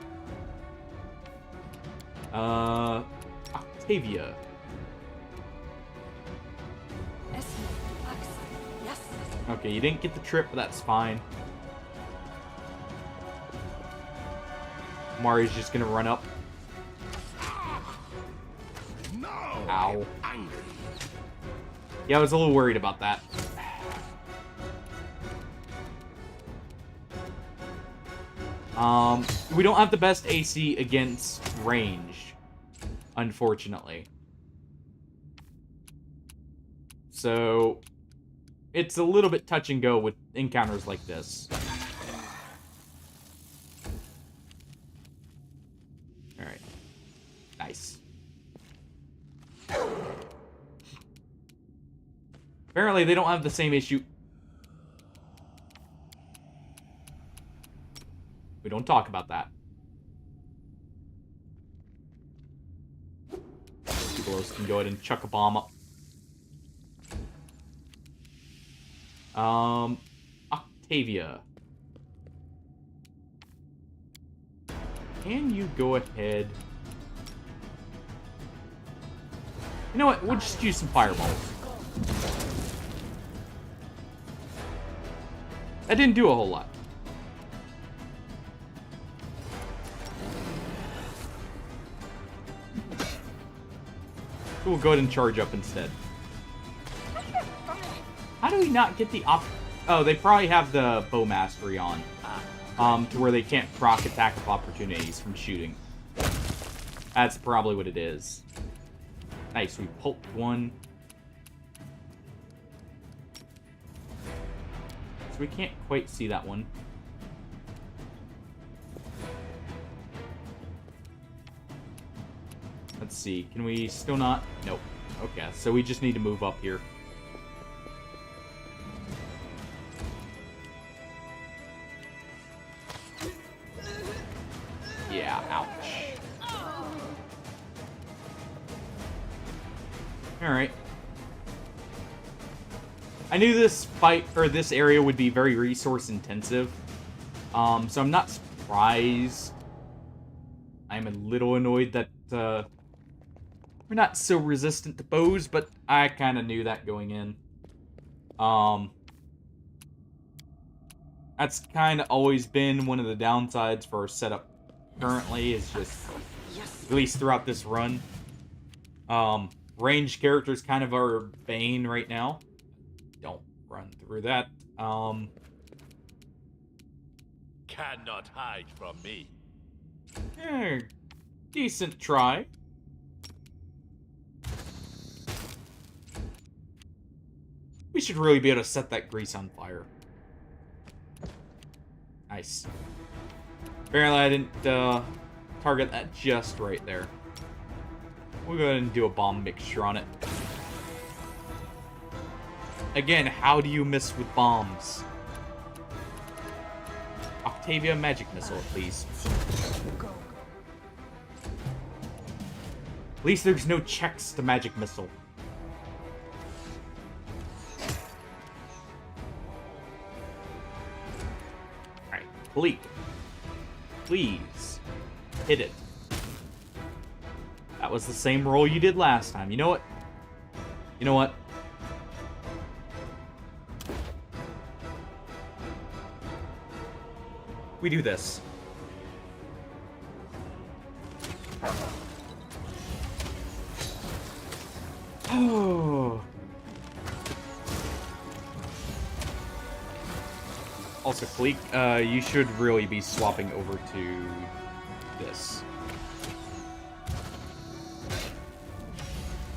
Octavia. Okay, you didn't get the trip, but that's fine. Mari's just gonna run up. No. Ow. I'm angry. Yeah, I was a little worried about that. We don't have the best AC against ranged, unfortunately. So, it's a little bit touch and go with encounters like this. Alright. Nice. Apparently, they don't have the same issue. We don't talk about that. People else can go ahead and chuck a bomb up. Octavia. Can you go ahead? You know what? We'll just use some fireballs. That didn't do a whole lot. So we'll go ahead and charge up instead. How do we not get the Oh, they probably have the bow mastery on. To where they can't proc attack of opportunities from shooting. That's probably what it is. Nice, we pulped one. So we can't quite see that one. Let's see, can we still not? Nope. Okay, so we just need to move up here. Yeah, ouch. Alright. I knew this fight, or this area would be very resource intensive. So I'm not surprised. I'm a little annoyed that, we're not so resistant to bows, but I kind of knew that going in. That's kind of always been one of the downsides for our setup currently, is just, at least throughout this run. Ranged characters kind of are bane right now. Don't run through that. Cannot hide from me. Decent try. We should really be able to set that grease on fire. Nice. Apparently I didn't target that just right there. We'll go ahead and do a bomb mixture on it. Again, how do you miss with bombs? Octavia magic missile, please. At least there's no checks to magic missile. Alright, Bleak. Please. Hit it. That was the same roll you did last time. You know what? You know what? We do this. Oh. Also, Fleek, you should really be swapping over to this.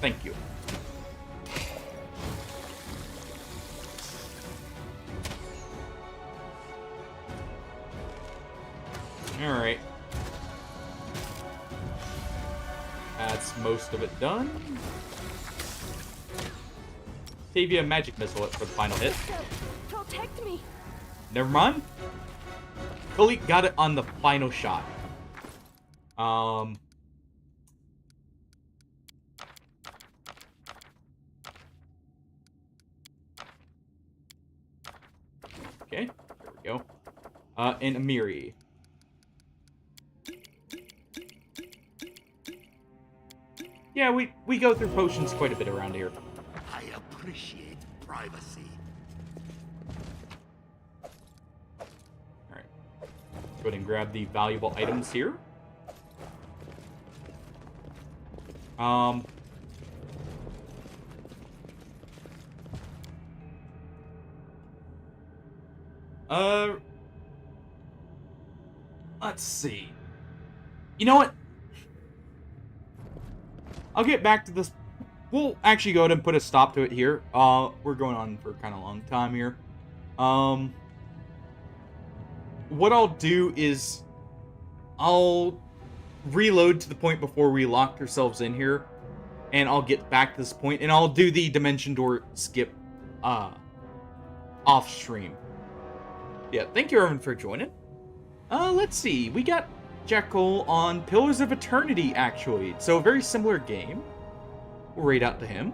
Thank you. Alright. That's most of it done. Octavia magic missile it for the final hit. Protect me. Never mind. Khalid got it on the final shot. Okay, there we go. And Amiri. Yeah, we go through potions quite a bit around here. I appreciate privacy. Alright. Let's go ahead and grab the valuable items here. Let's see. You know what? I'll get back to this. We'll actually go ahead and put a stop to it here. We're going on for kind of a long time here. What I'll do is I'll reload to the point before we locked ourselves in here, and I'll get back to this point, and I'll do the dimension door skip off stream. Yeah, thank you everyone for joining. Let's see. We got Jekyll on Pillars of Eternity, actually. So a very similar game. We'll raid out to him.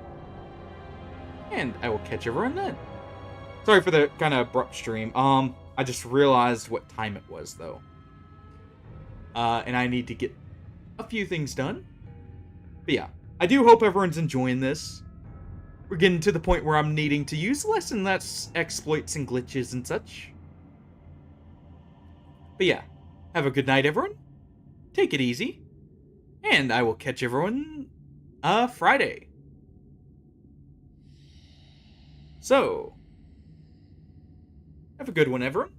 And I will catch everyone then. Sorry for the kind of abrupt stream. I just realized what time it was, though. And I need to get a few things done. But yeah, I do hope everyone's enjoying this. We're getting to the point where I'm needing to use less and less exploits and glitches and such. But yeah, have a good night, everyone. Take it easy. And I will catch everyone Friday. So, have a good one, everyone.